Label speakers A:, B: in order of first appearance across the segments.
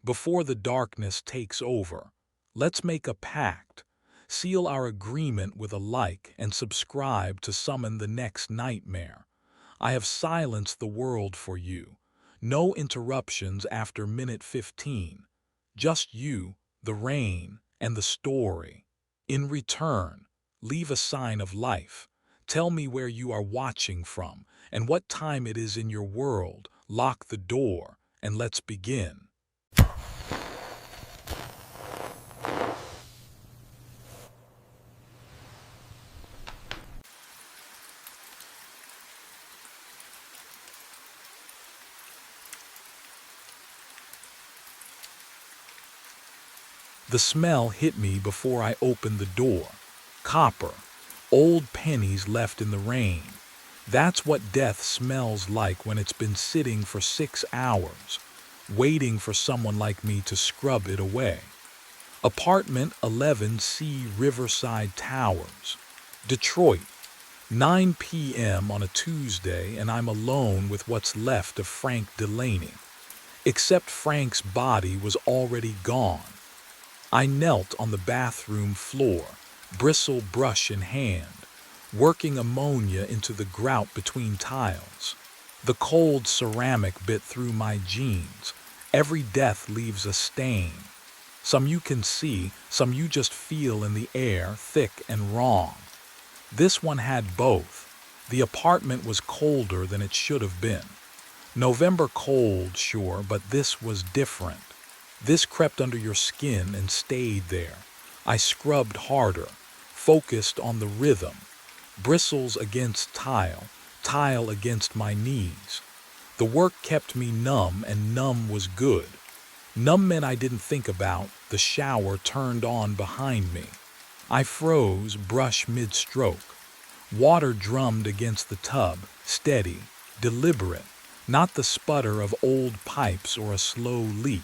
A: Before the darkness takes over, let's make a pact, seal our agreement with a like, and subscribe to summon the next nightmare. I have silenced the world for you. No interruptions after minute 15. Just you, the rain, and the story. In return, leave a sign of life. Tell me where you are watching from and what time it is in your world. Lock the door, and let's begin. The smell hit me before I opened the door. Copper, old pennies left in the rain. That's what death smells like when it's been sitting for 6 hours, waiting for someone like me to scrub it away. Apartment 11C, Riverside Towers, Detroit. 9 p.m. on a Tuesday, and I'm alone with what's left of Frank Delaney. Except Frank's body was already gone. I knelt on the bathroom floor, bristle brush in hand, working ammonia into the grout between tiles. The cold ceramic bit through my jeans. Every death leaves a stain. Some you can see, some you just feel in the air, thick and wrong. This one had both. The apartment was colder than it should have been. November cold, sure, but this was different. This crept under your skin and stayed there. I scrubbed harder, focused on the rhythm. Bristles against tile, tile against my knees. The work kept me numb, and numb was good. Numb meant I didn't think about. The shower turned on behind me. I froze, brush mid-stroke. Water drummed against the tub, steady, deliberate, not the sputter of old pipes or a slow leak.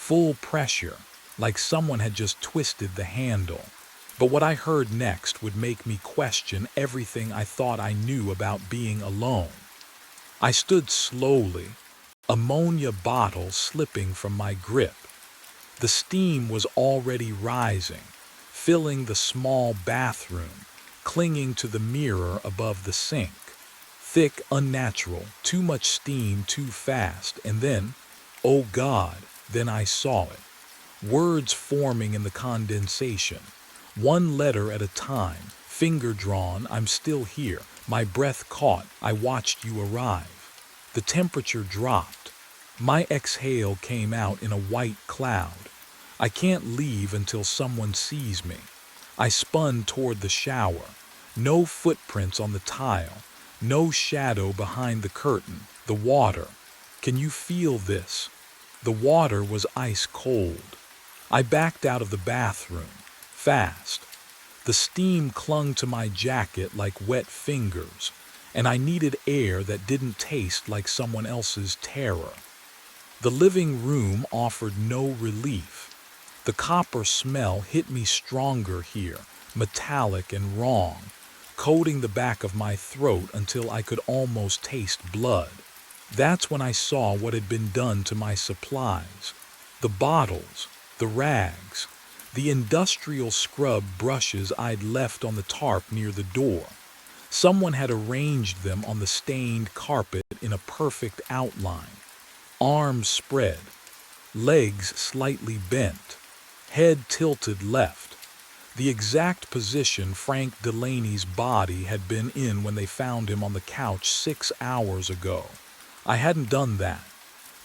A: Full pressure, like someone had just twisted the handle. But what I heard next would make me question everything I thought I knew about being alone. I stood slowly, ammonia bottle slipping from my grip. The steam was already rising, filling the small bathroom, clinging to the mirror above the sink. Thick, unnatural, too much steam too fast, and then, oh God, then I saw it. Words forming in the condensation. One letter at a time, finger drawn, I'm still here. My breath caught, I watched you arrive. The temperature dropped. My exhale came out in a white cloud. I can't leave until someone sees me. I spun toward the shower. No footprints on the tile. No shadow behind the curtain. The water. Can you feel this? The water was ice cold. I backed out of the bathroom, fast. The steam clung to my jacket like wet fingers, and I needed air that didn't taste like someone else's terror. The living room offered no relief. The copper smell hit me stronger here, metallic and wrong, coating the back of my throat until I could almost taste blood. That's when I saw what had been done to my supplies. The bottles, the rags, the industrial scrub brushes I'd left on the tarp near the door. Someone had arranged them on the stained carpet in a perfect outline. Arms spread, legs slightly bent, head tilted left. The exact position Frank Delaney's body had been in when they found him on the couch 6 hours ago. I hadn't done that.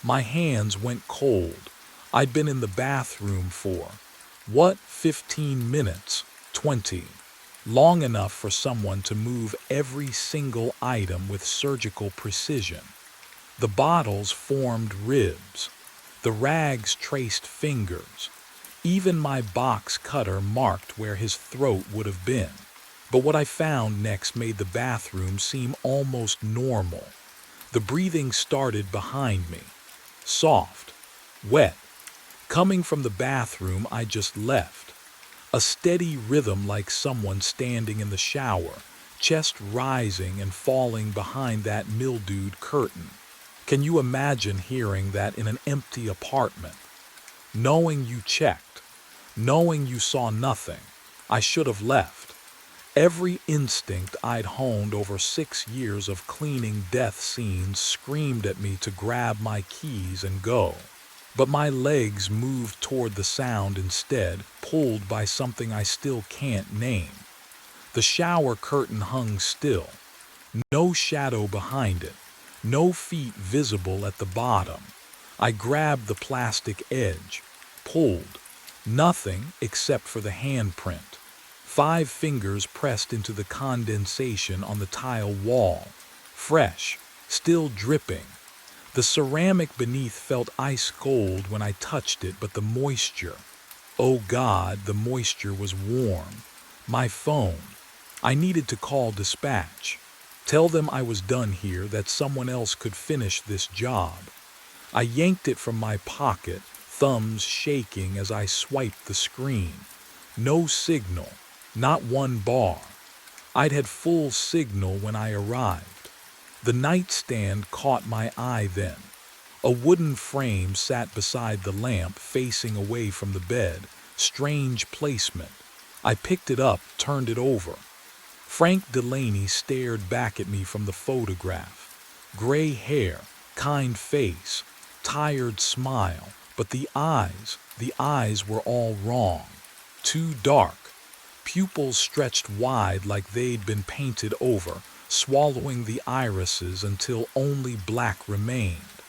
A: My hands went cold. I'd been in the bathroom for, 15 minutes? 20. Long enough for someone to move every single item with surgical precision. The bottles formed ribs. The rags traced fingers. Even my box cutter marked where his throat would have been. But what I found next made the bathroom seem almost normal. The breathing started behind me. Soft. Wet. Coming from the bathroom I just left. A steady rhythm like someone standing in the shower, chest rising and falling behind that mildewed curtain. Can you imagine hearing that in an empty apartment? knowing you checked, knowing you saw nothing. I should have left. Every instinct I'd honed over 6 years of cleaning death scenes screamed at me to grab my keys and go. But my legs moved toward the sound instead, pulled by something I still can't name. The shower curtain hung still, no shadow behind it, no feet visible at the bottom. I grabbed the plastic edge, pulled. Nothing except for the handprint. 5 fingers pressed into the condensation on the tile wall. Fresh, still dripping. The ceramic beneath felt ice cold when I touched it, but the moisture. Oh God, the moisture was warm. My phone. I needed to call dispatch. Tell them I was done here, that someone else could finish this job. I yanked it from my pocket, thumbs shaking as I swiped the screen. No signal, not one bar. I'd had full signal when I arrived. The nightstand caught my eye then. A wooden frame sat beside the lamp, facing away from the bed. Strange placement. I picked it up, turned it over. Frank Delaney stared back at me from the photograph. Gray hair, kind face, tired smile, but the eyes were all wrong. Too dark. Pupils stretched wide like they'd been painted over, swallowing the irises until only black remained.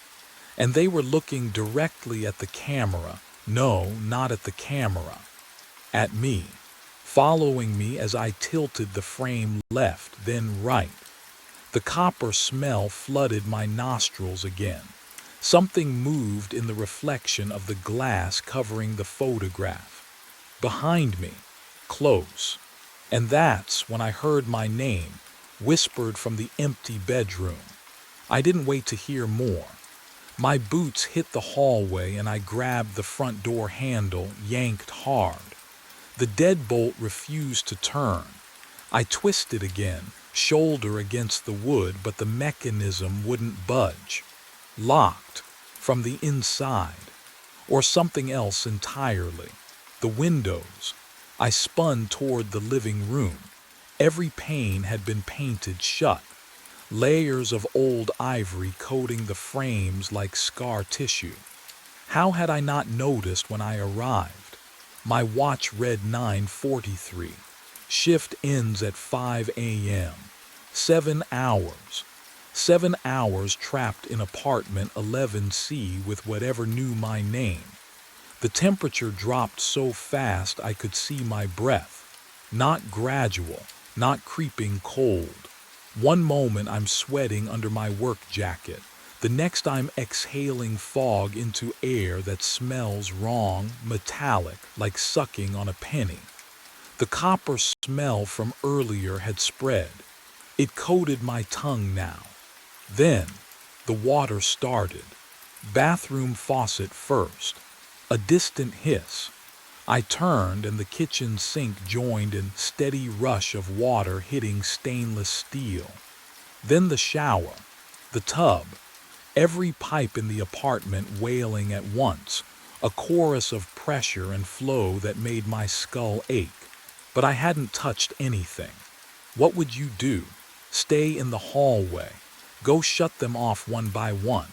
A: And they were looking directly at the camera. No, not at the camera. At me. Following me as I tilted the frame left, then right. The copper smell flooded my nostrils again. Something moved in the reflection of the glass covering the photograph. Behind me, close. And that's when I heard my name, whispered from the empty bedroom. I didn't wait to hear more. My boots hit the hallway and I grabbed the front door handle, yanked hard. The deadbolt refused to turn. I twisted again, shoulder against the wood, but the mechanism wouldn't budge. Locked from the inside. Or something else entirely. The windows. I spun toward the living room. Every pane had been painted shut. Layers of old ivory coating the frames like scar tissue. How had I not noticed when I arrived? My watch read 9:43. Shift ends at 5 a.m. 7 hours. 7 hours trapped in apartment 11C with whatever knew my name. The temperature dropped so fast I could see my breath. Not gradual, not creeping cold. One moment I'm sweating under my work jacket. The next I'm exhaling fog into air that smells wrong, metallic, like sucking on a penny. The copper smell from earlier had spread. It coated my tongue now. Then, the water started. Bathroom faucet first. A distant hiss. I turned and the kitchen sink joined in steady rush of water hitting stainless steel. Then the shower. The tub. Every pipe in the apartment wailing at once, a chorus of pressure and flow that made my skull ache. But I hadn't touched anything. What would you do? Stay in the hallway. Go shut them off one by one.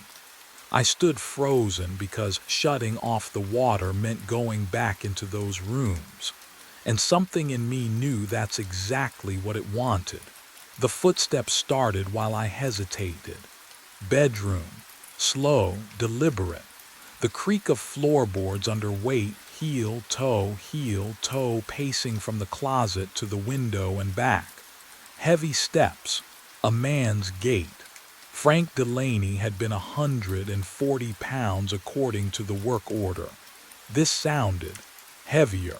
A: I stood frozen because shutting off the water meant going back into those rooms. And something in me knew that's exactly what it wanted. The footsteps started while I hesitated. Bedroom. Slow, deliberate. The creak of floorboards under weight, heel, toe, pacing from the closet to the window and back. Heavy steps. A man's gait. Frank Delaney had been 140 pounds according to the work order. This sounded heavier.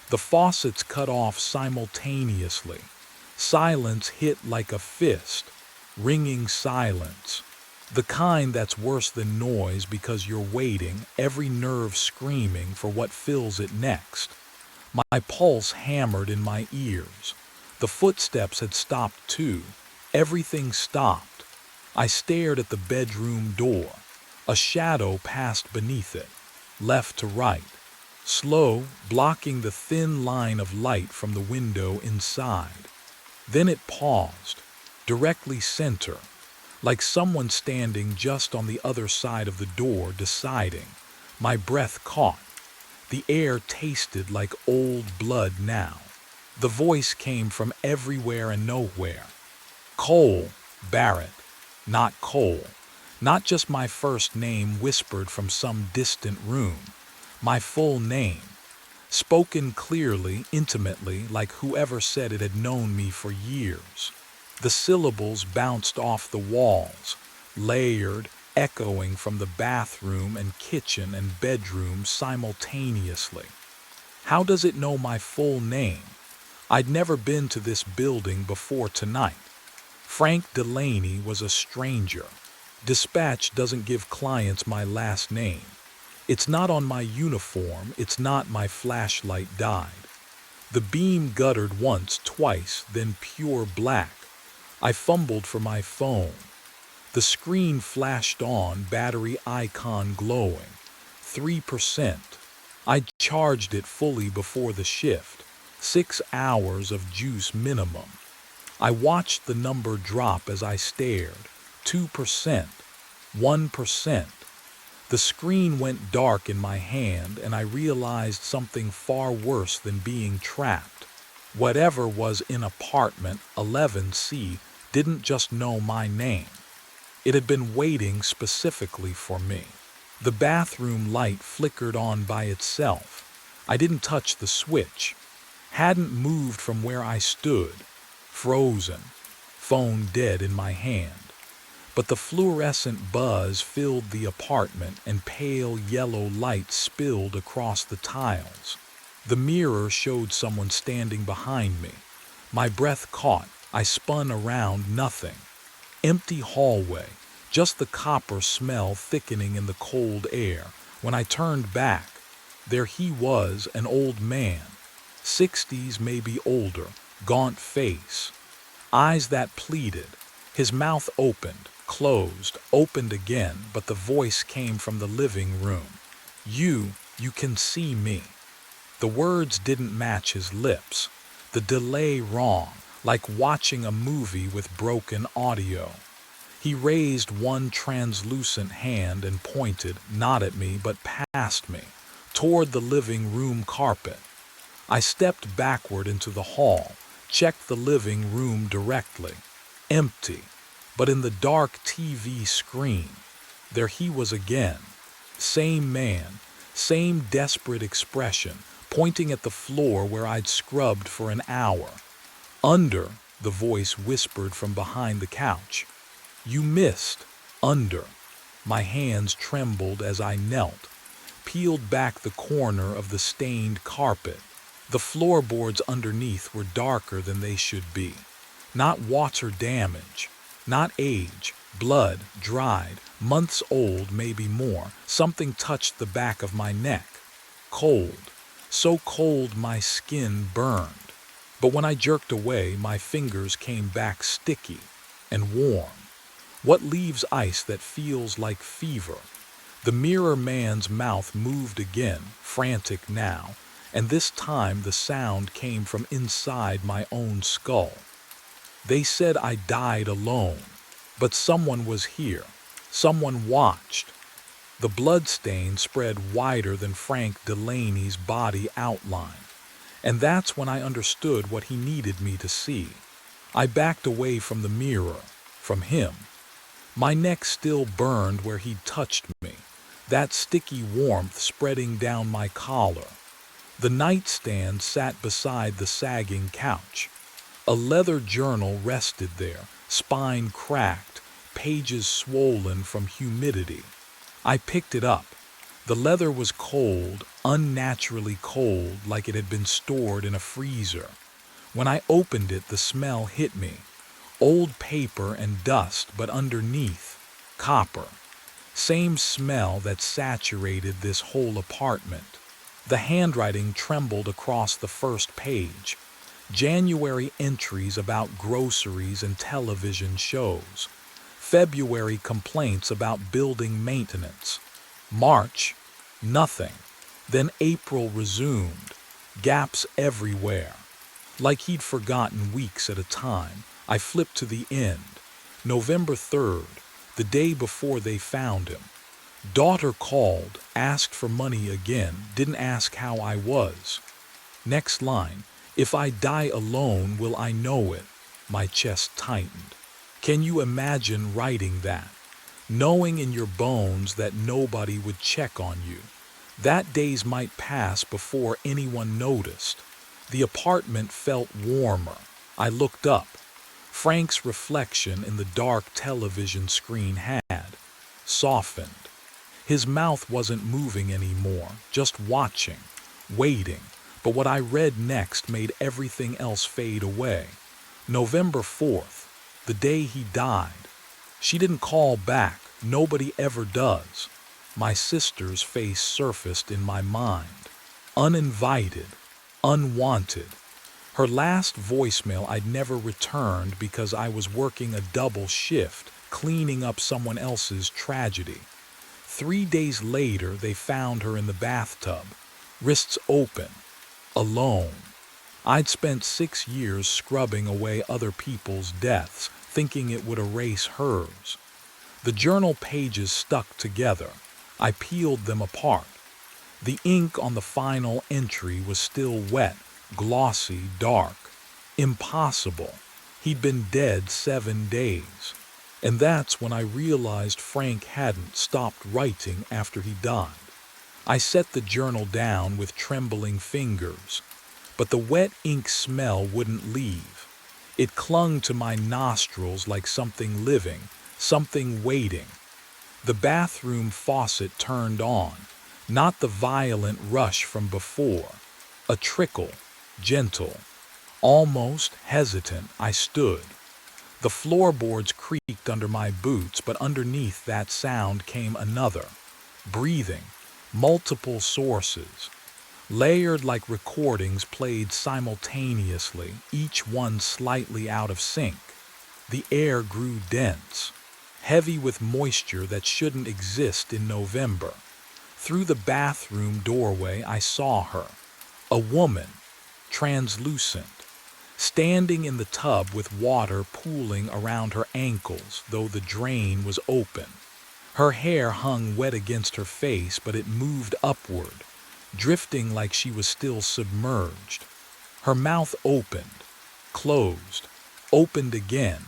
A: The faucets cut off simultaneously. Silence hit like a fist. Ringing silence. The kind that's worse than noise because you're waiting, every nerve screaming for what fills it next. My pulse hammered in my ears. The footsteps had stopped too. Everything stopped. I stared at the bedroom door. A shadow passed beneath it. left to right, slow, blocking the thin line of light from the window inside. Then it paused, directly center, like someone standing just on the other side of the door deciding. My breath caught. The air tasted like old blood now. The voice came from everywhere and nowhere. Cole, Barrett, not Cole. Not just my first name whispered from some distant room. My full name. Spoken clearly, intimately, like whoever said it had known me for years. The syllables bounced off the walls, layered, echoing from the bathroom and kitchen and bedroom simultaneously. How does it know my full name? I'd never been to this building before tonight. Frank Delaney was a stranger. Dispatch doesn't give clients my last name. It's not on my uniform, it's not my flashlight died. The beam guttered once, twice, then pure black. I fumbled for my phone. The screen flashed on, battery icon glowing. 3%. I charged it fully before the shift. 6 hours of juice minimum. I watched the number drop as I stared. 2%. 1%. The screen went dark in my hand and I realized something far worse than being trapped. Whatever was in apartment 11C didn't just know my name. It had been waiting specifically for me. The bathroom light flickered on by itself. I didn't touch the switch. Hadn't moved from where I stood. Frozen. Phone dead in my hand. But the fluorescent buzz filled the apartment and pale yellow light spilled across the tiles. The mirror showed someone standing behind me. My breath caught. I spun around, nothing. Empty hallway, just the copper smell thickening in the cold air. When I turned back, there he was, an old man. 60s, maybe older, gaunt face. Eyes that pleaded. His mouth opened, closed, opened again, but the voice came from the living room. You can see me. The words didn't match his lips. The delay wrong, like watching a movie with broken audio. He raised one translucent hand and pointed, not at me, but past me, toward the living room carpet. I stepped backward into the hall, checked the living room directly. Empty. But in the dark TV screen, there he was again. Same man, same desperate expression, pointing at the floor where I'd scrubbed for an hour. Under, the voice whispered from behind the couch. You missed. Under. My hands trembled as I knelt, peeled back the corner of the stained carpet. The floorboards underneath were darker than they should be. Not water damage. Not age, blood, dried, months old, maybe more. Something touched the back of my neck. Cold, so cold my skin burned. But when I jerked away, my fingers came back sticky and warm. What leaves ice that feels like fever? The mirror man's mouth moved again, frantic now, and this time the sound came from inside my own skull. They said I died alone, but someone was here. Someone watched. The bloodstain spread wider than Frank Delaney's body outline, and that's when I understood what he needed me to see. I backed away from the mirror, from him. My neck still burned where he'd touched me, that sticky warmth spreading down my collar. The nightstand sat beside the sagging couch. A leather journal rested there, spine cracked, pages swollen from humidity. I picked it up. The leather was cold, unnaturally cold, like it had been stored in a freezer. When I opened it, the smell hit me. Old paper and dust, but underneath, copper. Same smell that saturated this whole apartment. The handwriting trembled across the first page. January entries about groceries and television shows. February complaints about building maintenance. March, Nothing. Then April resumed, gaps everywhere. Like he'd forgotten weeks at a time, I flipped to the end. November 3rd, the day before they found him. Daughter called, asked for money again, didn't ask how I was. Next line, if I die alone, will I know it? My chest tightened. Can you imagine writing that? Knowing in your bones that nobody would check on you. That days might pass before anyone noticed. The apartment felt warmer. I looked up. Frank's reflection in the dark television screen had softened. His mouth wasn't moving anymore, just watching, waiting. But what I read next made everything else fade away. November 4th, the day he died. She didn't call back. Nobody ever does. My sister's face surfaced in my mind. Uninvited, unwanted. Her last voicemail I'd never returned because I was working a double shift, cleaning up someone else's tragedy. 3 days later, they found her in the bathtub, wrists open, alone. I'd spent 6 years scrubbing away other people's deaths, thinking it would erase hers. The journal pages stuck together. I peeled them apart. The ink on the final entry was still wet, glossy, dark. Impossible. He'd been dead 7 days. And that's when I realized Frank hadn't stopped writing after he died. I set the journal down with trembling fingers, but the wet ink smell wouldn't leave. It clung to my nostrils like something living, something waiting. The bathroom faucet turned on, not the violent rush from before. A trickle, gentle, almost hesitant. I stood. The floorboards creaked under my boots, but underneath that sound came another. Breathing, multiple sources, layered like recordings played simultaneously, each one slightly out of sync. The air grew dense, heavy with moisture that shouldn't exist in November. Through the bathroom doorway I saw her, a woman, translucent, standing in the tub with water pooling around her ankles, though the drain was open. Her hair hung wet against her face, but it moved upward, drifting like she was still submerged. Her mouth opened, closed, opened again,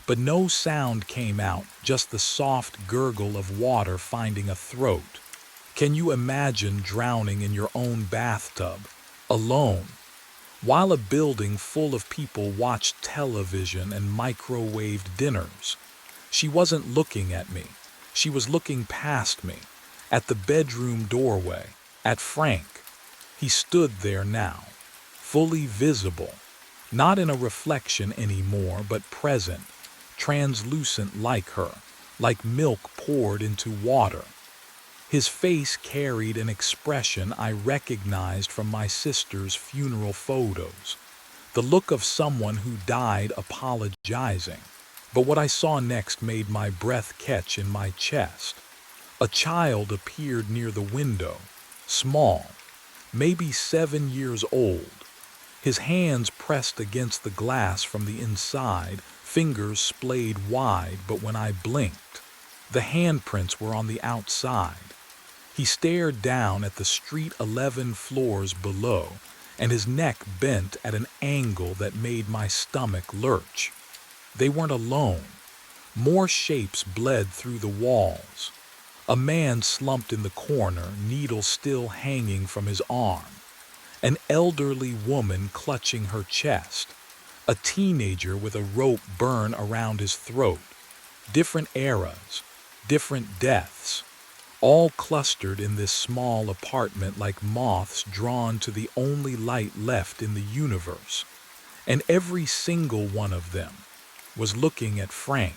A: but no sound came out, just the soft gurgle of water finding a throat. Can you imagine drowning in your own bathtub, alone, while a building full of people watched television and microwaved dinners? She wasn't looking at me. She was looking past me, at the bedroom doorway, at Frank. He stood there now, fully visible, not in a reflection anymore, but present, translucent like her, like milk poured into water. His face carried an expression I recognized from my sister's funeral photos, the look of someone who died apologizing. But what I saw next made my breath catch in my chest. A child appeared near the window, small, maybe 7 years old. His hands pressed against the glass from the inside, fingers splayed wide, but when I blinked, the handprints were on the outside. He stared down at the street 11 floors below, and his neck bent at an angle that made my stomach lurch. They weren't alone. More shapes bled through the walls. A man slumped in the corner, needle still hanging from his arm. An elderly woman clutching her chest. A teenager with a rope burn around his throat. Different eras, different deaths, all clustered in this small apartment like moths drawn to the only light left in the universe. And every single one of them was looking at Frank.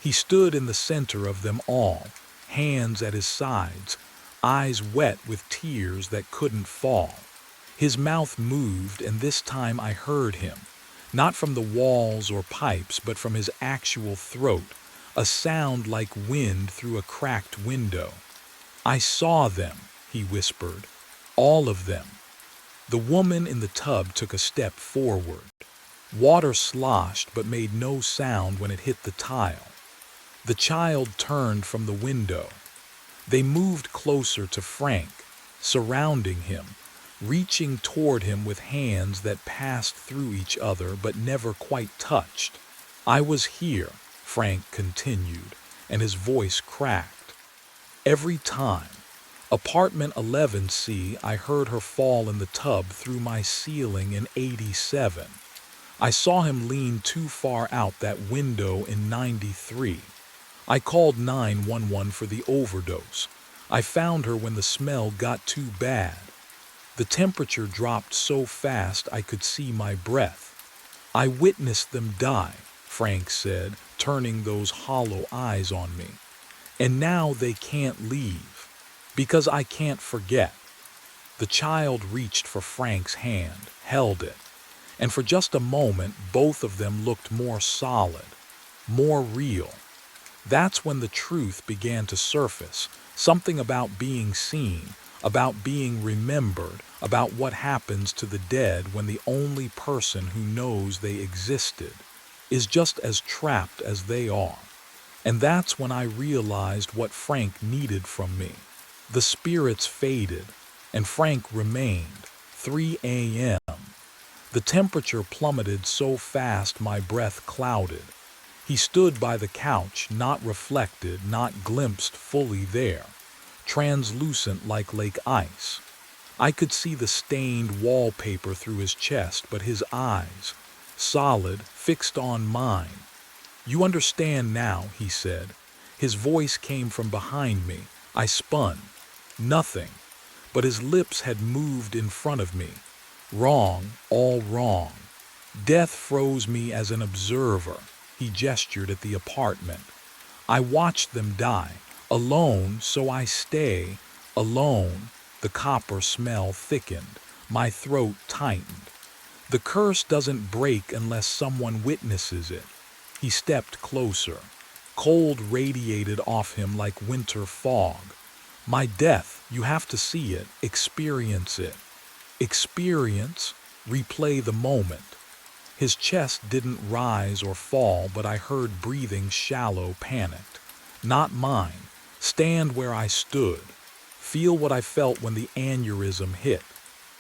A: He stood in the center of them all, hands at his sides, eyes wet with tears that couldn't fall. His mouth moved, and this time I heard him, not from the walls or pipes, but from his actual throat, a sound like wind through a cracked window. "I saw them," he whispered. "All of them." The woman in the tub took a step forward. Water sloshed but made no sound when it hit the tile. The child turned from the window. They moved closer to Frank, surrounding him, reaching toward him with hands that passed through each other but never quite touched. "I was here," Frank continued, and his voice cracked. "Every time. Apartment 11C, I heard her fall in the tub through my ceiling in 87. I saw him lean too far out that window in 93. I called 911 for the overdose. I found her when the smell got too bad. The temperature dropped so fast I could see my breath. I witnessed them die," Frank said, turning those hollow eyes on me. "And now they can't leave. Because I can't forget." The child reached for Frank's hand, held it, and for just a moment both of them looked more solid, more real. That's when the truth began to surface, something about being seen, about being remembered, about what happens to the dead when the only person who knows they existed is just as trapped as they are. And that's when I realized what Frank needed from me. The spirits faded, and Frank remained. 3 a.m. The temperature plummeted so fast my breath clouded. He stood by the couch, not reflected, not glimpsed fully there, translucent like lake ice. I could see the stained wallpaper through his chest, but his eyes, solid, fixed on mine. "You understand now," he said. His voice came from behind me. I spun. Nothing. But his lips had moved in front of me. "Wrong, all wrong. Death froze me as an observer." He gestured at the apartment. "I watched them die. Alone, so I stay. Alone." The copper smell thickened. My throat tightened. "The curse doesn't break unless someone witnesses it." He stepped closer. Cold radiated off him like winter fog. "My death, you have to see it, experience it." Experience? Replay the moment. His chest didn't rise or fall, but I heard breathing shallow, panicked. Not mine. Stand where I stood. Feel what I felt when the aneurysm hit.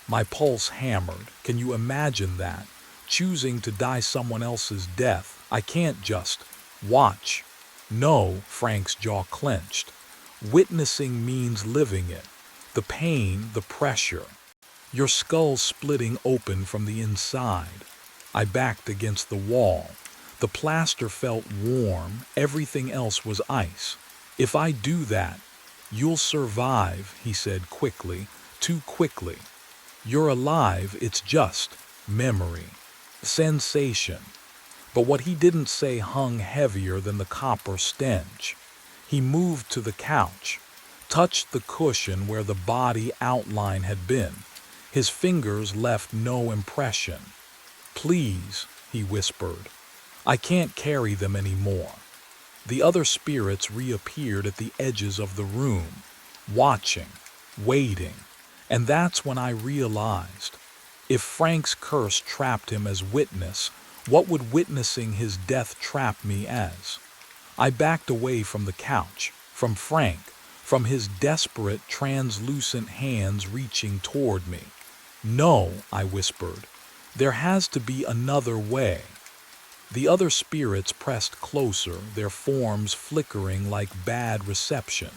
A: My pulse hammered. Can you imagine that? Choosing to die someone else's death. I can't just watch. No, Frank's jaw clenched. Witnessing means living it. The pain, the pressure. Your skull splitting open from the inside. I backed against the wall. The plaster felt warm, everything else was ice. "If I do that, you'll survive," he said quickly, too quickly. "You're alive, it's just memory, sensation." But what he didn't say hung heavier than the copper stench. He moved to the couch, touched the cushion where the body outline had been. His fingers left no impression. "Please," he whispered. "I can't carry them anymore." The other spirits reappeared at the edges of the room, watching, waiting, and that's when I realized. If Frank's curse trapped him as witness, what would witnessing his death trap me as? I backed away from the couch, from Frank, from his desperate, translucent hands reaching toward me. "No," I whispered. "There has to be another way." The other spirits pressed closer, their forms flickering like bad reception.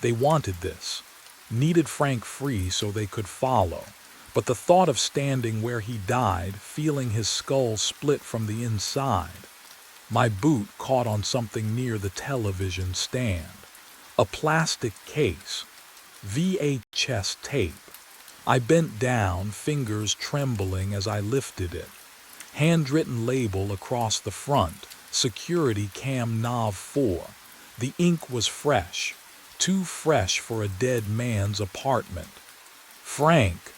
A: They wanted this, needed Frank free so they could follow. But the thought of standing where he died, feeling his skull split from the inside. My boot caught on something near the television stand. A plastic case. VHS tape. I bent down, fingers trembling as I lifted it. Handwritten label across the front, Security Cam Nav 4. The ink was fresh, too fresh for a dead man's apartment. "Frank!"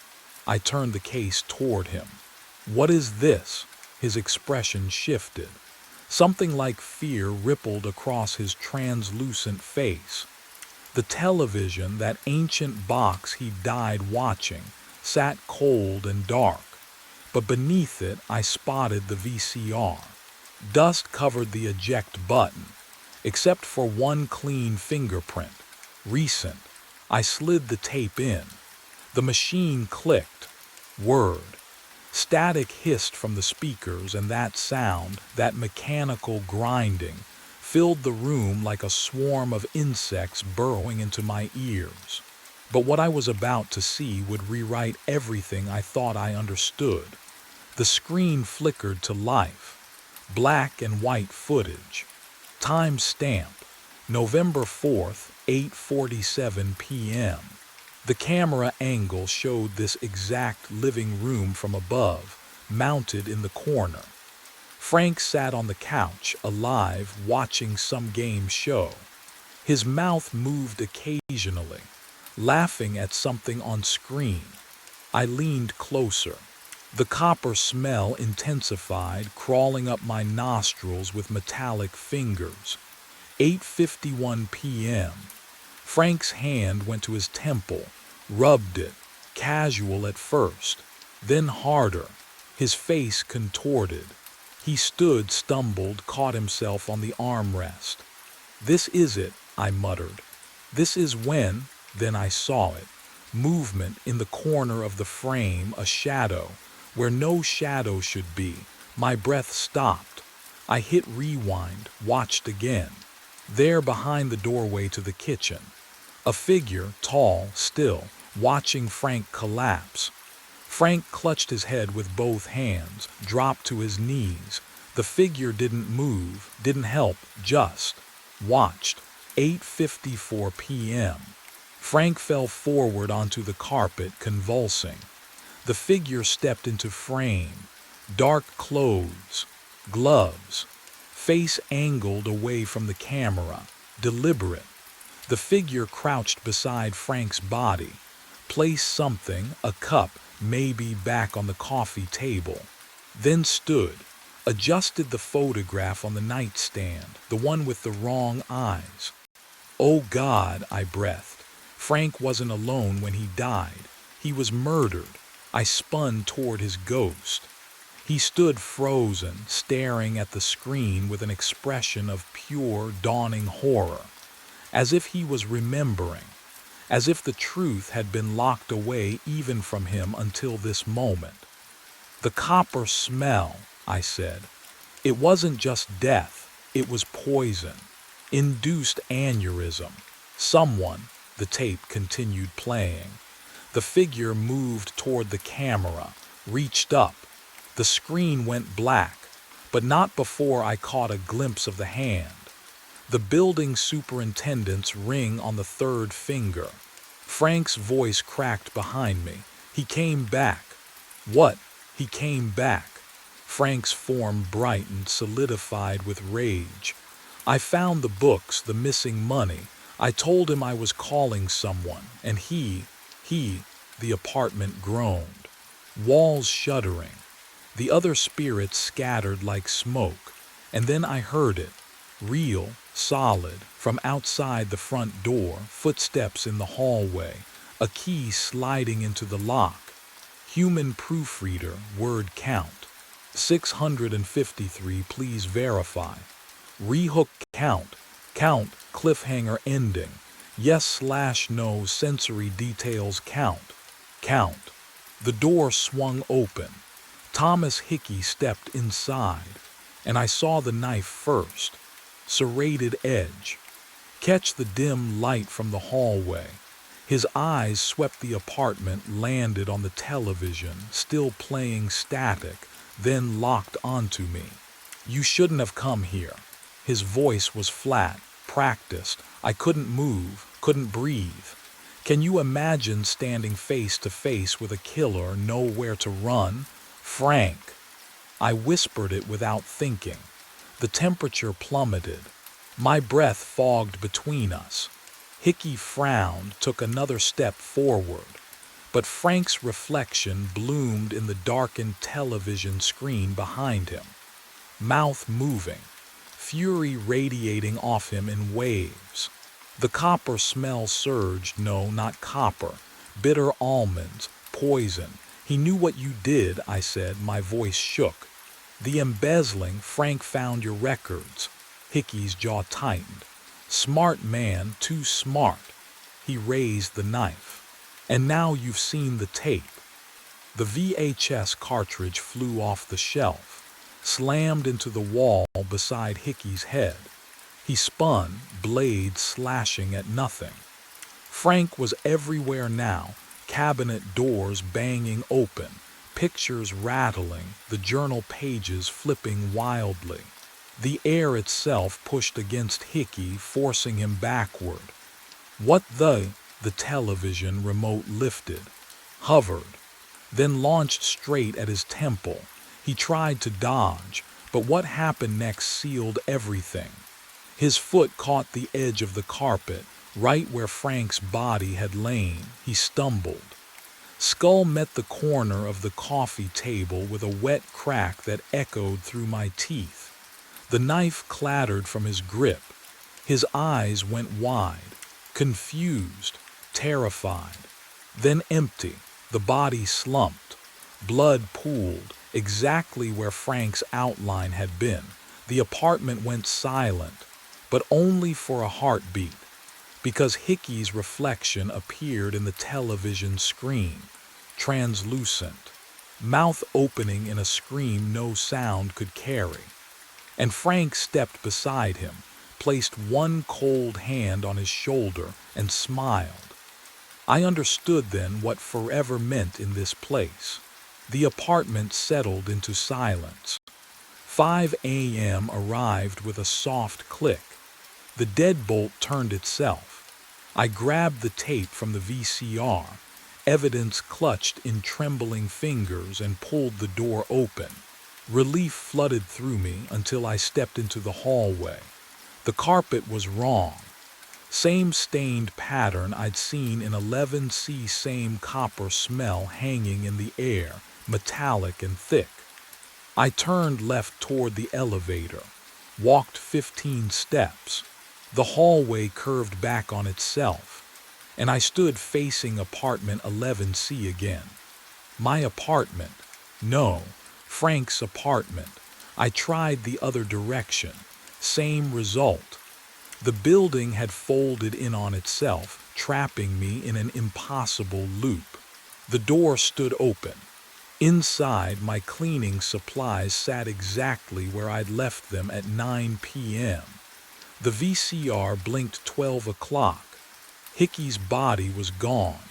A: I turned the case toward him. "What is this?" His expression shifted. Something like fear rippled across his translucent face. The television, that ancient box he died watching, sat cold and dark, but beneath it I spotted the VCR. Dust covered the eject button, except for one clean fingerprint. Recent. I slid the tape in. The machine clicked. Word. Static hissed from the speakers, and that sound, that mechanical grinding, filled the room like a swarm of insects burrowing into my ears. But what I was about to see would rewrite everything I thought I understood. The screen flickered to life. Black and white footage. Time stamp. November 4th, 8:47 p.m. The camera angle showed this exact living room from above, mounted in the corner. Frank sat on the couch, alive, watching some game show. His mouth moved occasionally, laughing at something on screen. I leaned closer. The copper smell intensified, crawling up my nostrils with metallic fingers. 8:51 p.m. Frank's hand went to his temple, rubbed it, casual at first, then harder. His face contorted. He stood, stumbled, caught himself on the armrest. "This is it," I muttered. "This is when," then I saw it. Movement in the corner of the frame, a shadow, where no shadow should be. My breath stopped. I hit rewind, watched again. There behind the doorway to the kitchen. A figure, tall, still, watching Frank collapse. Frank clutched his head with both hands, dropped to his knees. The figure didn't move, didn't help, just watched. 8:54 p.m. Frank fell forward onto the carpet, convulsing. The figure stepped into frame. Dark clothes, gloves, face angled away from the camera, deliberate. The figure crouched beside Frank's body, placed something, a cup, maybe, back on the coffee table, then stood, adjusted the photograph on the nightstand, the one with the wrong eyes. "Oh God," I breathed. Frank wasn't alone when he died. He was murdered. I spun toward his ghost. He stood frozen, staring at the screen with an expression of pure, dawning horror, as if he was remembering, as if the truth had been locked away even from him until this moment. "The copper smell," I said. "It wasn't just death, it was poison. Induced aneurysm. Someone," the tape continued playing. The figure moved toward the camera, reached up. The screen went black, but not before I caught a glimpse of the hand. The building superintendent's ring on the third finger. Frank's voice cracked behind me. "He came back." "What?" "He came back." Frank's form brightened, solidified with rage. "I found the books, the missing money. I told him I was calling someone, and he, the apartment groaned. Walls shuddering. The other spirits scattered like smoke. And then I heard it. Real, solid, from outside the front door, footsteps in the hallway, a key sliding into the lock. Human proofreader, word count. 653, please verify. Rehook count, cliffhanger ending. Yes/no, sensory details count. The door swung open. Thomas Hickey stepped inside, and I saw the knife first. Serrated edge. Catch the dim light from the hallway. His eyes swept the apartment, landed on the television, still playing static, then locked onto me. "You shouldn't have come here." His voice was flat, practiced. I couldn't move, couldn't breathe. Can you imagine standing face to face with a killer, nowhere to run? "Frank." I whispered it without thinking. The temperature plummeted. My breath fogged between us. Hickey frowned, took another step forward. But Frank's reflection bloomed in the darkened television screen behind him. Mouth moving, fury radiating off him in waves. The copper smell surged. No, not copper. Bitter almonds, poison. He knew what you did, I said, my voice shook. The embezzling, Frank found your records. Hickey's jaw tightened. Smart man, too smart. He raised the knife. And now you've seen the tape. The VHS cartridge flew off the shelf, slammed into the wall beside Hickey's head. He spun, blades slashing at nothing. Frank was everywhere now, cabinet doors banging open, pictures rattling, the journal pages flipping wildly. The air itself pushed against Hickey, forcing him backward. What the television remote lifted, hovered, then launched straight at his temple. He tried to dodge, but what happened next sealed everything. His foot caught the edge of the carpet, right where Frank's body had lain. He stumbled. Skull met the corner of the coffee table with a wet crack that echoed through my teeth. The knife clattered from his grip. His eyes went wide, confused, terrified, then empty. The body slumped. Blood pooled, exactly where Frank's outline had been. The apartment went silent, but only for a heartbeat, because Hickey's reflection appeared in the television screen, translucent, mouth opening in a scream no sound could carry. And Frank stepped beside him, placed one cold hand on his shoulder, and smiled. I understood then what forever meant in this place. The apartment settled into silence. 5 a.m. arrived with a soft click. The deadbolt turned itself. I grabbed the tape from the VCR, evidence clutched in trembling fingers, and pulled the door open. Relief flooded through me until I stepped into the hallway. The carpet was wrong. Same stained pattern I'd seen in 11C, same copper smell hanging in the air, metallic and thick. I turned left toward the elevator, walked 15 steps. The hallway curved back on itself, and I stood facing apartment 11C again. My apartment. No, Frank's apartment. I tried the other direction. Same result. The building had folded in on itself, trapping me in an impossible loop. The door stood open. Inside, my cleaning supplies sat exactly where I'd left them at 9 p.m. The VCR blinked 12 o'clock. Hickey's body was gone,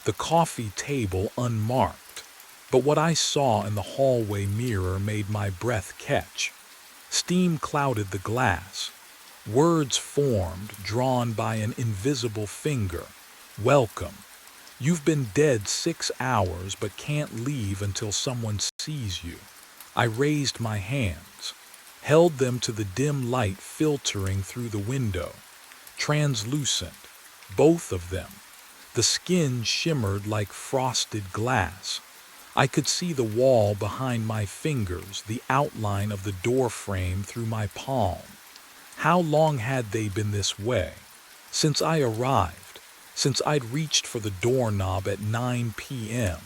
A: the coffee table unmarked. But what I saw in the hallway mirror made my breath catch. Steam clouded the glass. Words formed, drawn by an invisible finger. Welcome. You've been dead 6 hours but can't leave until someone sees you. I raised my hands, held them to the dim light filtering through the window. Translucent, both of them. The skin shimmered like frosted glass. I could see the wall behind my fingers, the outline of the door frame through my palm. How long had they been this way? Since I arrived, since I'd reached for the doorknob at 9 p.m.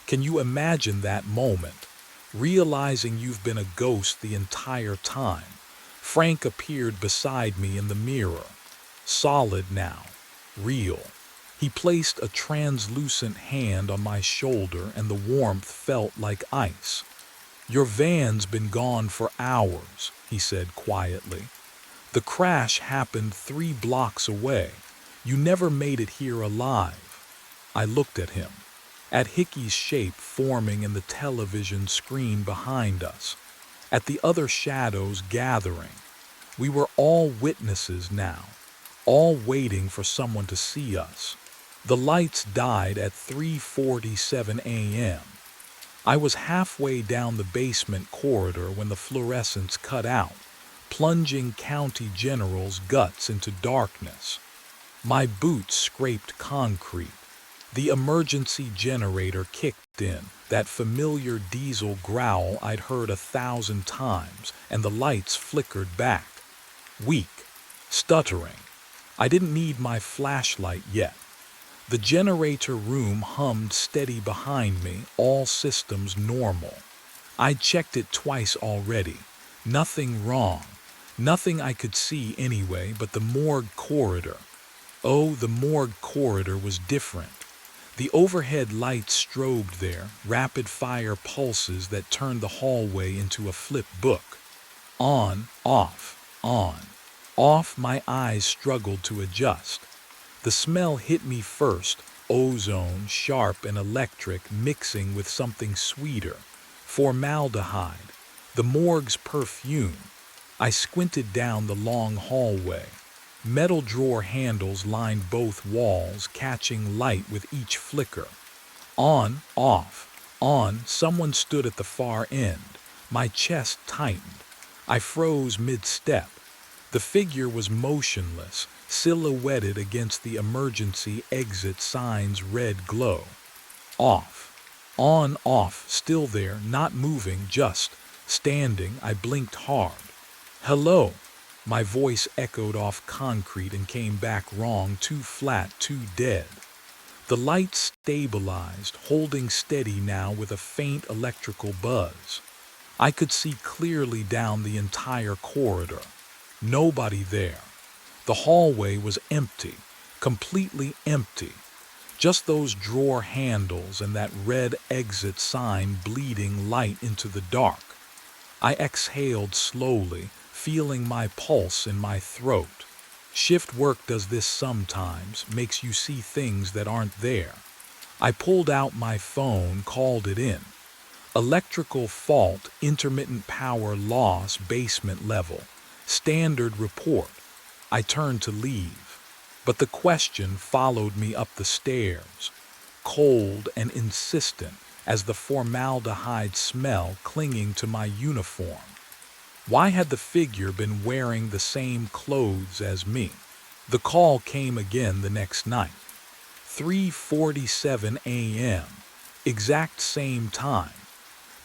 A: Can you imagine that moment, realizing you've been a ghost the entire time? Frank appeared beside me in the mirror, solid now, real. He placed a translucent hand on my shoulder and the warmth felt like ice. Your van's been gone for hours, he said quietly. The crash happened 3 blocks away. You never made it here alive. I looked at him, at Hickey's shape forming in the television screen behind us, at the other shadows gathering. We were all witnesses now, all waiting for someone to see us. The lights died at 3:47 a.m. I was halfway down the basement corridor when the fluorescence cut out, plunging County General's guts into darkness. My boots scraped concrete. The emergency generator kicked in, that familiar diesel growl I'd heard 1,000 times, and the lights flickered back. Weak, stuttering. I didn't need my flashlight yet. The generator room hummed steady behind me, all systems normal. I'd checked it twice already. Nothing wrong. Nothing I could see anyway but the morgue corridor. Oh, the morgue corridor was different. The overhead lights strobed there, rapid-fire pulses that turned the hallway into a flip book. On, off, on, off, my eyes struggled to adjust. The smell hit me first, ozone, sharp and electric, mixing with something sweeter. Formaldehyde, the morgue's perfume. I squinted down the long hallway. Metal drawer handles lined both walls, catching light with each flicker. On, off, on, someone stood at the far end. My chest tightened. I froze mid-step. The figure was motionless, silhouetted against the emergency exit sign's red glow. Off, on, off, still there, not moving, just standing. I blinked hard. Hello. My voice echoed off concrete and came back wrong, too flat, too dead. The lights stabilized, holding steady now with a faint electrical buzz. I could see clearly down the entire corridor. Nobody there. The hallway was empty, completely empty. Just those drawer handles and that red exit sign bleeding light into the dark. I exhaled slowly, feeling my pulse in my throat. Shift work does this sometimes, makes you see things that aren't there. I pulled out my phone, called it in. Electrical fault, intermittent power loss, basement level. Standard report. I turned to leave. But the question followed me up the stairs, cold and insistent as the formaldehyde smell clinging to my uniform. Why had the figure been wearing the same clothes as me? The call came again the next night. 3:47 a.m. Exact same time.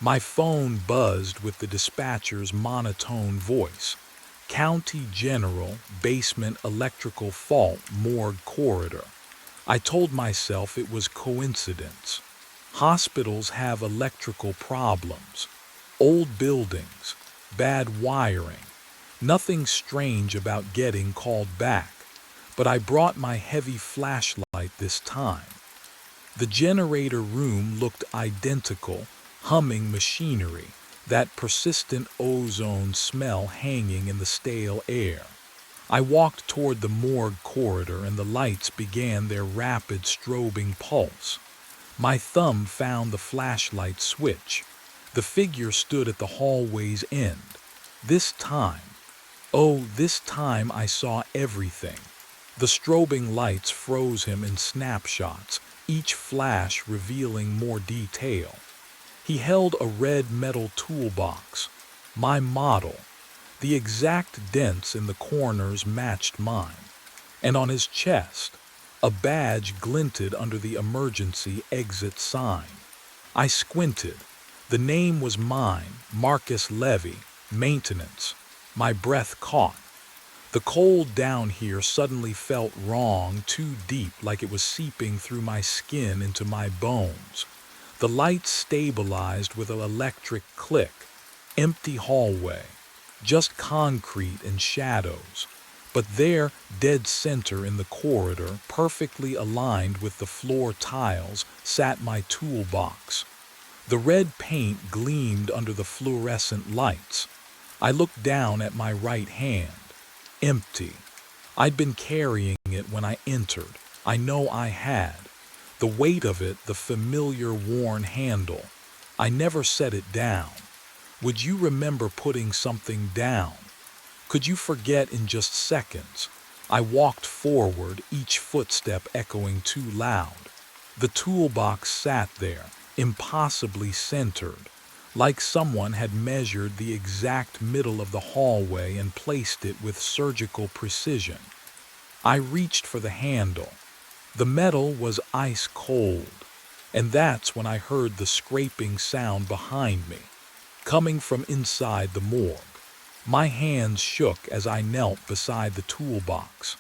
A: My phone buzzed with the dispatcher's monotone voice. County General, basement electrical fault, morgue corridor. I told myself it was coincidence. Hospitals have electrical problems. Old buildings. Bad wiring. Nothing strange about getting called back, but I brought my heavy flashlight this time. The generator room looked identical, humming machinery, that persistent ozone smell hanging in the stale air. I walked toward the morgue corridor and the lights began their rapid strobing pulse. My thumb found the flashlight switch. The figure stood at the hallway's end. This time I saw everything. The strobing lights froze him in snapshots, each flash revealing more detail. He held a red metal toolbox, my model. The exact dents in the corners matched mine. And on his chest, a badge glinted under the emergency exit sign. I squinted. The name was mine, Marcus Levy, maintenance. My breath caught. The cold down here suddenly felt wrong, too deep, like it was seeping through my skin into my bones. The lights stabilized with an electric click. Empty hallway. Just concrete and shadows. But there, dead center in the corridor, perfectly aligned with the floor tiles, sat my toolbox. The red paint gleamed under the fluorescent lights. I looked down at my right hand. Empty. I'd been carrying it when I entered. I know I had. The weight of it, the familiar worn handle. I never set it down. Would you remember putting something down? Could you forget in just seconds? I walked forward, each footstep echoing too loud. The toolbox sat there, impossibly centered, like someone had measured the exact middle of the hallway and placed it with surgical precision. I reached for the handle. The metal was ice cold, and that's when I heard the scraping sound behind me, coming from inside the morgue. My hands shook as I knelt beside the toolbox.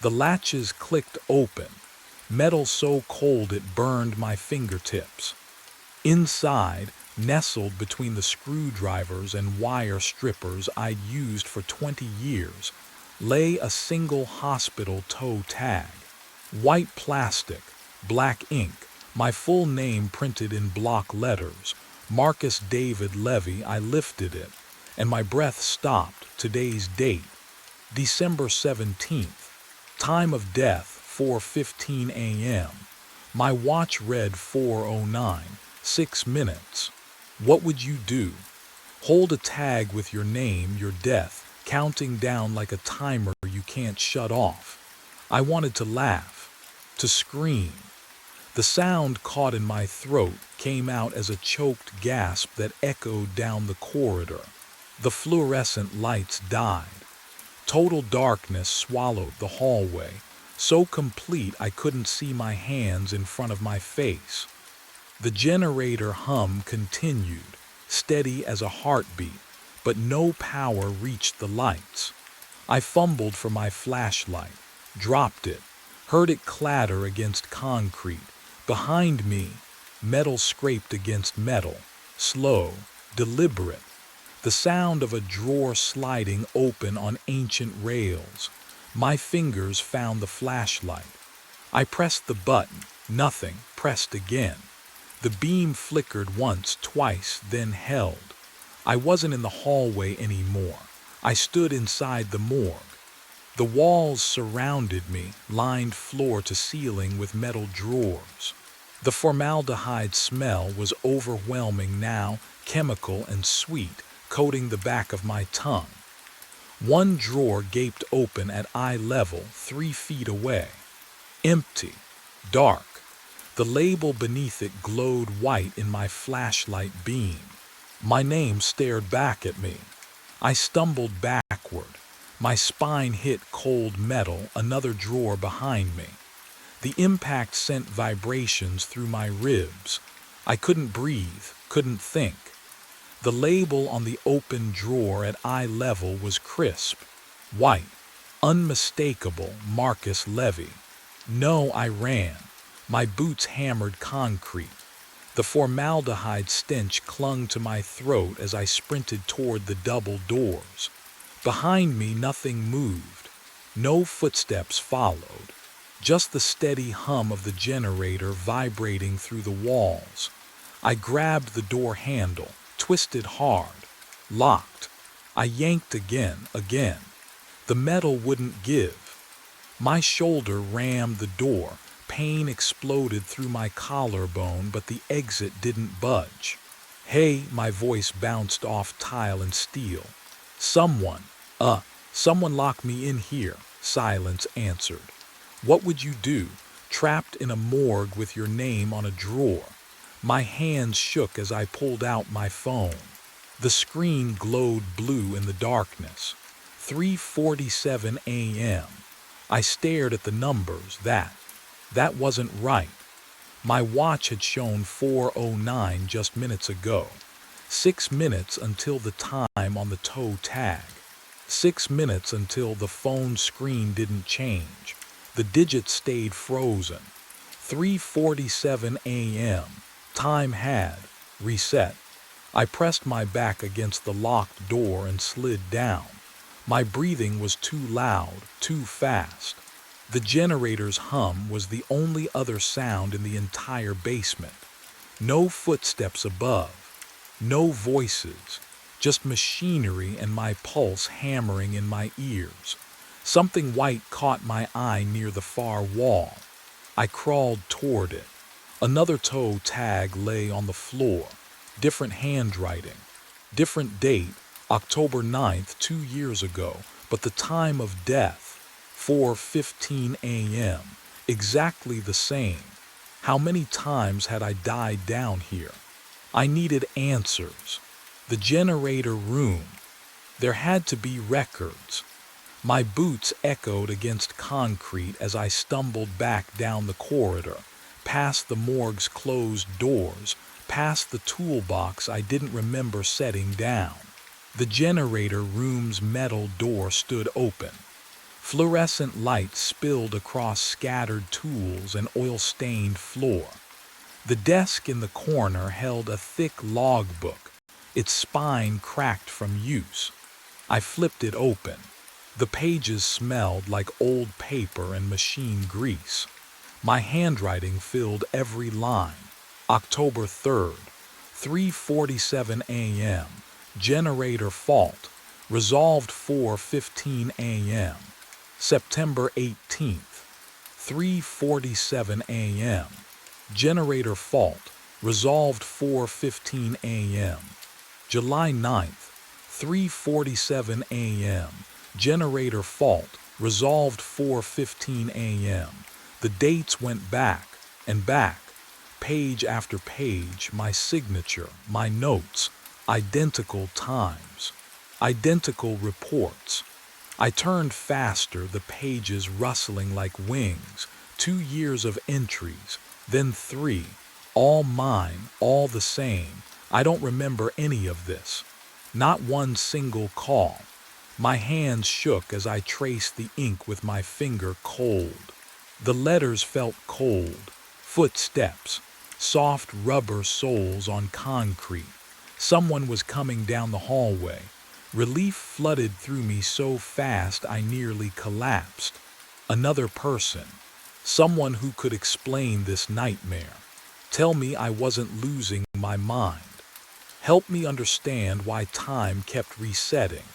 A: The latches clicked open, metal so cold it burned my fingertips. Inside, nestled between the screwdrivers and wire strippers I'd used for 20 years, lay a single hospital toe tag. White plastic, black ink, my full name printed in block letters, Marcus David Levy. I lifted it, and my breath stopped. Today's date, December 17th. Time of death, 4:15 a.m. My watch read 4:09, 6 minutes. What would you do? Hold a tag with your name, your death, counting down like a timer you can't shut off. I wanted to laugh, to scream. The sound caught in my throat came out as a choked gasp that echoed down the corridor. The fluorescent lights died. Total darkness swallowed the hallway, so complete I couldn't see my hands in front of my face. The generator hum continued, steady as a heartbeat, but no power reached the lights. I fumbled for my flashlight, dropped it, heard it clatter against concrete. Behind me, metal scraped against metal, slow, deliberate. The sound of a drawer sliding open on ancient rails. My fingers found the flashlight. I pressed the button, nothing, pressed again. The beam flickered once, twice, then held. I wasn't in the hallway anymore. I stood inside the morgue. The walls surrounded me, lined floor to ceiling with metal drawers. The formaldehyde smell was overwhelming now, chemical and sweet, coating the back of my tongue. One drawer gaped open at eye level, 3 feet away. Empty, dark. The label beneath it glowed white in my flashlight beam. My name stared back at me. I stumbled backward. My spine hit cold metal, another drawer behind me. The impact sent vibrations through my ribs. I couldn't breathe, couldn't think. The label on the open drawer at eye level was crisp, white, unmistakable, Marcus Levy. No, I ran. My boots hammered concrete. The formaldehyde stench clung to my throat as I sprinted toward the double doors. Behind me, nothing moved. No footsteps followed. Just the steady hum of the generator vibrating through the walls. I grabbed the door handle, twisted hard, locked. I yanked again. The metal wouldn't give. My shoulder rammed the door. Pain exploded through my collarbone, but the exit didn't budge. Hey, my voice bounced off tile and steel. Someone lock me in here, silence answered. What would you do, trapped in a morgue with your name on a drawer? My hands shook as I pulled out my phone. The screen glowed blue in the darkness. 3:47 a.m. I stared at the numbers. That wasn't right. My watch had shown 4:09 just minutes ago. 6 minutes until the time on the toe tag. 6 minutes until the phone screen didn't change. The digits stayed frozen. 3:47 a.m. Time had reset. I pressed my back against the locked door and slid down. My breathing was too loud, too fast. The generator's hum was the only other sound in the entire basement. No footsteps above, no voices, just machinery and my pulse hammering in my ears. Something white caught my eye near the far wall. I crawled toward it. Another toe tag lay on the floor. Different handwriting. Different date, October 9th, 2 years ago, but the time of death, 4:15 a.m., exactly the same. How many times had I died down here? I needed answers. The generator room. There had to be records. My boots echoed against concrete as I stumbled back down the corridor, past the morgue's closed doors, past the toolbox I didn't remember setting down. The generator room's metal door stood open. Fluorescent light spilled across scattered tools and oil-stained floor. The desk in the corner held a thick logbook, its spine cracked from use. I flipped it open. The pages smelled like old paper and machine grease. My handwriting filled every line. October 3rd, 3:47 a.m. Generator fault. Resolved 4:15 a.m. September 18th, 3:47 a.m. Generator fault. Resolved 4:15 a.m. July 9th, 3:47 a.m. Generator fault. Resolved 4:15 a.m. The dates went back and back. Page after page, my signature, my notes, identical times, identical reports. I turned faster, the pages rustling like wings. 2 years of entries, then 3. All mine, all the same. I don't remember any of this. Not one single call. My hands shook as I traced the ink with my finger cold. The letters felt cold. Footsteps. Soft rubber soles on concrete. Someone was coming down the hallway. Relief flooded through me so fast I nearly collapsed. Another person. Someone who could explain this nightmare. Tell me I wasn't losing my mind. Help me understand why time kept resetting,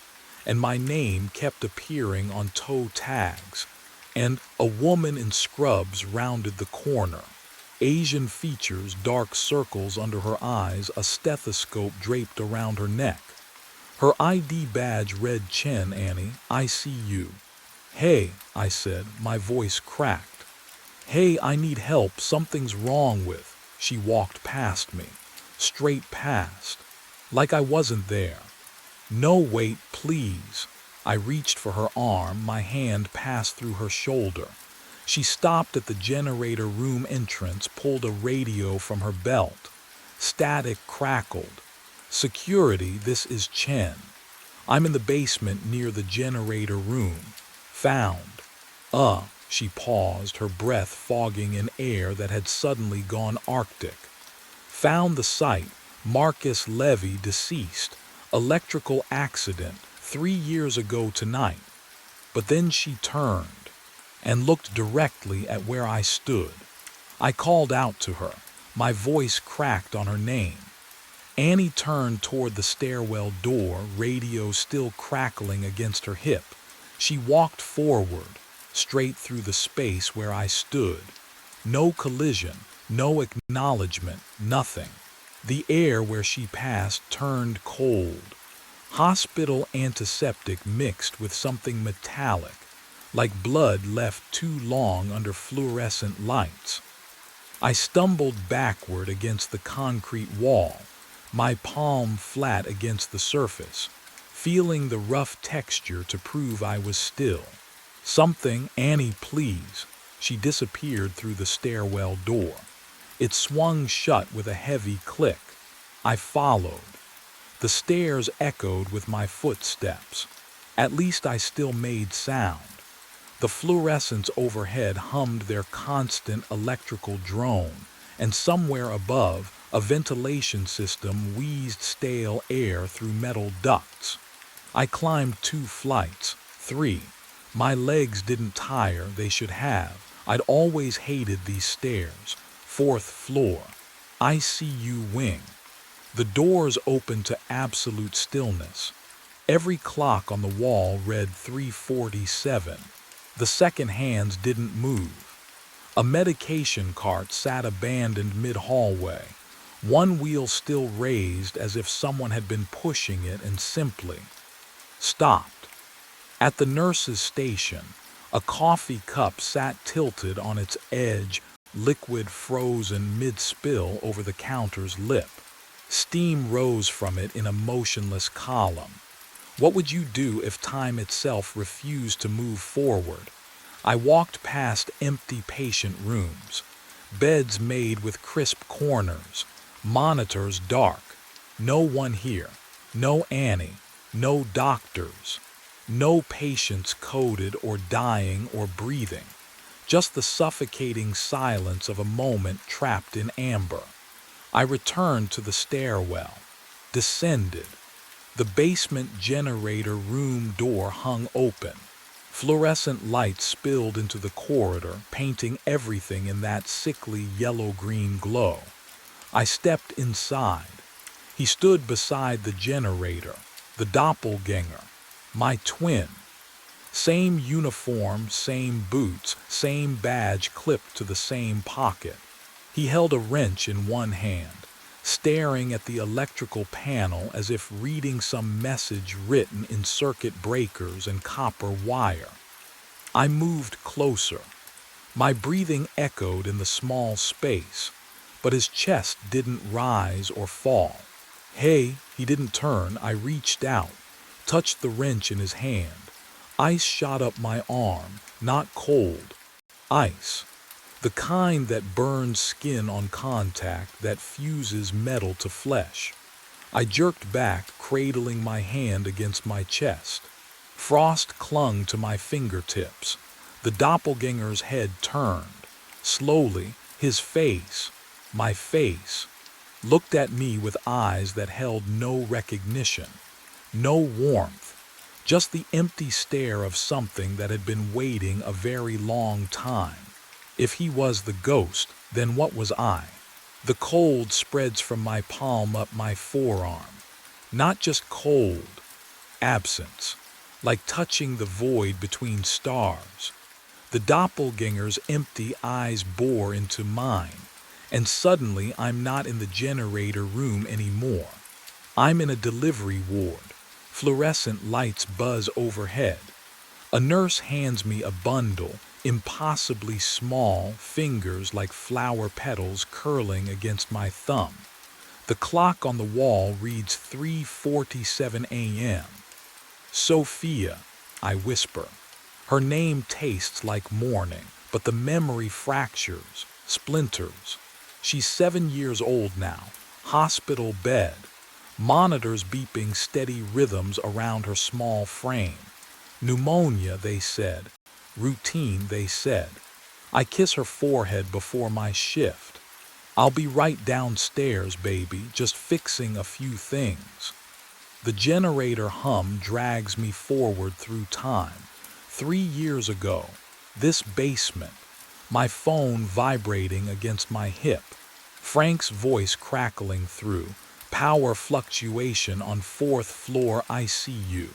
A: and my name kept appearing on toe tags, and a woman in scrubs rounded the corner. Asian features, dark circles under her eyes, a stethoscope draped around her neck. Her ID badge read, "Chen Annie, I see you." "Hey," I said, my voice cracked. "Hey, I need help, something's wrong with." She walked past me, straight past, like I wasn't there. "No, wait, please." I reached for her arm, my hand passed through her shoulder. She stopped at the generator room entrance, pulled a radio from her belt. Static crackled. "Security, this is Chen. I'm in the basement near the generator room. Found." She paused, her breath fogging in air that had suddenly gone arctic. "Found the site. Marcus Levy, deceased. Electrical accident, 3 years ago tonight." But then she turned and looked directly at where I stood. I called out to her. My voice cracked on her name. Annie turned toward the stairwell door, radio still crackling against her hip. She walked forward, straight through the space where I stood. No collision, no acknowledgement, nothing. The air where she passed turned cold. Hospital antiseptic mixed with something metallic, like blood left too long under fluorescent lights. I stumbled backward against the concrete wall, my palm flat against the surface, feeling the rough texture to prove I was still. "Something, Annie, please." She disappeared through the stairwell door. It swung shut with a heavy click. I followed. The stairs echoed with my footsteps. At least I still made sound. The fluorescents overhead hummed their constant electrical drone, and somewhere above, a ventilation system wheezed stale air through metal ducts. I climbed 2 flights, 3. My legs didn't tire, they should have. I'd always hated these stairs. 4th floor. ICU wing. The doors opened to absolute stillness. Every clock on the wall read 3:47. The second hands didn't move. A medication cart sat abandoned mid-hallway, one wheel still raised as if someone had been pushing it and simply stopped. At the nurse's station, a coffee cup sat tilted on its edge, liquid frozen mid-spill over the counter's lip. Steam rose from it in a motionless column. What would you do if time itself refused to move forward? I walked past empty patient rooms, beds made with crisp corners, monitors dark. No one here, no Annie, no doctors. No patients coded or dying or breathing, just the suffocating silence of a moment trapped in amber. I returned to the stairwell, descended. The basement generator room door hung open. Fluorescent light spilled into the corridor, painting everything in that sickly yellow-green glow. I stepped inside. He stood beside the generator, the doppelganger, my twin. Same uniform, same boots, same badge clipped to the same pocket. He held a wrench in one hand, staring at the electrical panel as if reading some message written in circuit breakers and copper wire. I moved closer. My breathing echoed in the small space, but his chest didn't rise or fall. Hey, he didn't turn. I reached out, touched the wrench in his hand. Ice shot up my arm, not cold. Ice. The kind that burns skin on contact, that fuses metal to flesh. I jerked back, cradling my hand against my chest. Frost clung to my fingertips. The doppelganger's head turned. Slowly, his face, my face, looked at me with eyes that held no recognition, no warmth, just the empty stare of something that had been waiting a very long time. If he was the ghost, then what was I? The cold spreads from my palm up my forearm. Not just cold, absence, like touching the void between stars. The doppelganger's empty eyes bore into mine, and suddenly I'm not in the generator room anymore. I'm in a delivery ward. Fluorescent lights buzz overhead. A nurse hands me a bundle, impossibly small, fingers like flower petals curling against my thumb. The clock on the wall reads 3:47 a.m. Sophia, I whisper. Her name tastes like morning, but the memory fractures, splinters. She's 7 years old now, hospital bed. Monitors beeping steady rhythms around her small frame. Pneumonia, they said. Routine, they said. I kiss her forehead before my shift. I'll be right downstairs, baby, just fixing a few things. The generator hum drags me forward through time. 3 years ago, this basement, my phone vibrating against my hip, Frank's voice crackling through. Power fluctuation on 4th floor ICU.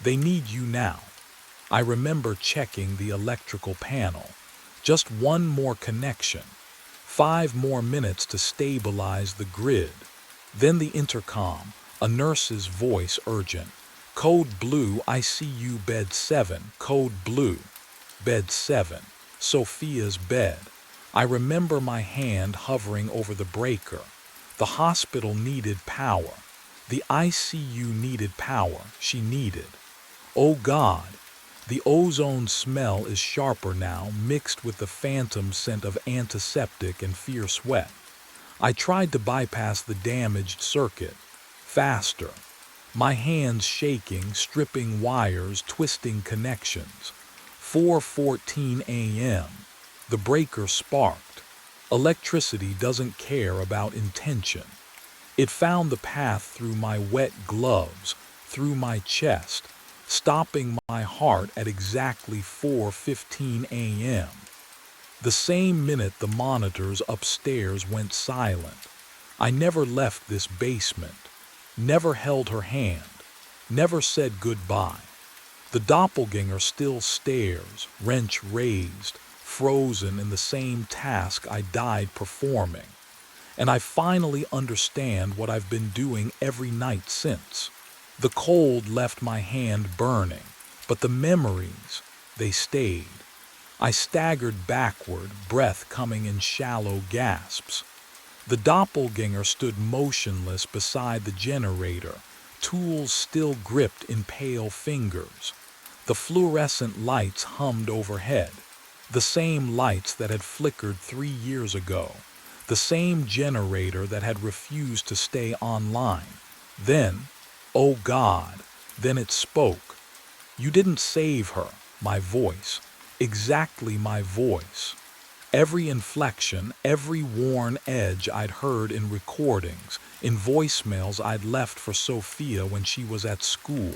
A: They need you now. I remember checking the electrical panel. Just one more connection. 5 more minutes to stabilize the grid. Then the intercom, a nurse's voice urgent. Code blue, ICU bed 7, code blue. Bed 7, Sophia's bed. I remember my hand hovering over the breaker. The hospital needed power. The ICU needed power. She needed. Oh God, the ozone smell is sharper now, mixed with the phantom scent of antiseptic and fear sweat. I tried to bypass the damaged circuit. Faster. My hands shaking, stripping wires, twisting connections. 4:14 a.m. The breaker sparked. Electricity doesn't care about intention. It found the path through my wet gloves, through my chest, stopping my heart at exactly 4:15 a.m. The same minute the monitors upstairs went silent. I never left this basement, never held her hand, never said goodbye. The doppelganger still stares, wrench raised, frozen in the same task I died performing. And I finally understand what I've been doing every night since. The cold left my hand burning, but the memories, they stayed. I staggered backward, breath coming in shallow gasps. The doppelganger stood motionless beside the generator, tools still gripped in pale fingers. The fluorescent lights hummed overhead. The same lights that had flickered 3 years ago, the same generator that had refused to stay online. Then, oh God, then it spoke. You didn't save her. My voice. Exactly my voice. Every inflection, every worn edge I'd heard in recordings, in voicemails I'd left for Sophia when she was at school.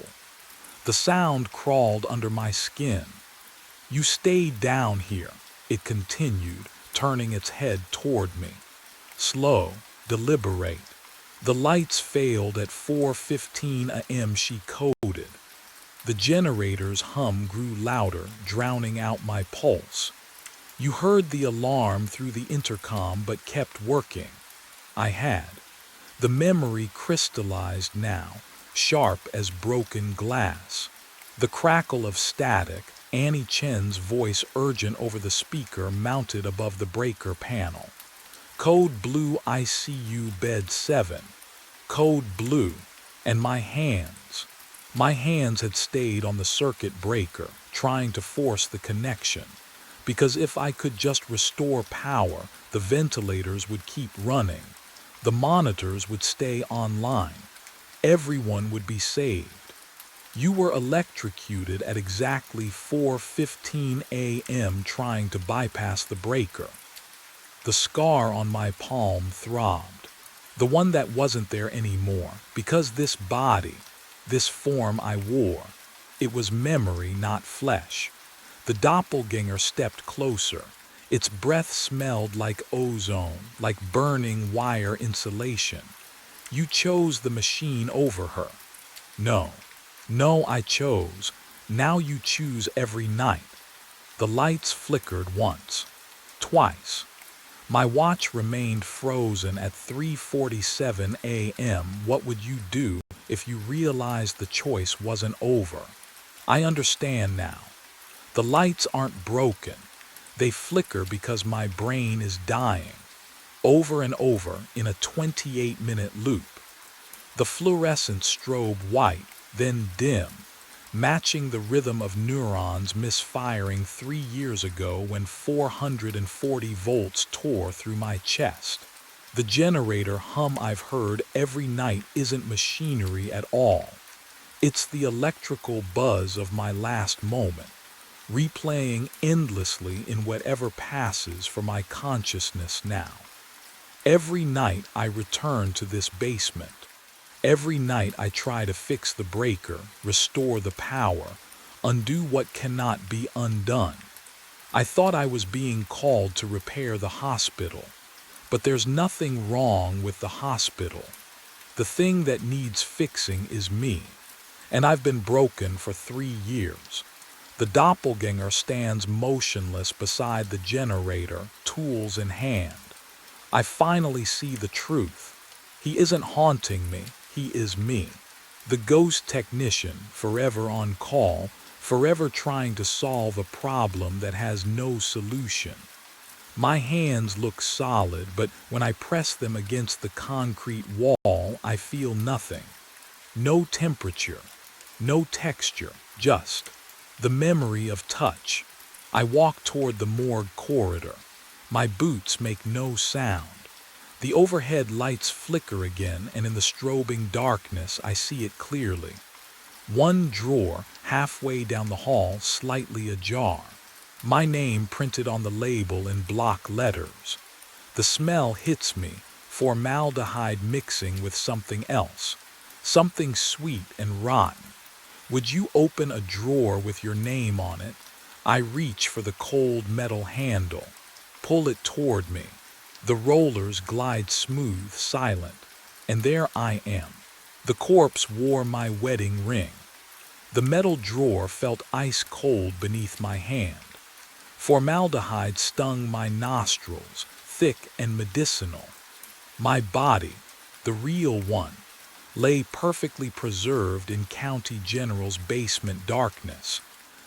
A: The sound crawled under my skin. You stayed down here, it continued, turning its head toward me. Slow, deliberate. The lights failed at 4:15 a.m., she coded. The generator's hum grew louder, drowning out my pulse. You heard the alarm through the intercom but kept working. I had. The memory crystallized now, sharp as broken glass. The crackle of static, Annie Chen's voice urgent over the speaker mounted above the breaker panel. Code blue ICU bed 7. Code blue. And my hands. My hands had stayed on the circuit breaker, trying to force the connection. Because if I could just restore power, the ventilators would keep running. The monitors would stay online. Everyone would be saved. You were electrocuted at exactly 4:15 a.m. trying to bypass the breaker. The scar on my palm throbbed. The one that wasn't there anymore, because this body, this form I wore, it was memory, not flesh. The doppelganger stepped closer. Its breath smelled like ozone, like burning wire insulation. You chose the machine over her. No, I chose. Now you choose every night. The lights flickered once, twice. My watch remained frozen at 3:47 a.m. What would you do if you realized the choice wasn't over? I understand now. The lights aren't broken. They flicker because my brain is dying, over and over in a 28-minute loop. The fluorescent strobe white, then dim, matching the rhythm of neurons misfiring 3 years ago when 440 volts tore through my chest. The generator hum I've heard every night isn't machinery at all. It's the electrical buzz of my last moment, replaying endlessly in whatever passes for my consciousness now. Every night I return to this basement. Every night I try to fix the breaker, restore the power, undo what cannot be undone. I thought I was being called to repair the hospital, but there's nothing wrong with the hospital. The thing that needs fixing is me, and I've been broken for 3 years. The doppelganger stands motionless beside the generator, tools in hand. I finally see the truth. He isn't haunting me, he is me. The ghost technician, forever on call, forever trying to solve a problem that has no solution. My hands look solid, but when I press them against the concrete wall, I feel nothing. No temperature, no texture, just the memory of touch. I walk toward the morgue corridor. My boots make no sound. The overhead lights flicker again, and in the strobing darkness I see it clearly. One drawer, halfway down the hall, slightly ajar. My name printed on the label in block letters. The smell hits me, formaldehyde mixing with something else, something sweet and rotten. Would you open a drawer with your name on it? I reach for the cold metal handle, pull it toward me. The rollers glide smooth, silent, and there I am. The corpse wore my wedding ring. The metal drawer felt ice cold beneath my hand. Formaldehyde stung my nostrils, thick and medicinal. My body, the real one, lay perfectly preserved in County General's basement darkness.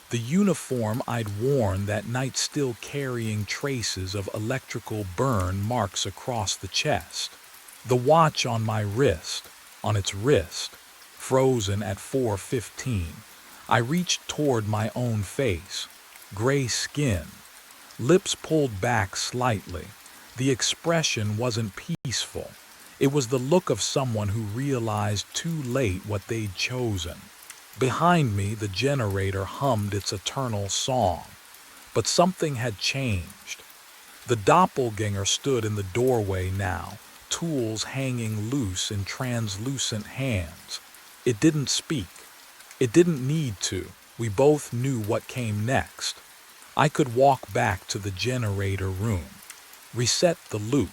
A: The uniform I'd worn that night still carrying traces of electrical burn marks across the chest. The watch on my wrist, on its wrist, frozen at 4:15. I reached toward my own face. Gray skin, lips pulled back slightly. The expression wasn't peaceful. It was the look of someone who realized too late what they'd chosen. Behind me, the generator hummed its eternal song. But something had changed. The doppelganger stood in the doorway now, tools hanging loose in translucent hands. It didn't speak. It didn't need to. We both knew what came next. I could walk back to the generator room, reset the loop,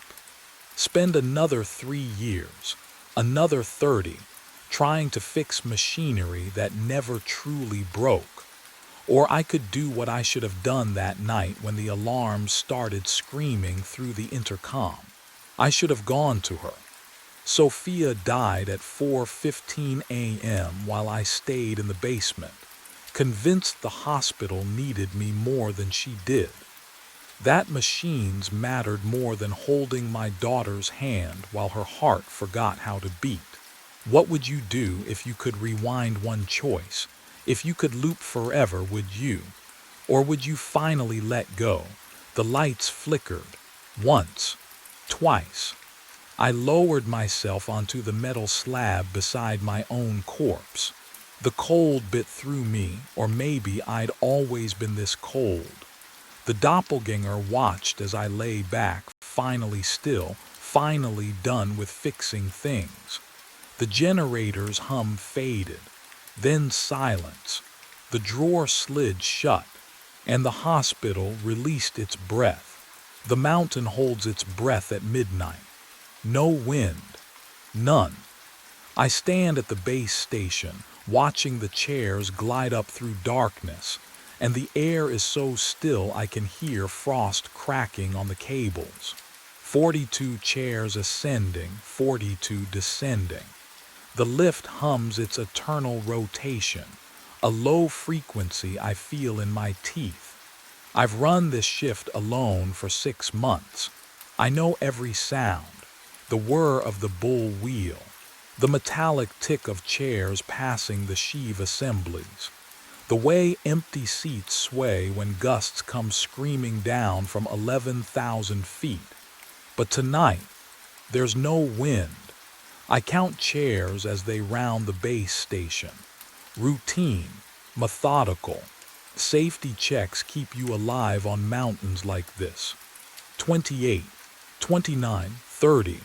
A: spend another 3 years, another 30, trying to fix machinery that never truly broke. Or I could do what I should have done that night when the alarms started screaming through the intercom. I should have gone to her. Sophia died at 4:15 a.m. while I stayed in the basement, convinced the hospital needed me more than she did. That machines mattered more than holding my daughter's hand while her heart forgot how to beat. What would you do if you could rewind one choice? If you could loop forever, would you? Or would you finally let go? The lights flickered. Once. Twice. I lowered myself onto the metal slab beside my own corpse. The cold bit through me, or maybe I'd always been this cold. The doppelganger watched as I lay back, finally still, finally done with fixing things. The generator's hum faded, then silence. The drawer slid shut, and the hospital released its breath. The mountain holds its breath at midnight. No wind. None. I stand at the base station, watching the chairs glide up through darkness, and the air is so still I can hear frost cracking on the cables. 42 chairs ascending, 42 descending. The lift hums its eternal rotation, a low frequency I feel in my teeth. I've run this shift alone for 6 months. I know every sound, the whir of the bull wheel, the metallic tick of chairs passing the sheave assemblies, the way empty seats sway when gusts come screaming down from 11,000 feet. But tonight, there's no wind. I count chairs as they round the base station. Routine, methodical. Safety checks keep you alive on mountains like this. 28, 29, 30.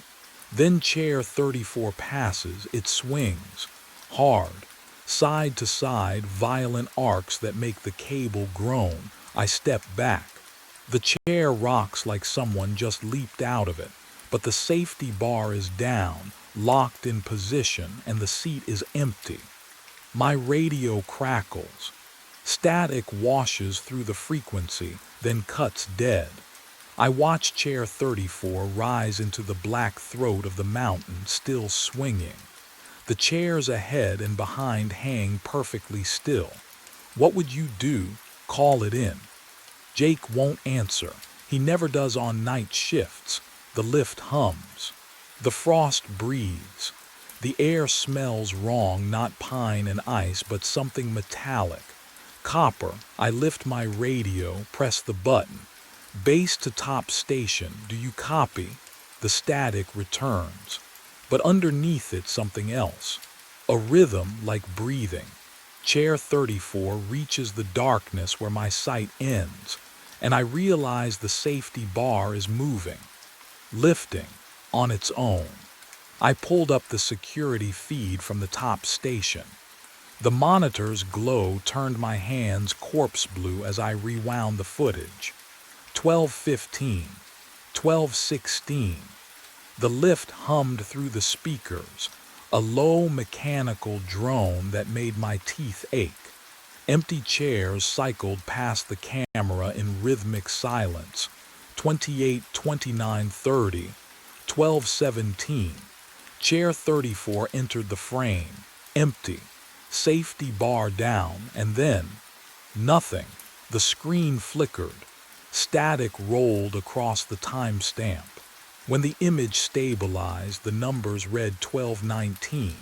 A: Then chair 34 passes, it swings. Hard, side to side, violent arcs that make the cable groan. I step back. The chair rocks like someone just leaped out of it, but the safety bar is down, locked in position, and the seat is empty. My radio crackles. Static washes through the frequency, then cuts dead. I watch chair 34 rise into the black throat of the mountain, still swinging. The chairs ahead and behind hang perfectly still. What would you do? Call it in. Jake won't answer. He never does on night shifts. The lift hums. The frost breathes. The air smells wrong, not pine and ice, but something metallic. Copper. I lift my radio, press the button. Base to top station. Do you copy? The static returns. But underneath it, something else. A rhythm like breathing. Chair 34 reaches the darkness where my sight ends, and I realize the safety bar is moving. Lifting. On its own. I pulled up the security feed from the top station. The monitor's glow turned my hands corpse blue as I rewound the footage. 12:15, 12:16. The lift hummed through the speakers, a low mechanical drone that made my teeth ache. Empty chairs cycled past the camera in rhythmic silence. 28, 29, 30. 12:17. Chair 34 entered the frame, empty, safety bar down, and then nothing. The screen flickered. Static rolled across the timestamp. When the image stabilized, the numbers read 12:19.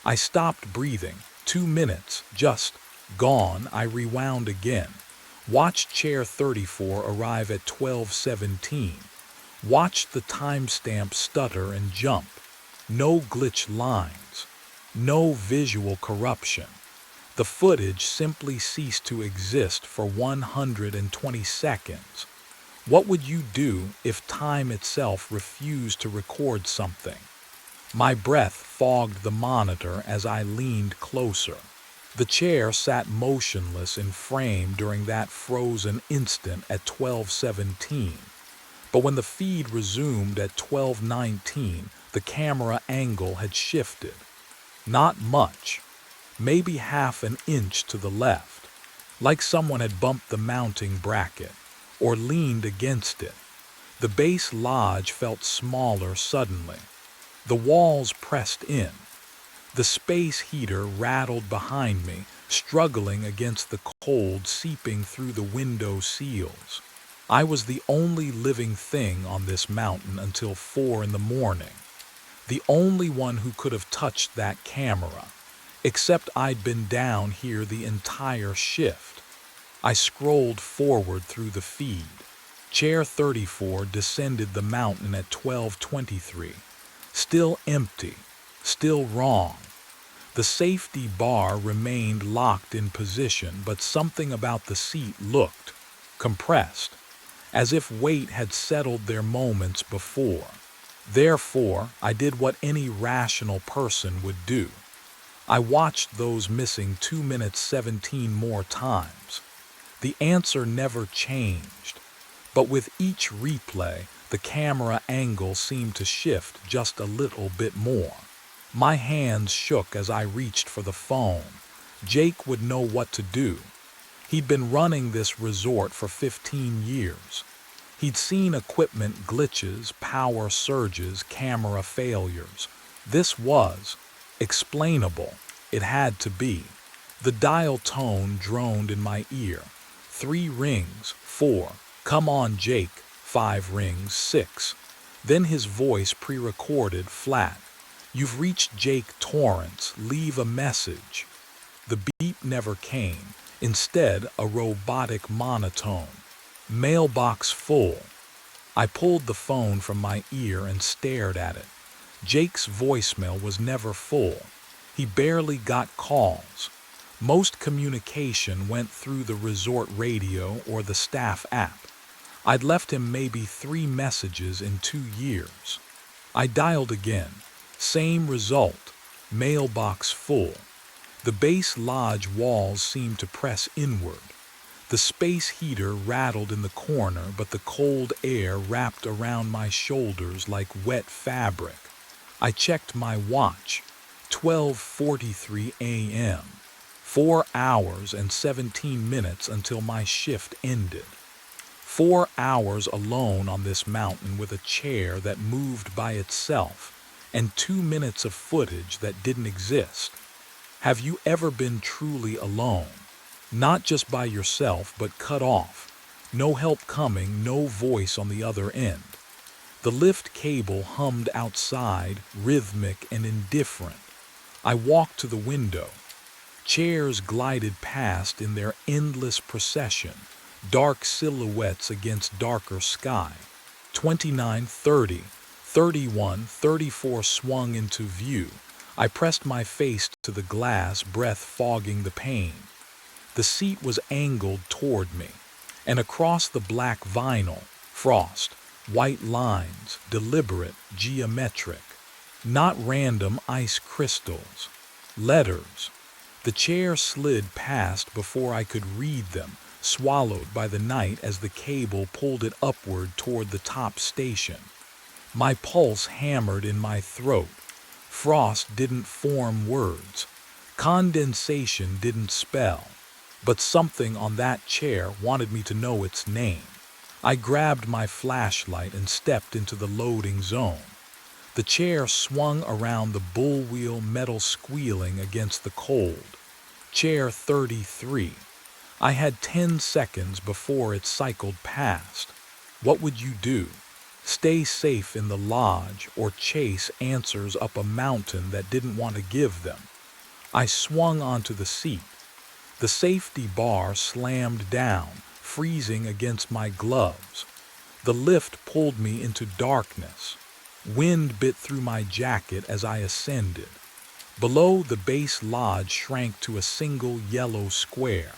A: I stopped breathing. 2 minutes, just gone. I rewound again. Watched chair 34 arrive at 12:17. Watched the timestamp stutter and jump. No glitch lines. No visual corruption. The footage simply ceased to exist for 120 seconds. What would you do if time itself refused to record something? My breath fogged the monitor as I leaned closer. The chair sat motionless in frame during that frozen instant at 12:17. But when the feed resumed at 12:19, the camera angle had shifted. Not much, maybe half an inch to the left, like someone had bumped the mounting bracket or leaned against it. The base lodge felt smaller suddenly. The walls pressed in. The space heater rattled behind me, struggling against the cold seeping through the window seals. I was the only living thing on this mountain until 4 in the morning. The only one who could have touched that camera, except I'd been down here the entire shift. I scrolled forward through the feed. Chair 34 descended the mountain at 12:23. Still empty, still wrong. The safety bar remained locked in position, but something about the seat looked compressed, as if weight had settled there moments before. Therefore, I did what any rational person would do. I watched those missing 2 minutes 17 more times. The answer never changed, but with each replay, the camera angle seemed to shift just a little bit more. My hands shook as I reached for the phone. Jake would know what to do. He'd been running this resort for 15 years. He'd seen equipment glitches, power surges, camera failures. This was explainable. It had to be. The dial tone droned in my ear. 3 rings, 4. Come on, Jake. 5 rings, 6. Then his voice pre-recorded flat. You've reached Jake Torrance. Leave a message. The beep never came. Instead, a robotic monotone. Mailbox full. I pulled the phone from my ear and stared at it. Jake's voicemail was never full. He barely got calls. Most communication went through the resort radio or the staff app. I'd left him maybe 3 messages in 2 years. I dialed again. Same result. Mailbox full. The base lodge walls seemed to press inward. The space heater rattled in the corner, but the cold air wrapped around my shoulders like wet fabric. I checked my watch. 12:43 a.m. 4 hours and 17 minutes until my shift ended. 4 hours alone on this mountain with a chair that moved by itself and 2 minutes of footage that didn't exist. Have you ever been truly alone? Not just by yourself, but cut off. No help coming, no voice on the other end. The lift cable hummed outside, rhythmic and indifferent. I walked to the window. Chairs glided past in their endless procession, dark silhouettes against darker sky. 29, 30, 31, 34 swung into view. I pressed my face to the glass, breath fogging the pain. The seat was angled toward me, and across the black vinyl, frost, white lines, deliberate, geometric. Not random ice crystals. Letters. The chair slid past before I could read them, swallowed by the night as the cable pulled it upward toward the top station. My pulse hammered in my throat. Frost didn't form words. Condensation didn't spell. But something on that chair wanted me to know its name. I grabbed my flashlight and stepped into the loading zone. The chair swung around the bullwheel, metal squealing against the cold. Chair 33. I had 10 seconds before it cycled past. What would you do? Stay safe in the lodge or chase answers up a mountain that didn't want to give them? I swung onto the seat. The safety bar slammed down, freezing against my gloves. The lift pulled me into darkness. Wind bit through my jacket as I ascended. Below, the base lodge shrank to a single yellow square.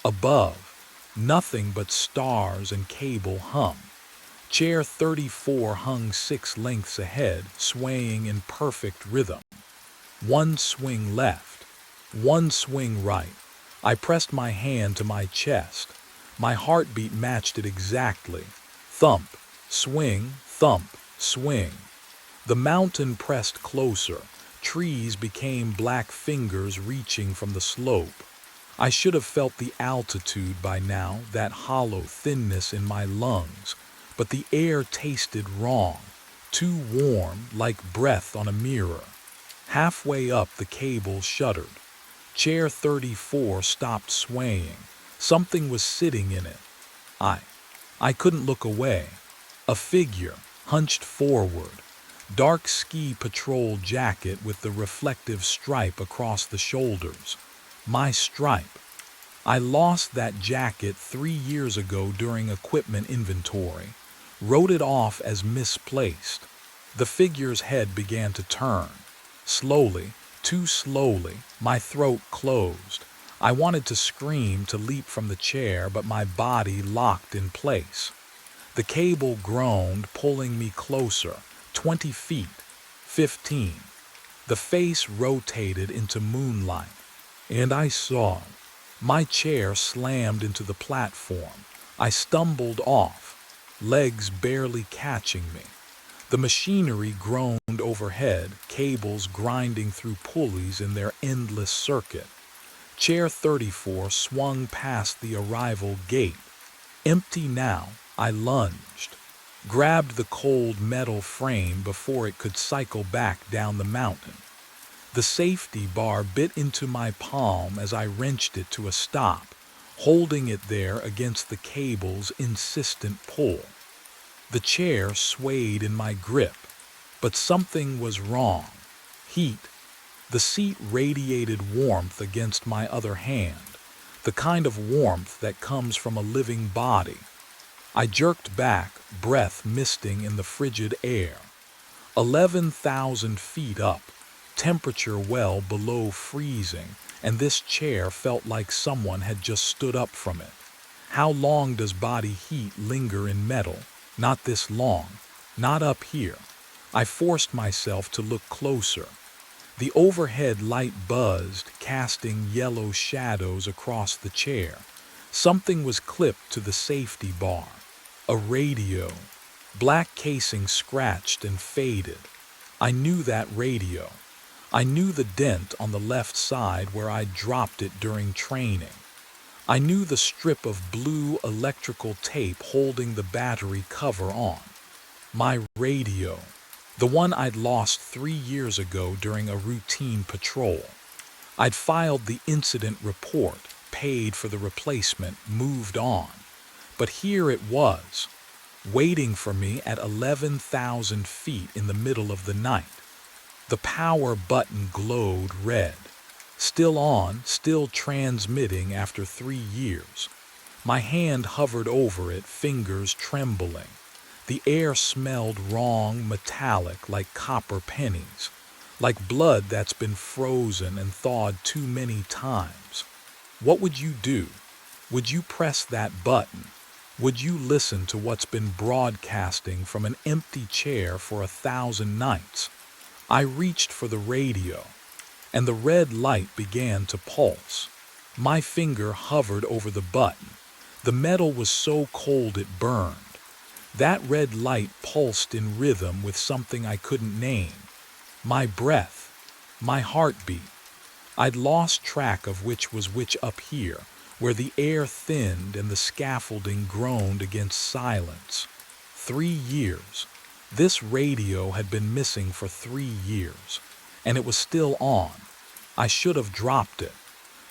A: Above, nothing but stars and cable hum. Chair 34 hung 6 lengths ahead, swaying in perfect rhythm. One swing left, one swing right. I pressed my hand to my chest. My heartbeat matched it exactly. Thump, swing, thump, swing. The mountain pressed closer. Trees became black fingers reaching from the slope. I should have felt the altitude by now, that hollow thinness in my lungs, but the air tasted wrong, too warm, like breath on a mirror. Halfway up, the cable shuddered. Chair 34 stopped swaying. Something was sitting in it. I couldn't look away. A figure, hunched forward. Dark ski patrol jacket with the reflective stripe across the shoulders. My stripe. I lost that jacket 3 years ago during equipment inventory. Wrote it off as misplaced. The figure's head began to turn. Slowly, too slowly, my throat closed. I wanted to scream, to leap from the chair, but my body locked in place. The cable groaned, pulling me closer. 20 feet, 15. The face rotated into moonlight, and I saw. My chair slammed into the platform. I stumbled off, legs barely catching me. The machinery groaned overhead, cables grinding through pulleys in their endless circuit. Chair 34 swung past the arrival gate. Empty now, I lunged. Grabbed the cold metal frame before it could cycle back down the mountain. The safety bar bit into my palm as I wrenched it to a stop, holding it there against the cable's insistent pull. The chair swayed in my grip, but something was wrong. Heat. The seat radiated warmth against my other hand, the kind of warmth that comes from a living body. I jerked back, breath misting in the frigid air. 11,000 feet up, temperature well below freezing, and this chair felt like someone had just stood up from it. How long does body heat linger in metal? Not this long. Not up here. I forced myself to look closer. The overhead light buzzed, casting yellow shadows across the chair. Something was clipped to the safety bar. A radio. Black casing scratched and faded. I knew that radio. I knew the dent on the left side where I dropped it during training. I knew the strip of blue electrical tape holding the battery cover on. My radio. The one I'd lost 3 years ago during a routine patrol. I'd filed the incident report, paid for the replacement, moved on. But here it was, waiting for me at 11,000 feet in the middle of the night. The power button glowed red. Still on, still transmitting after 3 years. My hand hovered over it, fingers trembling. The air smelled wrong, metallic, like copper pennies, like blood that's been frozen and thawed too many times. What would you do? Would you press that button? Would you listen to what's been broadcasting from an empty chair for 1,000 nights? I reached for the radio, and the red light began to pulse. My finger hovered over the button. The metal was so cold it burned. That red light pulsed in rhythm with something I couldn't name. My breath, my heartbeat. I'd lost track of which was which up here, where the air thinned and the scaffolding groaned against silence. 3 years. This radio had been missing for 3 years, and it was still on. I should have dropped it.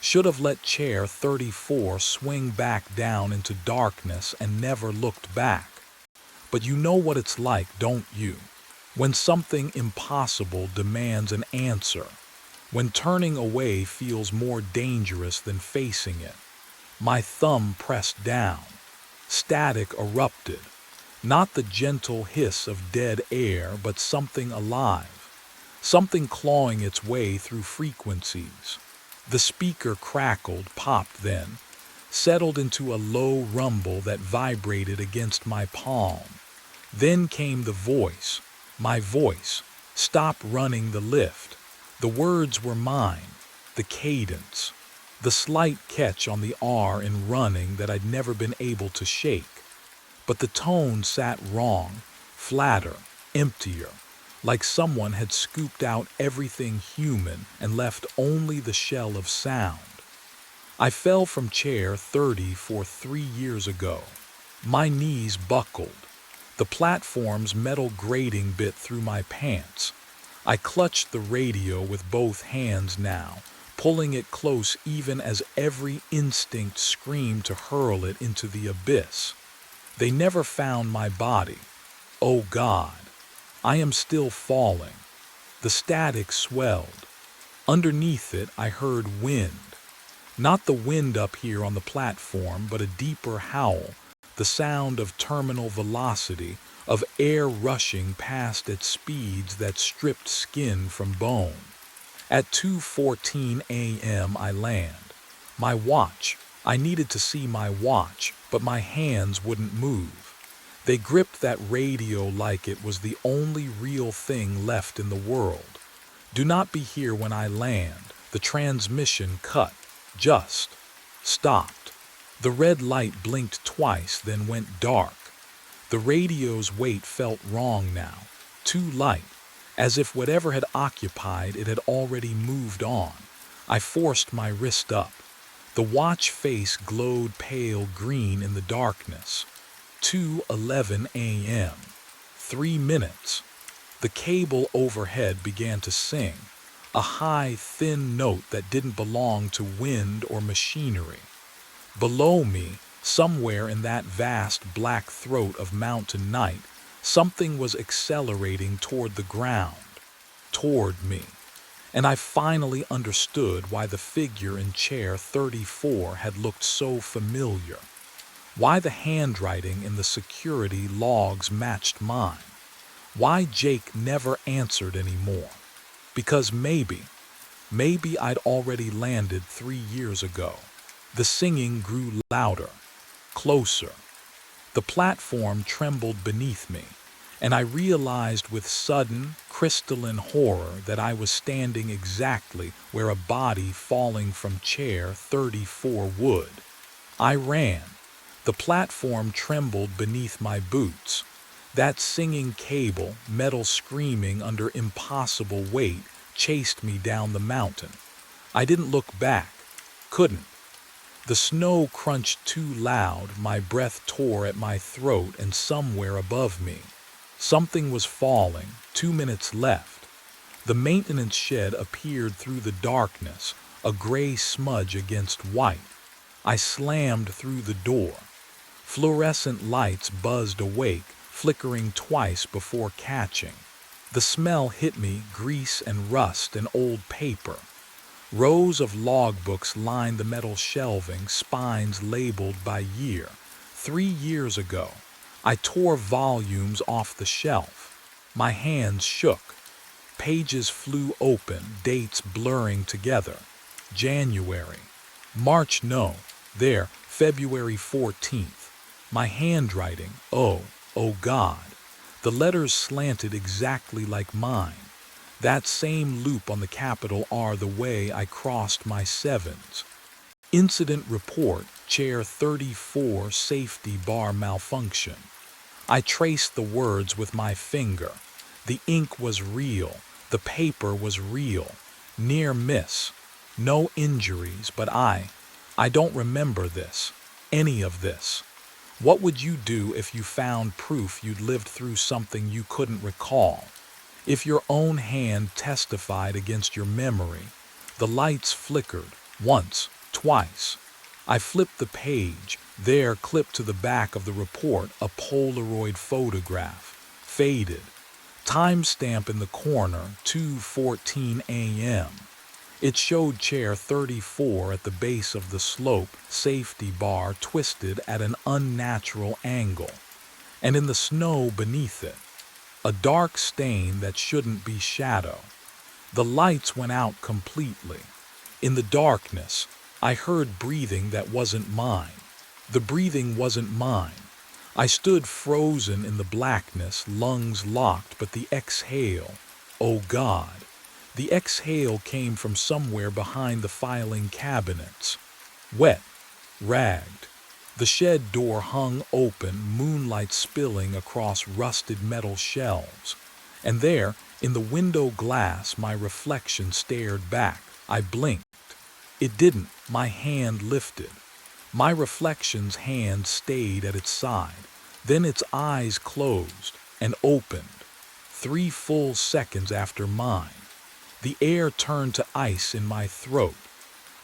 A: Should have let chair 34 swing back down into darkness and never looked back. But you know what it's like, don't you? When something impossible demands an answer. When turning away feels more dangerous than facing it. My thumb pressed down. Static erupted. Not the gentle hiss of dead air, but something alive. something clawing its way through frequencies. The speaker crackled, popped then, settled into a low rumble that vibrated against my palm. Then came the voice, my voice. Stop running the lift. The words were mine, the cadence, the slight catch on the R in running that I'd never been able to shake. But the tone sat wrong, flatter, emptier, like someone had scooped out everything human and left only the shell of sound. I fell from chair 34 3 years ago. My knees buckled. The platform's metal grating bit through my pants. I clutched the radio with both hands now, pulling it close even as every instinct screamed to hurl it into the abyss. They never found my body. Oh God, I am still falling. The static swelled. Underneath it, I heard wind. Not the wind up here on the platform, but a deeper howl, the sound of terminal velocity, of air rushing past at speeds that stripped skin from bone. At 2:14 a.m. I land. My watch. I needed to see my watch, but my hands wouldn't move. They gripped that radio like it was the only real thing left in the world. Do not be here when I land. The transmission cut. Just stopped. The red light blinked twice, then went dark. The radio's weight felt wrong now, too light, as if whatever had occupied it had already moved on. I forced my wrist up. The watch face glowed pale green in the darkness. 2:11 a.m. 3 minutes. The cable overhead began to sing, a high, thin note that didn't belong to wind or machinery. Below me, somewhere in that vast black throat of mountain night, something was accelerating toward the ground, toward me. And I finally understood why the figure in chair 34 had looked so familiar, why the handwriting in the security logs matched mine, why Jake never answered anymore. Because maybe I'd already landed 3 years ago. The singing grew louder, closer. The platform trembled beneath me, and I realized with sudden, crystalline horror that I was standing exactly where a body falling from chair 34 would. I ran. The platform trembled beneath my boots. That singing cable, metal screaming under impossible weight, chased me down the mountain. I didn't look back. Couldn't. The snow crunched too loud, my breath tore at my throat, and somewhere above me, something was falling. 2 minutes left. The maintenance shed appeared through the darkness, a gray smudge against white. I slammed through the door. Fluorescent lights buzzed awake, flickering twice before catching. The smell hit me, grease and rust and old paper. Rows of logbooks lined the metal shelving, spines labeled by year. 3 years ago, I tore volumes off the shelf. My hands shook. Pages flew open, dates blurring together. January. March, no. There, February 14th. My handwriting, oh God. The letters slanted exactly like mine. That same loop on the capital R, the way I crossed my sevens. Incident report, chair 34, safety bar malfunction. I traced the words with my finger. The ink was real. The paper was real. Near miss. No injuries, but I don't remember this. Any of this. What would you do if you found proof you'd lived through something you couldn't recall? If your own hand testified against your memory? The lights flickered, once, twice. I flipped the page. There, clipped to the back of the report, a Polaroid photograph. Faded. Timestamp in the corner, 2:14 a.m. It showed chair 34 at the base of the slope, safety bar twisted at an unnatural angle. And in the snow beneath it, a dark stain that shouldn't be shadow. The lights went out completely. In the darkness, I heard breathing that wasn't mine. The breathing wasn't mine. I stood frozen in the blackness, lungs locked, but the exhale, oh God, the exhale came from somewhere behind the filing cabinets. Wet, ragged. The shed door hung open, moonlight spilling across rusted metal shelves. And there, in the window glass, my reflection stared back. I blinked. It didn't. My hand lifted. My reflection's hand stayed at its side. Then its eyes closed and opened. 3 full seconds after mine. The air turned to ice in my throat.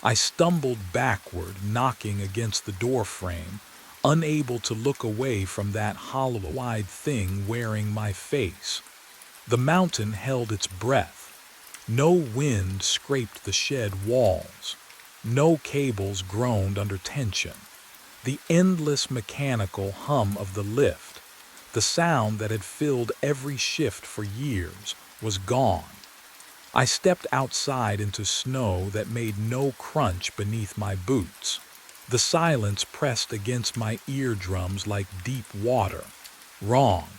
A: I stumbled backward, knocking against the doorframe, unable to look away from that hollow-eyed thing wearing my face. The mountain held its breath. No wind scraped the shed walls. No cables groaned under tension. The endless mechanical hum of the lift, the sound that had filled every shift for years, was gone. I stepped outside into snow that made no crunch beneath my boots. The silence pressed against my eardrums like deep water. Wrong.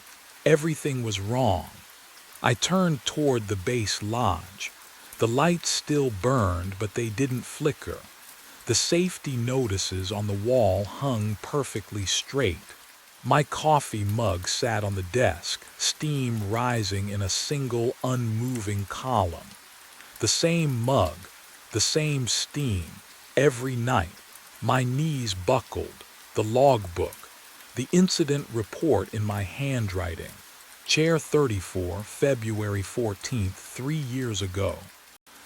A: Everything was wrong. I turned toward the base lodge. The lights still burned, but they didn't flicker. The safety notices on the wall hung perfectly straight. My coffee mug sat on the desk, steam rising in a single unmoving column. The same mug, the same steam, every night. My knees buckled, the logbook, the incident report in my handwriting. Chair 34, February 14th, 3 years ago.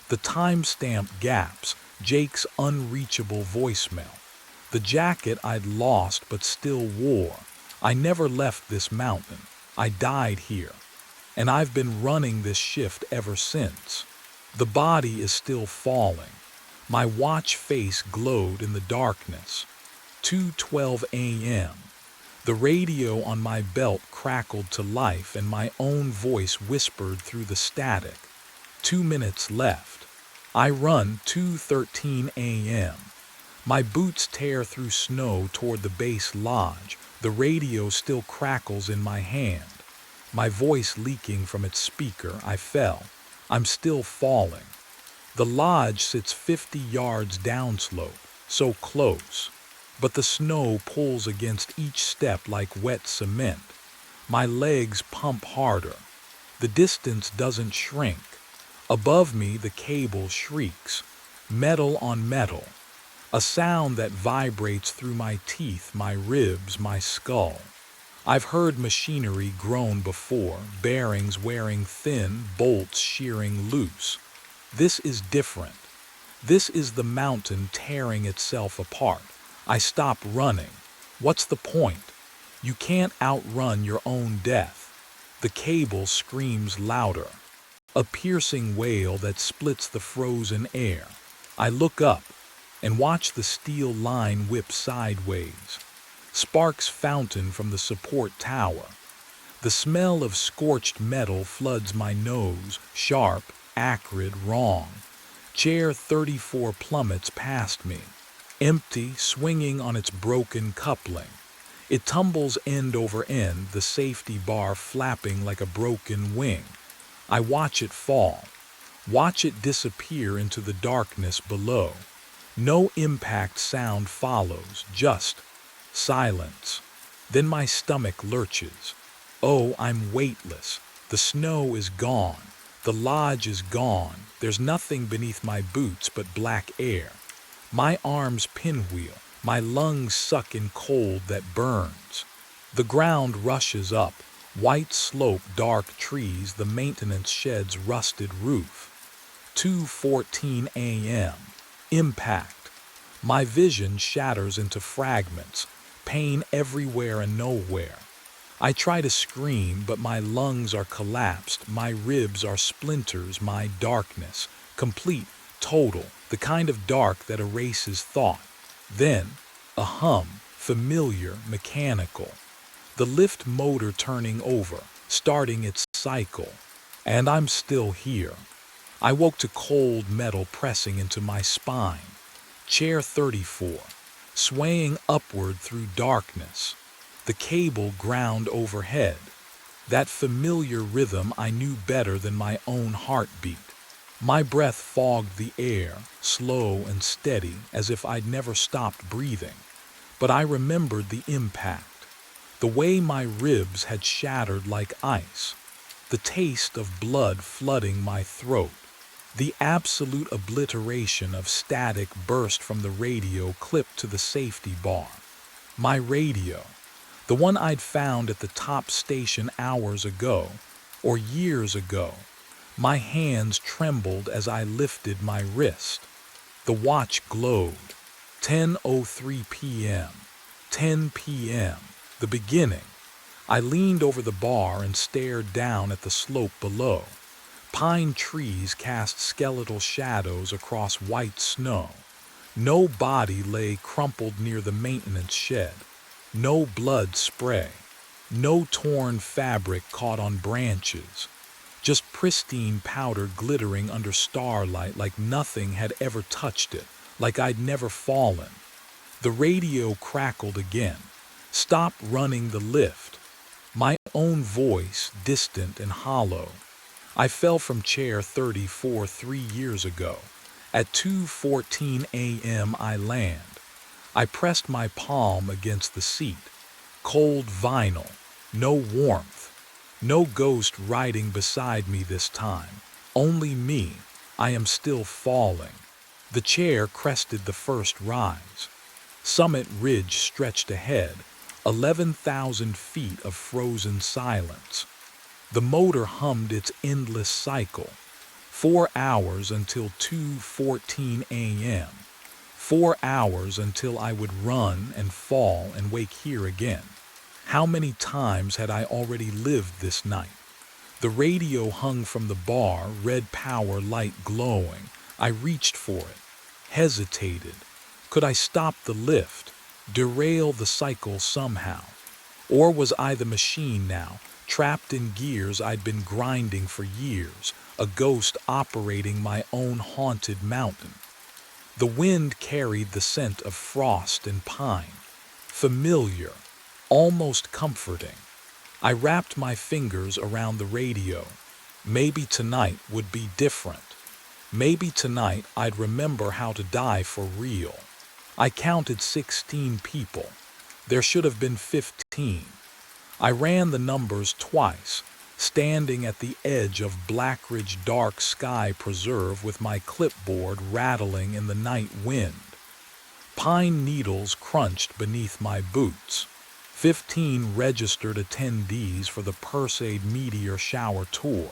A: The timestamp gaps, Jake's unreachable voicemail. The jacket I'd lost but still wore. I never left this mountain. I died here. And I've been running this shift ever since. The body is still falling. My watch face glowed in the darkness. 2:12 a.m. The radio on my belt crackled to life and my own voice whispered through the static. 2 minutes left. I run 2:13 a.m. My boots tear through snow toward the base lodge. The radio still crackles in my hand. My voice leaking from its speaker. I fell. I'm still falling. The lodge sits 50 yards downslope, so close. But the snow pulls against each step like wet cement. My legs pump harder. The distance doesn't shrink. Above me the cable shrieks. Metal on metal. A sound that vibrates through my teeth, my ribs, my skull. I've heard machinery groan before, bearings wearing thin, bolts shearing loose. This is different. This is the mountain tearing itself apart. I stop running. What's the point? You can't outrun your own death. The cable screams louder. A piercing wail that splits the frozen air. I look up and watch the steel line whip sideways. Sparks fountain from the support tower. The smell of scorched metal floods my nose, sharp, acrid, wrong. Chair 34 plummets past me, empty, swinging on its broken coupling. It tumbles end over end, the safety bar flapping like a broken wing. I watch it fall, watch it disappear into the darkness below. No impact sound follows, just silence. Then my stomach lurches. Oh, I'm weightless. The snow is gone. The lodge is gone. There's nothing beneath my boots but black air. My arms pinwheel. My lungs suck in cold that burns. The ground rushes up. White slope, dark trees, the maintenance shed's rusted roof. 2:14 a.m. Impact. My vision shatters into fragments. Pain everywhere and nowhere. I try to scream, but my lungs are collapsed, my ribs are splinters, my darkness, complete, total, the kind of dark that erases thought. Then, a hum, familiar, mechanical. The lift motor turning over, starting its cycle. And I'm still here. I woke to cold metal pressing into my spine. Chair 34, swaying upward through darkness. The cable ground overhead. That familiar rhythm I knew better than my own heartbeat. My breath fogged the air, slow and steady, as if I'd never stopped breathing. But I remembered the impact, the way my ribs had shattered like ice, the taste of blood flooding my throat. The absolute obliteration of static burst from the radio clipped to the safety bar. My radio, the one I'd found at the top station hours ago, or years ago. My hands trembled as I lifted my wrist. The watch glowed. 10:03 p.m. 10 p.m. The beginning. I leaned over the bar and stared down at the slope below. Pine trees cast skeletal shadows across white snow. No body lay crumpled near the maintenance shed. No blood spray. No torn fabric caught on branches. Just pristine powder glittering under starlight like nothing had ever touched it, like I'd never fallen. The radio crackled again. Stop running the lift. My own voice, distant and hollow. I fell from chair 34 3 years ago. At 2:14 a.m. I land. I pressed my palm against the seat. Cold vinyl. No warmth. No ghost riding beside me this time. Only me. I am still falling. The chair crested the first rise. Summit Ridge stretched ahead. 11,000 feet of frozen silence. The motor hummed its endless cycle. 4 hours until 2:14 a.m. 4 hours until I would run and fall and wake here again. How many times had I already lived this night? The radio hung from the bar, red power light glowing. I reached for it, hesitated. Could I stop the lift, derail the cycle somehow? Or was I the machine now, trapped in gears I'd been grinding for years, a ghost operating my own haunted mountain? The wind carried the scent of frost and pine, familiar, almost comforting. I wrapped my fingers around the radio. Maybe tonight would be different. Maybe tonight I'd remember how to die for real. I counted 16 people. There should have been 15. I ran the numbers twice, standing at the edge of Blackridge Dark Sky Preserve with my clipboard rattling in the night wind. Pine needles crunched beneath my boots. 15 registered attendees for the Perseid Meteor Shower Tour,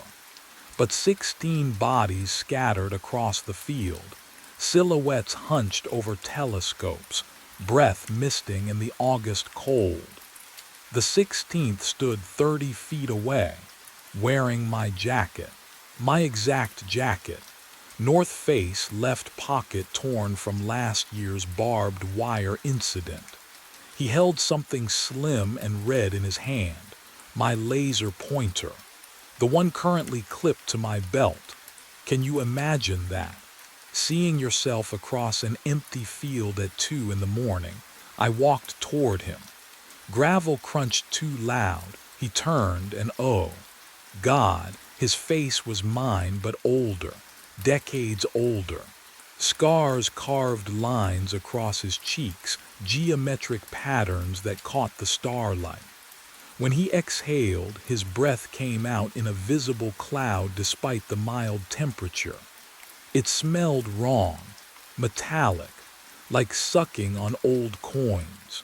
A: but 16 bodies scattered across the field, silhouettes hunched over telescopes, breath misting in the August cold. The 16th stood 30 feet away, wearing my jacket, my exact jacket, North Face left pocket torn from last year's barbed wire incident. He held something slim and red in his hand, my laser pointer, the one currently clipped to my belt. Can you imagine that? Seeing yourself across an empty field at 2 in the morning, I walked toward him. Gravel crunched too loud. He turned and oh, God, his face was mine but older, decades older. Scars carved lines across his cheeks, geometric patterns that caught the starlight. When he exhaled, his breath came out in a visible cloud despite the mild temperature. It smelled wrong, metallic, like sucking on old coins.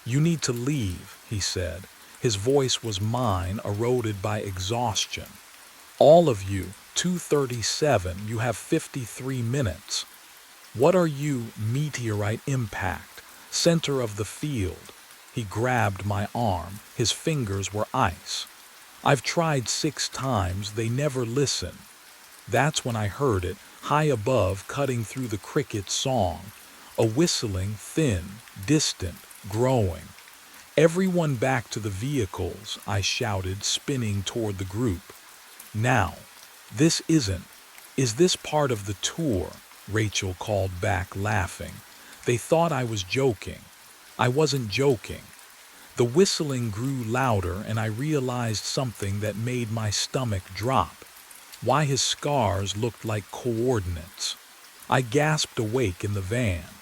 A: "You need to leave," he said. His voice was mine, eroded by exhaustion. "All of you, 2:37, you have 53 minutes. What are you, meteorite impact, center of the field?" He grabbed my arm. His fingers were ice. "I've tried 6 times. They never listen." That's when I heard it, high above, cutting through the cricket's song. A whistling, thin, distant, growing. "Everyone back to the vehicles," I shouted, spinning toward the group. "Now. This isn't Is this part of the tour? Rachel called back, laughing. They thought I was joking. I wasn't joking. The whistling grew louder, and I realized something that made my stomach drop. Why his scars looked like coordinates. I gasped awake in the van.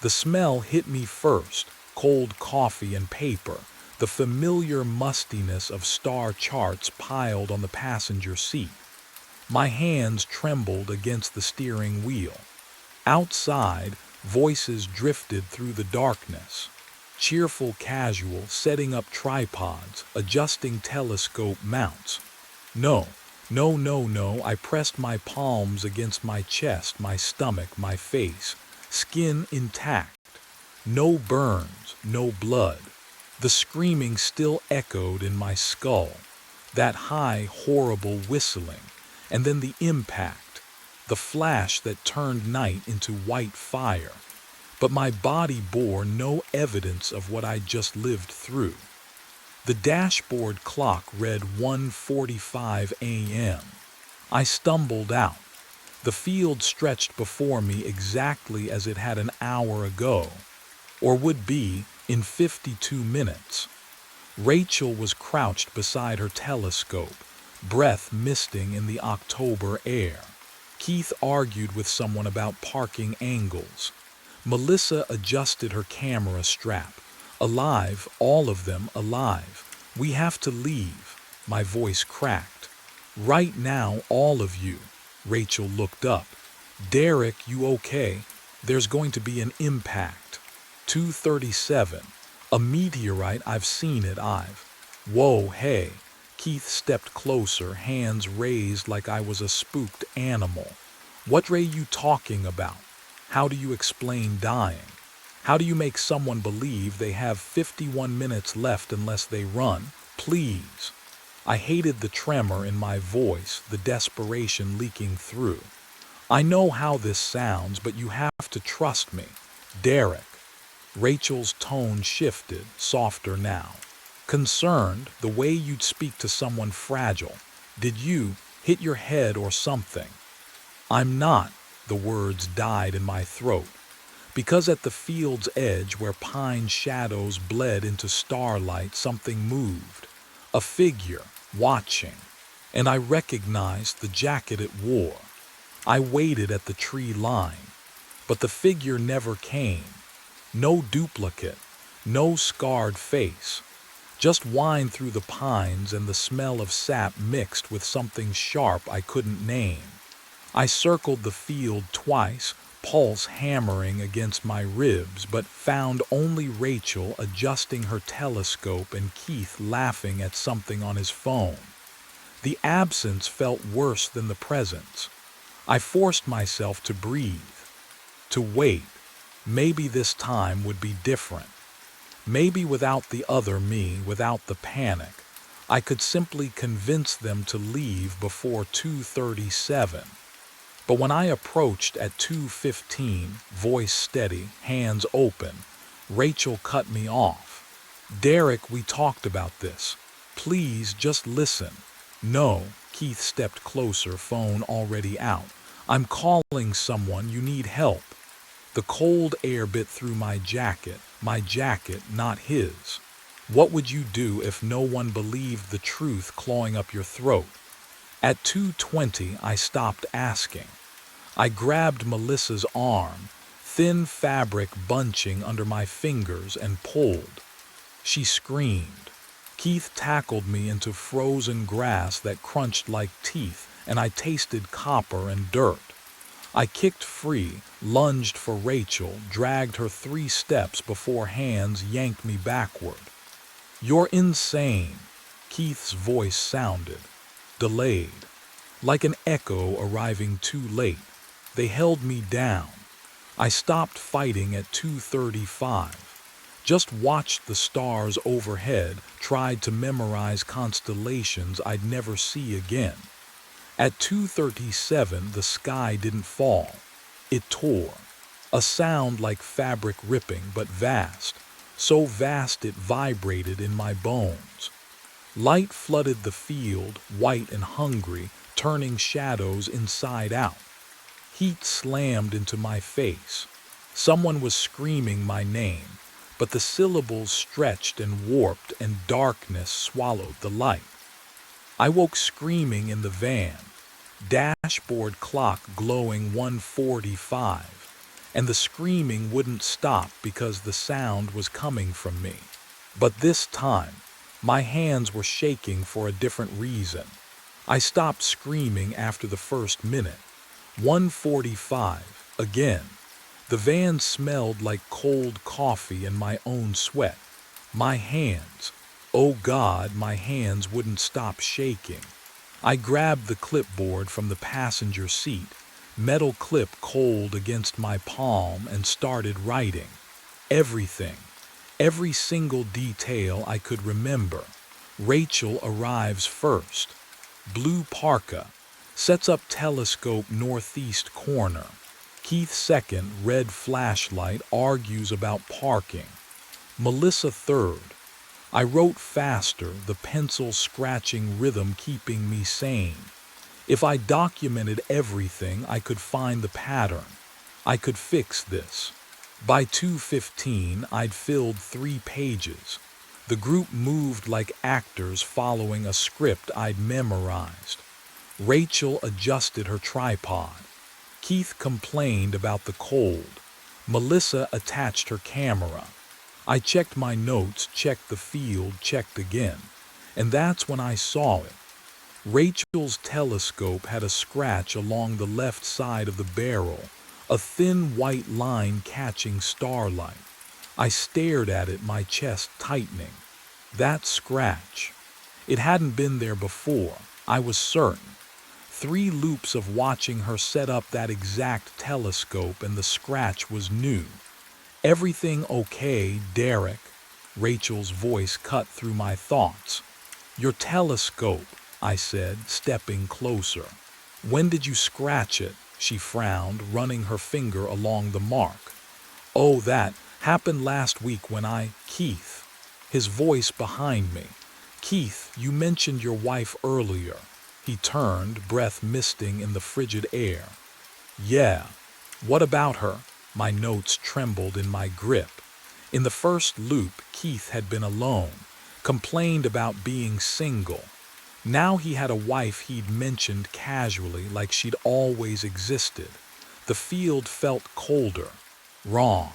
A: The smell hit me first, cold coffee and paper, the familiar mustiness of star charts piled on the passenger seat. My hands trembled against the steering wheel. Outside, voices drifted through the darkness. Cheerful casual setting up tripods, adjusting telescope mounts. No, no, no, no, I pressed my palms against my chest, my stomach, my face, skin intact. No burns, no blood. The screaming still echoed in my skull. That high, horrible whistling, and then the impact, the flash that turned night into white fire. But my body bore no evidence of what I'd just lived through. The dashboard clock read 1:45 a.m. I stumbled out. The field stretched before me exactly as it had an hour ago, or would be in 52 minutes. Rachel was crouched beside her telescope, breath misting in the October air. Keith argued with someone about parking angles. Melissa adjusted her camera strap. Alive, all of them alive. We have to leave. My voice cracked. Right now, all of you. Rachel looked up. Derek, you okay? There's going to be an impact. 2:37. A meteorite, I've seen it, Whoa, hey. Keith stepped closer, hands raised like I was a spooked animal. What ray you talking about? How do you explain dying? How do you make someone believe they have 51 minutes left unless they run? Please. I hated the tremor in my voice, the desperation leaking through. I know how this sounds, but you have to trust me. Derek. Rachel's tone shifted, softer now. Concerned, the way you'd speak to someone fragile. Did you hit your head or something? I'm not. The words died in my throat. Because at the field's edge where pine shadows bled into starlight, something moved. A figure, watching. And I recognized the jacket it wore. I waited at the tree line. But the figure never came. No duplicate. No scarred face. Just wind through the pines and the smell of sap mixed with something sharp I couldn't name. I circled the field twice, pulse hammering against my ribs, but found only Rachel adjusting her telescope and Keith laughing at something on his phone. The absence felt worse than the presence. I forced myself to breathe, to wait. Maybe this time would be different. Maybe without the other me, without the panic, I could simply convince them to leave before 2:37. But when I approached at 2:15, voice steady, hands open, Rachel cut me off. Derek, we talked about this. Please just listen. No, Keith stepped closer, phone already out. I'm calling someone, you need help. The cold air bit through my jacket, not his. What would you do if no one believed the truth clawing up your throat? At 2:20, I stopped asking. I grabbed Melissa's arm, thin fabric bunching under my fingers, and pulled. She screamed. Keith tackled me into frozen grass that crunched like teeth, and I tasted copper and dirt. I kicked free, lunged for Rachel, dragged her 3 steps before hands yanked me backward. You're insane, Keith's voice sounded, delayed, like an echo arriving too late. They held me down. I stopped fighting at 2:35. Just watched the stars overhead, tried to memorize constellations I'd never see again. At 2:37, the sky didn't fall. It tore. A sound like fabric ripping, but vast. So vast it vibrated in my bones. Light flooded the field, white and hungry, turning shadows inside out. Heat slammed into my face. Someone was screaming my name, but the syllables stretched and warped and darkness swallowed the light. I woke screaming in the van, dashboard clock glowing 1:45, and the screaming wouldn't stop because the sound was coming from me. But this time, my hands were shaking for a different reason. I stopped screaming after the first minute. 1:45, again. The van smelled like cold coffee and my own sweat. My hands, oh God, my hands wouldn't stop shaking. I grabbed the clipboard from the passenger seat, metal clip cold against my palm, and started writing. Everything, every single detail I could remember. Rachel arrives first. Blue parka, sets up telescope northeast corner. Keith second, red flashlight, argues about parking. Melissa third. I wrote faster, the pencil scratching rhythm keeping me sane. If I documented everything, I could find the pattern. I could fix this. By 2:15, I'd filled 3 pages. The group moved like actors following a script I'd memorized. Rachel adjusted her tripod. Keith complained about the cold. Melissa attached her camera. I checked my notes, checked the field, checked again. And that's when I saw it. Rachel's telescope had a scratch along the left side of the barrel, a thin white line catching starlight. I stared at it, my chest tightening. That scratch. It hadn't been there before, I was certain. 3 loops of watching her set up that exact telescope and the scratch was new. Everything okay, Derek? Rachel's voice cut through my thoughts. Your telescope, I said, stepping closer. When did you scratch it? She frowned, running her finger along the mark. Oh, that happened last week when Keith. His voice behind me. Keith, you mentioned your wife earlier. He turned, breath misting in the frigid air. Yeah. What about her? My notes trembled in my grip. In the first loop, Keith had been alone, complained about being single. Now he had a wife he'd mentioned casually, like she'd always existed. The field felt colder. Wrong.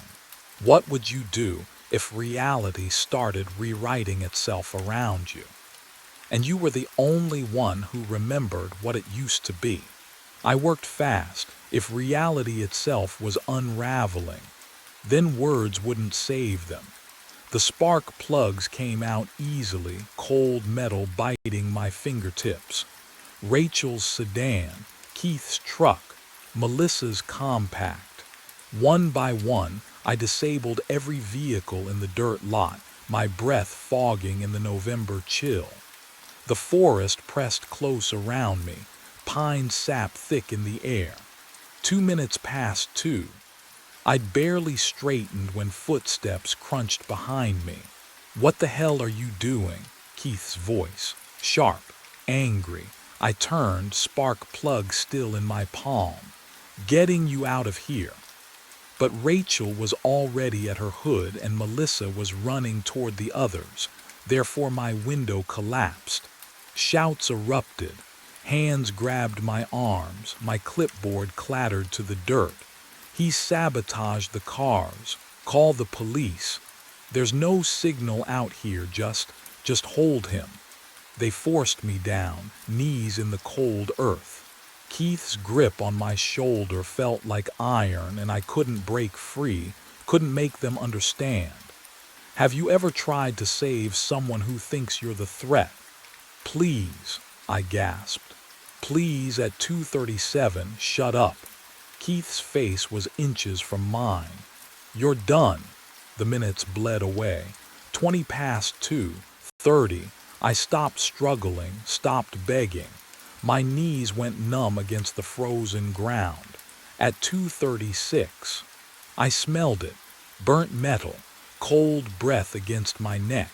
A: What would you do if reality started rewriting itself around you? And you were the only one who remembered what it used to be. I worked fast. If reality itself was unraveling, then words wouldn't save them. The spark plugs came out easily, cold metal biting my fingertips. Rachel's sedan, Keith's truck, Melissa's compact. One by one, I disabled every vehicle in the dirt lot, my breath fogging in the November chill. The forest pressed close around me, pine sap thick in the air. 2 minutes past 2. I'd barely straightened when footsteps crunched behind me. What the hell are you doing? Keith's voice, sharp, angry. I turned, spark plug still in my palm. Getting you out of here. But Rachel was already at her hood and Melissa was running toward the others. Therefore my window collapsed. Shouts erupted. Hands grabbed my arms. My clipboard clattered to the dirt. He sabotaged the cars. Call the police. There's no signal out here, just hold him. They forced me down, knees in the cold earth. Keith's grip on my shoulder felt like iron and I couldn't break free, couldn't make them understand. Have you ever tried to save someone who thinks you're the threat? Please, I gasped. Please, at 2:37, shut up. Keith's face was inches from mine. You're done. The minutes bled away. 20 past 2, 30. I stopped struggling, stopped begging. My knees went numb against the frozen ground. At 2:36, I smelled it. Burnt metal, cold breath against my neck.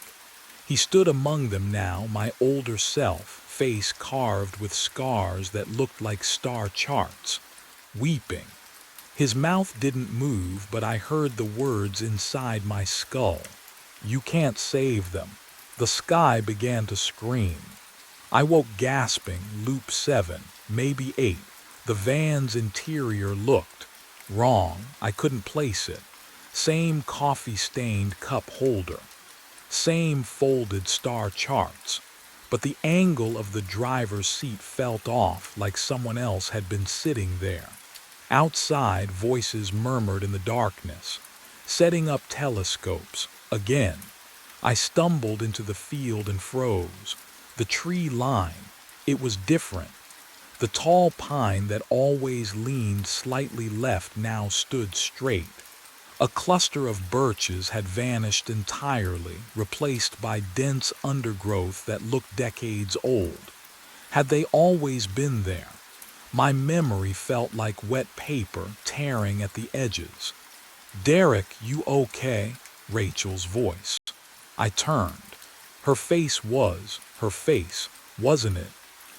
A: He stood among them now, my older self, face carved with scars that looked like star charts, weeping. His mouth didn't move, but I heard the words inside my skull. "You can't save them." The sky began to scream. I woke gasping, loop 7, maybe 8. The van's interior looked wrong. I couldn't place it. Same coffee-stained cup holder. Same folded star charts. But the angle of the driver's seat felt off, like someone else had been sitting there. Outside, voices murmured in the darkness, setting up telescopes. Again, I stumbled into the field and froze. The tree line, it was different. The tall pine that always leaned slightly left now stood straight. A cluster of birches had vanished entirely, replaced by dense undergrowth that looked decades old. Had they always been there? My memory felt like wet paper tearing at the edges. "Derek, you okay?" Rachel's voice. I turned. Her face, wasn't it?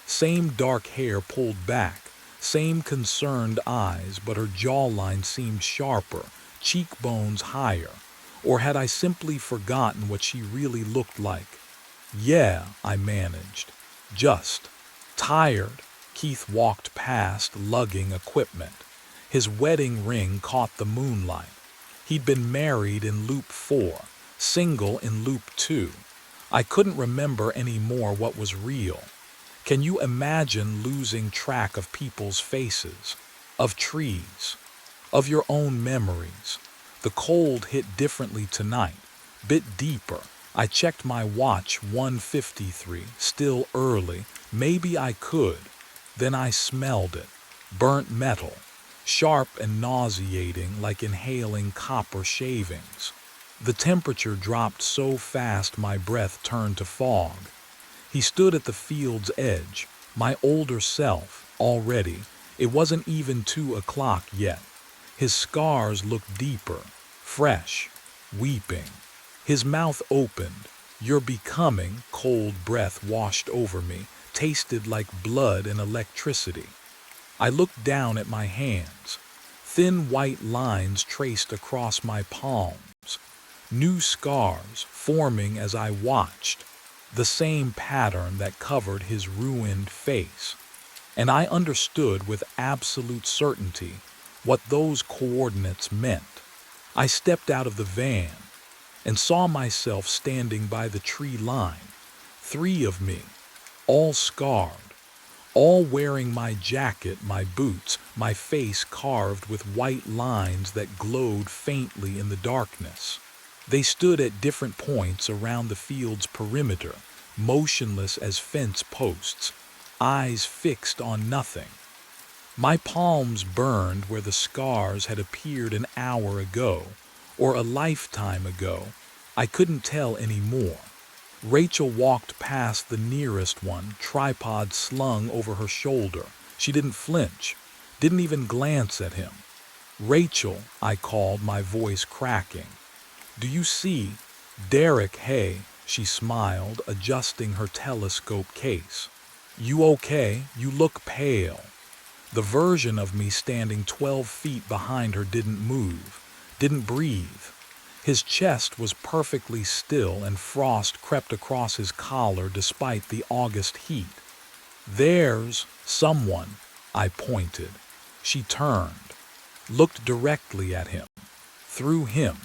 A: Same dark hair pulled back, same concerned eyes, but her jawline seemed sharper, cheekbones higher. Or had I simply forgotten what she really looked like? "Yeah," I managed. "Just tired." Keith walked past, lugging equipment. His wedding ring caught the moonlight. He'd been married in loop 4, single in loop 2. I couldn't remember anymore what was real. Can you imagine losing track of people's faces, of trees, of your own memories? The cold hit differently tonight, bit deeper. I checked my watch, 1:53, still early. Maybe I could. Then I smelled it. Burnt metal, sharp and nauseating, like inhaling copper shavings. The temperature dropped so fast my breath turned to fog. He stood at the field's edge, my older self, already. It wasn't even 2 o'clock yet. His scars looked deeper, fresh, weeping. His mouth opened. "You're becoming," cold breath washed over me, tasted like blood and electricity. I looked down at my hands. Thin white lines traced across my palms. New scars forming as I watched. The same pattern that covered his ruined face. And I understood with absolute certainty what those coordinates meant. I stepped out of the van and saw myself standing by the tree line. 3 of me, all scarred, all wearing my jacket, my boots, my face carved with white lines that glowed faintly in the darkness. They stood at different points around the field's perimeter, motionless as fence posts, eyes fixed on nothing. My palms burned where the scars had appeared an hour ago, or a lifetime ago. I couldn't tell anymore. Rachel walked past the nearest one, tripod slung over her shoulder. She didn't flinch, didn't even glance at him. "Rachel," I called, my voice cracking. "Do you see?" "Derek, hey," she smiled, adjusting her telescope case. "You okay? You look pale." The version of me standing 12 feet behind her didn't move, didn't breathe. His chest was perfectly still and frost crept across his collar despite the August heat. "There's someone," I pointed. She turned, looked directly at him, through him.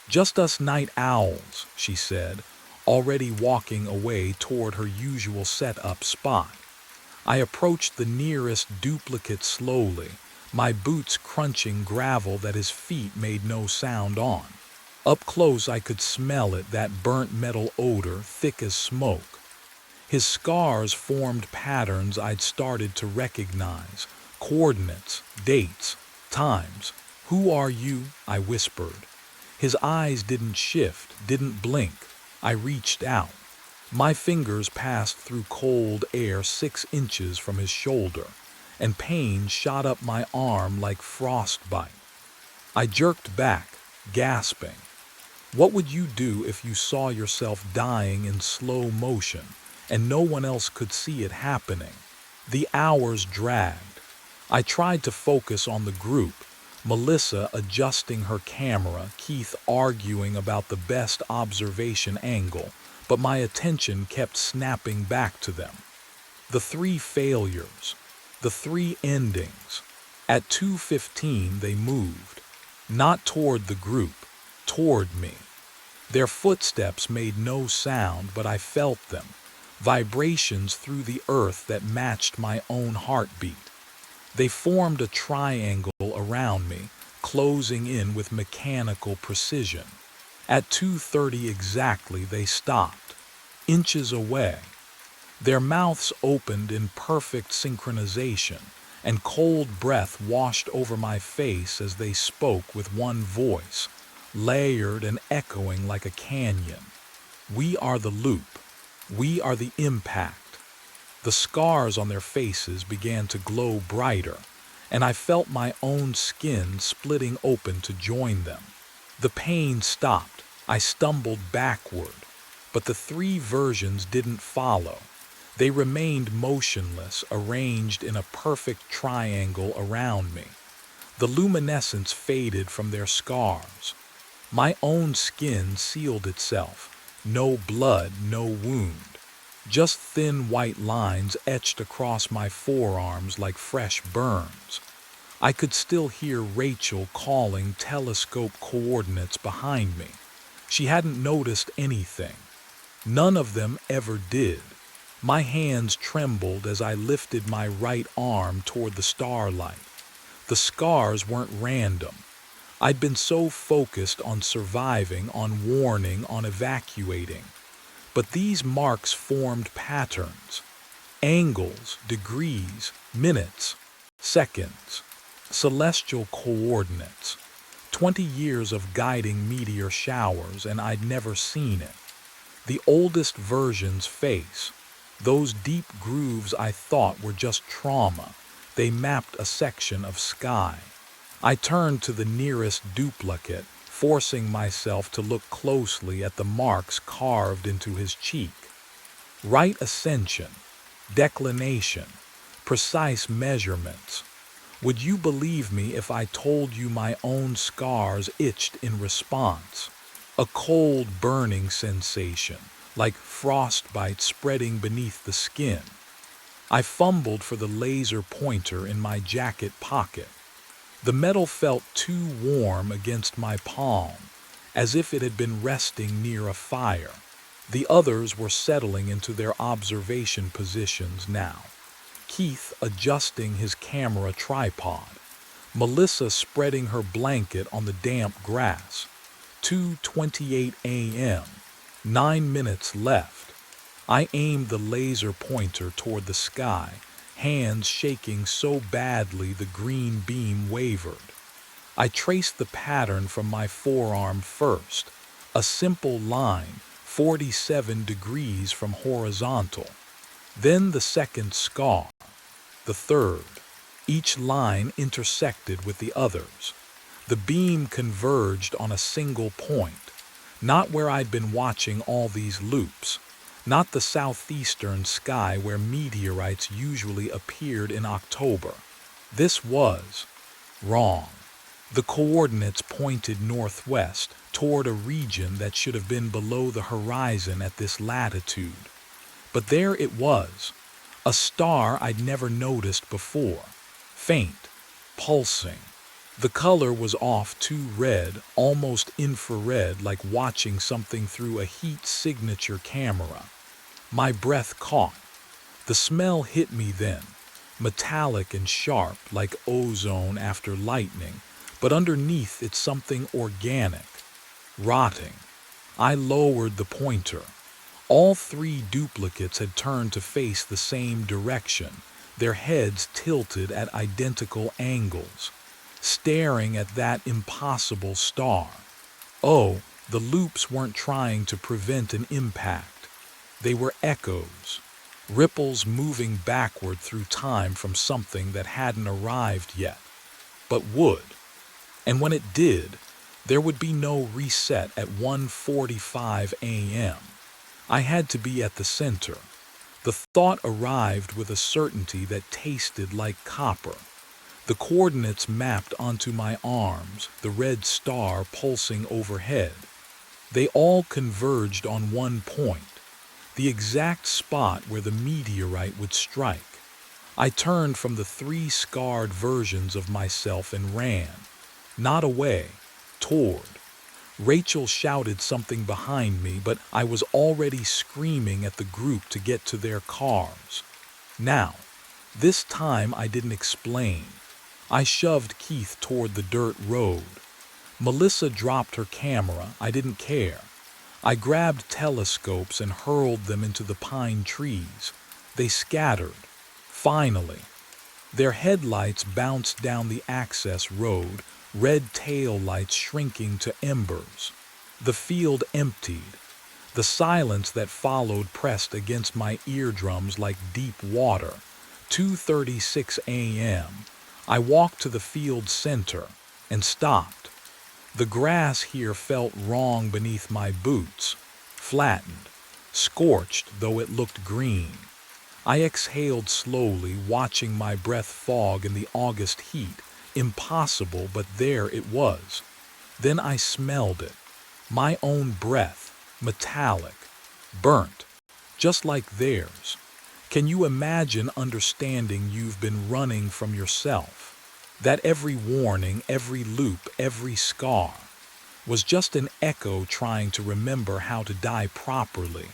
A: "Just us night owls," she said, already walking away toward her usual set-up spot. I approached the nearest duplicate slowly, my boots crunching gravel that his feet made no sound on. Up close I could smell it, that burnt metal odor, thick as smoke. His scars formed patterns I'd started to recognize, coordinates, dates, times. "Who are you?" I whispered. His eyes didn't shift, didn't blink. I reached out. My fingers passed through cold air 6 inches from his shoulder, and pain shot up my arm like frostbite. I jerked back, gasping. What would you do if you saw yourself dying in slow motion, and no one else could see it happening. The hours dragged. I tried to focus on the group, Melissa adjusting her camera, Keith arguing about the best observation angle, but my attention kept snapping back to them. The three failures, the three endings. At 2:15 they moved, not toward the group, toward me. Their footsteps made no sound, but I felt them, vibrations through the earth that matched my own heartbeat. They formed a triangle around me, closing in with mechanical precision. At 2:30 exactly they stopped, inches away. Their mouths opened in perfect synchronization, and cold breath washed over my face as they spoke with one voice, layered and echoing like a canyon. We are the loop. We are the impact. The scars on their faces began to glow brighter, and I felt my own skin splitting open to join them. The pain stopped. I stumbled backward, but the three versions didn't follow. They remained motionless, arranged in a perfect triangle around me. The luminescence faded from their scars. My own skin sealed itself. No blood, no wound. Just thin white lines etched across my forearms like fresh burns. I could still hear Rachel calling telescope coordinates behind me. She hadn't noticed anything. None of them ever did. My hands trembled as I lifted my right arm toward the starlight. The scars weren't random. I'd been so focused on surviving, on warning, on evacuating. But these marks formed patterns. Angles, degrees, minutes, seconds. Celestial coordinates. 20 years of guiding meteor showers, and I'd never seen it. The oldest version's face. Those deep grooves I thought were just trauma. They mapped a section of sky. I turned to the nearest duplicate, forcing myself to look closely at the marks carved into his cheek. Right ascension, declination, precise measurements. Would you believe me if I told you my own scars itched in response? A cold burning sensation, like frostbite spreading beneath the skin. I fumbled for the laser pointer in my jacket pocket. The metal felt too warm against my palm, as if it had been resting near a fire. The others were settling into their observation positions now. Keith adjusting his camera tripod. Melissa spreading her blanket on the damp grass. 2:28 a.m. 9 minutes left. I aimed the laser pointer toward the sky, hands shaking so badly the green beam wavered. I traced the pattern from my forearm first, a simple line, 47 degrees from horizontal. Then the second scar, the third. Each line intersected with the others. The beam converged on a single point, not where I'd been watching all these loops. Not the southeastern sky where meteorites usually appeared in October. This was wrong. The coordinates pointed northwest, toward a region that should have been below the horizon at this latitude. But there it was, a star I'd never noticed before, faint, pulsing. The color was off too red, almost infrared, like watching something through a heat signature camera. My breath caught. The smell hit me then, metallic and sharp like ozone after lightning, but underneath it's something organic, rotting. I lowered the pointer. All three duplicates had turned to face the same direction, their heads tilted at identical angles, staring at that impossible star. Oh, the loops weren't trying to prevent an impact. They were echoes, ripples moving backward through time from something that hadn't arrived yet, but would. And when it did, there would be no reset at 1:45 a.m. I had to be at the center, The thought arrived with a certainty that tasted like copper. The coordinates mapped onto my arms, the red star pulsing overhead. They all converged on one point, the exact spot where the meteorite would strike. I turned from the three scarred versions of myself and ran, not away, toward. Rachel shouted something behind me, but I was already screaming at the group to get to their cars. Now, this time I didn't explain. I shoved Keith toward the dirt road. Melissa dropped her camera. I didn't care. I grabbed telescopes and hurled them into the pine trees. They scattered. Finally, their headlights bounced down the access road, red tail lights shrinking to embers. The field emptied. The silence that followed pressed against my eardrums like deep water. 2:36 a.m. I walked to the field center and stopped. The grass here felt wrong beneath my boots, flattened, scorched though it looked green. I exhaled slowly, watching my breath fog in the August heat. Impossible, but there it was. Then I smelled it. My own breath, metallic, burnt, just like theirs. Can you imagine understanding you've been running from yourself? That every warning, every loop, every scar was just an echo trying to remember how to die properly.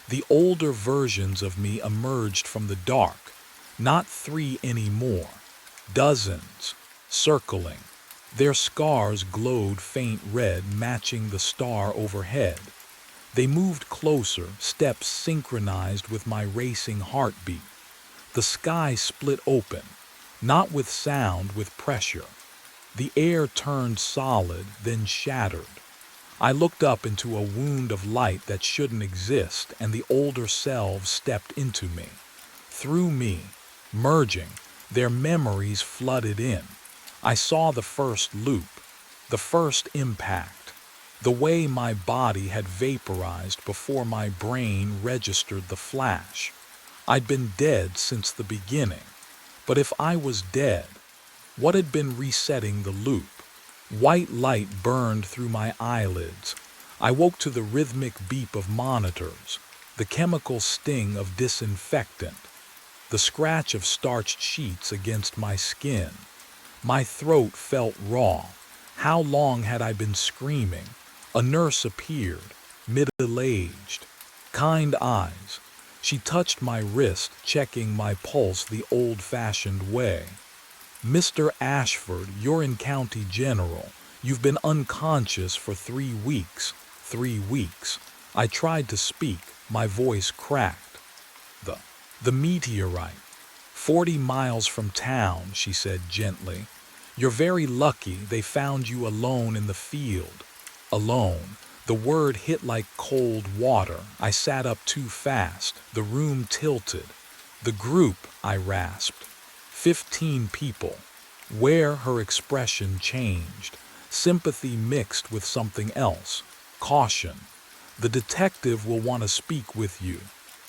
A: The older versions of me emerged from the dark, not 3 anymore, dozens, circling. Their scars glowed faint red, matching the star overhead. They moved closer, steps synchronized with my racing heartbeat. The sky split open, not with sound, with pressure. The air turned solid, then shattered. I looked up into a wound of light that shouldn't exist, and the older selves stepped into me. Through me, merging, their memories flooded in. I saw the first loop, the first impact, the way my body had vaporized before my brain registered the flash. I'd been dead since the beginning. But if I was dead, what had been resetting the loop? White light burned through my eyelids. I woke to the rhythmic beep of monitors, the chemical sting of disinfectant, the scratch of starched sheets against my skin. My throat felt raw. How long had I been screaming? A nurse appeared, middle-aged, kind eyes. She touched my wrist, checking my pulse the old-fashioned way. "Mr. Ashford, you're in County General. You've been unconscious for 3 weeks. 3 weeks." I tried to speak. My voice cracked. The meteorite. 40 miles from town," she said gently. "You're very lucky they found you alone in the field." Alone. The word hit like cold water. I sat up too fast. The room tilted. "The group," I rasped. 15 people. Where her expression changed. Sympathy mixed with something else. Caution. "The detective will want to speak with you."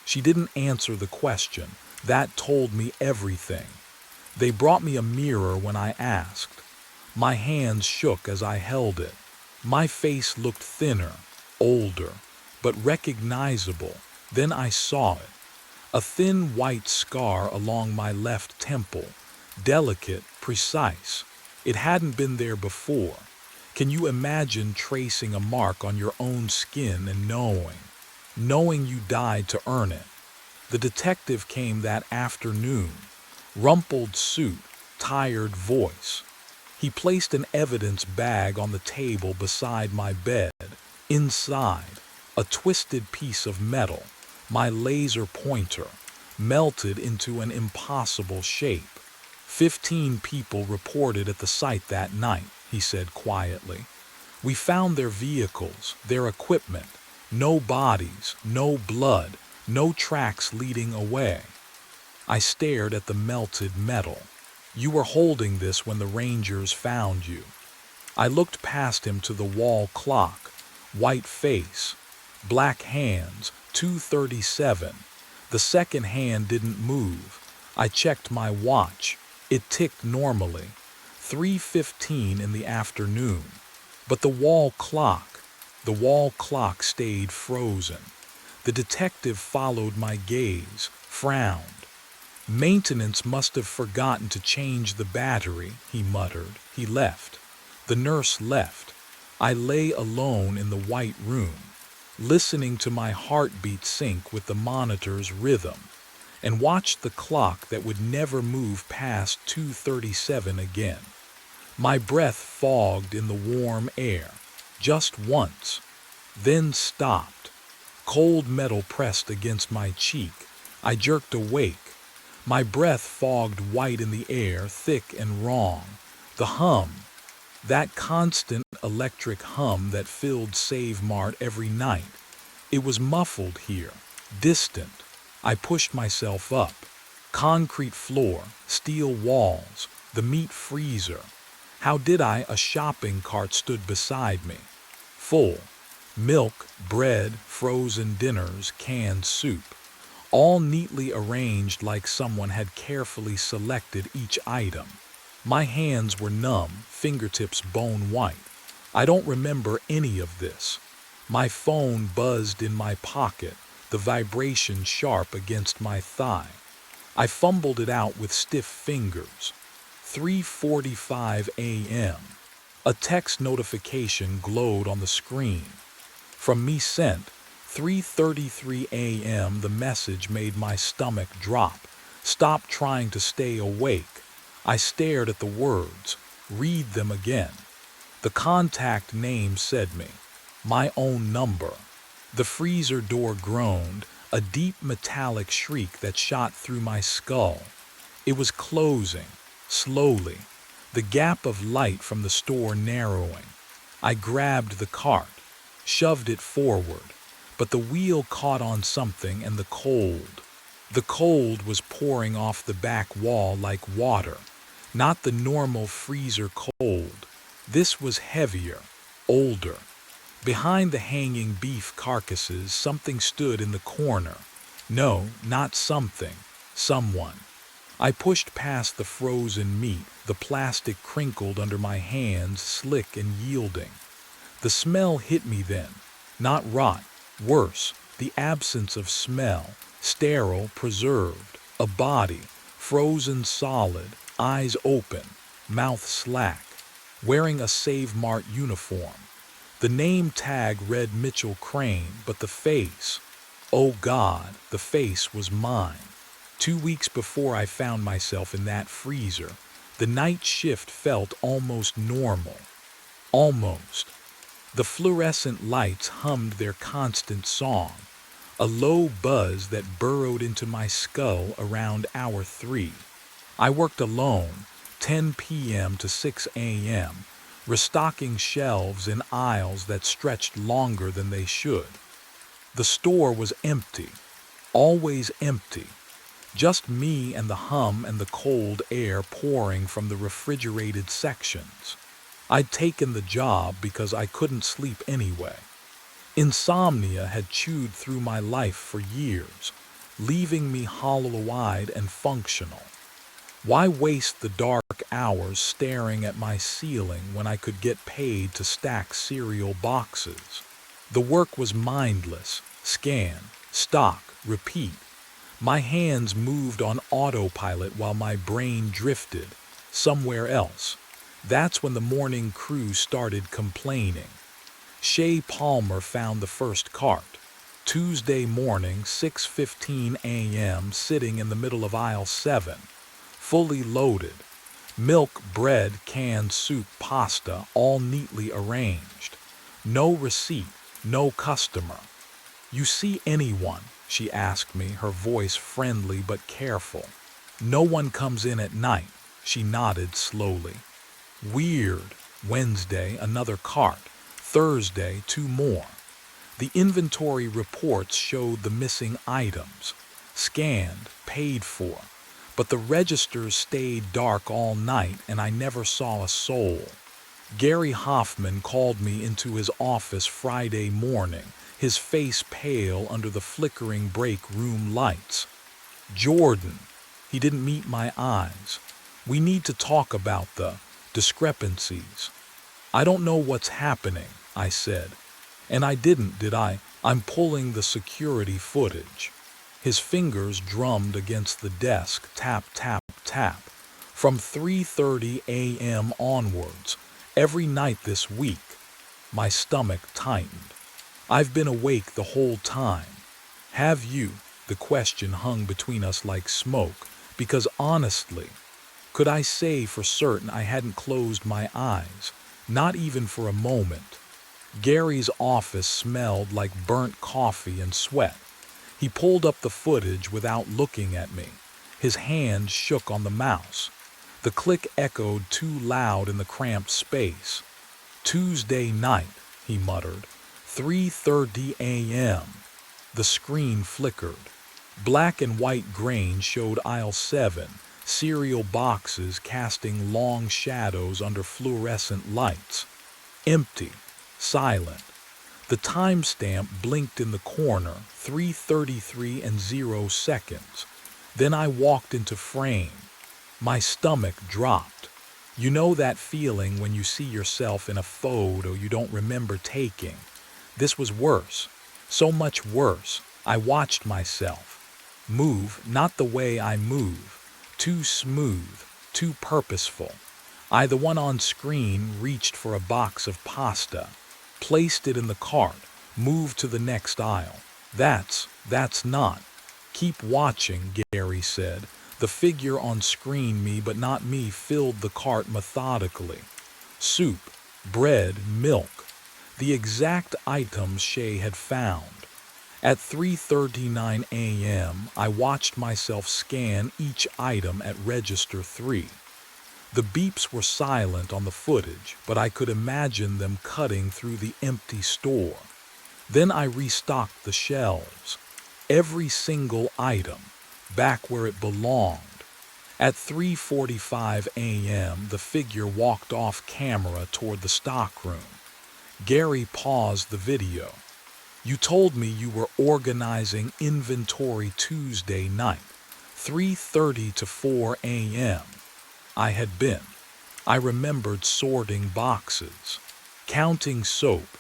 A: She didn't answer the question. That told me everything. They brought me a mirror when I asked. My hands shook as I held it. My face looked thinner, older, but recognizable. Then I saw it. A thin white scar along my left temple. Delicate, precise. It hadn't been there before. Can you imagine tracing a mark on your own skin and knowing you died to earn it? The detective came that afternoon. Rumpled suit, tired voice. He placed an evidence bag on the table beside my bed. Inside, a twisted piece of metal, my laser pointer, melted into an impossible shape. 15 people reported at the site that night, he said quietly. "We found their vehicles, their equipment. No bodies, no blood, no tracks leading away." I stared at the melted metal. "You were holding this when the Rangers found you." I looked past him to the wall clock. White face, black hands, 2:37. The second hand didn't move. I checked my watch. It ticked normally. 3:15 in the afternoon. But the wall clock stayed frozen. The detective followed my gaze, frowned. Maintenance must have forgotten to change the battery, he muttered. He left. The nurse left. I lay alone in the white room, listening to my heartbeat sync with the monitor's rhythm, and watched the clock that would never move past 2:37 again. My breath fogged in the warm air, just once, then stopped. Cold metal pressed against my cheek. I jerked awake. My breath fogged white in the air, thick and wrong. The hum, that constant electric hum that filled Save Mart every night. It was muffled here, distant. I pushed myself up. Concrete floor, steel walls, the meat freezer. How did I? A shopping cart stood beside me. Full. Milk, bread, frozen dinners, canned soup. All neatly arranged like someone had carefully selected each item. My hands were numb, fingertips bone white. I don't remember any of this. My phone buzzed in my pocket, the vibration sharp against my thigh. I fumbled it out with stiff fingers. 3:45 a.m. A text notification glowed on the screen. From me sent, 3:33 a.m. The message made my stomach drop. Stop trying to stay awake. I stared at the words. Read them again. The contact name said me. My own number. The freezer door groaned, a deep metallic shriek that shot through my skull. It was closing, slowly, the gap of light from the store narrowing. I grabbed the cart, shoved it forward, but the wheel caught on something and the cold was pouring off the back wall like water, not the normal freezer cold. This was heavier, older. Behind the hanging beef carcasses, something stood in the corner. No, not something, someone. I pushed past the frozen meat, the plastic crinkled under my hands, slick and yielding. The smell hit me then, not rot, worse, the absence of smell, sterile, preserved, a body, frozen solid, eyes open, mouth slack, wearing a Save Mart uniform. The name tag read Mitchell Crane, but the face, oh God, the face was mine. 2 weeks before I found myself in that freezer, the night shift felt almost normal. Almost. The fluorescent lights hummed their constant song, a low buzz that burrowed into my skull around hour 3. I worked alone, 10 p.m. to 6 a.m., restocking shelves in aisles that stretched longer than they should. The store was empty, always empty. Just me and the hum and the cold air pouring from the refrigerated sections. I'd taken the job because I couldn't sleep anyway. Insomnia had chewed through my life for years, leaving me hollow-eyed and functional. Why waste the dark hours staring at my ceiling when I could get paid to stack cereal boxes? The work was mindless. Scan, stock, repeat. My hands moved on autopilot while my brain drifted somewhere else. That's when the morning crew started complaining. Shay Palmer found the first cart. Tuesday morning, 6:15 a.m., sitting in the middle of aisle 7. Fully loaded. Milk, bread, canned soup, pasta, all neatly arranged. No receipt, no customer. You see anyone? She asked me, her voice friendly but careful. No one comes in at night, she nodded slowly. Weird. Wednesday, another cart. Thursday, 2 more. The inventory reports showed the missing items. Scanned, paid for. But the registers stayed dark all night and I never saw a soul. Gary Hoffman called me into his office Friday morning, his face pale under the flickering break room lights. "Jordan," he didn't meet my eyes. "We need to talk about the discrepancies." "I don't know what's happening," I said. And I didn't, did I? "I'm pulling the security footage." His fingers drummed against the desk, tap, tap, tap. "From 3:30 a.m. onwards, every night this week." My stomach tightened. "I've been awake the whole time." "Have you?" The question hung between us like smoke, because honestly, could I say for certain I hadn't closed my eyes? Not even for a moment. Gary's office smelled like burnt coffee and sweat. He pulled up the footage without looking at me. His hand shook on the mouse. The click echoed too loud in the cramped space. "Tuesday night," he muttered. 3:30 a.m. The screen flickered. Black and white grain showed aisle 7, cereal boxes casting long shadows under fluorescent lights. Empty, silent. The timestamp blinked in the corner, 3:33 and 0 seconds. Then I walked into frame. My stomach dropped. You know that feeling when you see yourself in a photo you don't remember taking? This was worse. So much worse. I watched myself move, not the way I move. Too smooth, too purposeful. The one on screen, reached for a box of pasta, placed it in the cart, moved to the next aisle. That's not. "Keep watching," Gary said. The figure on screen, me but not me, filled the cart methodically. Soup, bread, milk. The exact items Shay had found. At 3:39 a.m., I watched myself scan each item at register 3. The beeps were silent on the footage, but I could imagine them cutting through the empty store. Then I restocked the shelves. Every single item, back where it belonged. At 3:45 a.m., the figure walked off camera toward the stockroom. Gary paused the video. "You told me you were organizing inventory Tuesday night, 3:30 to 4 a.m. I had been. I remembered sorting boxes, counting soap.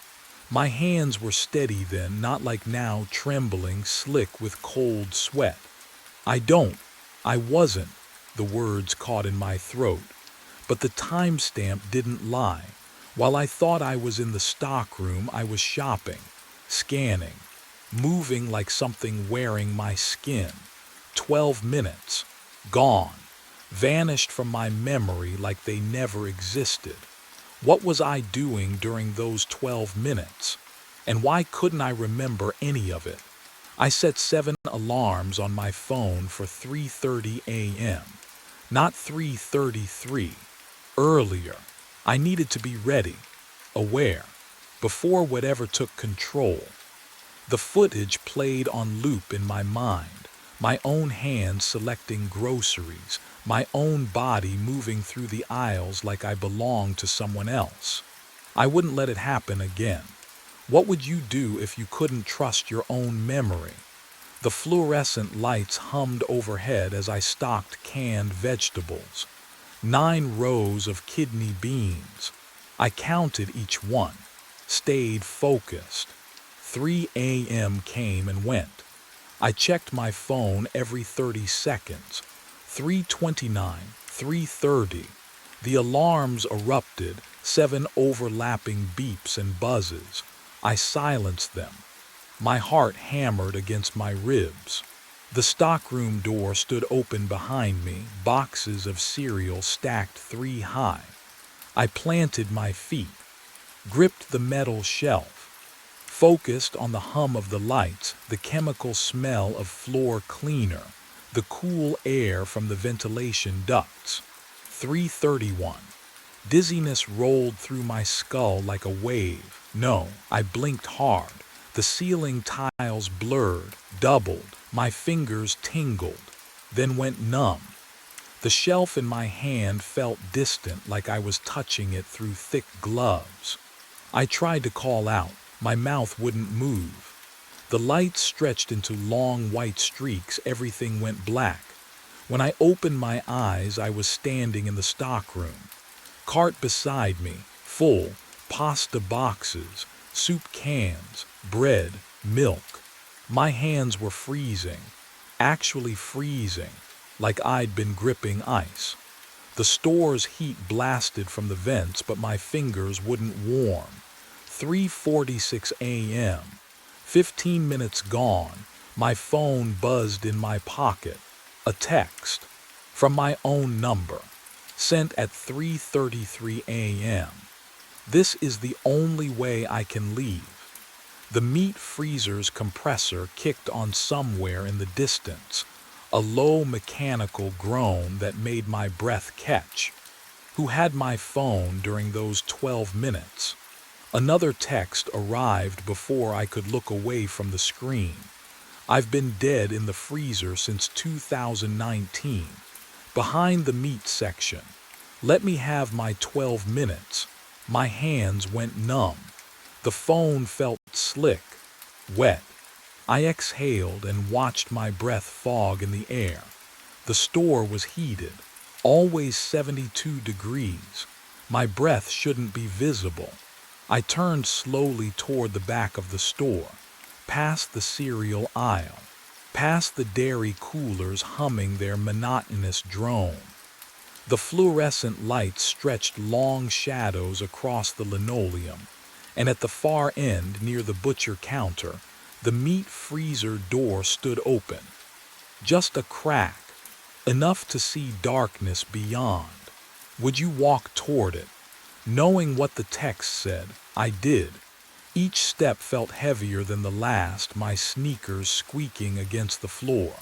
A: My hands were steady then, not like now, trembling, slick with cold sweat. I wasn't, the words caught in my throat. But the timestamp didn't lie. While I thought I was in the stockroom, I was shopping, scanning, moving like something wearing my skin. 12 minutes, gone, vanished from my memory like they never existed. What was I doing during those 12 minutes? And why couldn't I remember any of it? I set 7 alarms on my phone for 3:30 a.m., not 3:33. Earlier. I needed to be ready, aware, before whatever took control. The footage played on loop in my mind, my own hands selecting groceries, my own body moving through the aisles like I belonged to someone else. I wouldn't let it happen again. What would you do if you couldn't trust your own memory? The fluorescent lights hummed overhead as I stocked canned vegetables. 9 rows of kidney beans. I counted each one, stayed focused. 3 a.m. came and went. I checked my phone every 30 seconds. 3:29, 3:30. The alarms erupted, 7 overlapping beeps and buzzes. I silenced them. My heart hammered against my ribs. The stockroom door stood open behind me, boxes of cereal stacked 3 high. I planted my feet, gripped the metal shelf, focused on the hum of the lights, the chemical smell of floor cleaner, the cool air from the ventilation ducts. 3:31. Dizziness rolled through my skull like a wave. No, I blinked hard. The ceiling tiles blurred, doubled. My fingers tingled, then went numb. The shelf in my hand felt distant, like I was touching it through thick gloves. I tried to call out. My mouth wouldn't move. The lights stretched into long white streaks. Everything went black. When I opened my eyes, I was standing in the stockroom. Cart beside me, full, pasta boxes, soup cans, bread, milk. My hands were freezing, actually freezing, like I'd been gripping ice. The store's heat blasted from the vents, but my fingers wouldn't warm. 3:46 a.m. 15 minutes gone. My phone buzzed in my pocket. A text from my own number, sent at 3:33 a.m. This is the only way I can leave. The meat freezer's compressor kicked on somewhere in the distance, a low mechanical groan that made my breath catch. Who had my phone during those 12 minutes? Another text arrived before I could look away from the screen. I've been dead in the freezer since 2019. Behind the meat section. Let me have my 12 minutes. My hands went numb. The phone felt slick, wet. I exhaled and watched my breath fog in the air. The store was heated, always 72 degrees. My breath shouldn't be visible. I turned slowly toward the back of the store, past the cereal aisle, past the dairy coolers humming their monotonous drone. The fluorescent lights stretched long shadows across the linoleum, and at the far end, near the butcher counter, the meat freezer door stood open. Just a crack, enough to see darkness beyond. Would you walk toward it? Knowing what the text said, I did. Each step felt heavier than the last, my sneakers squeaking against the floor.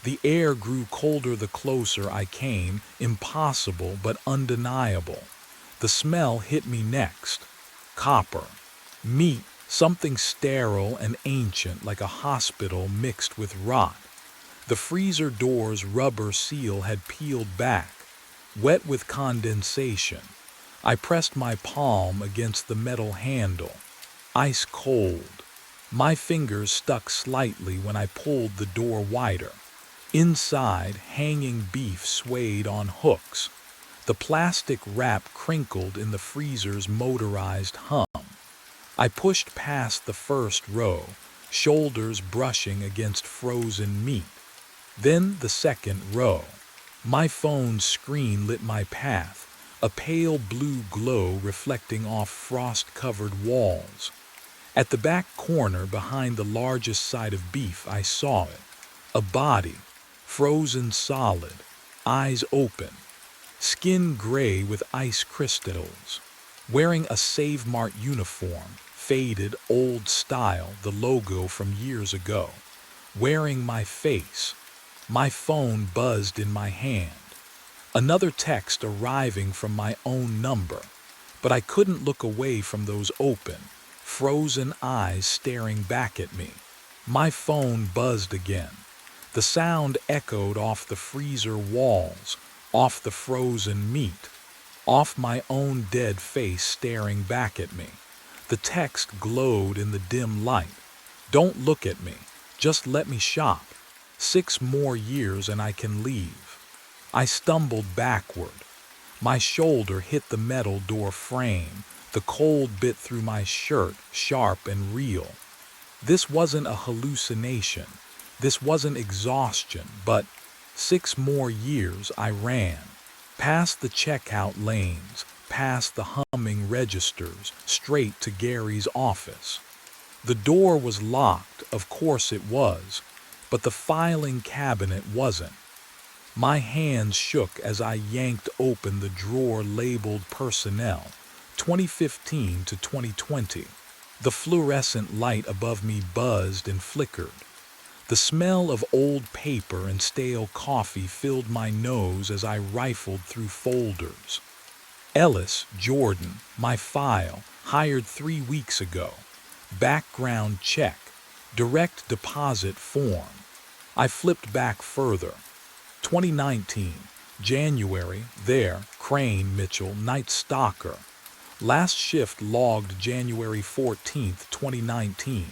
A: The air grew colder the closer I came, impossible but undeniable. The smell hit me next. Copper. Meat, something sterile and ancient, like a hospital mixed with rot. The freezer door's rubber seal had peeled back, wet with condensation. I pressed my palm against the metal handle. Ice cold. My fingers stuck slightly when I pulled the door wider. Inside, hanging beef swayed on hooks. The plastic wrap crinkled in the freezer's motorized hum. I pushed past the first row, shoulders brushing against frozen meat. Then the second row. My phone's screen lit my path, a pale blue glow reflecting off frost-covered walls. At the back corner behind the largest side of beef, I saw it. A body, frozen solid, eyes open, skin gray with ice crystals, wearing a Save Mart uniform, faded, old style, the logo from years ago. Wearing my face. My phone buzzed in my hand. Another text arriving from my own number, but I couldn't look away from those open, frozen eyes staring back at me. My phone buzzed again. The sound echoed off the freezer walls, off the frozen meat, off my own dead face staring back at me. The text glowed in the dim light. Don't look at me. Just let me shop. 6 more years and I can leave. I stumbled backward. My shoulder hit the metal door frame. The cold bit through my shirt, sharp and real. This wasn't a hallucination. This wasn't exhaustion, but 6 more years I ran. Past the checkout lanes, past the humming registers, straight to Gary's office. The door was locked, of course it was, but the filing cabinet wasn't. My hands shook as I yanked open the drawer labeled Personnel, 2015 to 2020. The fluorescent light above me buzzed and flickered. The smell of old paper and stale coffee filled my nose as I rifled through folders. Ellis, Jordan, my file, hired 3 weeks ago. Background check, direct deposit form. I flipped back further. 2019, January, there, Crane Mitchell, Night Stalker. Last shift logged January 14th, 2019.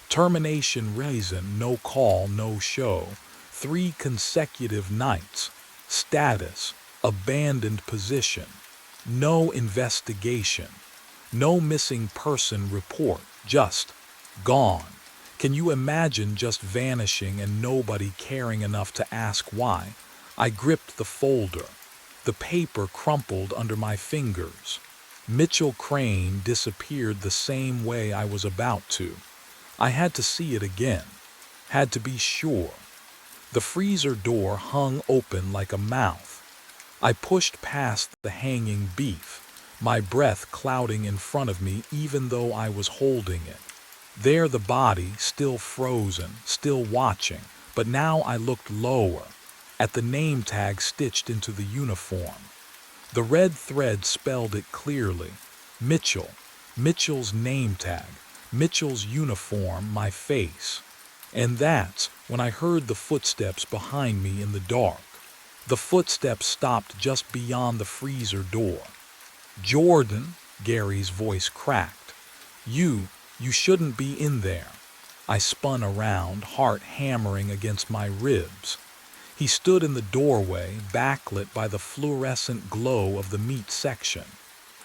A: Termination reason, no call, no show. 3 consecutive nights. Status, abandoned position. No investigation. No missing person report, just gone. Can you imagine just vanishing and nobody caring enough to ask why? I gripped the folder. The paper crumpled under my fingers. Mitchell Crane disappeared the same way I was about to. I had to see it again. Had to be sure. The freezer door hung open like a mouth. I pushed past the hanging beef, my breath clouding in front of me even though I was holding it. There the body, still frozen, still watching, but now I looked lower, at the name tag stitched into the uniform. The red thread spelled it clearly. Mitchell. Mitchell's name tag. Mitchell's uniform, my face. And that's when I heard the footsteps behind me in the dark. The footsteps stopped just beyond the freezer door. "Jordan," Gary's voice cracked. You shouldn't be in there." I spun around, heart hammering against my ribs. He stood in the doorway, backlit by the fluorescent glow of the meat section.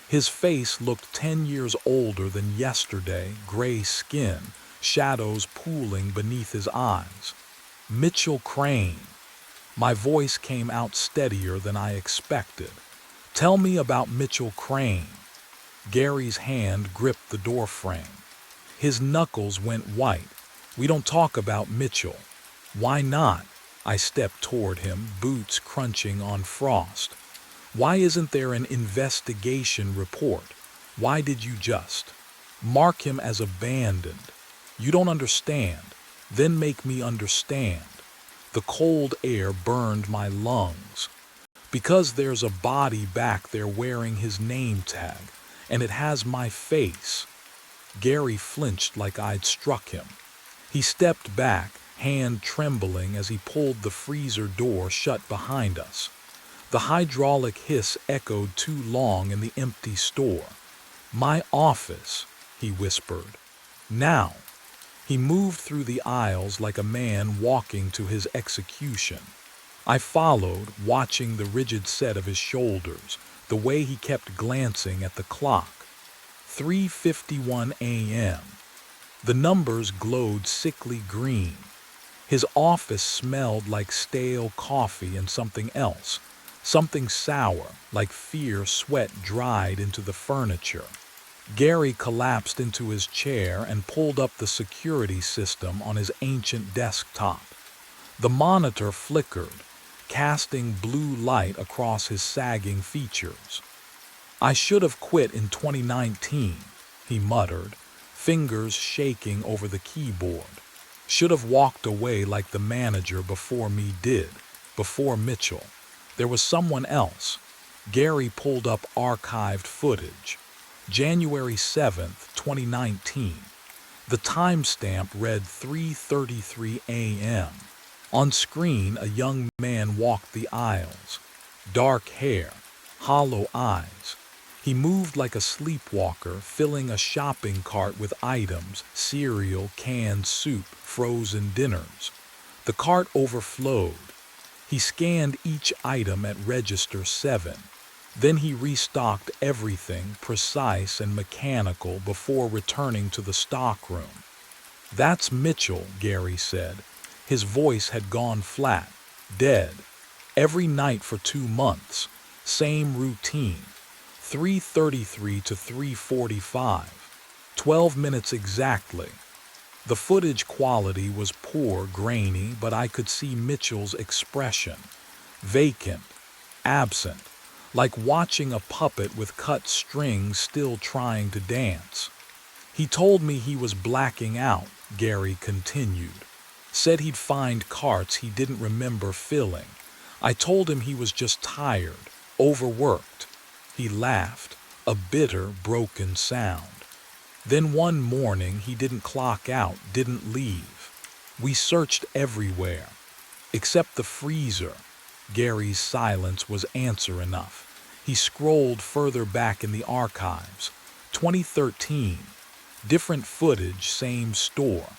A: His face looked 10 years older than yesterday, gray skin, shadows pooling beneath his eyes. "Mitchell Crane." My voice came out steadier than I expected. "Tell me about Mitchell Crane." Gary's hand gripped the doorframe. His knuckles went white. "We don't talk about Mitchell." "Why not?" I stepped toward him, boots crunching on frost. "Why isn't there an investigation report? Why did you just mark him as abandoned? You don't understand. Then make me understand." The cold air burned my lungs. "Because there's a body back there wearing his name tag, and it has my face." Gary flinched like I'd struck him. He stepped back, hand trembling as he pulled the freezer door shut behind us. The hydraulic hiss echoed too long in the empty store. "My office," he whispered. "Now." He moved through the aisles like a man walking to his execution. I followed, watching the rigid set of his shoulders, the way he kept glancing at the clock. 3:51 a.m. The numbers glowed sickly green. His office smelled like stale coffee and something else, something sour, like fear sweat dried into the furniture. Gary collapsed into his chair and pulled up the security system on his ancient desktop. The monitor flickered, casting blue light across his sagging features. "I should have quit in 2019, he muttered, fingers shaking over the keyboard. "Should have walked away like the manager before me did, before Mitchell. There was someone else." Gary pulled up archived footage. January 7th, 2019. The timestamp read 3:33 a.m. On screen, a young man walked the aisles. Dark hair, hollow eyes. He moved like a sleepwalker, filling a shopping cart with items, cereal, canned soup, frozen dinners. The cart overflowed. He scanned each item at register 7. Then he restocked everything, precise and mechanical, before returning to the stockroom. "That's Mitchell," Gary said. His voice had gone flat, dead. "Every night for 2 months. Same routine. 3:33 to 3:45. 12 minutes exactly." The footage quality was poor, grainy, but I could see Mitchell's expression. Vacant, absent, like watching a puppet with cut strings still trying to dance. "He told me he was blacking out," Gary continued. "Said he'd find carts he didn't remember filling. I told him he was just tired, overworked." He laughed, a bitter, broken sound. "Then one morning he didn't clock out, didn't leave. We searched everywhere, except the freezer. Gary's silence was answer enough. He scrolled further back in the archives. 2013. Different footage, same store.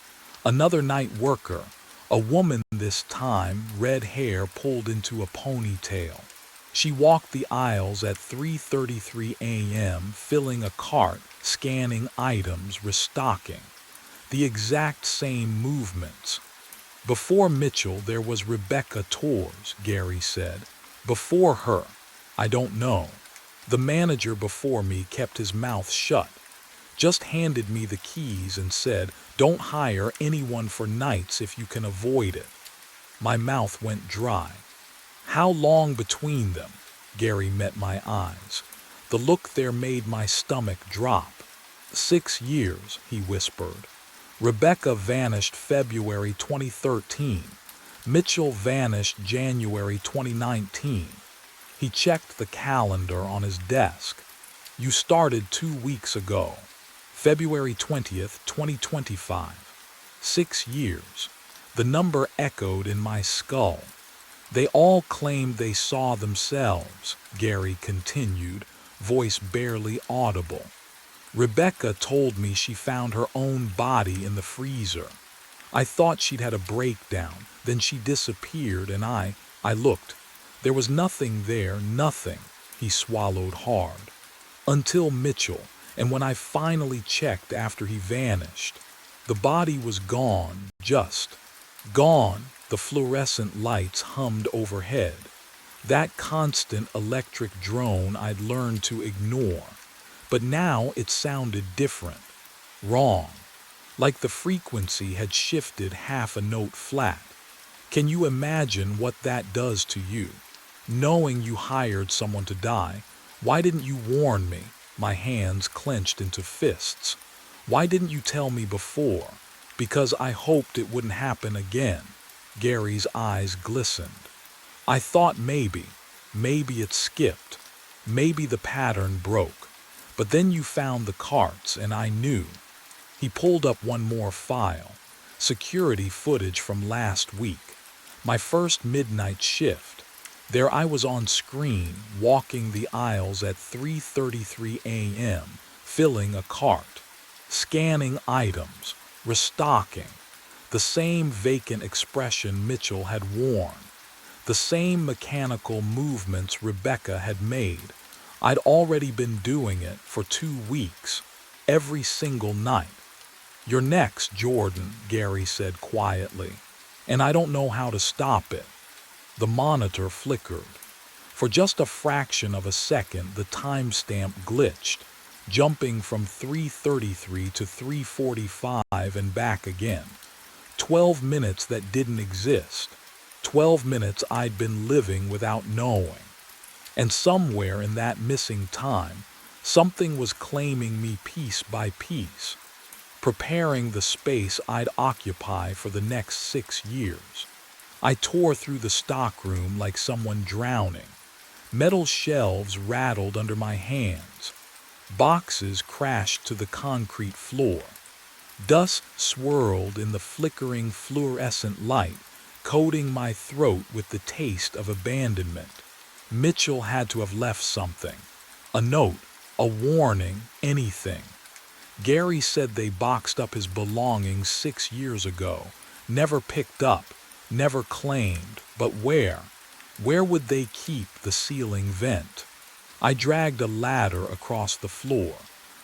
A: Another night worker. A woman this time, red hair pulled into a ponytail. She walked the aisles at 3:33 a.m., filling a cart, scanning items, restocking. The exact same movements. Before Mitchell, there was Rebecca Torres, Gary said. Before her, I don't know. The manager before me kept his mouth shut. Just handed me the keys and said, "Don't hire anyone for nights if you can avoid it." My mouth went dry. How long between them? Gary met my eyes. The look there made my stomach drop. 6 years, he whispered. Rebecca vanished February 2013. Mitchell vanished January 2019. He checked the calendar on his desk. You started 2 weeks ago. February 20th, 2025. 6 years. The number echoed in my skull. They all claimed they saw themselves, Gary continued, voice barely audible. Rebecca told me she found her own body in the freezer. I thought she'd had a breakdown, then she disappeared and I looked. There was nothing there, nothing. He swallowed hard. Until Mitchell, and when I finally checked after he vanished, the body was gone, just gone. The fluorescent lights hummed overhead. That constant electric drone I'd learned to ignore. But now it sounded different. Wrong. Like the frequency had shifted half a note flat. Can you imagine what that does to you? Knowing you hired someone to die, why didn't you warn me? My hands clenched into fists. Why didn't you tell me before? Because I hoped it wouldn't happen again. Gary's eyes glistened. I thought maybe it skipped. Maybe the pattern broke. But then you found the carts and I knew. He pulled up one more file. Security footage from last week. My first midnight shift. There I was on screen, walking the aisles at 3:33 a.m., filling a cart, scanning items, restocking. The same vacant expression Mitchell had worn. The same mechanical movements Rebecca had made. I'd already been doing it for 2 weeks, every single night. You're next, Jordan, Gary said quietly, and I don't know how to stop it. The monitor flickered. For just a fraction of a second, the timestamp glitched, jumping from 3:33 to 3:45 and back again. 12 minutes that didn't exist. 12 minutes I'd been living without knowing. And somewhere in that missing time, something was claiming me piece by piece, preparing the space I'd occupy for the next 6 years. I tore through the stockroom like someone drowning. Metal shelves rattled under my hands. Boxes crashed to the concrete floor. Dust swirled in the flickering fluorescent light, coating my throat with the taste of abandonment. Mitchell had to have left something. A note, a warning, anything. Gary said they boxed up his belongings 6 years ago. Never picked up, never claimed, but where? Where would they keep the ceiling vent? I dragged a ladder across the floor,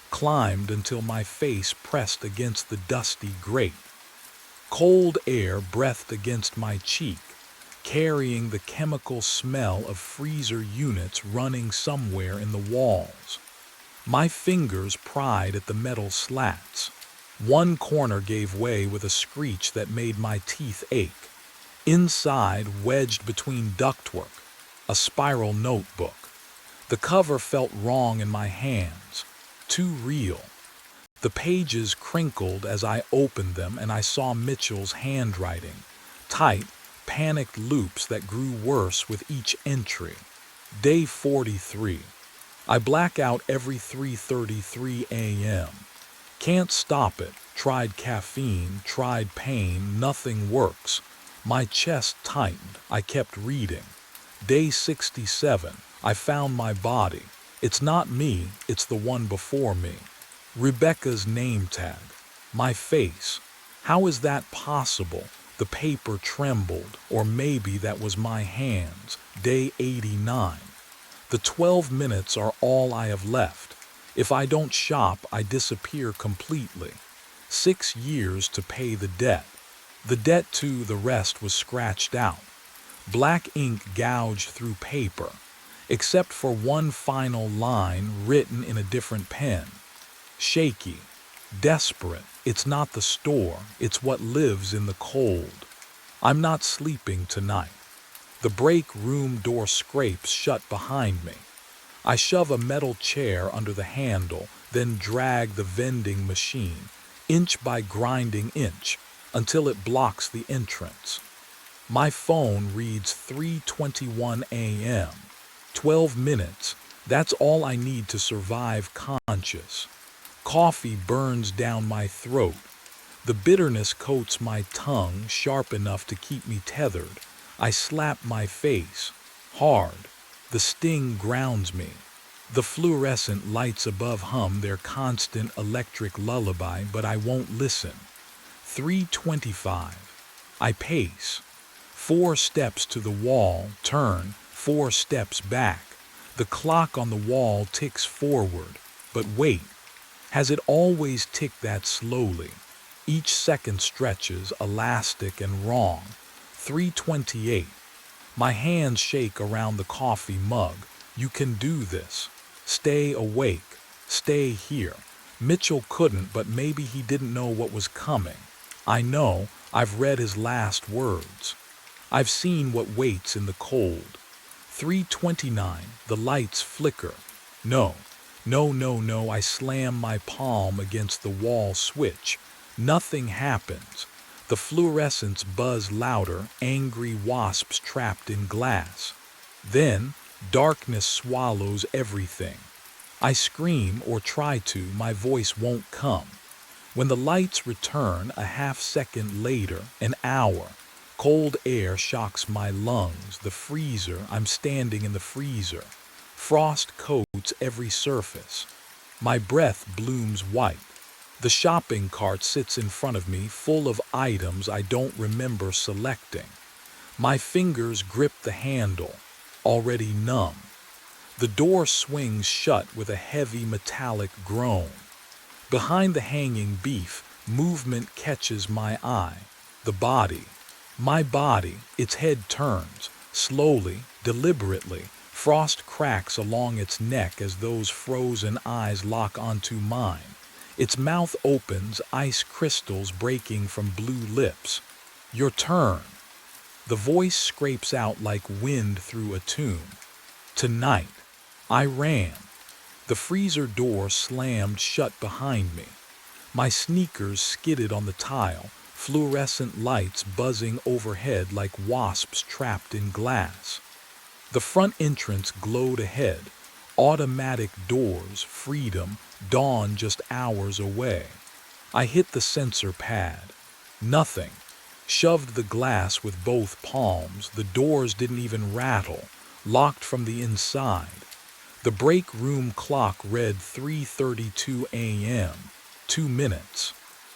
A: climbed until my face pressed against the dusty grate. Cold air breathed against my cheek, carrying the chemical smell of freezer units running somewhere in the walls. My fingers pried at the metal slats. One corner gave way with a screech that made my teeth ache. Inside, wedged between ductwork, a spiral notebook. The cover felt wrong in my hands, too real. The pages crinkled as I opened them and I saw Mitchell's handwriting, tight, panicked loops that grew worse with each entry. Day 43. I black out every 3:33 a.m. Can't stop it. Tried caffeine, tried pain, nothing works. My chest tightened. I kept reading. Day 67. I found my body. It's not me, it's the one before me. Rebecca's name tag. My face. How is that possible? The paper trembled, or maybe that was my hands. Day 89. The 12 minutes are all I have left. If I don't shop, I disappear completely. 6 years to pay the debt. The debt to the rest was scratched out. Black ink gouged through paper, except for one final line written in a different pen. Shaky, desperate. It's not the store, it's what lives in the cold. I'm not sleeping tonight. The break room door scrapes shut behind me. I shove a metal chair under the handle, then drag the vending machine, inch by grinding inch, until it blocks the entrance. My phone reads 3:21 a.m. 12 minutes, that's all I need to survive conscious. Coffee burns down my throat. The bitterness coats my tongue sharp enough to keep me tethered. I slap my face, hard. The sting grounds me. The fluorescent lights above hum their constant electric lullaby, but I won't listen. 3:25. I pace. 4 steps to the wall, turn, 4 steps back. The clock on the wall ticks forward. But wait, has it always ticked that slowly? Each second stretches, elastic and wrong. 3:28. My hands shake around the coffee mug. You can do this. Stay awake. Stay here. Mitchell couldn't, but maybe he didn't know what was coming. I know, I've read his last words. I've seen what waits in the cold. 3:29. The lights flicker. No, I slam my palm against the wall switch. Nothing happens. The fluorescents buzz louder, angry wasps trapped in glass. Then, darkness swallows everything. I scream or try to, my voice won't come. When the lights return, a half second later, an hour, cold air shocks my lungs, the freezer, I'm standing in the freezer. Frost coats every surface. My breath blooms white. The shopping cart sits in front of me, full of items I don't remember selecting. My fingers grip the handle, already numb. The door swings shut with a heavy metallic groan. Behind the hanging beef, movement catches my eye. The body. My body, its head turns, slowly, deliberately. Frost cracks along its neck as those frozen eyes lock onto mine. Its mouth opens, ice crystals breaking from blue lips. Your turn. The voice scrapes out like wind through a tomb. Tonight. I ran. The freezer door slammed shut behind me. My sneakers skidded on the tile, fluorescent lights buzzing overhead like wasps trapped in glass. The front entrance glowed ahead. Automatic doors, freedom, dawn just hours away. I hit the sensor pad. Nothing. Shoved the glass with both palms. The doors didn't even rattle. Locked from the inside. The break room clock read 3:32 a.m. 2 minutes.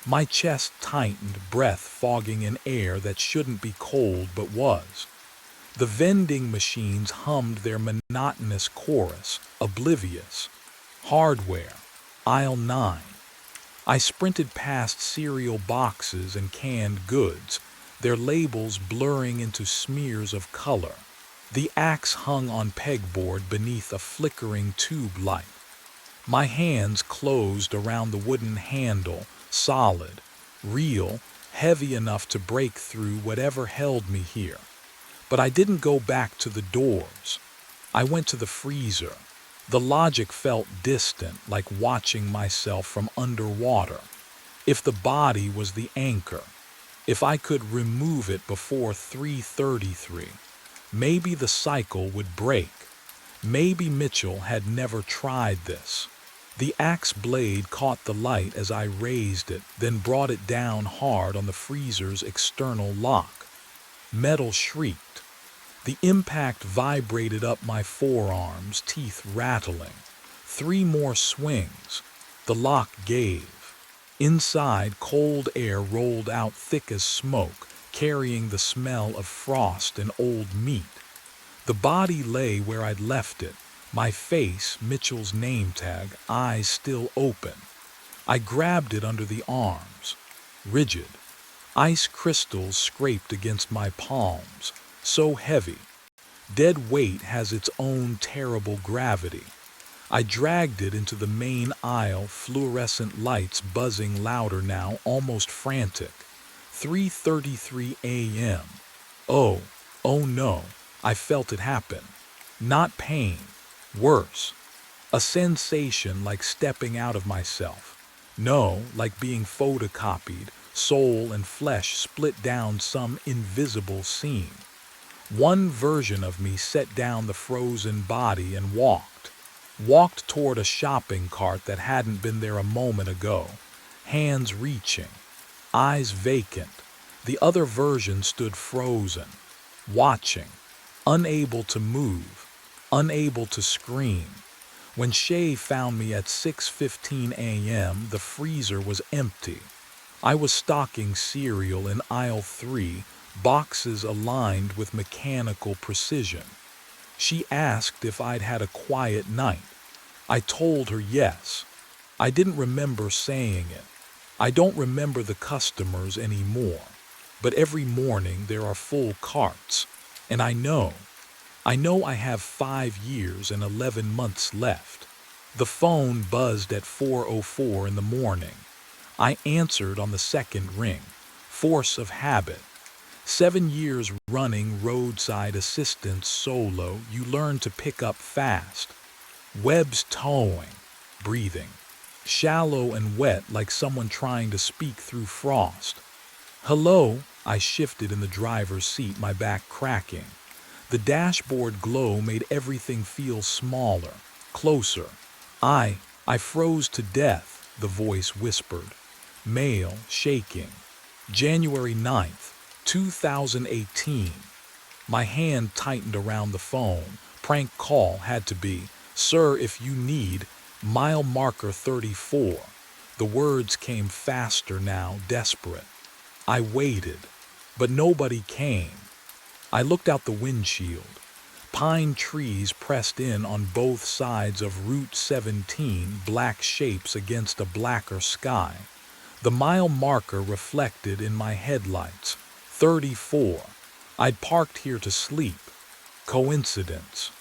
A: My chest tightened, breath fogging an air that shouldn't be cold but was. The vending machines hummed their monotonous chorus, oblivious. Hardware. Aisle 9. I sprinted past cereal boxes and canned goods, their labels blurring into smears of color. The axe hung on pegboard beneath a flickering tube light. My hands closed around the wooden handle, solid, real, heavy enough to break through whatever held me here. But I didn't go back to the doors. I went to the freezer. The logic felt distant, like watching myself from underwater. If the body was the anchor, if I could remove it before 3:33, maybe the cycle would break. Maybe Mitchell had never tried this. The axe blade caught the light as I raised it, then brought it down hard on the freezer's external lock. Metal shrieked. The impact vibrated up my forearms, teeth rattling. 3 more swings. The lock gave. Inside, cold air rolled out thick as smoke, carrying the smell of frost and old meat. The body lay where I'd left it, my face, Mitchell's name tag, eyes still open. I grabbed it under the arms. Rigid. Ice crystals scraped against my palms, so heavy. Dead weight has its own terrible gravity. I dragged it into the main aisle, fluorescent lights buzzing louder now, almost frantic. 3:33 a.m. Oh, oh no, I felt it happen. Not pain. Worse. A sensation like stepping out of myself. No, like being photocopied, soul and flesh split down some invisible scene. One version of me set down the frozen body and walked toward a shopping cart that hadn't been there a moment ago, hands reaching, eyes vacant. The other version stood frozen, watching, unable to move, unable to scream. When Shay found me at 6:15 a.m., the freezer was empty. I was stocking cereal in aisle 3, boxes aligned with mechanical precision. She asked if I'd had a quiet night. I told her yes. I didn't remember saying it. I don't remember the customers anymore. But every morning there are full carts. And I know I have 5 years and 11 months left. The phone buzzed at 4:04 in the morning. I answered on the second ring. Force of habit. 7 years running roadside assistance solo, you learn to pick up fast. Webs towing, breathing. Shallow and wet like someone trying to speak through frost. Hello, I shifted in the driver's seat, my back cracking. The dashboard glow made everything feel smaller, closer. I froze to death, the voice whispered. Male, shaking. January 9th, 2018. My hand tightened around the phone. Prank call had to be. Sir, if you need, mile marker 34. The words came faster now, desperate. I waited, but nobody came. I looked out the windshield. Pine trees pressed in on both sides of Route 17, black shapes against a blacker sky. The mile marker reflected in my headlights. 34. I'd parked here to sleep. Coincidence.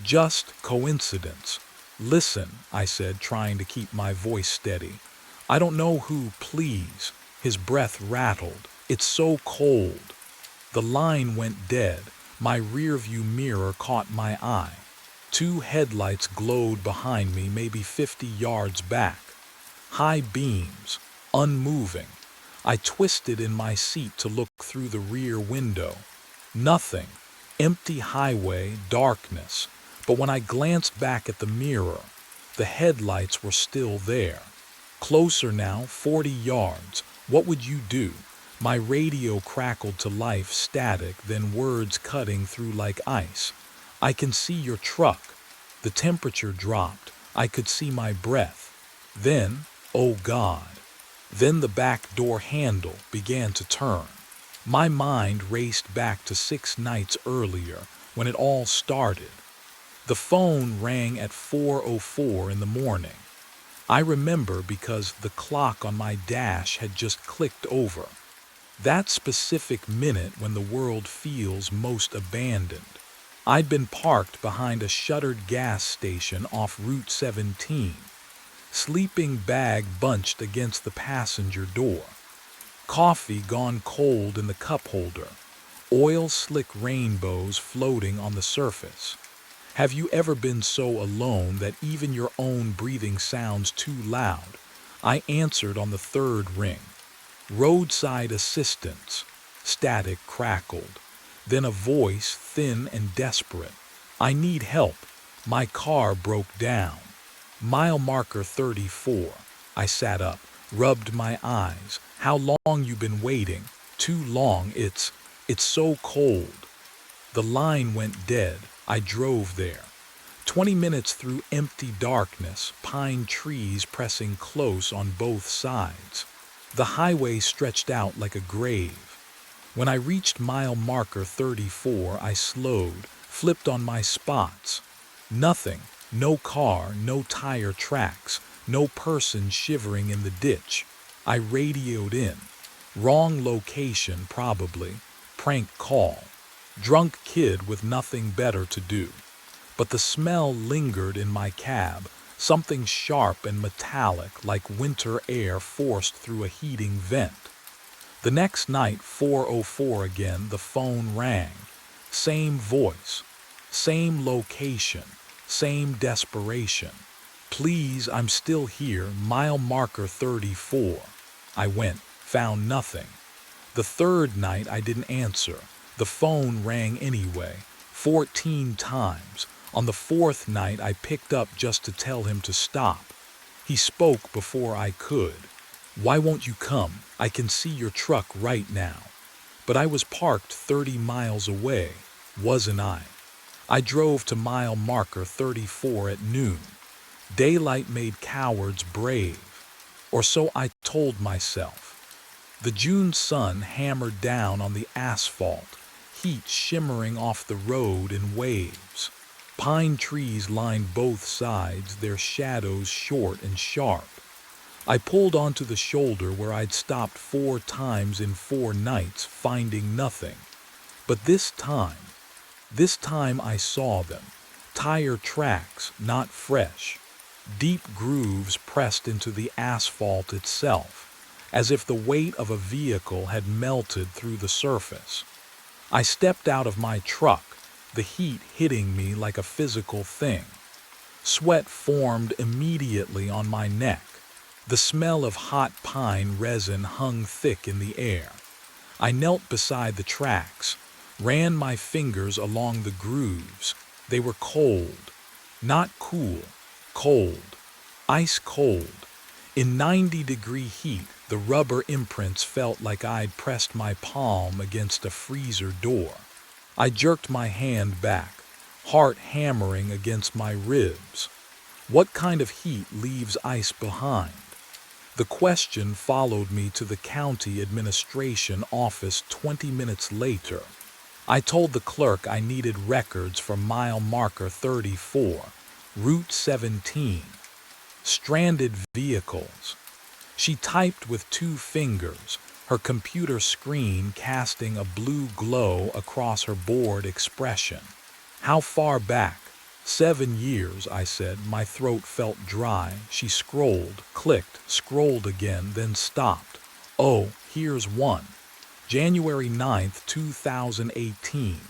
A: Just coincidence. Listen, I said, trying to keep my voice steady. I don't know who, please. His breath rattled. It's so cold. The line went dead. My rearview mirror caught my eye. 2 headlights glowed behind me, maybe 50 yards back. High beams, unmoving. I twisted in my seat to look through the rear window. Nothing. Empty highway, darkness. But when I glanced back at the mirror, the headlights were still there. Closer now, 40 yards. What would you do? My radio crackled to life, static, then words cutting through like ice. I can see your truck. The temperature dropped. I could see my breath. Then, oh God. Then the back door handle began to turn. My mind raced back to 6 nights earlier, when it all started. The phone rang at 4:04 in the morning. I remember because the clock on my dash had just clicked over. That specific minute when the world feels most abandoned. I'd been parked behind a shuttered gas station off Route 17. Sleeping bag bunched against the passenger door. Coffee gone cold in the cup holder. Oil slick rainbows floating on the surface. Have you ever been so alone that even your own breathing sounds too loud? I answered on the 3rd ring. Roadside assistance. Static crackled. Then a voice, thin and desperate. I need help. My car broke down. Mile marker 34. I sat up, rubbed my eyes. How long you been waiting? Too long. It's so cold. The line went dead. I drove there. 20 minutes through empty darkness, pine trees pressing close on both sides. The highway stretched out like a grave. When I reached mile marker 34, I slowed, flipped on my spots. Nothing. No car, no tire tracks, no person shivering in the ditch. I radioed in. Wrong location, probably. Prank call. Drunk kid with nothing better to do. But the smell lingered in my cab, something sharp and metallic like winter air forced through a heating vent. The next night, 4:04 again, the phone rang. Same voice, same location, same desperation. Please, I'm still here, mile marker 34. I went, found nothing. The third night I didn't answer. The phone rang anyway, 14 times. On the fourth night I picked up just to tell him to stop. He spoke before I could. Why won't you come? I can see your truck right now. But I was parked 30 miles away, wasn't I? I drove to mile marker 34 at noon. Daylight made cowards brave. Or so I told myself. The June sun hammered down on the asphalt, heat shimmering off the road in waves. Pine trees lined both sides, their shadows short and sharp. I pulled onto the shoulder where I'd stopped 4 times in 4 nights, finding nothing. But this time I saw them. Tire tracks, not fresh. Deep grooves pressed into the asphalt itself, as if the weight of a vehicle had melted through the surface. I stepped out of my truck, the heat hitting me like a physical thing. Sweat formed immediately on my neck. The smell of hot pine resin hung thick in the air. I knelt beside the tracks, ran my fingers along the grooves. They were cold, not cool, cold, ice cold. In 90-degree heat, the rubber imprints felt like I'd pressed my palm against a freezer door. I jerked my hand back, heart hammering against my ribs. What kind of heat leaves ice behind? The question followed me to the county administration office 20 minutes later. I told the clerk I needed records for mile marker 34, Route 17. Stranded vehicles. She typed with 2 fingers, her computer screen casting a blue glow across her bored expression. How far back? 7 years, I said. My throat felt dry. She scrolled, clicked, scrolled again, then stopped. Oh, here's one. January 9th, 2018.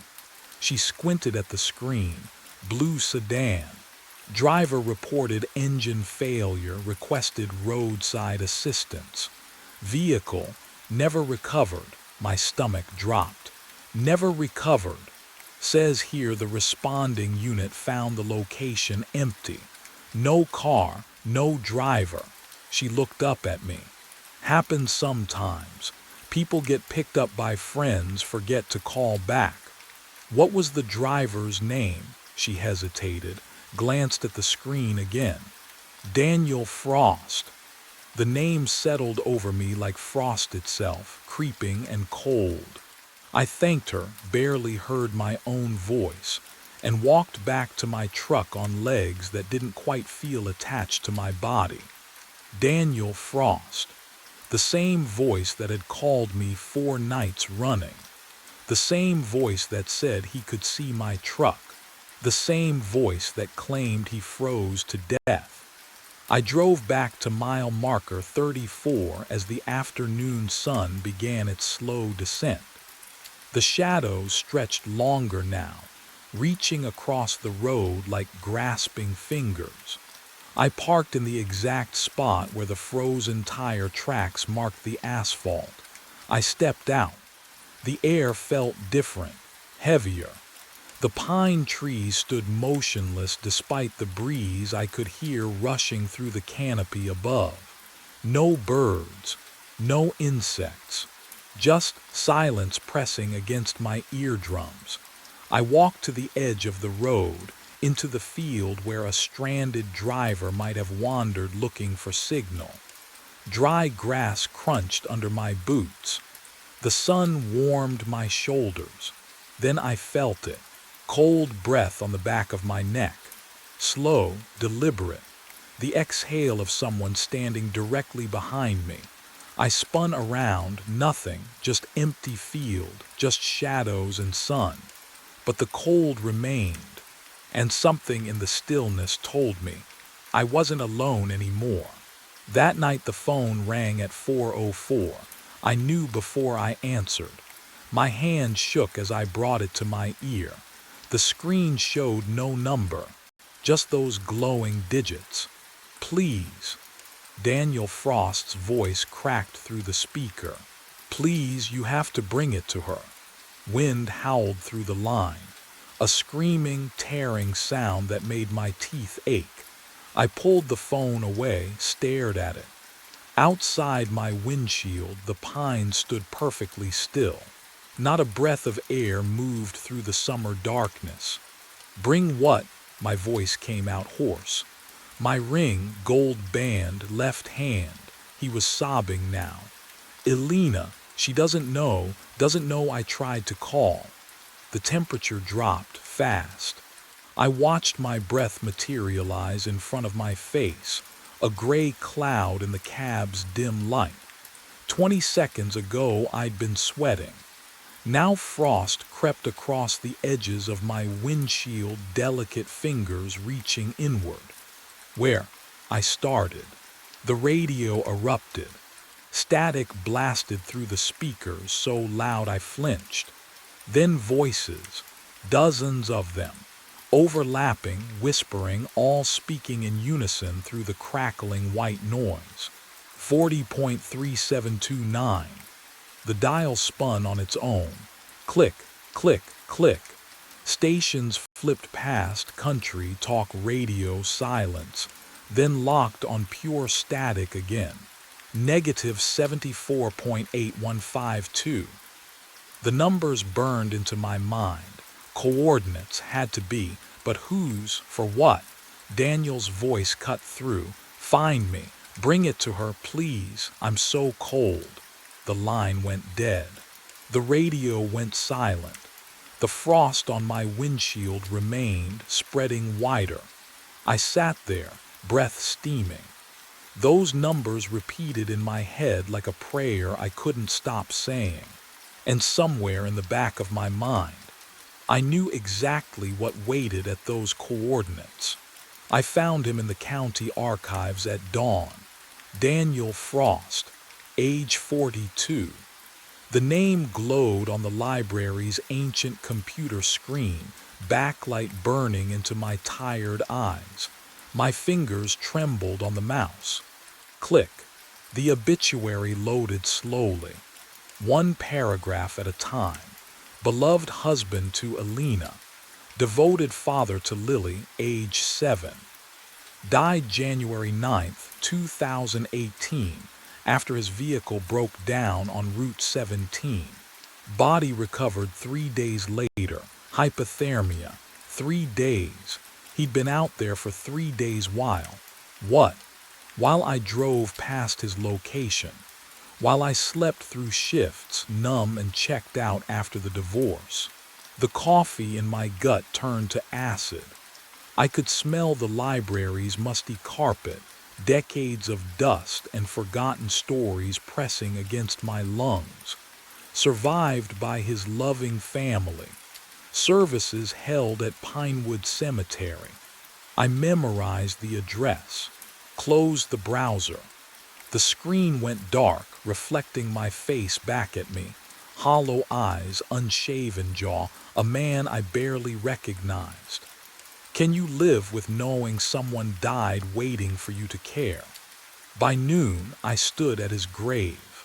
A: She squinted at the screen. Blue sedan. Driver reported engine failure, requested roadside assistance. Vehicle never recovered. My stomach dropped. Never recovered. Says here the responding unit found the location empty. No car, no driver. She looked up at me. Happens sometimes. People get picked up by friends, forget to call back. What was the driver's name? She hesitated, glanced at the screen again. Daniel Frost. The name settled over me like frost itself, creeping and cold. I thanked her, barely heard my own voice, and walked back to my truck on legs that didn't quite feel attached to my body. Daniel Frost. The same voice that had called me 4 nights running. The same voice that said he could see my truck. The same voice that claimed he froze to death. I drove back to mile marker 34 as the afternoon sun began its slow descent. The shadows stretched longer now, reaching across the road like grasping fingers. I parked in the exact spot where the frozen tire tracks marked the asphalt. I stepped out. The air felt different, heavier. The pine trees stood motionless despite the breeze I could hear rushing through the canopy above. No birds, no insects, just silence pressing against my eardrums. I walked to the edge of the road, into the field where a stranded driver might have wandered looking for signal. Dry grass crunched under my boots. The sun warmed my shoulders. Then I felt it, cold breath on the back of my neck. Slow, deliberate, the exhale of someone standing directly behind me. I spun around, nothing, just empty field, just shadows and sun. But the cold remained, and something in the stillness told me I wasn't alone anymore. That night the phone rang at 4:04. I knew before I answered. My hand shook as I brought it to my ear. The screen showed no number, just those glowing digits. Please. Daniel Frost's voice cracked through the speaker. Please, you have to bring it to her. Wind howled through the line, a screaming, tearing sound that made my teeth ache. I pulled the phone away, stared at it. Outside my windshield, the pines stood perfectly still. Not a breath of air moved through the summer darkness. Bring what? My voice came out hoarse. My ring, gold band, left hand. He was sobbing now. Elena, she doesn't know I tried to call. The temperature dropped fast. I watched my breath materialize in front of my face, a gray cloud in the cab's dim light. 20 seconds ago I'd been sweating. Now frost crept across the edges of my windshield, delicate fingers reaching inward. Where? I started. The radio erupted. Static blasted through the speakers so loud I flinched. Then voices, dozens of them, overlapping, whispering, all speaking in unison through the crackling white noise. 40.3729. The dial spun on its own. Click, click, click. Stations flipped past, country, talk radio, silence, then locked on pure static again. Negative 74.8152. The numbers burned into my mind. Coordinates had to be, but whose, for what? Daniel's voice cut through. Find me. Bring it to her, please. I'm so cold. The line went dead. The radio went silent. The frost on my windshield remained, spreading wider. I sat there, breath steaming. Those numbers repeated in my head like a prayer I couldn't stop saying. And somewhere in the back of my mind, I knew exactly what waited at those coordinates. I found him in the county archives at dawn. Daniel Frost, age 42. The name glowed on the library's ancient computer screen, backlight burning into my tired eyes. My fingers trembled on the mouse. Click. The obituary loaded slowly. One paragraph at a time. Beloved husband to Elena. Devoted father to Lily, age 7. Died January 9, 2018, after his vehicle broke down on Route 17. Body recovered 3 days later. Hypothermia. 3 days. He'd been out there for 3 days while. What? While I drove past his location. While I slept through shifts, numb and checked out after the divorce. The coffee in my gut turned to acid. I could smell the library's musty carpet, decades of dust and forgotten stories pressing against my lungs. Survived by his loving family. Services held at Pinewood Cemetery. I memorized the address, closed the browser. The screen went dark, reflecting my face back at me. Hollow eyes, unshaven jaw, a man I barely recognized. Can you live with knowing someone died waiting for you to care? By noon, I stood at his grave.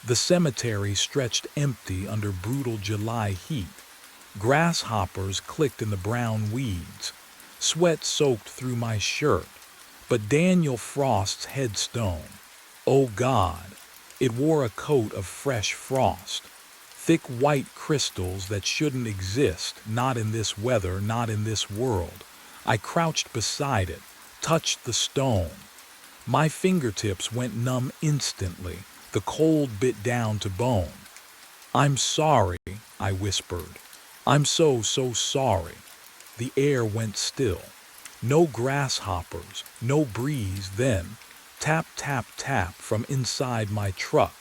A: The cemetery stretched empty under brutal July heat. Grasshoppers clicked in the brown weeds. Sweat soaked through my shirt. But Daniel Frost's headstone, oh God, it wore a coat of fresh frost. Thick white crystals that shouldn't exist, not in this weather, not in this world. I crouched beside it, touched the stone. My fingertips went numb instantly, the cold bit down to bone. "I'm sorry," I whispered. "I'm so sorry." The air went still. No grasshoppers, no breeze then. Tap, tap, tap from inside my truck.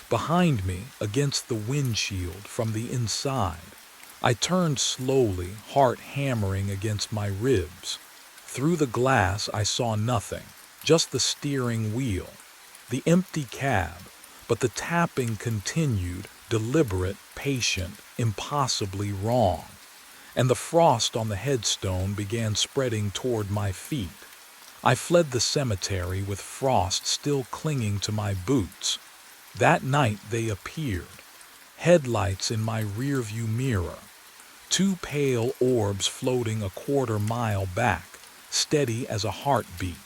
A: Behind me, against the windshield from the inside. I turned slowly, heart hammering against my ribs. Through the glass I saw nothing, just the steering wheel, the empty cab, but the tapping continued, deliberate, patient, impossibly wrong. And the frost on the headstone began spreading toward my feet. I fled the cemetery with frost still clinging to my boots. That night they appeared, headlights in my rearview mirror, two pale orbs floating a quarter-mile back, steady as a heartbeat.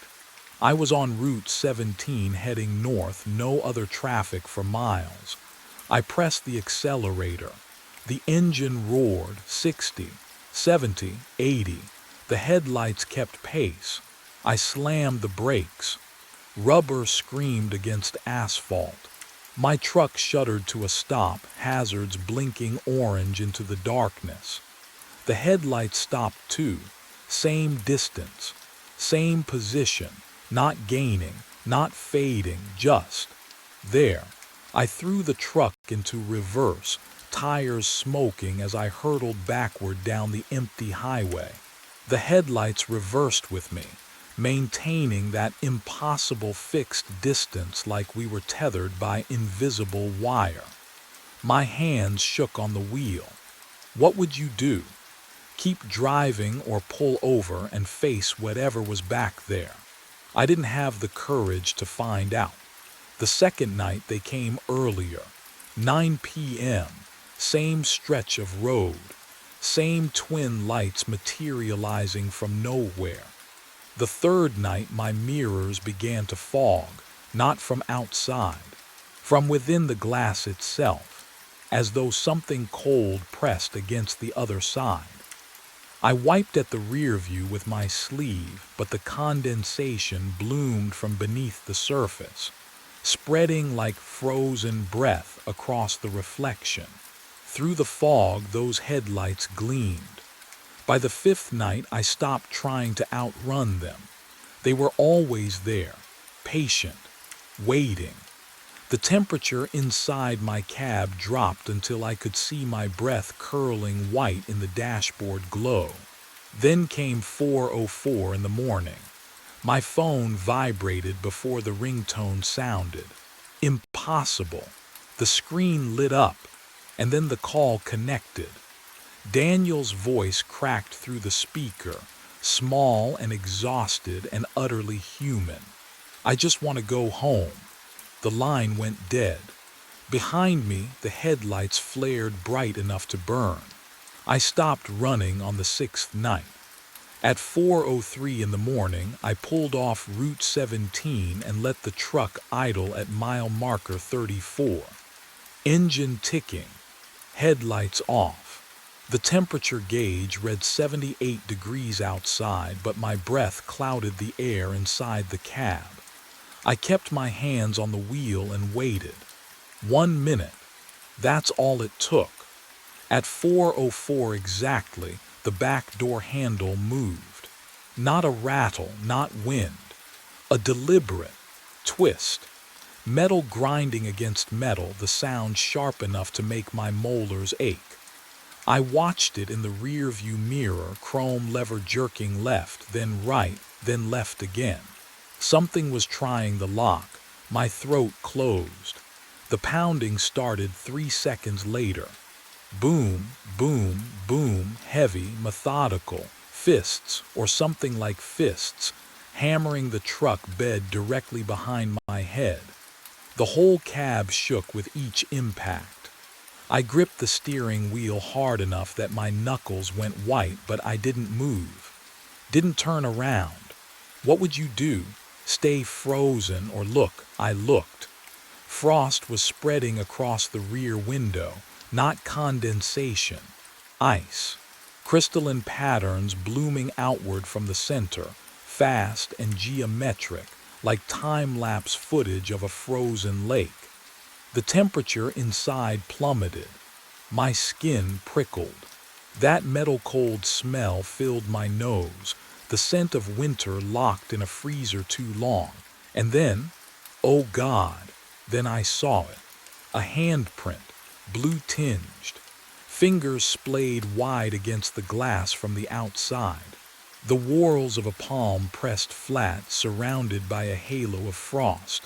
A: I was on Route 17 heading north, no other traffic for miles. I pressed the accelerator. The engine roared, 60, 70, 80. The headlights kept pace. I slammed the brakes. Rubber screamed against asphalt. My truck shuddered to a stop, hazards blinking orange into the darkness. The headlights stopped too. Same distance, same position, not gaining, not fading, just there. I threw the truck into reverse, tires smoking as I hurtled backward down the empty highway. The headlights reversed with me, maintaining that impossible fixed distance like we were tethered by invisible wire. My hands shook on the wheel. What would you do? Keep driving or pull over and face whatever was back there? I didn't have the courage to find out. The second night they came earlier, 9 p.m., same stretch of road, same twin lights materializing from nowhere. The third night my mirrors began to fog, not from outside, from within the glass itself, as though something cold pressed against the other side. I wiped at the rear view with my sleeve, but the condensation bloomed from beneath the surface, spreading like frozen breath across the reflection. Through the fog, those headlights gleamed. By the fifth night, I stopped trying to outrun them. They were always there, patient, waiting. The temperature inside my cab dropped until I could see my breath curling white in the dashboard glow. Then came 4:04 in the morning. My phone vibrated before the ringtone sounded. Impossible. The screen lit up, and then the call connected. Daniel's voice cracked through the speaker, small and exhausted and utterly human. "I just want to go home." The line went dead. Behind me, the headlights flared bright enough to burn. I stopped running on the sixth night. At 4:03 in the morning, I pulled off Route 17 and let the truck idle at mile marker 34. Engine ticking, headlights off. The temperature gauge read 78 degrees outside, but my breath clouded the air inside the cab. I kept my hands on the wheel and waited. 1 minute. That's all it took. At 4:04 exactly, the back door handle moved. Not a rattle, not wind. A deliberate twist. Metal grinding against metal, the sound sharp enough to make my molars ache. I watched it in the rear-view mirror, chrome lever jerking left, then right, then left again. Something was trying the lock. My throat closed. The pounding started 3 seconds later. Boom, boom, boom, heavy, methodical, fists, or something like fists, hammering the truck bed directly behind my head. The whole cab shook with each impact. I gripped the steering wheel hard enough that my knuckles went white, but I didn't move. Didn't turn around. What would you do? Stay frozen or look? I looked. Frost was spreading across the rear window, not condensation, ice. Crystalline patterns blooming outward from the center, fast and geometric, like time-lapse footage of a frozen lake. The temperature inside plummeted. My skin prickled. That metal-cold smell filled my nose, the scent of winter locked in a freezer too long. And then, oh God, then I saw it. A handprint, blue-tinged. Fingers splayed wide against the glass from the outside. The whorls of a palm pressed flat, surrounded by a halo of frost.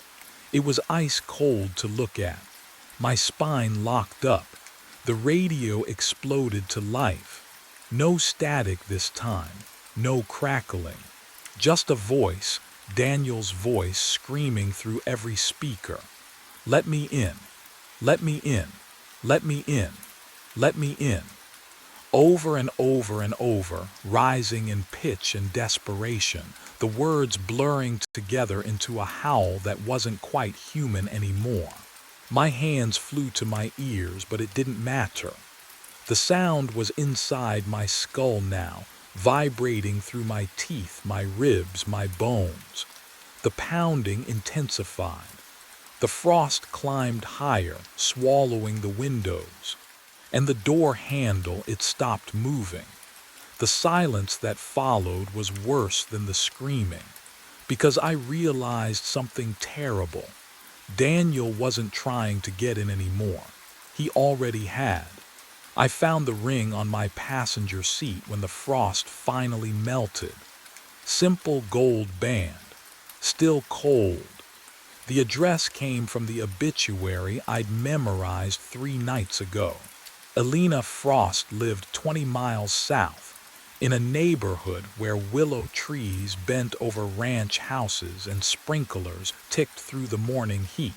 A: It was ice cold to look at. My spine locked up. The radio exploded to life. No static this time, no crackling. Just a voice, Daniel's voice, screaming through every speaker. Let me in. Let me in. Let me in. Let me in. Over and over and over, rising in pitch and desperation, the words blurring together into a howl that wasn't quite human anymore. My hands flew to my ears, but it didn't matter. The sound was inside my skull now, vibrating through my teeth, my ribs, my bones. The pounding intensified. The frost climbed higher, swallowing the windows. And the door handle, it stopped moving. The silence that followed was worse than the screaming, because I realized something terrible. Daniel wasn't trying to get in anymore. He already had. I found the ring on my passenger seat when the frost finally melted. Simple gold band, still cold. The address came from the obituary I'd memorized 3 nights ago. Elena Frost lived 20 miles south, in a neighborhood where willow trees bent over ranch houses and sprinklers ticked through the morning heat.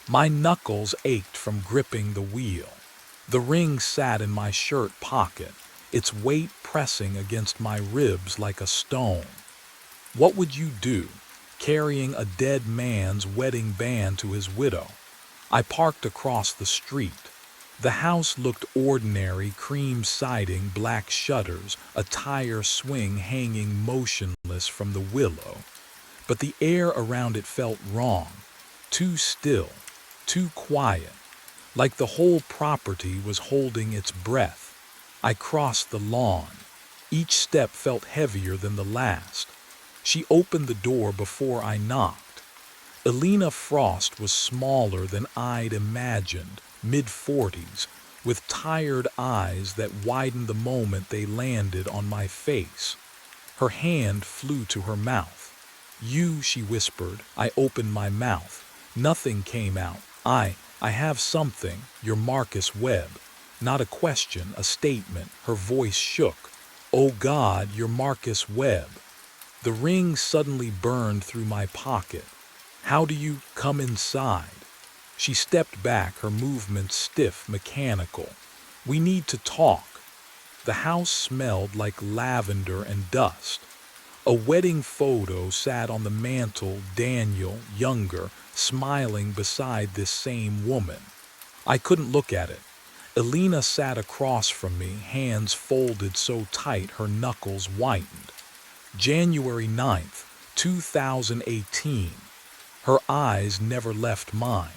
A: My knuckles ached from gripping the wheel. The ring sat in my shirt pocket, its weight pressing against my ribs like a stone. What would you do, carrying a dead man's wedding band to his widow? I parked across the street. The house looked ordinary, cream siding, black shutters, a tire swing hanging motionless from the willow. But the air around it felt wrong, too still, too quiet, like the whole property was holding its breath. I crossed the lawn. Each step felt heavier than the last. She opened the door before I knocked. Elena Frost was smaller than I'd imagined, mid-40s, with tired eyes that widened the moment they landed on my face. Her hand flew to her mouth. You, she whispered. I opened my mouth. Nothing came out. I have something, your Marcus Webb. Not a question, a statement. Her voice shook. Oh God, your Marcus Webb. The ring suddenly burned through my pocket. How do you come inside? She stepped back, her movements stiff, mechanical. We need to talk. The house smelled like lavender and dust. A wedding photo sat on the mantel, Daniel, younger, smiling beside this same woman. I couldn't look at it. Elena sat across from me, hands folded so tight her knuckles whitened. January 9th, 2018. Her eyes never left mine.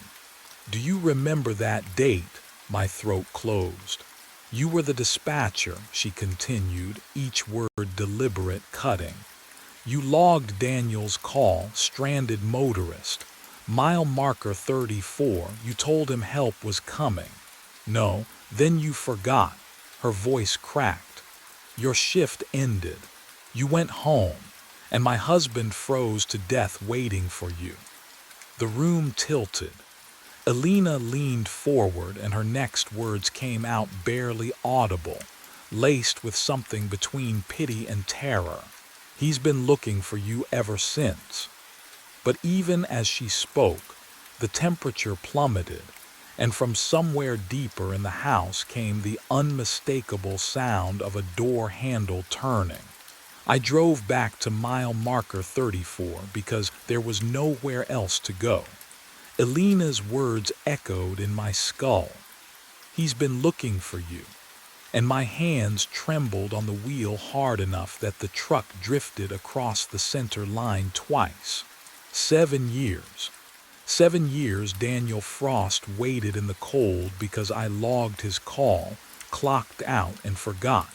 A: Do you remember that date? My throat closed. You were the dispatcher, she continued, each word deliberate, cutting. You logged Daniel's call, stranded motorist. Mile marker 34, you told him help was coming. No, then you forgot. Her voice cracked. Your shift ended. You went home, and my husband froze to death waiting for you. The room tilted. Elena leaned forward, and her next words came out barely audible, laced with something between pity and terror. He's been looking for you ever since. But even as she spoke, the temperature plummeted, and from somewhere deeper in the house came the unmistakable sound of a door handle turning. I drove back to mile marker 34 because there was nowhere else to go. Elena's words echoed in my skull. He's been looking for you." And my hands trembled on the wheel hard enough that the truck drifted across the center line twice. 7 years. 7 years Daniel Frost waited in the cold because I logged his call, clocked out, and forgot.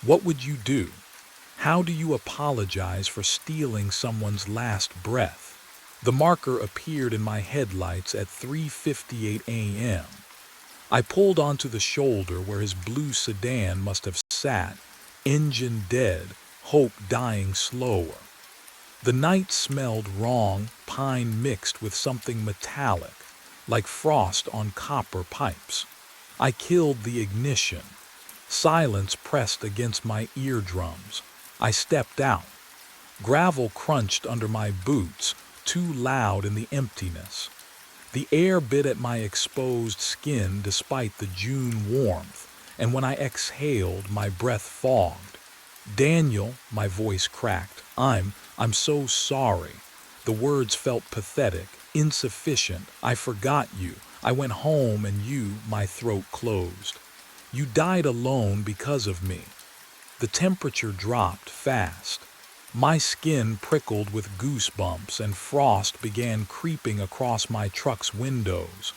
A: What would you do? How do you apologize for stealing someone's last breath? The marker appeared in my headlights at 3:58 a.m. I pulled onto the shoulder where his blue sedan must have sat, engine dead, hope dying slower. The night smelled wrong, pine mixed with something metallic, like frost on copper pipes. I killed the ignition. Silence pressed against my eardrums. I stepped out. Gravel crunched under my boots, too loud in the emptiness. The air bit at my exposed skin despite the June warmth, and when I exhaled, my breath fogged. "Daniel," my voice cracked, I'm so sorry." The words felt pathetic, insufficient. "I forgot you. I went home and my throat closed. You died alone because of me." The temperature dropped fast. My skin prickled with goosebumps and frost began creeping across my truck's windows,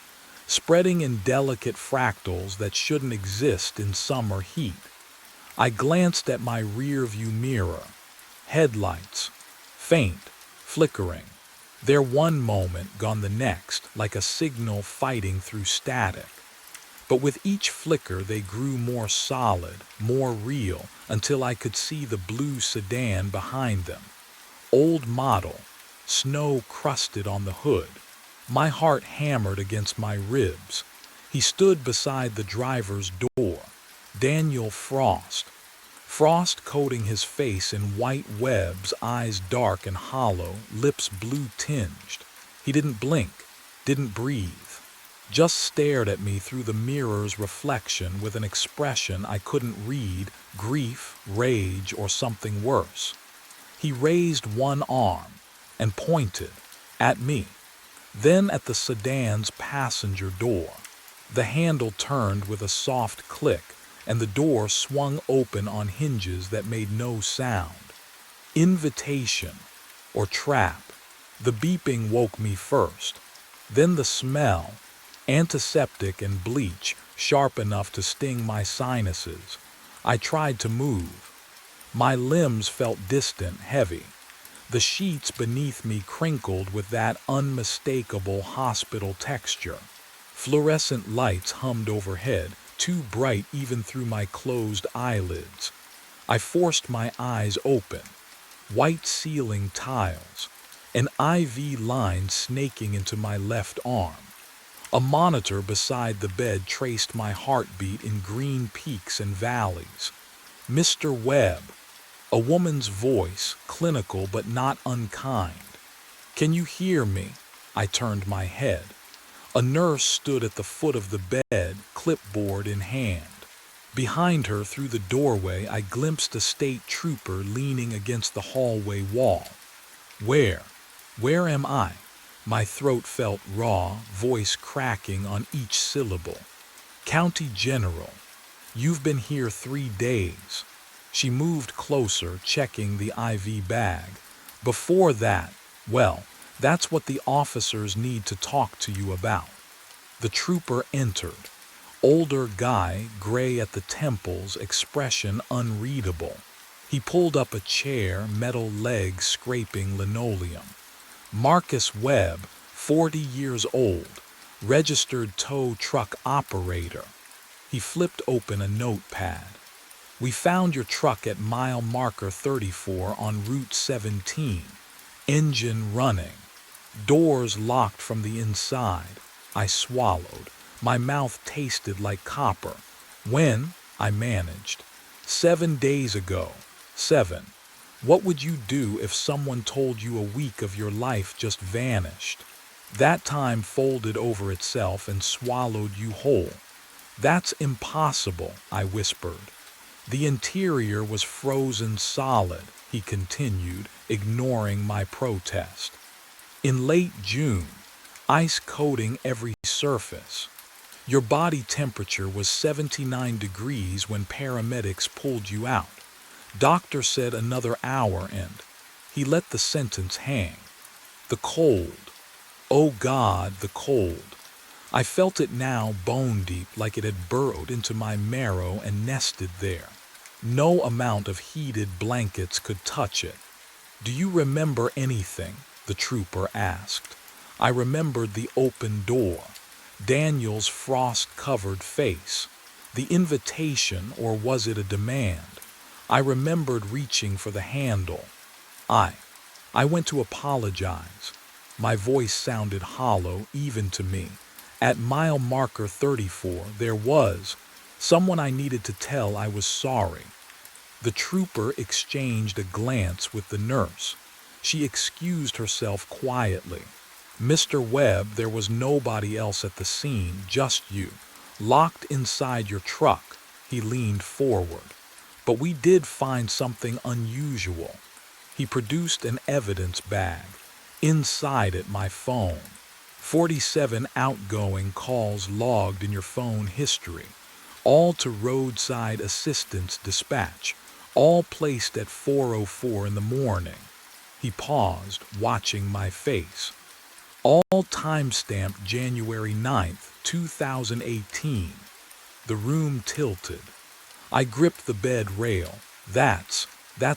A: spreading in delicate fractals that shouldn't exist in summer heat. I glanced at my rearview mirror. Headlights. Faint, flickering. There one moment, gone the next, like a signal fighting through static. But with each flicker they grew more solid, more real, until I could see the blue sedan behind them. Old model, snow crusted on the hood. My heart hammered against my ribs. He stood beside the driver's door. Daniel Frost. Frost coating his face in white webs, eyes dark and hollow, lips blue tinged. He didn't blink, didn't breathe. Just stared at me through the mirror's reflection with an expression I couldn't read, grief, rage, or something worse. He raised one arm and pointed at me, then at the sedan's passenger door. The handle turned with a soft click, and the door swung open on hinges that made no sound. Invitation or trap. The beeping woke me first, then the smell. Antiseptic and bleach, sharp enough to sting my sinuses. I tried to move. My limbs felt distant, heavy. The sheets beneath me crinkled with that unmistakable hospital texture. Fluorescent lights hummed overhead, too bright even through my closed eyelids. I forced my eyes open. White ceiling tiles. An IV line snaking into my left arm. A monitor beside the bed traced my heartbeat in green peaks and valleys. "Mr. Webb." A woman's voice, clinical but not unkind. "Can you hear me?" I turned my head. A nurse stood at the foot of the bed, clipboard in hand. Behind her, through the doorway, I glimpsed a state trooper leaning against the hallway wall. Where am I? My throat felt raw, voice cracking on each syllable. "County General. You've been here 3 days." She moved closer, checking the IV bag. "Before that, well, that's what the officers need to talk to you about." The trooper entered. Older guy, gray at the temples, expression unreadable. He pulled up a chair, metal legs scraping linoleum. "Marcus Webb, 40 years old, registered tow truck operator." He flipped open a notepad. "We found your truck at mile marker 34 on Route 17. Engine running. Doors locked from the inside." I swallowed. My mouth tasted like copper. "When?" I managed. 7 days ago. 7. What would you do if someone told you a week of your life just vanished? That time folded over itself and swallowed you whole. "That's impossible," I whispered. "The interior was frozen solid," he continued, ignoring my protest. "In late June, ice coating every surface. Your body temperature was 79 degrees when paramedics pulled you out. Doctor said another hour and he let the sentence hang. The cold. Oh God, the cold. I felt it now bone deep, like it had burrowed into my marrow and nested there. No amount of heated blankets could touch it. Do you remember anything? The trooper asked. I remembered the open door, Daniel's frost-covered face, the invitation, or was it a demand? I remembered reaching for the handle. I went to apologize. My voice sounded hollow even to me. At mile marker 34, there was someone I needed to tell I was sorry. The trooper exchanged a glance with the nurse. She excused herself quietly. Mr. Webb, there was nobody else at the scene, just you, locked inside your truck. He leaned forward. But we did find something unusual. He produced an evidence bag. Inside it, my phone. 47 outgoing calls logged in your phone history, all to roadside assistance dispatch, all placed at 4:04 in the morning. He paused, watching my face. All timestamped January 9th, 2018. The room tilted. I gripped the bed rail. That's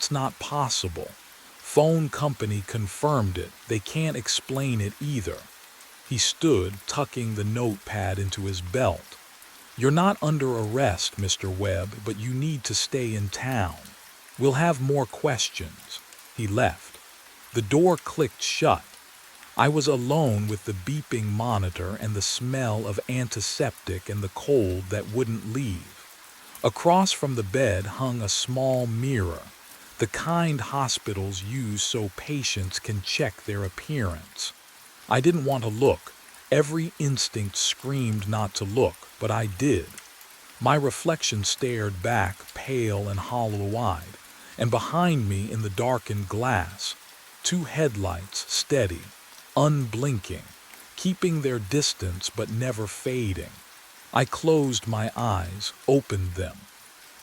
A: not possible. Phone company confirmed it. They can't explain it either. He stood, tucking the notepad into his belt. You're not under arrest, Mr. Webb, but you need to stay in town. We'll have more questions. He left. The door clicked shut. I was alone with the beeping monitor and the smell of antiseptic and the cold that wouldn't leave. Across from the bed hung a small mirror, the kind hospitals use so patients can check their appearance. I didn't want to look. Every instinct screamed not to look, but I did. My reflection stared back, pale and hollow-eyed, and behind me in the darkened glass, two headlights, steady, unblinking, keeping their distance but never fading. I closed my eyes, opened them.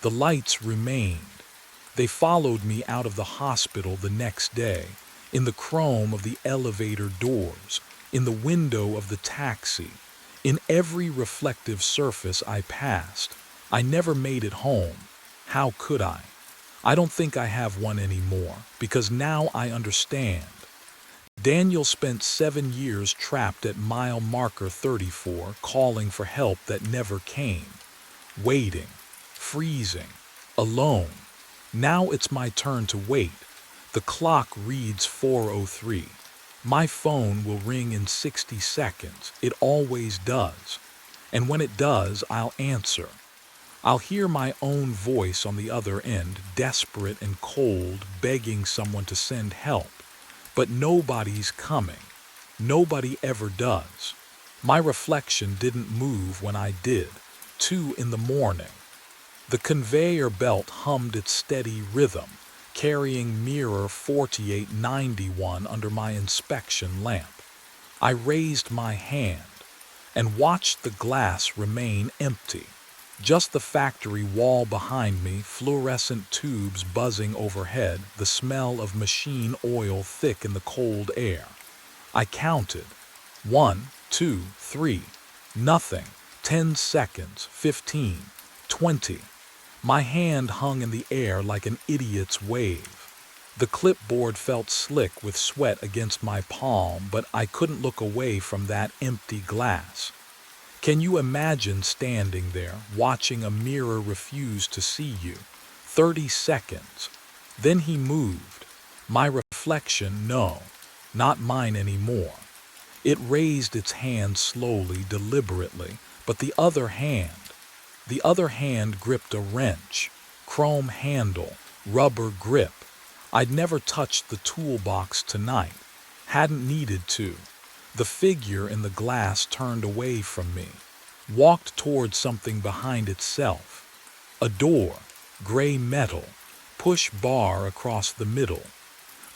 A: The lights remained. They followed me out of the hospital the next day, in the chrome of the elevator doors, in the window of the taxi, in every reflective surface I passed. I never made it home. How could I? I don't think I have one anymore, because now I understand. Daniel spent 7 years trapped at mile marker 34, calling for help that never came, waiting, freezing, alone. Now it's my turn to wait. The clock reads 4:03. My phone will ring in 60 seconds. It always does. And when it does, I'll answer. I'll hear my own voice on the other end, desperate and cold, begging someone to send help. But nobody's coming. Nobody ever does. My reflection didn't move when I did. 2 in the morning. The conveyor belt hummed its steady rhythm, carrying mirror 4891 under my inspection lamp. I raised my hand and watched the glass remain empty. Just the factory wall behind me, fluorescent tubes buzzing overhead, the smell of machine oil thick in the cold air. I counted. 1, 2, 3. Nothing. 10 seconds. 15. 20. My hand hung in the air like an idiot's wave. The clipboard felt slick with sweat against my palm, but I couldn't look away from that empty glass. Can you imagine standing there, watching a mirror refuse to see you? 30 seconds. Then he moved. My reflection, no, not mine anymore. It raised its hand slowly, deliberately, but the other hand gripped a wrench, chrome handle, rubber grip. I'd never touched the toolbox tonight, hadn't needed to. The figure in the glass turned away from me, walked toward something behind itself. A door, gray metal, push bar across the middle.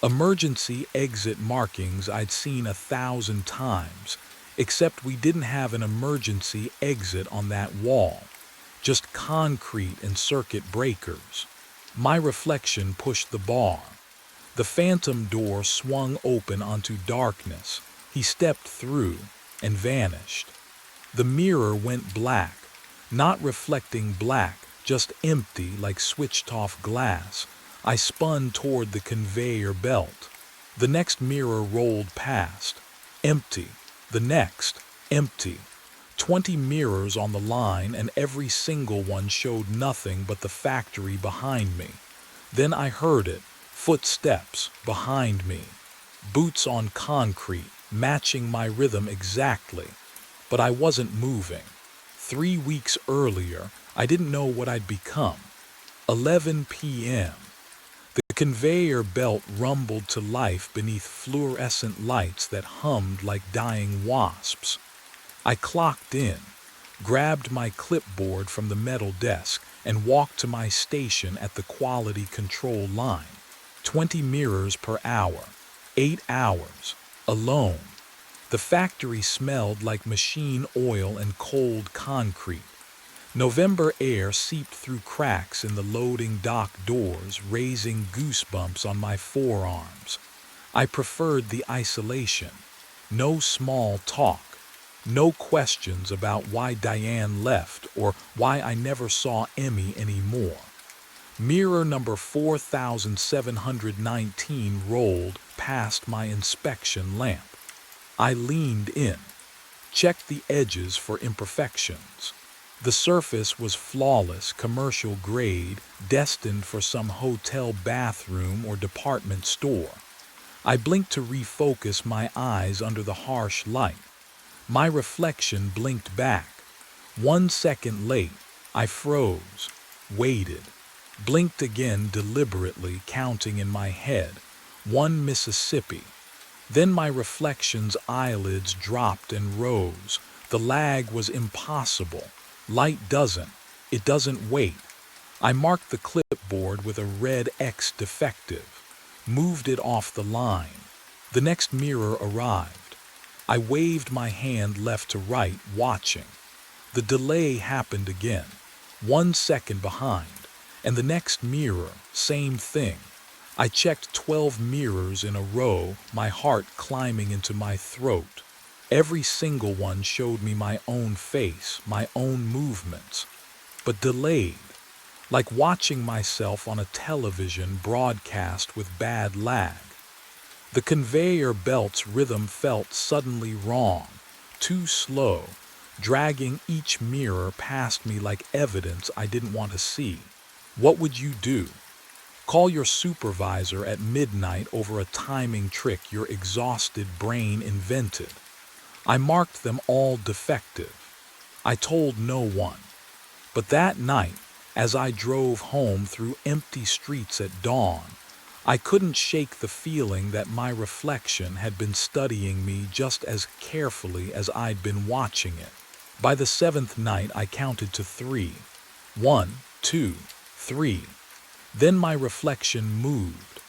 A: Emergency exit markings I'd seen 1,000 times. Except we didn't have an emergency exit on that wall, just concrete and circuit breakers. My reflection pushed the bar. The phantom door swung open onto darkness. He stepped through and vanished. The mirror went black, not reflecting black, just empty like switched off glass. I spun toward the conveyor belt. The next mirror rolled past. Empty. The next. Empty. 20 mirrors on the line, and every single one showed nothing but the factory behind me. Then I heard it. Footsteps behind me. Boots on concrete, matching my rhythm exactly. But I wasn't moving. 3 weeks earlier, I didn't know what I'd become. 11 p.m. The conveyor belt rumbled to life beneath fluorescent lights that hummed like dying wasps. I clocked in, grabbed my clipboard from the metal desk, and walked to my station at the quality control line. 20 mirrors per hour. 8 hours. Alone. The factory smelled like machine oil and cold concrete. November air seeped through cracks in the loading dock doors, raising goosebumps on my forearms. I preferred the isolation. No small talk. No questions about why Diane left or why I never saw Emmy anymore. Mirror number 4719 rolled past my inspection lamp. I leaned in, checked the edges for imperfections. The surface was flawless, commercial grade, destined for some hotel bathroom or department store. I blinked to refocus my eyes under the harsh light. My reflection blinked back. 1 second late, I froze, waited, blinked again deliberately, counting in my head. 1 Mississippi. Then my reflection's eyelids dropped and rose. The lag was impossible. Light it doesn't wait. I marked the clipboard with a red X defective, moved it off the line. The next mirror arrived. I waved my hand left to right, watching. The delay happened again, 1 second behind, and the next mirror, same thing. I checked 12 mirrors in a row, my heart climbing into my throat. Every single one showed me my own face, my own movements, but delayed, like watching myself on a television broadcast with bad lag. The conveyor belt's rhythm felt suddenly wrong, too slow, dragging each mirror past me like evidence I didn't want to see. What would you do? Call your supervisor at midnight over a timing trick your exhausted brain invented. I marked them all defective. I told no one. But that night, as I drove home through empty streets at dawn, I couldn't shake the feeling that my reflection had been studying me just as carefully as I'd been watching it. By the 7th night, I counted to 3. 1, 2, 3. Then my reflection moved.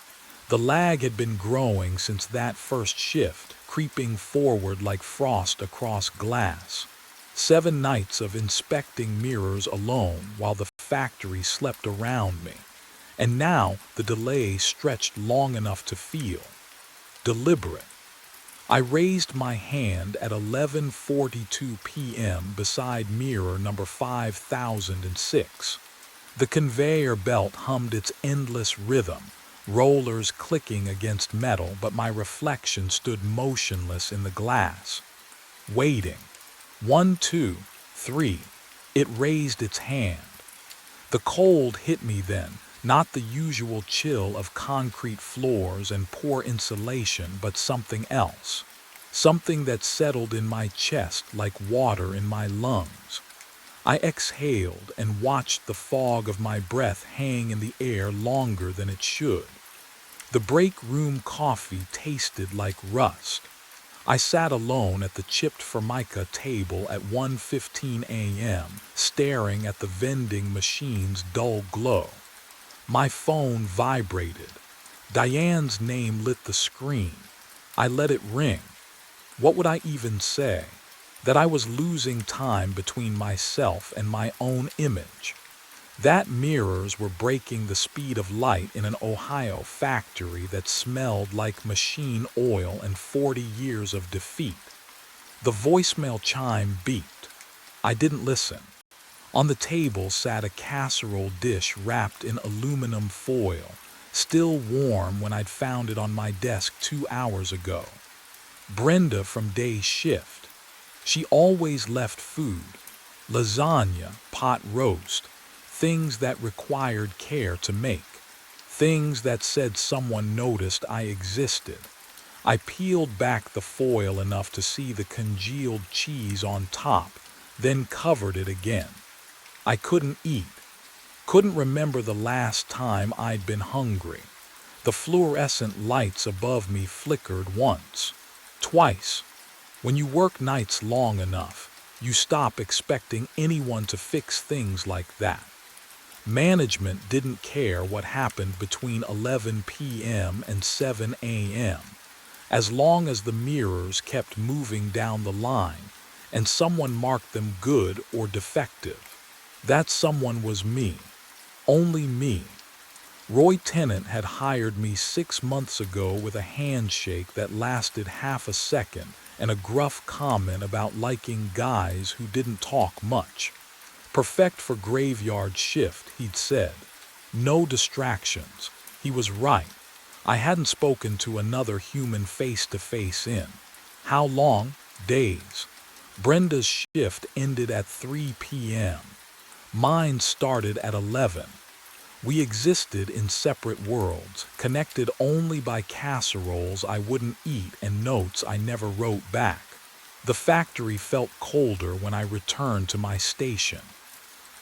A: The lag had been growing since that first shift, creeping forward like frost across glass. 7 nights of inspecting mirrors alone while the factory slept around me. And now the delay stretched long enough to feel deliberate. I raised my hand at 11:42 p.m. beside mirror number 5006. The conveyor belt hummed its endless rhythm, rollers clicking against metal, but my reflection stood motionless in the glass, waiting. 1, 2, 3. It raised its hand. The cold hit me then, not the usual chill of concrete floors and poor insulation, but something else. Something that settled in my chest like water in my lungs. I exhaled and watched the fog of my breath hang in the air longer than it should. The break room coffee tasted like rust. I sat alone at the chipped formica table at 1:15 a.m., staring at the vending machine's dull glow. My phone vibrated. Diane's name lit the screen. I let it ring. What would I even say? that I was losing time between myself and my own image. That mirrors were breaking the speed of light in an Ohio factory that smelled like machine oil and 40 years of defeat. The voicemail chime beeped. I didn't listen. On the table sat a casserole dish wrapped in aluminum foil, still warm when I'd found it on my desk 2 hours ago. Brenda from day shift. She always left food, lasagna, pot roast, things that required care to make, things that said someone noticed I existed. I peeled back the foil enough to see the congealed cheese on top, then covered it again. I couldn't eat, couldn't remember the last time I'd been hungry. The fluorescent lights above me flickered once, twice. When you work nights long enough, you stop expecting anyone to fix things like that. Management didn't care what happened between 11 p.m. and 7 a.m. as long as the mirrors kept moving down the line and someone marked them good or defective. That someone was me, only me. Roy Tennant had hired me 6 months ago with a handshake that lasted half a second and a gruff comment about liking guys who didn't talk much. Perfect for graveyard shift, he'd said. No distractions. He was right. I hadn't spoken to another human face-to-face in. How long? Days. Brenda's shift ended at 3 p.m. Mine started at 11. We existed in separate worlds, connected only by casseroles I wouldn't eat and notes I never wrote back. The factory felt colder when I returned to my station.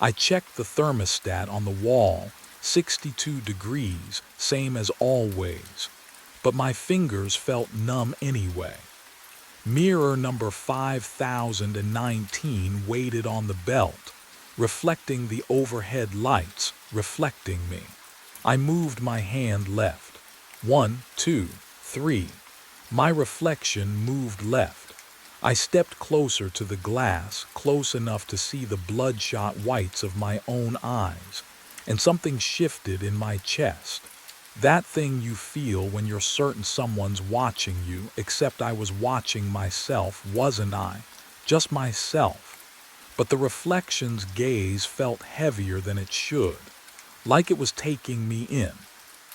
A: I checked the thermostat on the wall, 62 degrees, same as always. But my fingers felt numb anyway. Mirror number 5019 waited on the belt, reflecting the overhead lights, reflecting me. I moved my hand left. 1, 2, 3. My reflection moved left. I stepped closer to the glass, close enough to see the bloodshot whites of my own eyes, and something shifted in my chest. That thing you feel when you're certain someone's watching you, except I was watching myself, wasn't I? Just myself. But the reflection's gaze felt heavier than it should, like it was taking me in,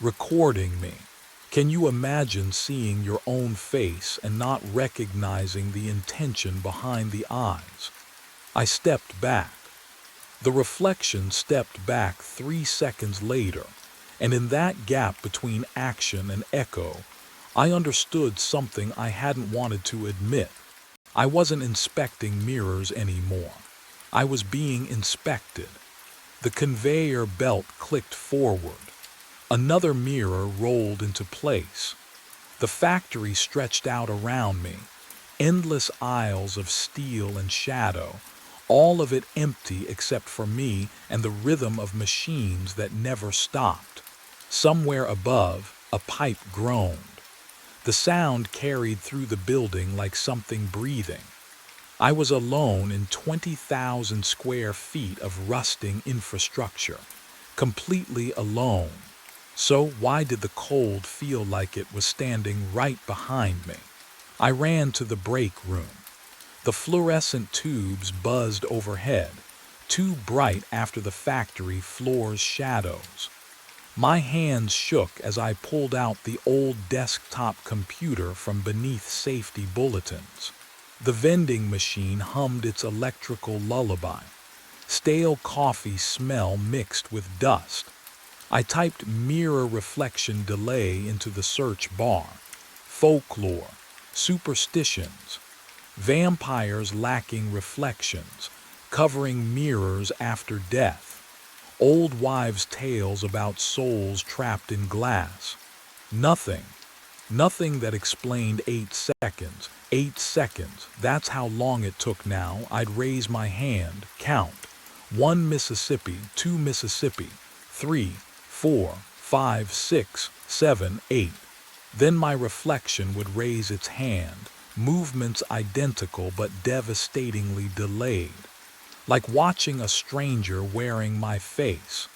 A: recording me. Can you imagine seeing your own face and not recognizing the intention behind the eyes? I stepped back. The reflection stepped back 3 seconds later, and in that gap between action and echo, I understood something I hadn't wanted to admit. I wasn't inspecting mirrors anymore. I was being inspected. The conveyor belt clicked forward. Another mirror rolled into place. The factory stretched out around me, endless aisles of steel and shadow, all of it empty except for me and the rhythm of machines that never stopped. Somewhere above, a pipe groaned. The sound carried through the building like something breathing. I was alone in 20,000 square feet of rusting infrastructure, completely alone. So why did the cold feel like it was standing right behind me? I ran to the break room. The fluorescent tubes buzzed overhead, too bright after the factory floor's shadows. My hands shook as I pulled out the old desktop computer from beneath safety bulletins. The vending machine hummed its electrical lullaby. Stale coffee smell mixed with dust. I typed mirror reflection delay into the search bar. Folklore, superstitions, vampires lacking reflections, covering mirrors after death, old wives' tales about souls trapped in glass. Nothing that explained 8 seconds. 8 seconds, that's how long it took now. I'd raise my hand, count. 1 Mississippi, 2 Mississippi, 3, 4, 5, 6, 7, 8. Then my reflection would raise its hand, movements identical but devastatingly delayed, like watching a stranger wearing my face.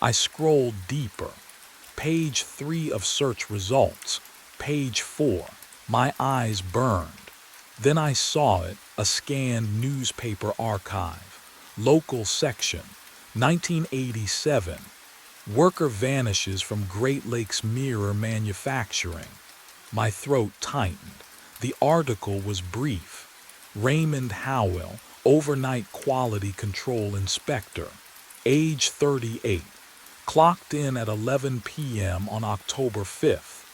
A: I scrolled deeper. Page 3 of search results. Page 4. My eyes burned. Then I saw it, a scanned newspaper archive. Local section. 1987. Worker vanishes from Great Lakes Mirror Manufacturing. My throat tightened. The article was brief. Raymond Howell, overnight quality control inspector, age 38, clocked in at 11 p.m. on October 5th.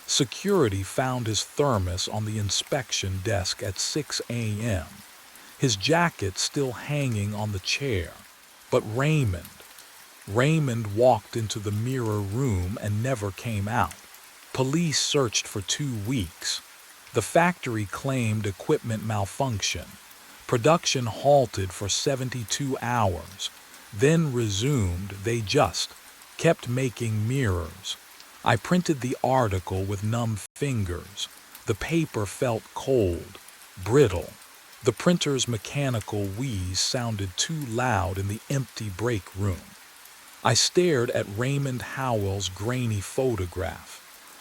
A: Security found his thermos on the inspection desk at 6 a.m., his jacket still hanging on the chair. But Raymond walked into the mirror room and never came out. Police searched for 2 weeks. The factory claimed equipment malfunction. Production halted for 72 hours, then resumed. They just kept making mirrors. I printed the article with numb fingers. The paper felt cold, brittle. The printer's mechanical wheeze sounded too loud in the empty break room. I stared at Raymond Howell's grainy photograph,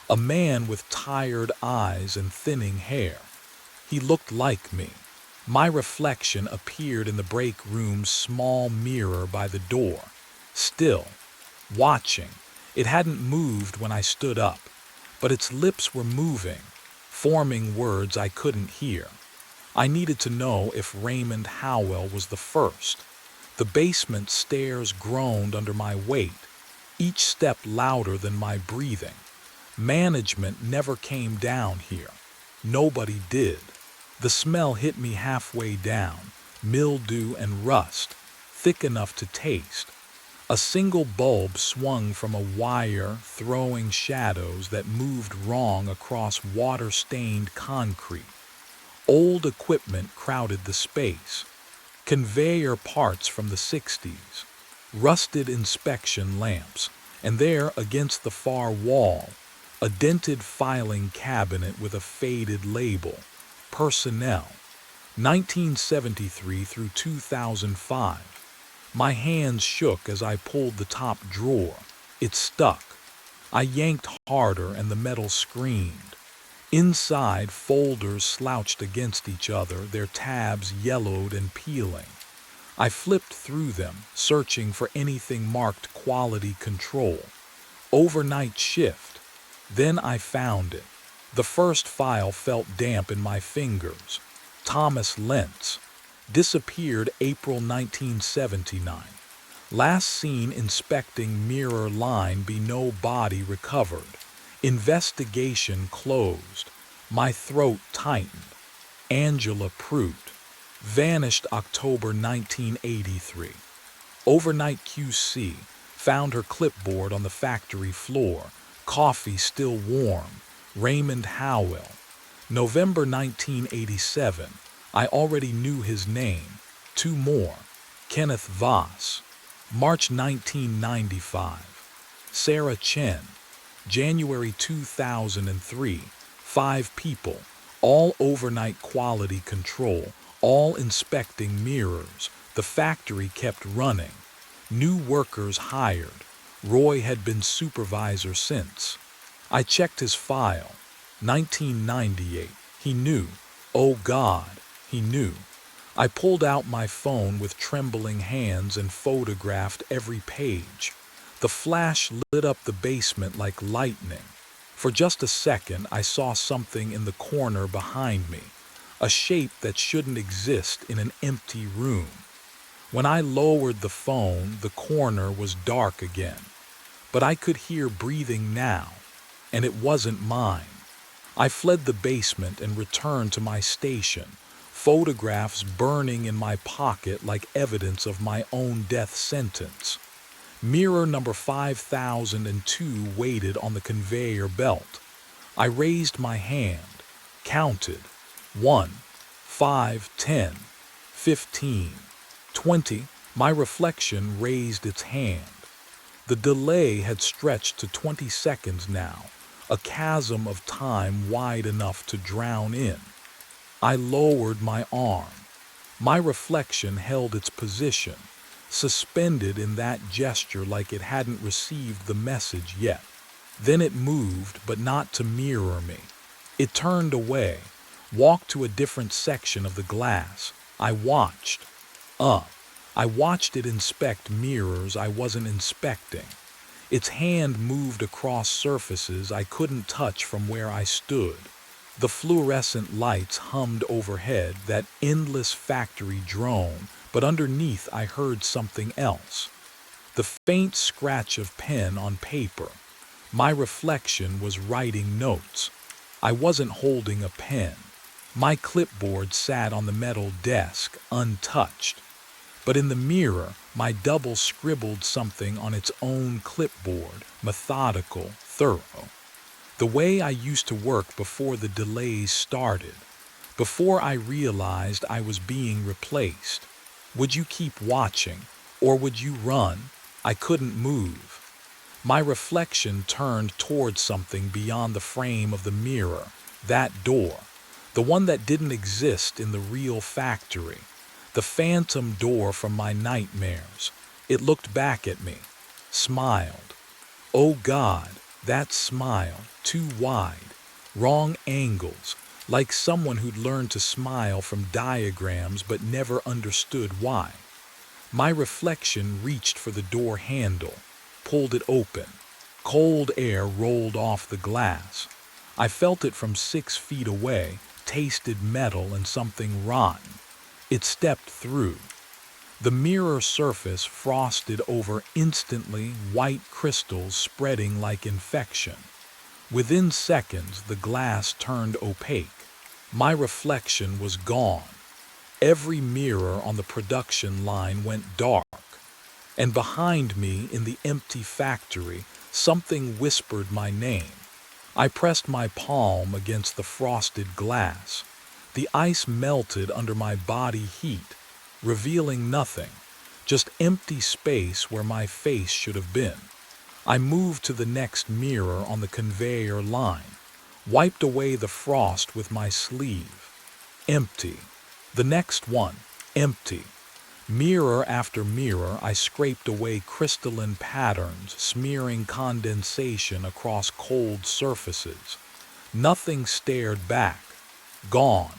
A: a man with tired eyes and thinning hair. He looked like me. My reflection appeared in the break room's small mirror by the door, still, watching. It hadn't moved when I stood up, but its lips were moving, forming words I couldn't hear. I needed to know if Raymond Howell was the first. The basement stairs groaned under my weight, each step louder than my breathing. Management never came down here. Nobody did. The smell hit me halfway down, mildew and rust, thick enough to taste. A single bulb swung from a wire, throwing shadows that moved wrong across water-stained concrete. Old equipment crowded the space. Conveyor parts from the 60s, rusted inspection lamps, and there against the far wall, a dented filing cabinet with a faded label, Personnel, 1973 through 2005. My hands shook as I pulled the top drawer. It stuck. I yanked harder and the metal screamed. Inside, folders slouched against each other, their tabs yellowed and peeling. I flipped through them, searching for anything marked quality control. Overnight shift. Then I found it. The first file felt damp in my fingers. Thomas Lentz. Disappeared April 1979. Last seen inspecting mirror line, be no body recovered. Investigation closed. My throat tightened. Angela Prout. Vanished October 1983. Overnight QC. Found her clipboard on the factory floor. Coffee still warm. Raymond Howell. November 1987. I already knew his name. 2 more. Kenneth Voss. March 1995. Sarah Chen. January 2003. 5 people. All overnight quality control. All inspecting mirrors. The factory kept running. New workers hired. Roy had been supervisor since. I checked his file. 1998. He knew. Oh God, he knew. I pulled out my phone with trembling hands and photographed every page. The flash lit up the basement like lightning. For just a second, I saw something in the corner behind me, a shape that shouldn't exist in an empty room. When I lowered the phone, the corner was dark again. But I could hear breathing now, and it wasn't mine. I fled the basement and returned to my station, photographs burning in my pocket like evidence of my own death sentence. Mirror number 5002 waited on the conveyor belt. I raised my hand, counted. 1, 5, 10, 15, 20. My reflection raised its hand. The delay had stretched to 20 seconds now, a chasm of time wide enough to drown in. I lowered my arm. My reflection held its position, suspended in that gesture like it hadn't received the message yet. Then it moved, but not to mirror me. It turned away, walked to a different section of the glass. I watched. I watched it inspect mirrors I wasn't inspecting. Its hand moved across surfaces I couldn't touch from where I stood. The fluorescent lights hummed overhead, that endless factory drone, but underneath I heard something else. The faint scratch of pen on paper. My reflection was writing notes. I wasn't holding a pen. My clipboard sat on the metal desk, untouched. But in the mirror, my double scribbled something on its own clipboard, methodical, thorough. The way I used to work before the delays started, before I realized I was being replaced. Would you keep watching, or would you run? I couldn't move. My reflection turned towards something beyond the frame of the mirror, that door, the one that didn't exist in the real factory, the phantom door from my nightmares. It looked back at me, smiled. Oh God, that smile, too wide, wrong angles, like someone who'd learned to smile from diagrams but never understood why. My reflection reached for the door handle, pulled it open. Cold air rolled off the glass. I felt it from 6 feet away, tasted metal and something rotten. It stepped through. The mirror surface frosted over instantly, white crystals spreading like infection. Within seconds, the glass turned opaque. My reflection was gone. Every mirror on the production line went dark. And behind me, in the empty factory, something whispered my name. I pressed my palm against the frosted glass. The ice melted under my body heat, revealing nothing, just empty space where my face should have been. I moved to the next mirror on the conveyor line, wiped away the frost with my sleeve. Empty. The next one, empty. Mirror after mirror, I scraped away crystalline patterns, smearing condensation across cold surfaces. Nothing stared back. Gone.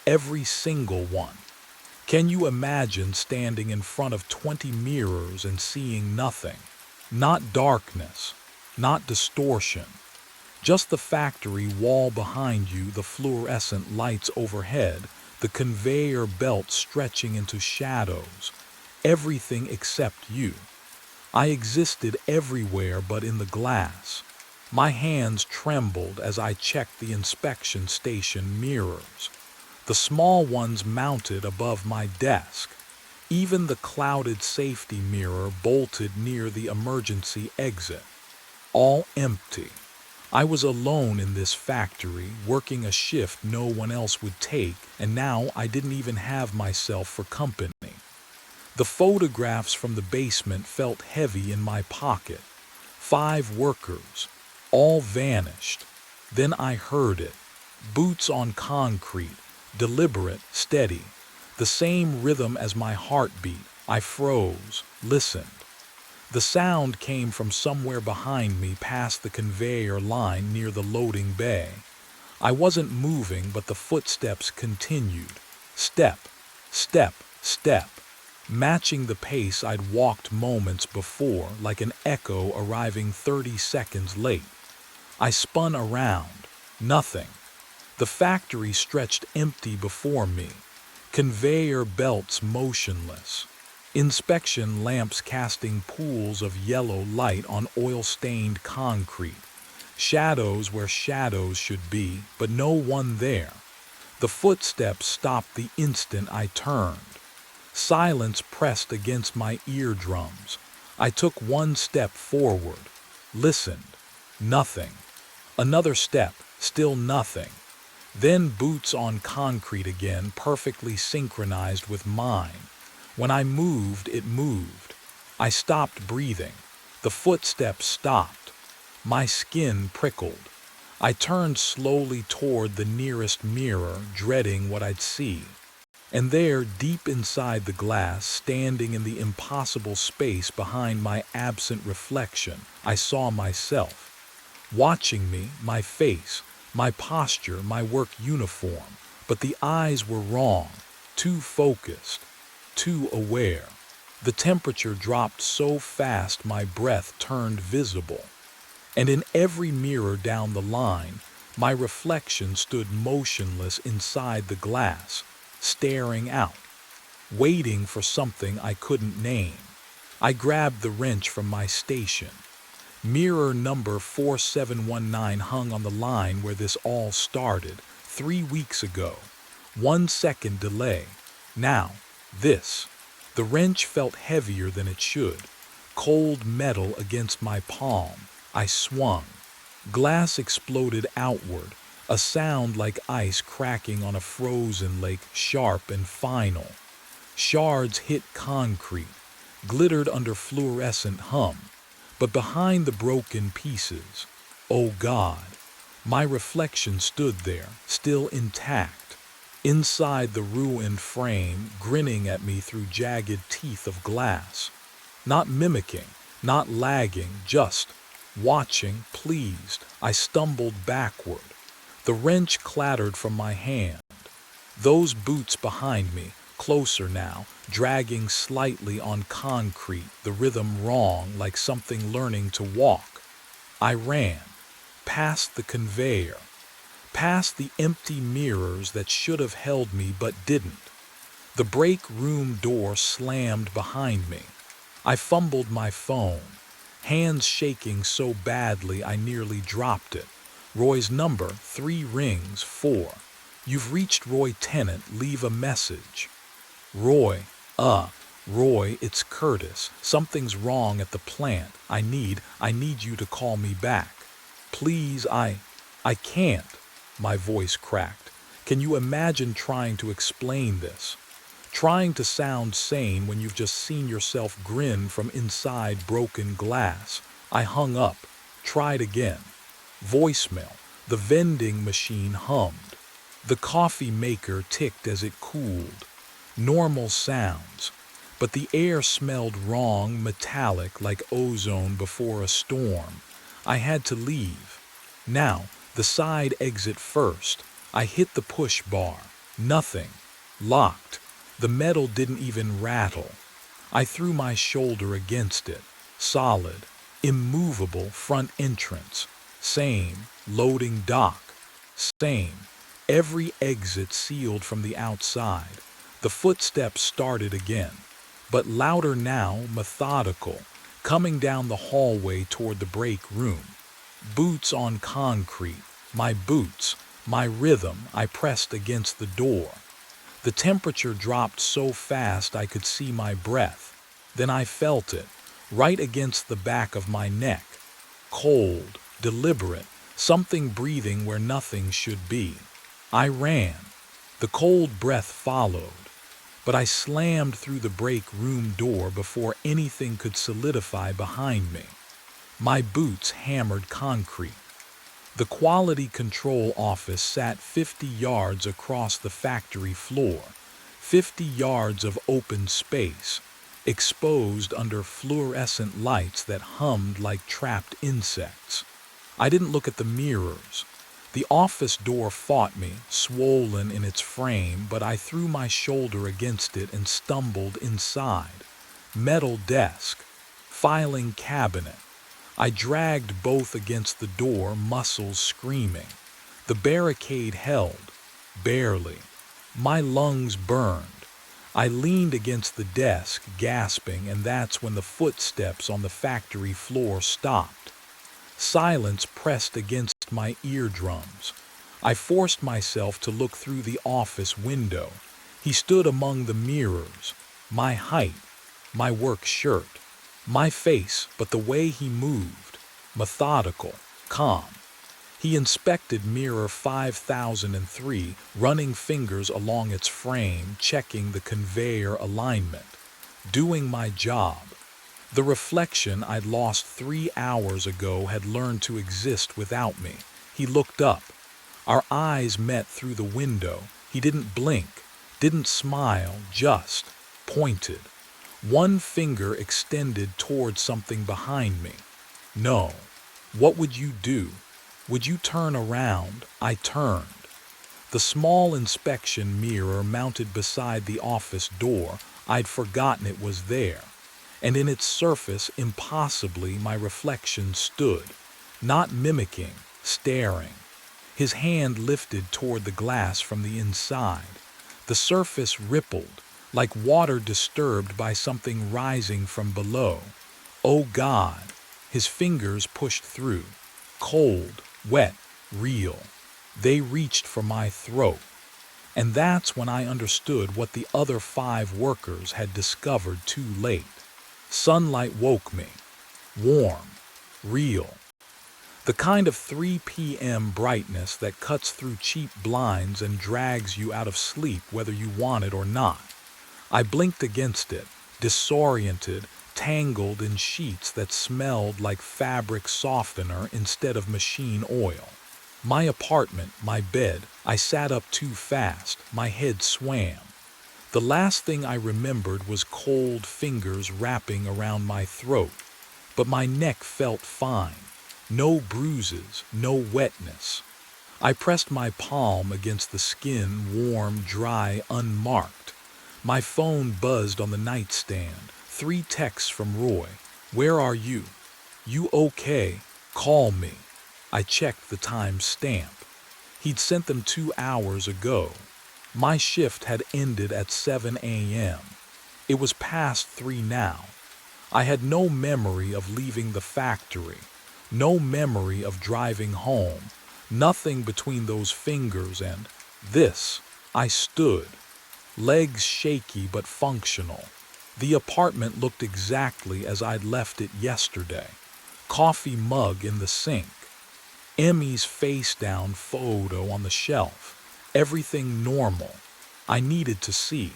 A: Every single one. Can you imagine standing in front of 20 mirrors and seeing nothing? Not darkness, not distortion. Just the factory wall behind you, the fluorescent lights overhead, the conveyor belt stretching into shadows. Everything except you. I existed everywhere but in the glass. My hands trembled as I checked the inspection station mirrors. The small ones mounted above my desk. Even the clouded safety mirror bolted near the emergency exit. All empty. I was alone in this factory, working a shift no one else would take, and now I didn't even have myself for company. The photographs from the basement felt heavy in my pocket. 5 workers, all vanished. Then I heard it. Boots on concrete, deliberate, steady. The same rhythm as my heartbeat. I froze, listened. The sound came from somewhere behind me, past the conveyor line near the loading bay. I wasn't moving, but the footsteps continued. Step, step, step, matching the pace I'd walked moments before, like an echo arriving 30 seconds late. I spun around. Nothing. The factory stretched empty before me. Conveyor belts motionless. Inspection lamps casting pools of yellow light on oil-stained concrete. Shadows where shadows should be, but no one there. The footsteps stopped the instant I turned. Silence pressed against my eardrums. I took 1 step forward. Listened. Nothing. Another step. Still nothing. Then boots on concrete again, perfectly synchronized with mine. When I moved, it moved. I stopped breathing. The footsteps stopped. My skin prickled. I turned slowly toward the nearest mirror, dreading what I'd see. And there, deep inside the glass, standing in the impossible space behind my absent reflection, I saw myself. Watching me, my face, my posture, my work uniform, but the eyes were wrong, too focused, too aware. The temperature dropped so fast my breath turned visible, and in every mirror down the line, my reflection stood motionless inside the glass, staring out, waiting for something I couldn't name. I grabbed the wrench from my station. Mirror number 4719 hung on the line where this all started, 3 weeks ago. 1 second delay. Now, this. The wrench felt heavier than it should. Cold metal against my palm. I swung. Glass exploded outward, a sound like ice cracking on a frozen lake, sharp and final. Shards hit concrete, glittered under fluorescent hum. But behind the broken pieces, oh God, my reflection stood there, still intact, inside the ruined frame, grinning at me through jagged teeth of glass. Not mimicking, not lagging, just watching, pleased. I stumbled backward. The wrench clattered from my hand. Those boots behind me, closer now, dragging slightly on concrete, the rhythm wrong, like something learning to walk. I ran, past the conveyor, past the empty mirrors that should have held me but didn't. The break room door slammed behind me. I fumbled my phone, hands shaking so badly I nearly dropped it. Roy's number, 3 rings, 4. You've reached Roy Tennant, leave a message. Roy, it's Curtis. Something's wrong at the plant. I need you to call me back. Please, I can't. My voice cracked. Can you imagine trying to explain this? Trying to sound sane when you've just seen yourself grin from inside broken glass. I hung up, tried again. Voicemail. The vending machine hummed. The coffee maker ticked as it cooled. Normal sounds, but the air smelled wrong, metallic like ozone before a storm. I had to leave. Now, the side exit first. I hit the push bar. Nothing. Locked. The metal didn't even rattle. I threw my shoulder against it. Solid. Immovable front entrance. Same. Loading dock. Same. Every exit sealed from the outside. The footsteps started again, but louder now, methodical, coming down the hallway toward the break room. Boots on concrete, my boots, my rhythm. I pressed against the door. The temperature dropped so fast I could see my breath. Then I felt it, right against the back of my neck. Cold, deliberate, something breathing where nothing should be. I ran. The cold breath followed. But I slammed through the break room door before anything could solidify behind me. My boots hammered concrete. The quality control office sat 50 yards across the factory floor, 50 yards of open space, exposed under fluorescent lights that hummed like trapped insects. I didn't look at the mirrors. The office door fought me, swollen in its frame, but I threw my shoulder against it and stumbled inside. Metal desk, filing cabinet. I dragged both against the door, muscles screaming. The barricade held, barely. My lungs burned. I leaned against the desk, gasping, and that's when the footsteps on the factory floor stopped. Silence pressed against my eardrums. I forced myself to look through the office window. He stood among the mirrors. My height, my work shirt, my face, but the way he moved, methodical, calm. He inspected mirror 5003, running fingers along its frame, checking the conveyor alignment, doing my job. The reflection I'd lost 3 hours ago had learned to exist without me. He looked up. Our eyes met through the window. He didn't blink, didn't smile, just pointed. One finger extended toward something behind me. No. What would you do? Would you turn around? I turned. The small inspection mirror mounted beside the office door, I'd forgotten it was there. And in its surface, impossibly, my reflection stood, not mimicking, staring. His hand lifted toward the glass from the inside. The surface rippled, like water disturbed by something rising from below. Oh God! His fingers pushed through. Cold, wet, real. They reached for my throat. And that's when I understood what the other 5 workers had discovered too late. Sunlight woke me. Warm. Real. The kind of 3 p.m. brightness that cuts through cheap blinds and drags you out of sleep whether you want it or not. I blinked against it, disoriented, tangled in sheets that smelled like fabric softener instead of machine oil. My apartment, my bed, I sat up too fast, my head swam. The last thing I remembered was cold fingers wrapping around my throat, but my neck felt fine. No bruises, no wetness. I pressed my palm against the skin, warm, dry, unmarked. My phone buzzed on the nightstand. 3 texts from Roy. Where are you? You okay? Call me. I checked the time stamp. He'd sent them 2 hours ago. My shift had ended at 7 a.m. It was past 3 now. I had no memory of leaving the factory, no memory of driving home, nothing between those fingers and this. I stood, legs shaky but functional. The apartment looked exactly as I'd left it yesterday. Coffee mug in the sink. Emmy's face-down photo on the shelf. Everything normal. I needed to see.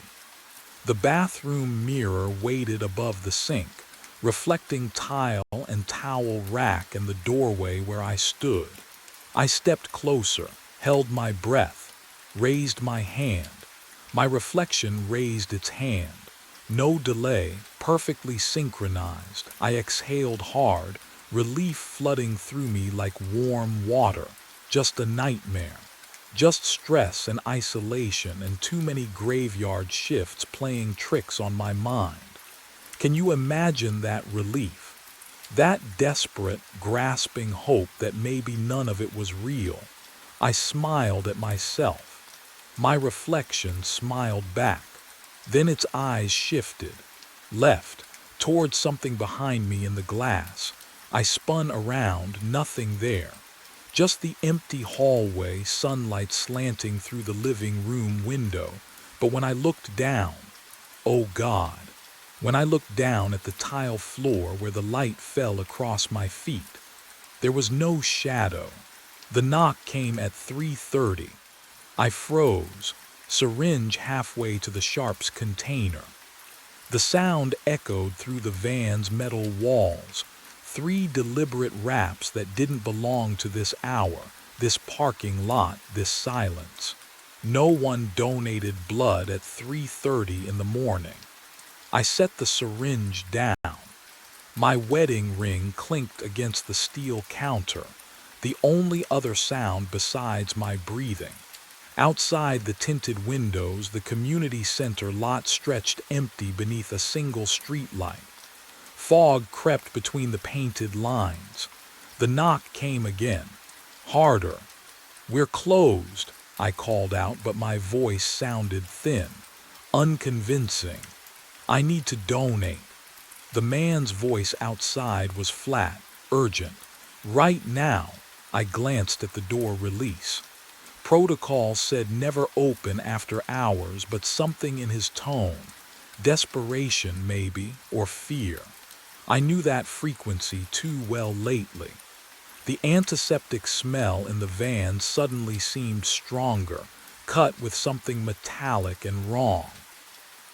A: The bathroom mirror waited above the sink, reflecting tile and towel rack in the doorway where I stood. I stepped closer, held my breath, raised my hand. My reflection raised its hand. No delay, perfectly synchronized. I exhaled hard, relief flooding through me like warm water. Just a nightmare. Just stress and isolation and too many graveyard shifts playing tricks on my mind. Can you imagine that relief? That desperate, grasping hope that maybe none of it was real. I smiled at myself. My reflection smiled back. Then its eyes shifted. Left, towards something behind me in the glass. I spun around, nothing there. Just the empty hallway, sunlight slanting through the living room window. But when I looked down, oh God, when I looked down at the tile floor where the light fell across my feet, there was no shadow. The knock came at 3:30. I froze, syringe halfway to the sharps container. The sound echoed through the van's metal walls. 3 deliberate raps that didn't belong to this hour, this parking lot, this silence. No one donated blood at 3:30 in the morning. I set the syringe down. My wedding ring clinked against the steel counter, the only other sound besides my breathing. Outside the tinted windows, the community center lot stretched empty beneath a single street light. Fog crept between the painted lines. The knock came again, harder. We're closed, I called out, but my voice sounded thin, unconvincing. I need to donate. The man's voice outside was flat, urgent. Right now. I glanced at the door release. Protocol said never open after hours, but something in his tone, desperation maybe, or fear. I knew that frequency too well lately. The antiseptic smell in the van suddenly seemed stronger, cut with something metallic and wrong.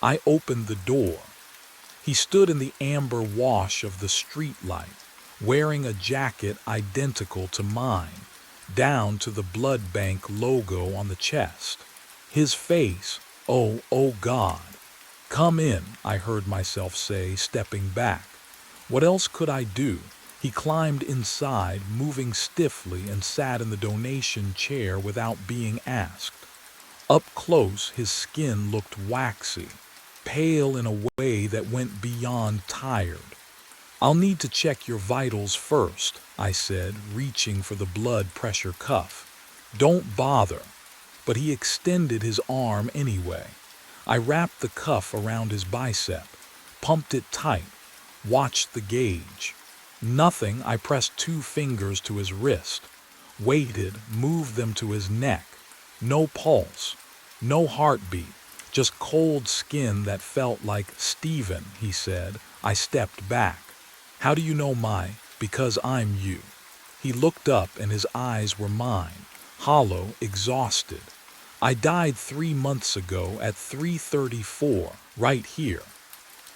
A: I opened the door. He stood in the amber wash of the streetlight, wearing a jacket identical to mine, down to the blood bank logo on the chest. His face, oh God. "Come in," I heard myself say, stepping back. What else could I do? He climbed inside, moving stiffly, and sat in the donation chair without being asked. Up close, his skin looked waxy, pale in a way that went beyond tired. "I'll need to check your vitals first," I said, reaching for the blood pressure cuff. "Don't bother." But he extended his arm anyway. I wrapped the cuff around his bicep, pumped it tight, watched the gauge. Nothing. I pressed 2 fingers to his wrist, waited, moved them to his neck. No pulse, no heartbeat, just cold skin that felt like "Steven," he said. I stepped back. "How do you know because I'm you." He looked up and his eyes were mine, hollow, exhausted. "I died 3 months ago at 3:34, right here."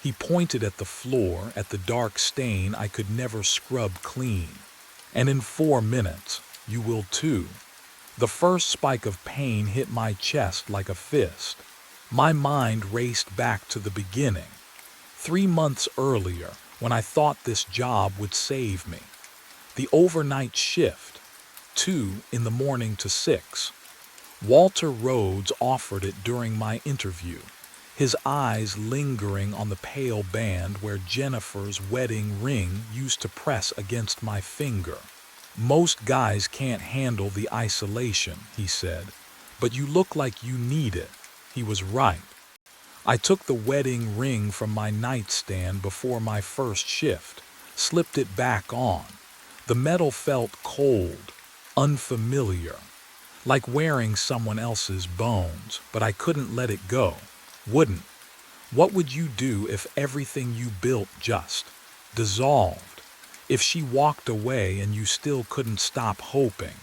A: He pointed at the floor, at the dark stain I could never scrub clean. "And in 4 minutes, you will too." The first spike of pain hit my chest like a fist. My mind raced back to the beginning. 3 months earlier, when I thought this job would save me. The overnight shift, 2 in the morning to 6. Walter Rhodes offered it during my interview, his eyes lingering on the pale band where Jennifer's wedding ring used to press against my finger. "Most guys can't handle the isolation," he said, "but you look like you need it." He was right. I took the wedding ring from my nightstand before my first shift, slipped it back on. The metal felt cold, unfamiliar, like wearing someone else's bones, but I couldn't let it go. Wouldn't. What would you do if everything you built just dissolved? If she walked away and you still couldn't stop hoping?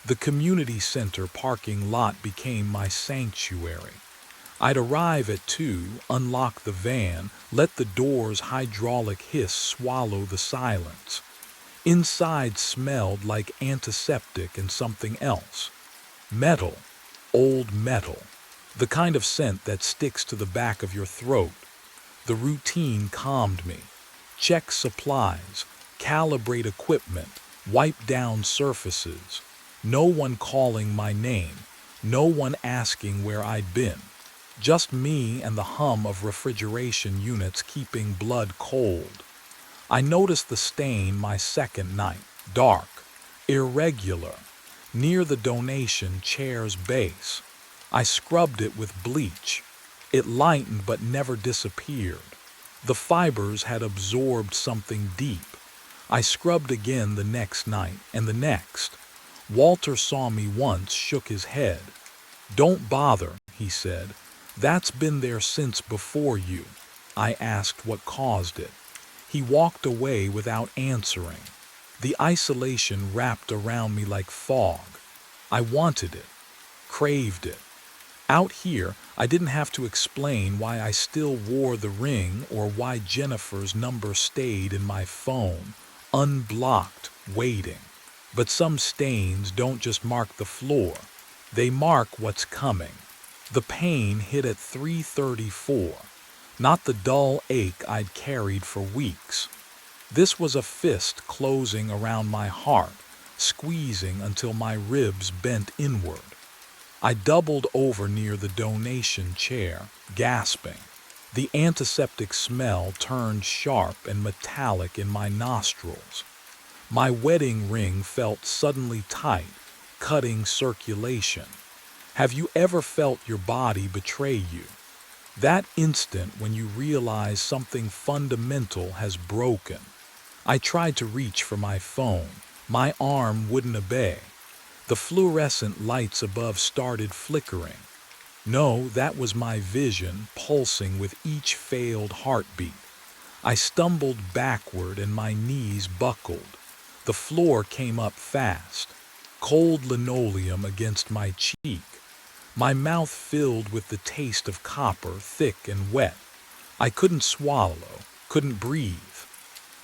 A: The community center parking lot became my sanctuary. I'd arrive at 2, unlock the van, let the door's hydraulic hiss swallow the silence. Inside smelled like antiseptic and something else. Metal, old metal, the kind of scent that sticks to the back of your throat. The routine calmed me. Check supplies, calibrate equipment, wipe down surfaces. No one calling my name, no one asking where I'd been. Just me and the hum of refrigeration units keeping blood cold. I noticed the stain my second night, dark, irregular, near the donation chair's base. I scrubbed it with bleach. It lightened but never disappeared. The fibers had absorbed something deep. I scrubbed again the next night and the next. Walter saw me once, shook his head. "Don't bother," he said. "That's been there since before you." I asked what caused it. He walked away without answering. The isolation wrapped around me like fog. I wanted it, craved it. Out here, I didn't have to explain why I still wore the ring or why Jennifer's number stayed in my phone, unblocked, waiting. But some stains don't just mark the floor. They mark what's coming. The pain hit at 3:34, not the dull ache I'd carried for weeks. This was a fist closing around my heart, squeezing until my ribs bent inward. I doubled over near the donation chair, gasping. The antiseptic smell turned sharp and metallic in my nostrils. My wedding ring felt suddenly tight, cutting circulation. Have you ever felt your body betray you? That instant when you realize something fundamental has broken. I tried to reach for my phone. My arm wouldn't obey. The fluorescent lights above started flickering. No, that was my vision pulsing with each failed heartbeat. I stumbled backward and my knees buckled. The floor came up fast, cold linoleum against my cheek. My mouth filled with the taste of copper, thick and wet. I couldn't swallow, couldn't breathe.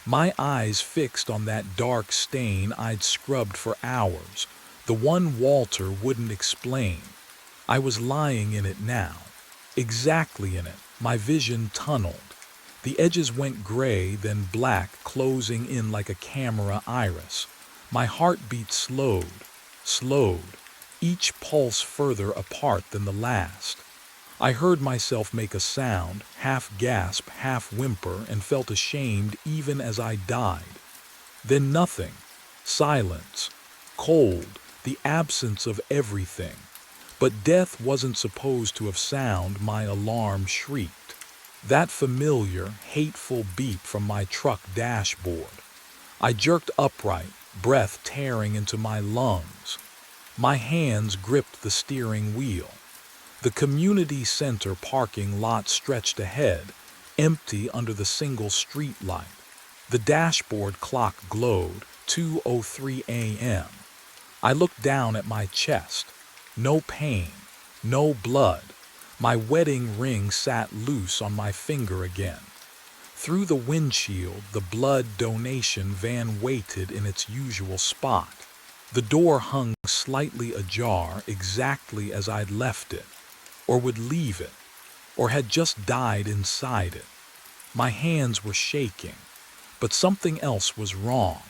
A: My eyes fixed on that dark stain I'd scrubbed for hours, The one Walter wouldn't explain. I was lying in it now. Exactly in it. My vision tunneled. The edges went gray, then black, closing in like a camera iris. My heartbeat slowed, each pulse further apart than the last. I heard myself make a sound, half gasp, half whimper, and felt ashamed even as I died. Then nothing. Silence. Cold. The absence of everything. But death wasn't supposed to have sound, my alarm shrieked. That familiar, hateful beep from my truck dashboard. I jerked upright, breath tearing into my lungs. My hands gripped the steering wheel. The community center parking lot stretched ahead, empty under the single street light. The dashboard clock glowed, 2:03 a.m. I looked down at my chest. No pain, no blood. My wedding ring sat loose on my finger again. Through the windshield, the blood donation van waited in its usual spot. The door hung slightly ajar, exactly as I'd left it, or would leave it, or had just died inside it. My hands were shaking, but something else was wrong.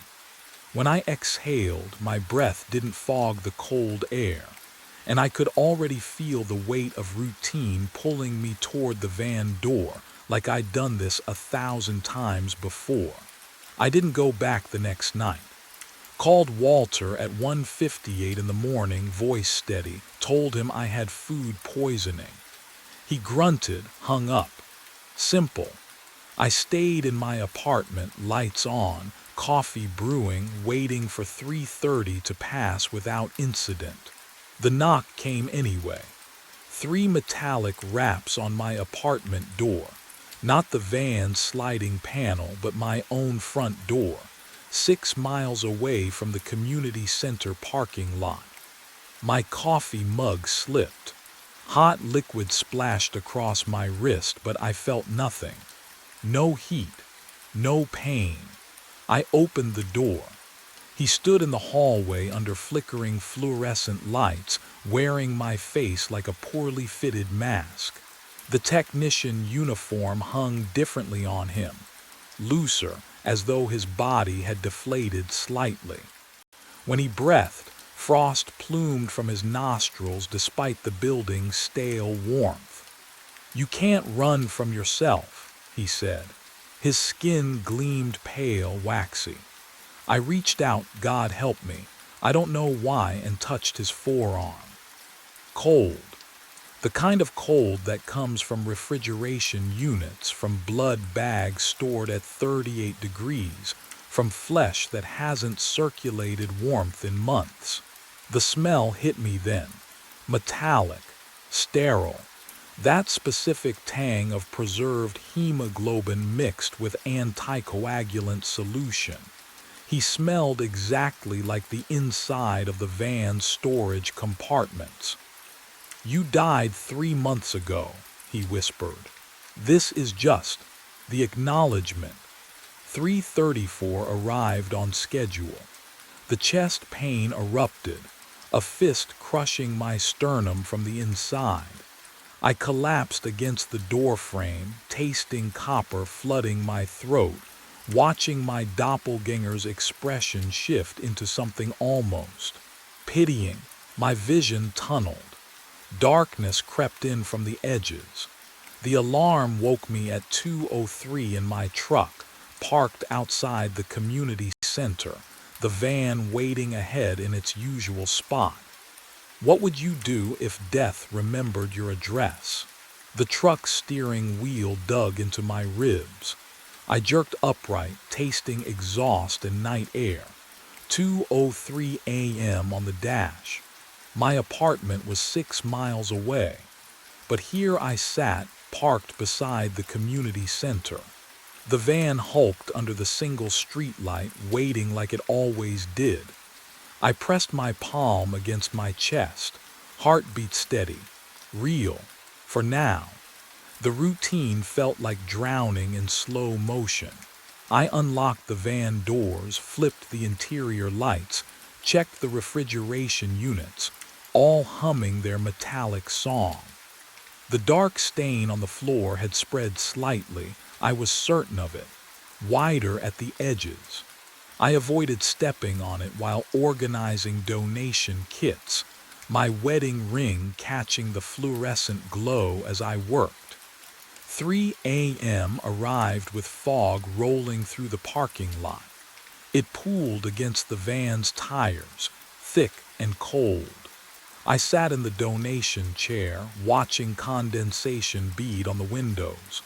A: When I exhaled, my breath didn't fog the cold air, and I could already feel the weight of routine pulling me toward the van door, like I'd done this 1,000 times before. I didn't go back the next night. Called Walter at 1:58 in the morning, voice steady, told him I had food poisoning. He grunted, hung up. Simple. I stayed in my apartment, lights on, coffee brewing, waiting for 3:30 to pass without incident. The knock came anyway. 3 metallic raps on my apartment door. Not the van's sliding panel, but my own front door, 6 miles away from the community center parking lot. My coffee mug slipped. Hot liquid splashed across my wrist, but I felt nothing. No heat, no pain. I opened the door. He stood in the hallway under flickering fluorescent lights, wearing my face like a poorly fitted mask. The technician uniform hung differently on him, looser, as though his body had deflated slightly. When he breathed, frost plumed from his nostrils despite the building's stale warmth. "You can't run from yourself," he said. His skin gleamed pale, waxy. I reached out, God help me, I don't know why, and touched his forearm. Cold. The kind of cold that comes from refrigeration units, from blood bags stored at 38 degrees, from flesh that hasn't circulated warmth in months. The smell hit me then. Metallic, sterile. That specific tang of preserved hemoglobin mixed with anticoagulant solution. He smelled exactly like the inside of the van's storage compartments. "You died 3 months ago," he whispered. "This is just the acknowledgement." 3:34 arrived on schedule. The chest pain erupted, a fist crushing my sternum from the inside. I collapsed against the doorframe, tasting copper flooding my throat, watching my doppelganger's expression shift into something almost pitying. My vision tunneled. Darkness crept in from the edges. The alarm woke me at 2:03 in my truck, parked outside the community center, the van waiting ahead in its usual spot. What would you do if death remembered your address? The truck's steering wheel dug into my ribs. I jerked upright, tasting exhaust and night air. 2:03 a.m. on the dash. My apartment was 6 miles away. But here I sat, parked beside the community center. The van hulked under the single streetlight, waiting like it always did. I pressed my palm against my chest, heartbeat steady, real, for now. The routine felt like drowning in slow motion. I unlocked the van doors, flipped the interior lights, checked the refrigeration units, all humming their metallic song. The dark stain on the floor had spread slightly, I was certain of it, wider at the edges. I avoided stepping on it while organizing donation kits, my wedding ring catching the fluorescent glow as I worked. 3 a.m. arrived with fog rolling through the parking lot. It pooled against the van's tires, thick and cold. I sat in the donation chair, watching condensation bead on the windows.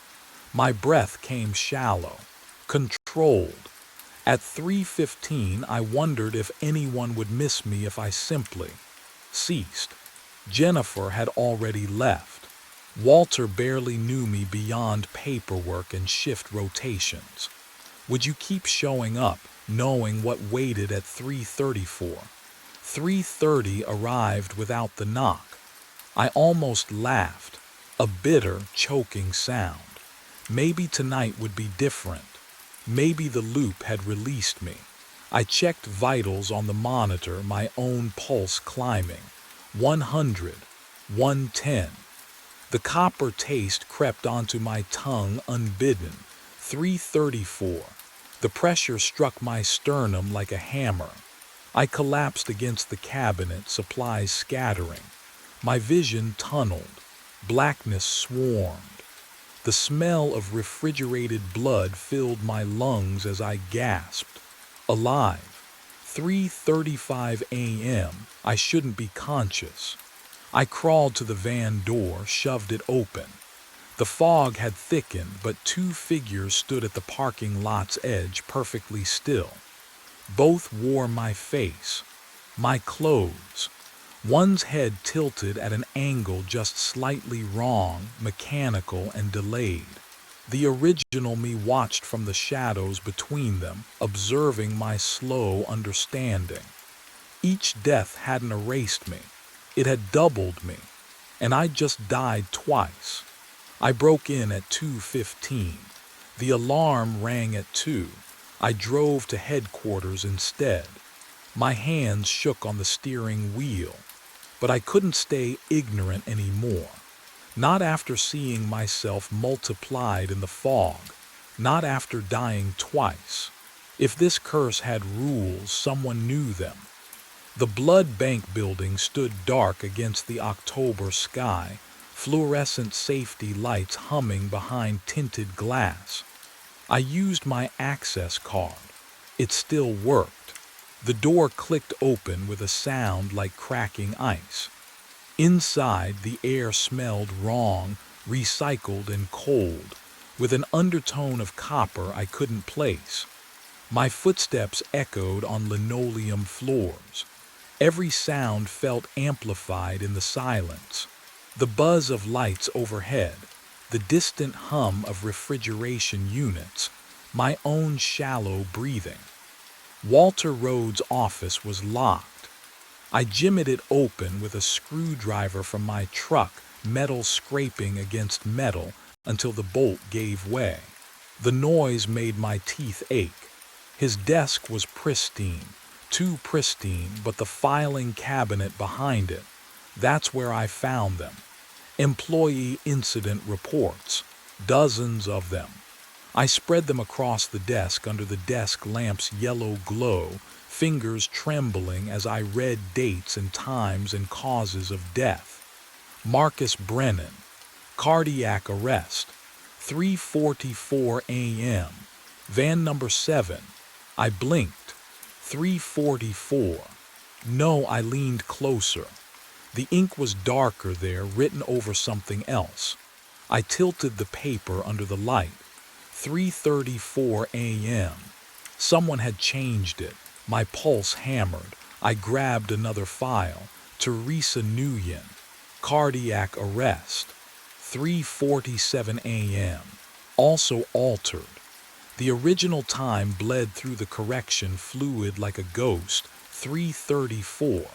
A: My breath came shallow, controlled. At 3:15, I wondered if anyone would miss me if I simply ceased. Jennifer had already left. Walter barely knew me beyond paperwork and shift rotations. Would you keep showing up, knowing what waited at 3:34? 3:30 arrived without the knock. I almost laughed, a bitter, choking sound. Maybe tonight would be different. Maybe the loop had released me. I checked vitals on the monitor, my own pulse climbing. 100, 110. The copper taste crept onto my tongue unbidden. 3:34. The pressure struck my sternum like a hammer. I collapsed against the cabinet, supplies scattering. My vision tunneled. Blackness swarmed. The smell of refrigerated blood filled my lungs as I gasped. Alive. 3:35 a.m. I shouldn't be conscious. I crawled to the van door, shoved it open. The fog had thickened, but two figures stood at the parking lot's edge, perfectly still. Both wore my face, my clothes. One's head tilted at an angle just slightly wrong, mechanical and delayed. The original me watched from the shadows between them, observing my slow understanding. Each death hadn't erased me. It had doubled me, and I just died twice. I broke in at 2:15. The alarm rang at 2. I drove to headquarters instead. My hands shook on the steering wheel. But I couldn't stay ignorant anymore. Not after seeing myself multiplied in the fog. Not after dying twice. If this curse had rules, someone knew them. The blood bank building stood dark against the October sky, fluorescent safety lights humming behind tinted glass. I used my access card. It still worked. The door clicked open with a sound like cracking ice. Inside, the air smelled wrong, recycled and cold, with an undertone of copper I couldn't place. My footsteps echoed on linoleum floors. Every sound felt amplified in the silence. The buzz of lights overhead, the distant hum of refrigeration units, my own shallow breathing. Walter Rhodes' office was locked. I jimmied it open with a screwdriver from my truck, metal scraping against metal until the bolt gave way. The noise made my teeth ache. His desk was pristine, too pristine, but the filing cabinet behind it, that's where I found them. Employee incident reports, dozens of them. I spread them across the desk under the desk lamp's yellow glow, fingers trembling as I read dates and times and causes of death. Marcus Brennan, cardiac arrest, 3:44 a.m., van number 7. I blinked. 3:44. No, I leaned closer. The ink was darker there, written over something else. I tilted the paper under the light. 3:34 a.m. Someone had changed it. My pulse hammered. I grabbed another file. Teresa Nguyen, cardiac arrest. 3:47 a.m. Also altered. The original time bled through the correction fluid like a ghost. 3:34.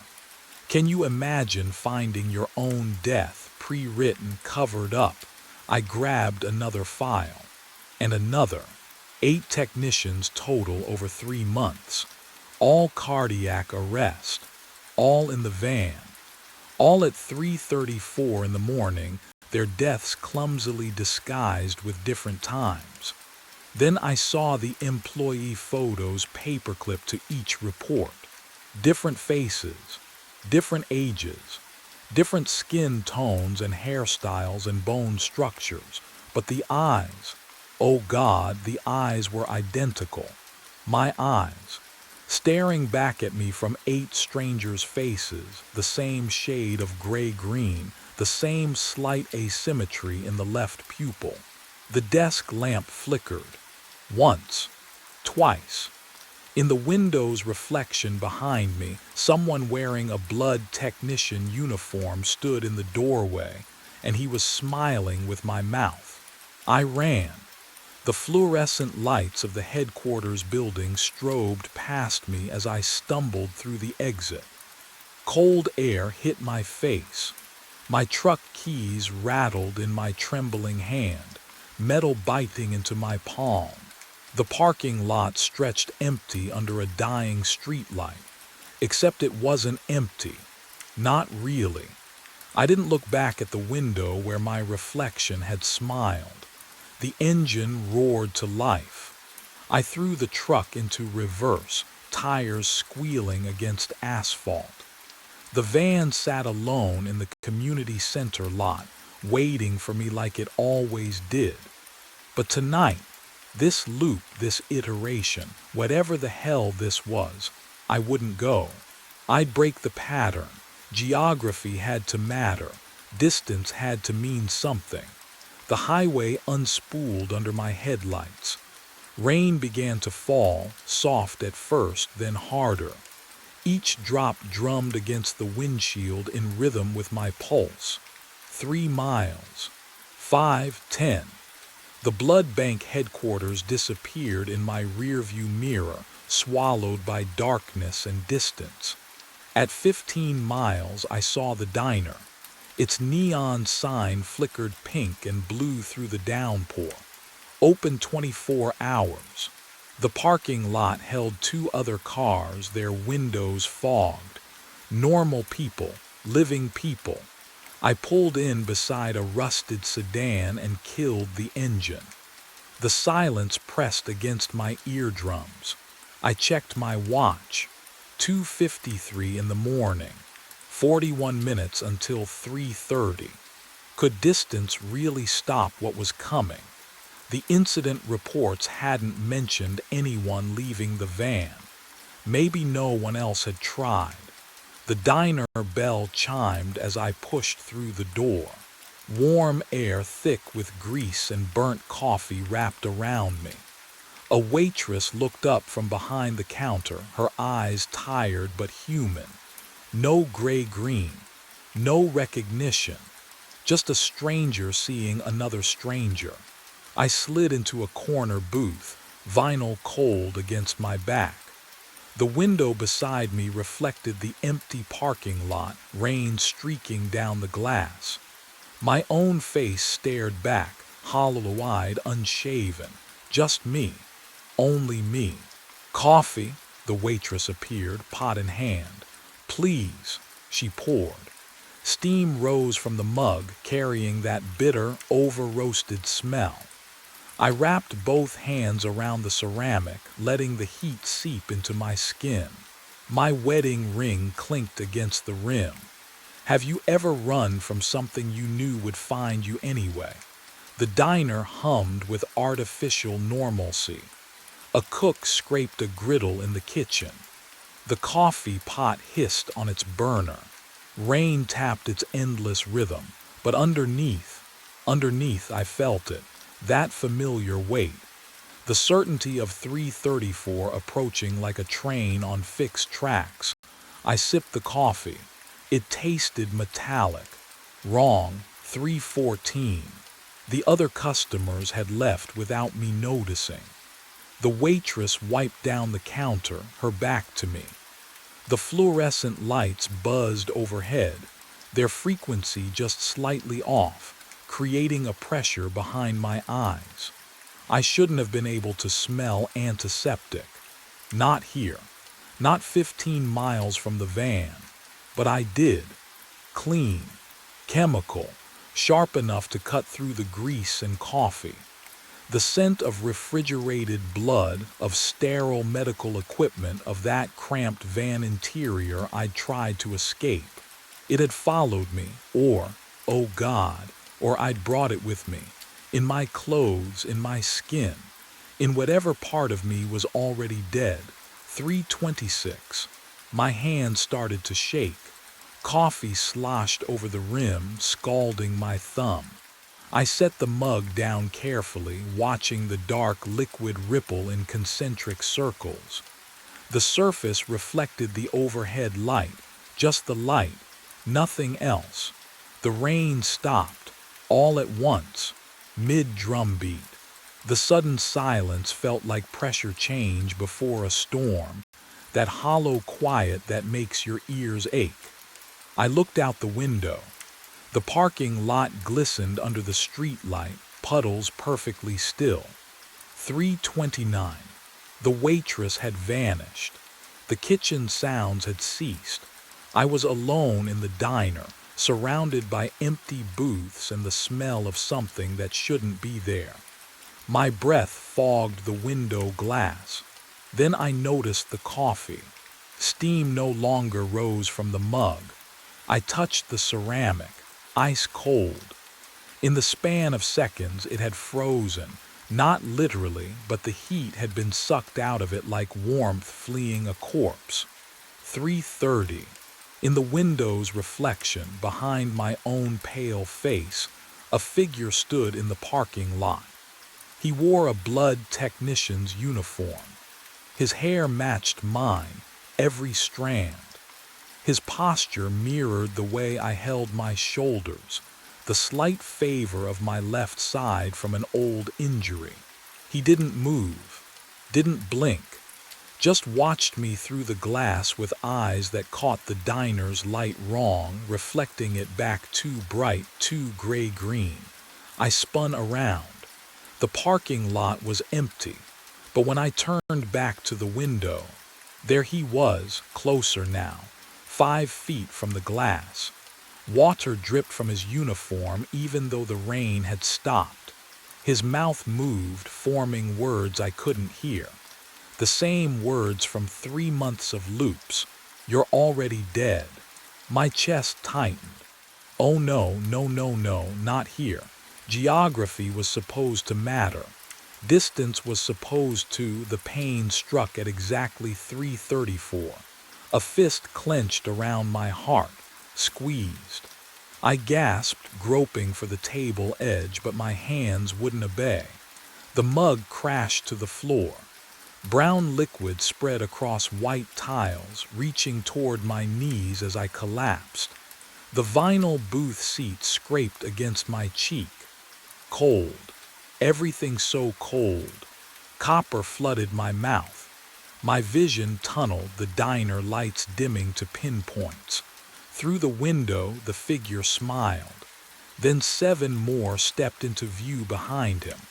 A: Can you imagine finding your own death, pre-written, covered up? I grabbed another file. And another. 8 technicians total over 3 months. All cardiac arrest. All in the van. All at 3:34 in the morning, their deaths clumsily disguised with different times. Then I saw the employee photos paperclipped to each report. Different faces, different ages, different skin tones and hairstyles and bone structures. But the eyes, oh God, the eyes were identical. My eyes, staring back at me from 8 strangers' faces, the same shade of gray-green, the same slight asymmetry in the left pupil. The desk lamp flickered. Once, twice. In the window's reflection behind me, someone wearing a blood technician uniform stood in the doorway, and he was smiling with my mouth. I ran. The fluorescent lights of the headquarters building strobed past me as I stumbled through the exit. Cold air hit my face. My truck keys rattled in my trembling hand, metal biting into my palm. The parking lot stretched empty under a dying streetlight, except it wasn't empty. Not really. I didn't look back at the window where my reflection had smiled. The engine roared to life. I threw the truck into reverse, tires squealing against asphalt. The van sat alone in the community center lot, waiting for me like it always did. But tonight, this loop, this iteration, whatever the hell this was, I wouldn't go. I'd break the pattern. Geography had to matter. Distance had to mean something. The highway unspooled under my headlights. Rain began to fall, soft at first, then harder. Each drop drummed against the windshield in rhythm with my pulse. 3 miles. 5, 10. The blood bank headquarters disappeared in my rearview mirror, swallowed by darkness and distance. At 15 miles, I saw the diner. Its neon sign flickered pink and blue through the downpour. Open 24 hours. The parking lot held 2 other cars, their windows fogged. Normal people, living people. I pulled in beside a rusted sedan and killed the engine. The silence pressed against my eardrums. I checked my watch. 2:53 in the morning. 41 minutes until 3:30. Could distance really stop what was coming? The incident reports hadn't mentioned anyone leaving the van. Maybe no one else had tried. The diner bell chimed as I pushed through the door. Warm air thick with grease and burnt coffee wrapped around me. A waitress looked up from behind the counter, her eyes tired but human. No gray-green, no recognition, just a stranger seeing another stranger. I slid into a corner booth, vinyl cold against my back. The window beside me reflected the empty parking lot, rain streaking down the glass. My own face stared back, hollow-eyed, unshaven. Just me. Only me. Coffee, the waitress appeared, pot in hand. Please, she poured. Steam rose from the mug, carrying that bitter, over-roasted smell. I wrapped both hands around the ceramic, letting the heat seep into my skin. My wedding ring clinked against the rim. Have you ever run from something you knew would find you anyway? The diner hummed with artificial normalcy. A cook scraped a griddle in the kitchen. The coffee pot hissed on its burner. Rain tapped its endless rhythm, but underneath I felt it, that familiar weight. The certainty of 3:34 approaching like a train on fixed tracks. I sipped the coffee. It tasted metallic. Wrong, 3:14. The other customers had left without me noticing. The waitress wiped down the counter, her back to me. The fluorescent lights buzzed overhead, their frequency just slightly off, creating a pressure behind my eyes. I shouldn't have been able to smell antiseptic. Not here. Not 15 miles from the van, but I did. Clean, chemical, sharp enough to cut through the grease and coffee. The scent of refrigerated blood, of sterile medical equipment, of that cramped van interior I'd tried to escape. It had followed me, or, oh God, or I'd brought it with me, in my clothes, in my skin, in whatever part of me was already dead. 3:26. My hand started to shake. Coffee sloshed over the rim, scalding my thumb. I set the mug down carefully, watching the dark liquid ripple in concentric circles. The surface reflected the overhead light, just the light, nothing else. The rain stopped, all at once, mid-drum beat. The sudden silence felt like pressure change before a storm, that hollow quiet that makes your ears ache. I looked out the window. The parking lot glistened under the street light, puddles perfectly still. 3:29. The waitress had vanished. The kitchen sounds had ceased. I was alone in the diner, surrounded by empty booths and the smell of something that shouldn't be there. My breath fogged the window glass. Then I noticed the coffee. Steam no longer rose from the mug. I touched the ceramic, ice cold. In the span of seconds it had frozen, not literally, but the heat had been sucked out of it like warmth fleeing a corpse. 3:30. In the window's reflection, behind my own pale face, a figure stood in the parking lot. He wore a blood technician's uniform. His hair matched mine, every strand. His posture mirrored the way I held my shoulders, the slight favor of my left side from an old injury. He didn't move, didn't blink, just watched me through the glass with eyes that caught the diner's light wrong, reflecting it back too bright, too gray-green. I spun around. The parking lot was empty, but when I turned back to the window, there he was, closer now, 5 feet from the glass. Water dripped from his uniform even though the rain had stopped. His mouth moved, forming words I couldn't hear. The same words from 3 months of loops. You're already dead. My chest tightened. Oh no, no, no, no, not here. Geography was supposed to matter. Distance was supposed to. The pain struck at exactly 3:34. A fist clenched around my heart, squeezed. I gasped, groping for the table edge, but my hands wouldn't obey. The mug crashed to the floor. Brown liquid spread across white tiles, reaching toward my knees as I collapsed. The vinyl booth seat scraped against my cheek. Cold. Everything so cold. Copper flooded my mouth. My vision tunneled, the diner lights dimming to pinpoints. Through the window, the figure smiled. Then 7 more stepped into view behind him,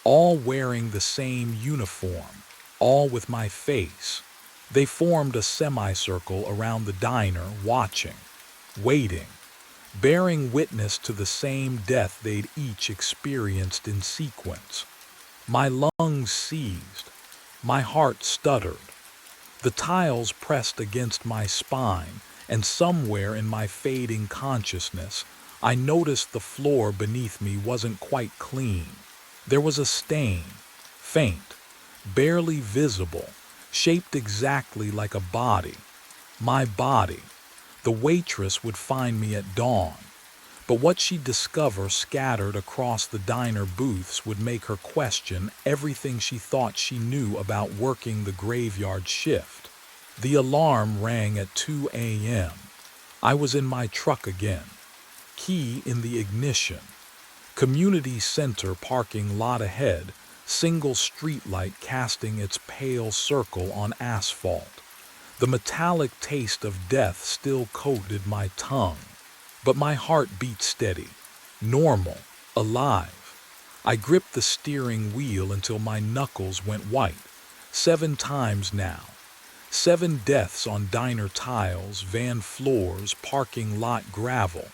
A: all wearing the same uniform, all with my face. They formed a semicircle around the diner, watching, waiting, bearing witness to the same death they'd each experienced in sequence. My lungs seized. My heart stuttered. The tiles pressed against my spine, and somewhere in my fading consciousness, I noticed the floor beneath me wasn't quite clean. There was a stain, faint, barely visible, shaped exactly like a body. My body. The waitress would find me at dawn. But what she'd discover scattered across the diner booths would make her question everything she thought she knew about working the graveyard shift. The alarm rang at 2 a.m. I was in my truck again. Key in the ignition. Community center parking lot ahead, single streetlight casting its pale circle on asphalt. The metallic taste of death still coated my tongue. But my heart beat steady, normal, alive. I gripped the steering wheel until my knuckles went white. 7 times now. 7 deaths on diner tiles, van floors, parking lot gravel,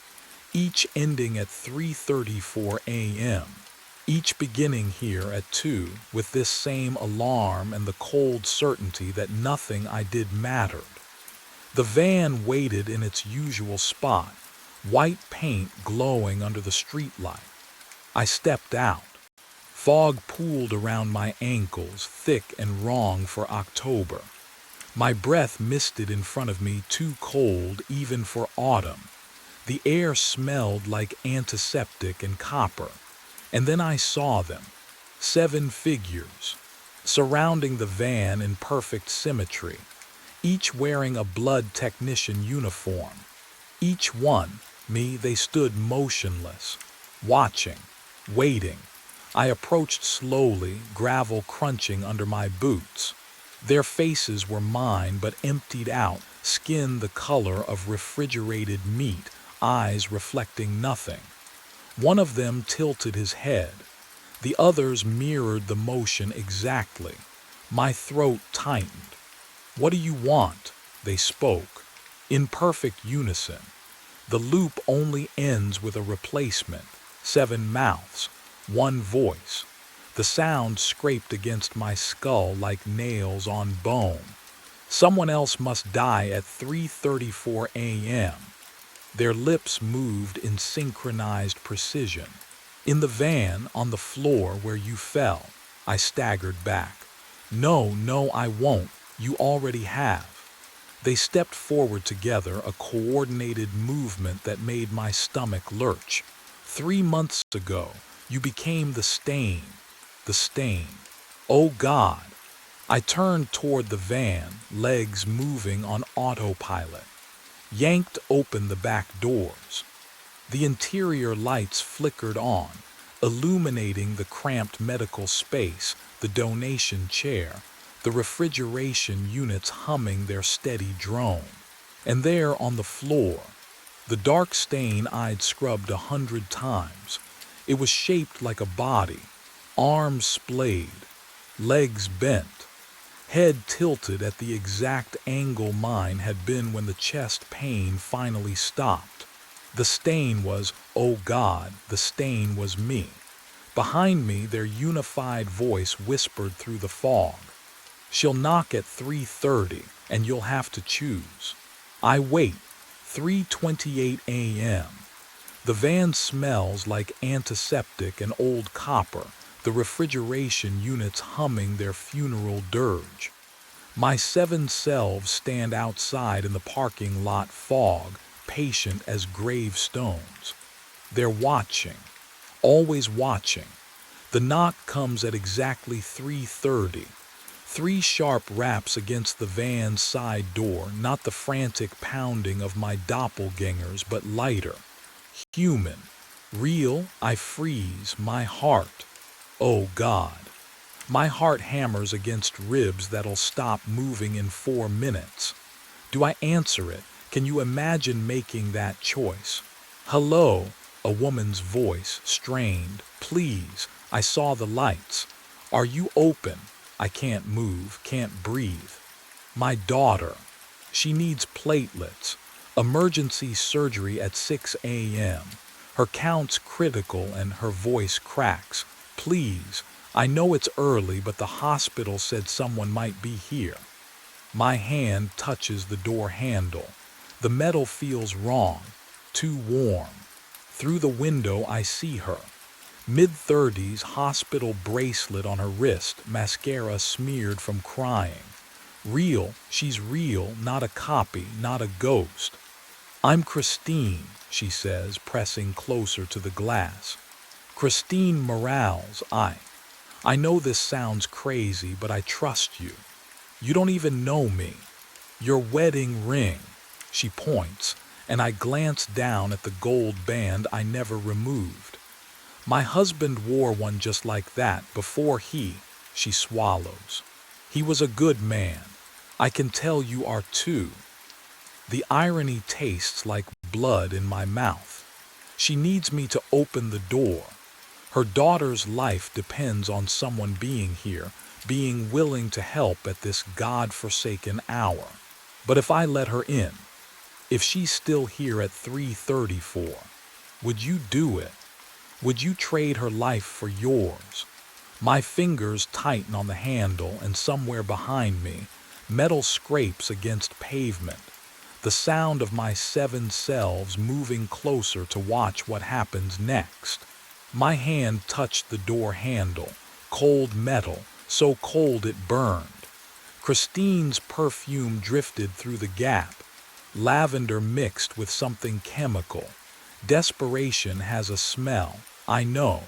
A: each ending at 3:34 a.m., each beginning here at 2 with this same alarm and the cold certainty that nothing I did mattered. The van waited in its usual spot, white paint glowing under the streetlight. I stepped out. Fog pooled around my ankles, thick and wrong for October. My breath misted in front of me, too cold even for autumn. The air smelled like antiseptic and copper. And then I saw them, 7 figures, surrounding the van in perfect symmetry, each wearing a blood technician uniform. Each one, me, they stood motionless, watching, waiting. I approached slowly, gravel crunching under my boots. Their faces were mine, but emptied out, skin the color of refrigerated meat, eyes reflecting nothing. One of them tilted his head. The others mirrored the motion exactly. My throat tightened. "What do you want?" they spoke, in perfect unison. The loop only ends with a replacement. 7 mouths, 1 voice. The sound scraped against my skull like nails on bone. Someone else must die at 3:34 a.m. Their lips moved in synchronized precision. In the van, on the floor where you fell, I staggered back. "No, no, I won't. You already have." They stepped forward together, a coordinated movement that made my stomach lurch. "3 months ago, you became the stain. The stain. Oh God." I turned toward the van, legs moving on autopilot. Yanked open the back doors. The interior lights flickered on, illuminating the cramped medical space, the donation chair, the refrigeration units humming their steady drone. And there on the floor, the dark stain I'd scrubbed 100 times. It was shaped like a body, arms splayed, legs bent, head tilted at the exact angle mine had been when the chest pain finally stopped. The stain was, oh God, the stain was me. Behind me, their unified voice whispered through the fog. "She'll knock at 3:30, and you'll have to choose." I wait, 3:28 a.m. The van smells like antiseptic and old copper, the refrigeration units humming their funeral dirge. My 7 selves stand outside in the parking lot fog, patient as gravestones. They're watching, always watching. The knock comes at exactly 3:30. 3 sharp raps against the van's side door, not the frantic pounding of my doppelgangers, but lighter, human, real. I freeze, my heart. Oh God. My heart hammers against ribs that'll stop moving in 4 minutes. Do I answer it? Can you imagine making that choice? "Hello," a woman's voice, strained. "Please, I saw the lights. Are you open? I can't move, can't breathe. My daughter. She needs platelets. Emergency surgery at 6 a.m. Her count's critical and her voice cracks. Please, I know it's early, but the hospital said someone might be here." My hand touches the door handle. The metal feels wrong, too warm. Through the window, I see her. Mid-30s, hospital bracelet on her wrist, mascara smeared from crying. Real, she's real, not a copy, not a ghost. "I'm Christine," she says, pressing closer to the glass. "Christine Morales, I know this sounds crazy, but I trust you. You don't even know me. Your wedding ring." She points, and I glance down at the gold band I never removed. "My husband wore one just like that before she swallows. "He was a good man. I can tell you are too." The irony tastes like blood in my mouth. She needs me to open the door. Her daughter's life depends on someone being here, being willing to help at this God-forsaken hour. But if I let her in, if she's still here at 3:34, would you do it? Would you trade her life for yours? My fingers tighten on the handle, and somewhere behind me, metal scrapes against pavement. The sound of my 7 selves moving closer to watch what happens next. My hand touched the door handle, cold metal, so cold it burned. Christine's perfume drifted through the gap, lavender mixed with something chemical. Desperation has a smell, I know.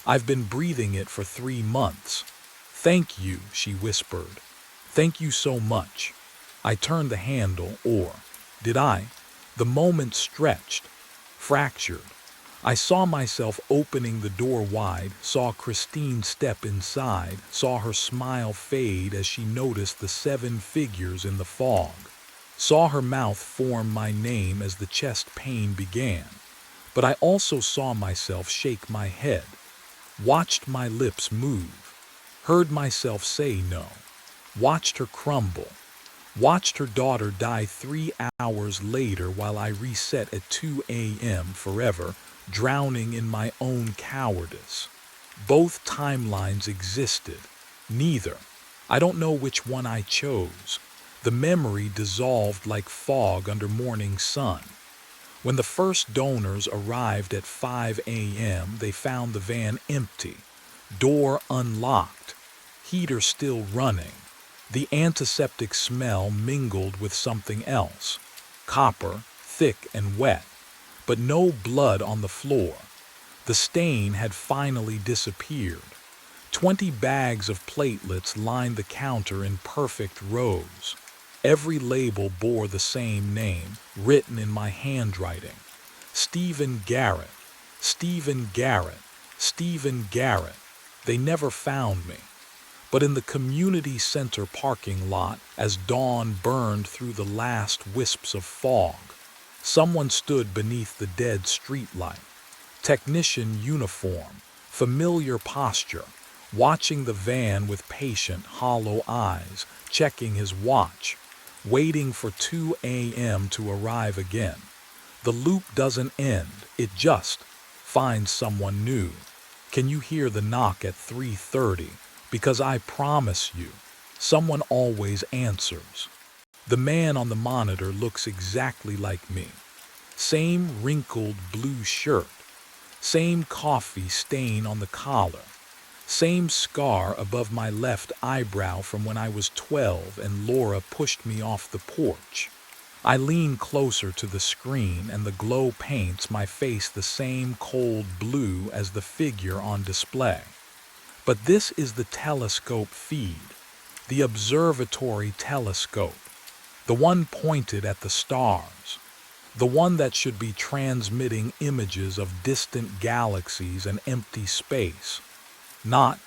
A: I've been breathing it for 3 months. Thank you, she whispered. Thank you so much. I turned the handle, or did I? The moment stretched, fractured. I saw myself opening the door wide, saw Christine step inside, saw her smile fade as she noticed the 7 figures in the fog, saw her mouth form my name as the chest pain began. But I also saw myself shake my head, watched my lips move, heard myself say no, watched her crumble, watched her daughter die 3 hours later while I reset at 2 a.m. forever, drowning in my own cowardice. Both timelines existed. Neither. I don't know which one I chose. The memory dissolved like fog under morning sun. When the first donors arrived at 5 a.m., they found the van empty, door unlocked, heater still running. The antiseptic smell mingled with something else, copper, thick and wet, but no blood on the floor. The stain had finally disappeared. 20 bags of platelets lined the counter in perfect rows. Every label bore the same name, written in my handwriting. Stephen Garrett, Stephen Garrett, Stephen Garrett. They never found me. But in the community center parking lot, as dawn burned through the last wisps of fog, someone stood beneath the dead streetlight. Technician uniform, familiar posture, watching the van with patient, hollow eyes, checking his watch, waiting for 2 a.m. to arrive again. The loop doesn't end, it just finds someone new. Can you hear the knock at 3:30? Because I promise you, someone always answers. The man on the monitor looks exactly like me. Same wrinkled blue shirt, same coffee stain on the collar, same scar above my left eyebrow from when I was 12 and Laura pushed me off the porch. I lean closer to the screen and the glow paints my face the same cold blue as the figure on display. But this is the telescope feed, the observatory telescope, the one pointed at the stars, the one that should be transmitting images of distant galaxies and empty space. Not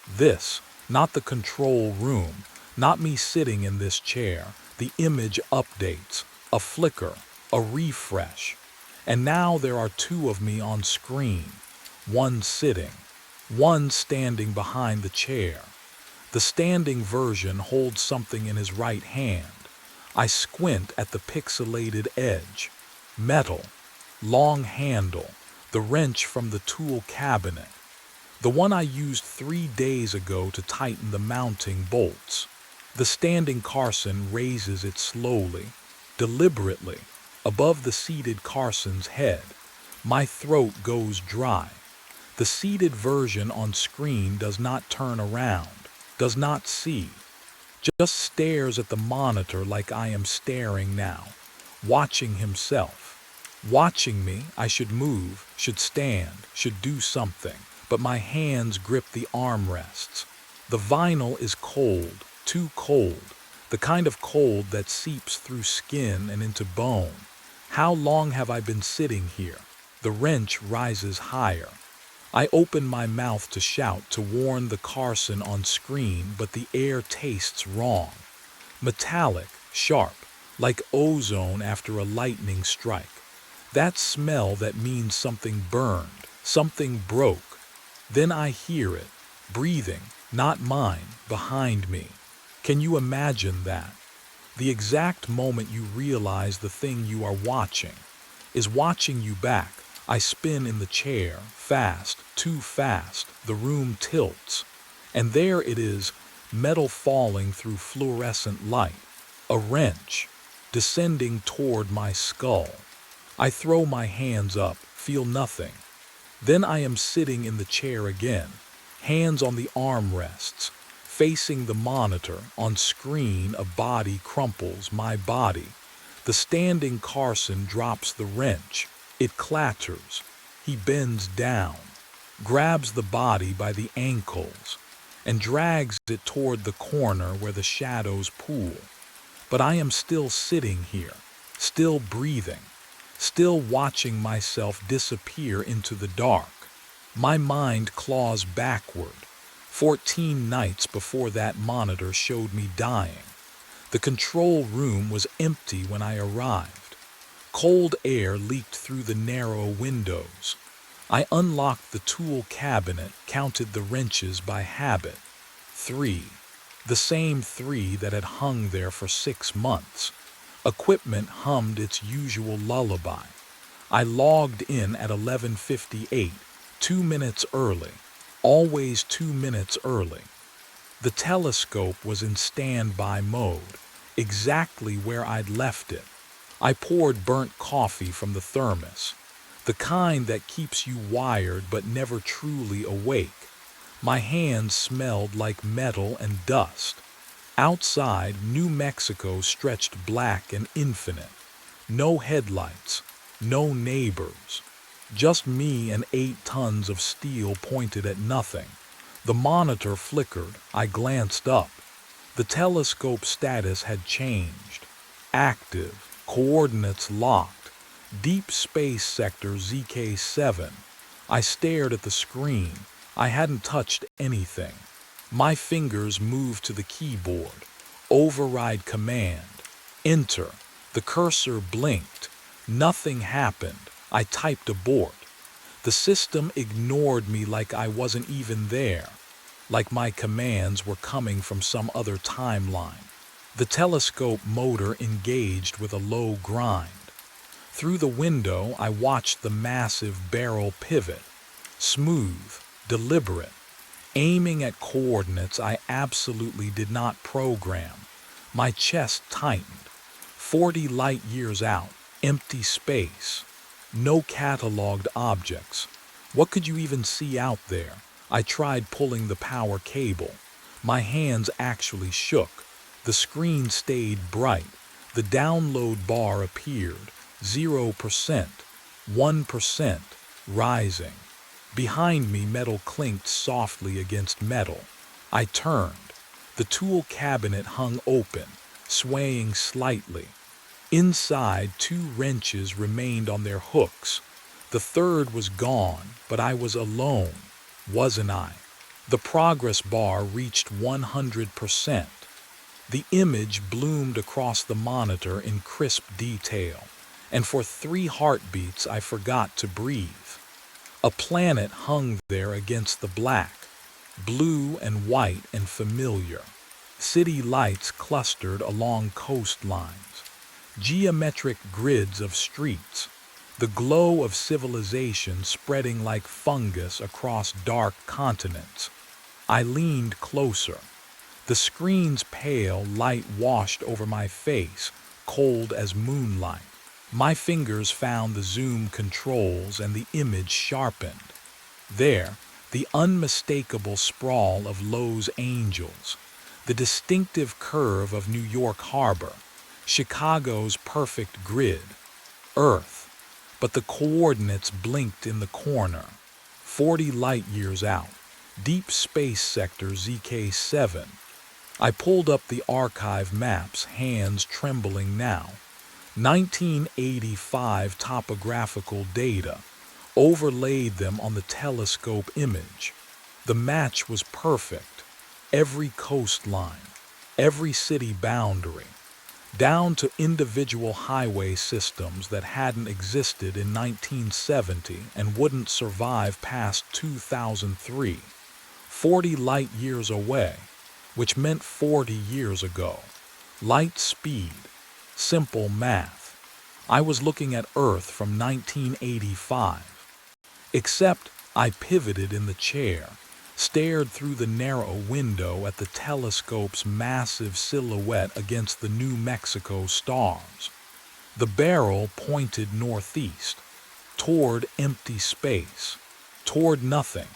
A: this, not the control room, not me sitting in this chair. The image updates, a flicker, a refresh. And now there are 2 of me on screen, one sitting, one standing behind the chair. The standing version holds something in his right hand. I squint at the pixelated edge. Metal, long handle, the wrench from the tool cabinet. The one I used 3 days ago to tighten the mounting bolts. The standing Carson raises it slowly, deliberately, above the seated Carson's head. My throat goes dry. The seated version on screen does not turn around, does not see, just stares at the monitor like I am staring now, watching himself. Watching me, I should move, should stand, should do something, but my hands grip the armrests. The vinyl is cold, too cold, the kind of cold that seeps through skin and into bone. How long have I been sitting here? The wrench rises higher. I open my mouth to shout, to warn the Carson on screen, but the air tastes wrong. Metallic, sharp, like ozone after a lightning strike. That smell that means something burned, something broke. Then I hear it, breathing, Not mine, behind me. Can you imagine that? The exact moment you realize the thing you are watching is watching you back. I spin in the chair, fast, too fast, the room tilts. And there it is, metal falling through fluorescent light. A wrench, descending toward my skull. I throw my hands up, feel nothing. Then I am sitting in the chair again, hands on the armrests, facing the monitor. On screen, a body crumples, my body. The standing Carson drops the wrench. It clatters. He bends down, grabs the body by the ankles, and drags it toward the corner where the shadows pool. But I am still sitting here, still breathing, still watching myself disappear into the dark. My mind claws backward. 14 nights before that monitor showed me dying. The control room was empty when I arrived. Cold air leaked through the narrow windows. I unlocked the tool cabinet, counted the wrenches by habit. 3. The same 3 that had hung there for 6 months. Equipment hummed its usual lullaby. I logged in at 11:58, 2 minutes early. Always 2 minutes early. The telescope was in standby mode, exactly where I'd left it. I poured burnt coffee from the thermos, the kind that keeps you wired but never truly awake. My hands smelled like metal and dust. Outside, New Mexico stretched black and infinite. No headlights, no neighbors. Just me and 8 tons of steel pointed at nothing. The monitor flickered. I glanced up. The telescope status had changed. Active, coordinates locked. Deep Space Sector ZK7. I stared at the screen. I hadn't touched anything. My fingers moved to the keyboard. Override command. Enter. The cursor blinked. Nothing happened. I typed abort. The system ignored me like I wasn't even there, like my commands were coming from some other timeline. The telescope motor engaged with a low grind. Through the window, I watched the massive barrel pivot, smooth, deliberate, aiming at coordinates I absolutely did not program. My chest tightened. 40 light years out, empty space. No cataloged objects. What could you even see out there? I tried pulling the power cable. My hands actually shook. The screen stayed bright. The download bar appeared. 0%, 1%, rising. Behind me, metal clinked softly against metal. I turned. The tool cabinet hung open, swaying slightly. Inside, 2 wrenches remained on their hooks. The third was gone, but I was alone, wasn't I? The progress bar reached 100%. The image bloomed across the monitor in crisp detail, and for 3 heartbeats I forgot to breathe. A planet hung there against the black, blue and white and familiar. City lights clustered along coastlines. Geometric grids of streets, the glow of civilization spreading like fungus across dark continents. I leaned closer. The screen's pale light washed over my face, cold as moonlight. My fingers found the zoom controls and the image sharpened. There, the unmistakable sprawl of Lowe's Angels, the distinctive curve of New York Harbor, Chicago's perfect grid, Earth, but the coordinates blinked in the corner, 40 light years out, Deep Space Sector ZK7. I pulled up the archive maps, hands trembling now. 1985 topographical data, overlaid them on the telescope image. The match was perfect. Every coastline, every city boundary, down to individual highway systems that hadn't existed in 1970 and wouldn't survive past 2003. 40 light years away, which meant 40 years ago. Light speed. Simple math. I was looking at Earth from 1985. Except I pivoted in the chair, stared through the narrow window at the telescope's massive silhouette against the New Mexico stars. The barrel pointed northeast, toward empty space, toward nothing.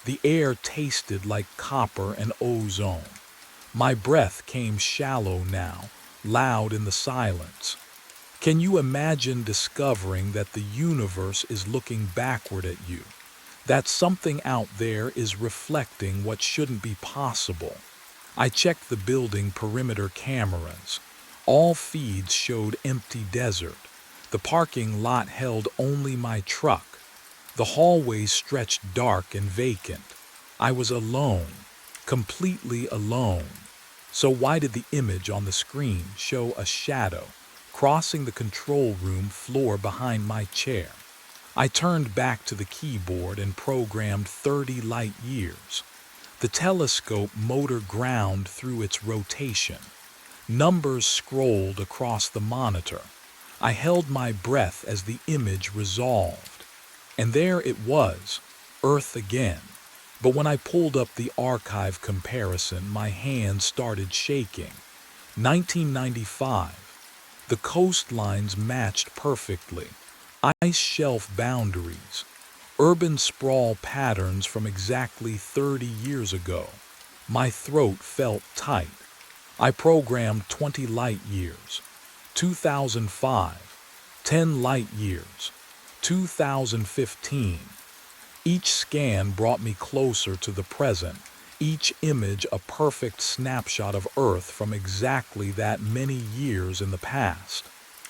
A: The air tasted like copper and ozone. My breath came shallow now, loud in the silence. Can you imagine discovering that the universe is looking backward at you? That something out there is reflecting what shouldn't be possible? I checked the building perimeter cameras. All feeds showed empty desert. The parking lot held only my truck. The hallways stretched dark and vacant. I was alone, completely alone. So why did the image on the screen show a shadow crossing the control room floor behind my chair? I turned back to the keyboard and programmed 30 light years. The telescope motor ground through its rotation. Numbers scrolled across the monitor. I held my breath as the image resolved. And there it was, Earth again. But when I pulled up the archive comparison, my hands started shaking. 1995. The coastlines matched perfectly. Ice shelf boundaries. Urban sprawl patterns from exactly 30 years ago. My throat felt tight. I programmed 20 light years. 2005. 10 light years. 2015. Each scan brought me closer to the present, each image a perfect snapshot of Earth from exactly that many years in the past.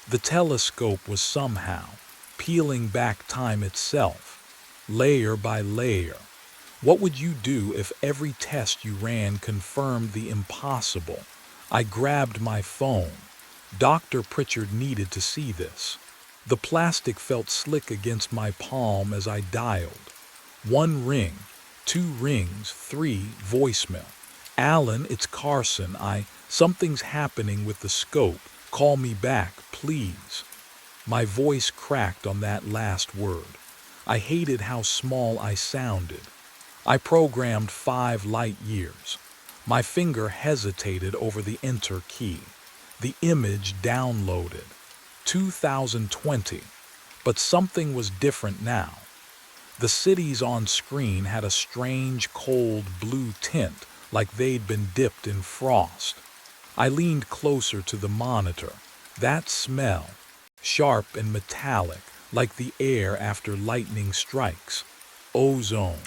A: The telescope was somehow peeling back time itself, layer by layer. What would you do if every test you ran confirmed the impossible? I grabbed my phone. Dr. Pritchard needed to see this. The plastic felt slick against my palm as I dialed. 1 ring, 2 rings, 3, voicemail. Alan, it's Carson. Something's happening with the scope. Call me back, please. My voice cracked on that last word. I hated how small I sounded. I programmed 5 light years. My finger hesitated over the enter key. The image downloaded. 2020. But something was different now. The cities on screen had a strange, cold blue tint, like they'd been dipped in frost. I leaned closer to the monitor. That smell, sharp and metallic, like the air after lightning strikes. Ozone.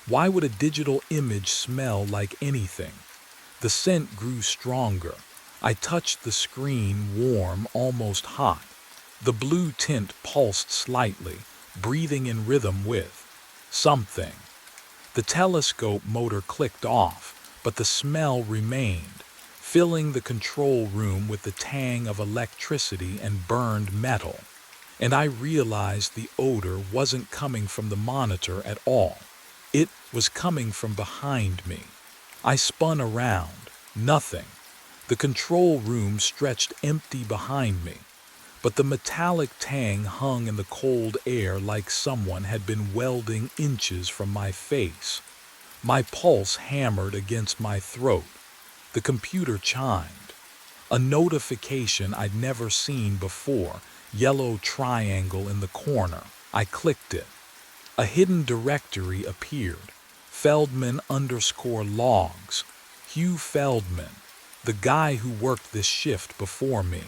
A: Why would a digital image smell like anything? The scent grew stronger. I touched the screen, warm, almost hot. The blue tint pulsed slightly, breathing in rhythm with something. The telescope motor clicked off, but the smell remained, filling the control room with the tang of electricity and burned metal. And I realized the odor wasn't coming from the monitor at all. It was coming from behind me. I spun around. Nothing. The control room stretched empty behind me. But the metallic tang hung in the cold air like someone had been welding inches from my face. My pulse hammered against my throat. The computer chimed. A notification I'd never seen before, yellow triangle in the corner. I clicked it. A hidden directory appeared. Feldman_logs. Hugh Feldman, the guy who worked this shift before me.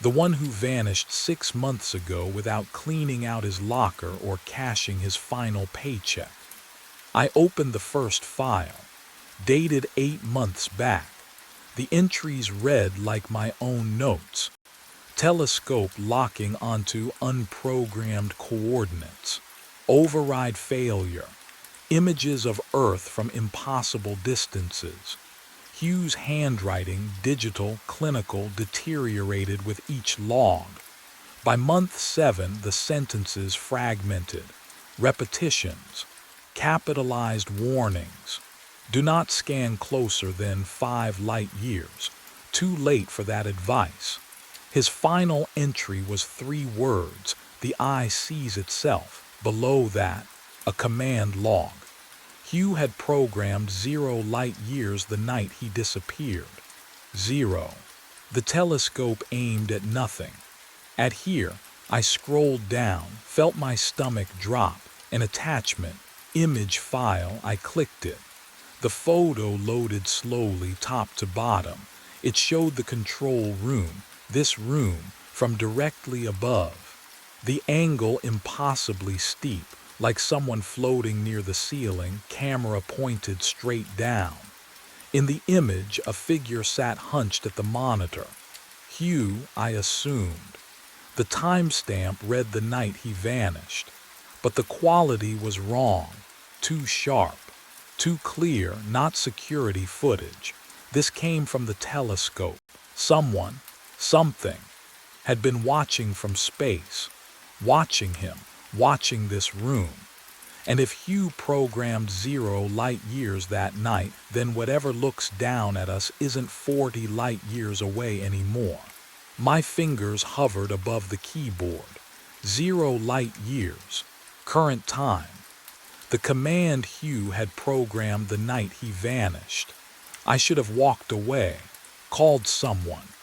A: The one who vanished 6 months ago without cleaning out his locker or cashing his final paycheck. I opened the first file, dated 8 months back. The entries read like my own notes. Telescope locking onto unprogrammed coordinates. Override failure. Images of Earth from impossible distances. Hugh's handwriting, digital, clinical, deteriorated with each log. By month 7, the sentences fragmented. Repetitions. Capitalized warnings. Do not scan closer than 5 light years. Too late for that advice. His final entry was 3 words. The eye sees itself. Below that, a command log. Hugh had programmed 0 light years the night he disappeared. 0. The telescope aimed at nothing. At here, I scrolled down, felt my stomach drop. An attachment, image file, I clicked it. The photo loaded slowly, top to bottom. It showed the control room, this room, from directly above. The angle impossibly steep, like someone floating near the ceiling, camera pointed straight down. In the image, a figure sat hunched at the monitor. Hugh, I assumed. The timestamp read the night he vanished. But the quality was wrong, too sharp, too clear, not security footage. This came from the telescope. Someone, something, had been watching from space, watching him, watching this room. And if Hugh programmed 0 light years that night, then whatever looks down at us isn't 40 light years away anymore. My fingers hovered above the keyboard. 0 light years. Current time. The command Hugh had programmed the night he vanished. I should have walked away, called someone,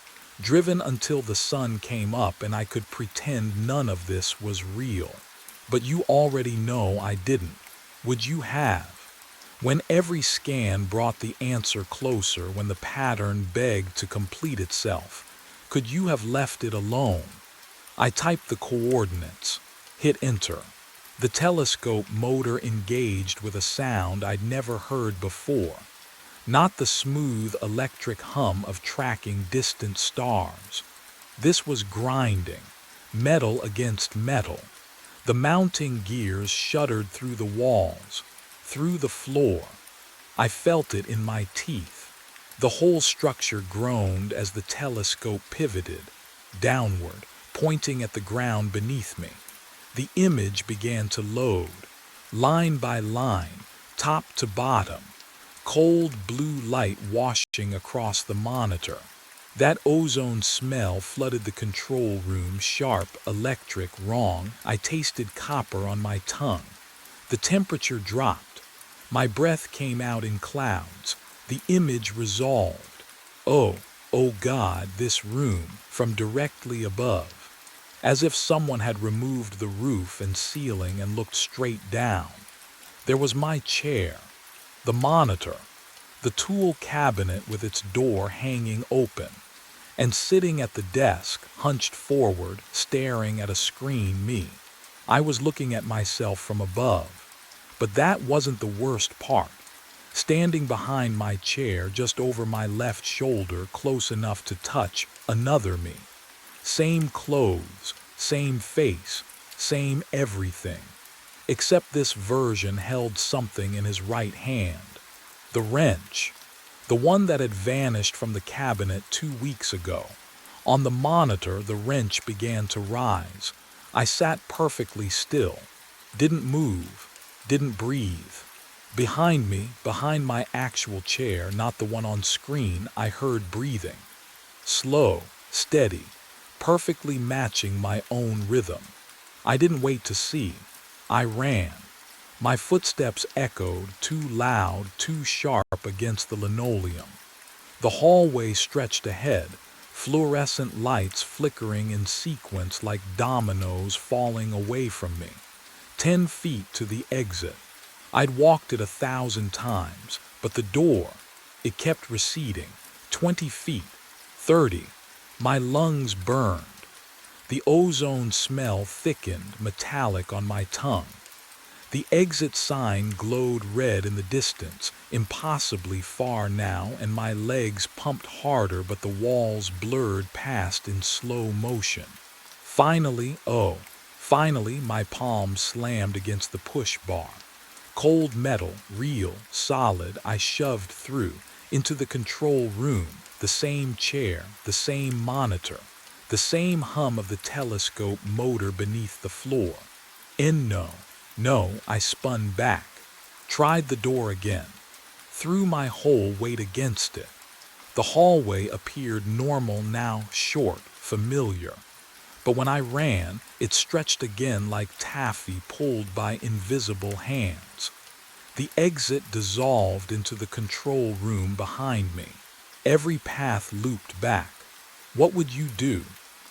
A: driven until the sun came up and I could pretend none of this was real. But you already know I didn't. Would you have? When every scan brought the answer closer, when the pattern begged to complete itself, could you have left it alone? I typed the coordinates, hit enter. The telescope motor engaged with a sound I'd never heard before. Not the smooth electric hum of tracking distant stars. This was grinding, metal against metal. The mounting gears shuddered through the walls, through the floor. I felt it in my teeth. The whole structure groaned as the telescope pivoted, downward, pointing at the ground beneath me. The image began to load, line by line, top to bottom, cold blue light washing across the monitor. That ozone smell flooded the control room, sharp, electric, wrong. I tasted copper on my tongue. The temperature dropped. My breath came out in clouds. The image resolved. Oh God, this room, from directly above. As if someone had removed the roof and ceiling and looked straight down. There was my chair, the monitor, the tool cabinet with its door hanging open, and sitting at the desk, hunched forward, staring at a screen, me. I was looking at myself from above. But that wasn't the worst part. Standing behind my chair, just over my left shoulder, close enough to touch, another me. Same clothes, same face, same everything. Except this version held something in his right hand. The wrench. The one that had vanished from the cabinet 2 weeks ago. On the monitor, the wrench began to rise. I sat perfectly still. Didn't move. Didn't breathe. Behind me, behind my actual chair, not the one on screen, I heard breathing. Slow, steady, perfectly matching my own rhythm. I didn't wait to see. I ran. My footsteps echoed, too loud, too sharp against the linoleum. The hallway stretched ahead, fluorescent lights flickering in sequence like dominoes falling away from me. 10 feet to the exit. I'd walked it 1,000 times, but the door, it kept receding. 20 feet, 30. My lungs burned. The ozone smell thickened, metallic on my tongue. The exit sign glowed red in the distance, impossibly far now, and my legs pumped harder, but the walls blurred past in slow motion. Finally, my palms slammed against the push bar. Cold metal, real, solid, I shoved through, into the control room, the same chair, the same monitor, the same hum of the telescope motor beneath the floor. No, I spun back, tried the door again. threw my whole weight against it. The hallway appeared normal now, short, familiar. But when I ran, it stretched again like taffy pulled by invisible hands. The exit dissolved into the control room behind me. Every path looped back. What would you do?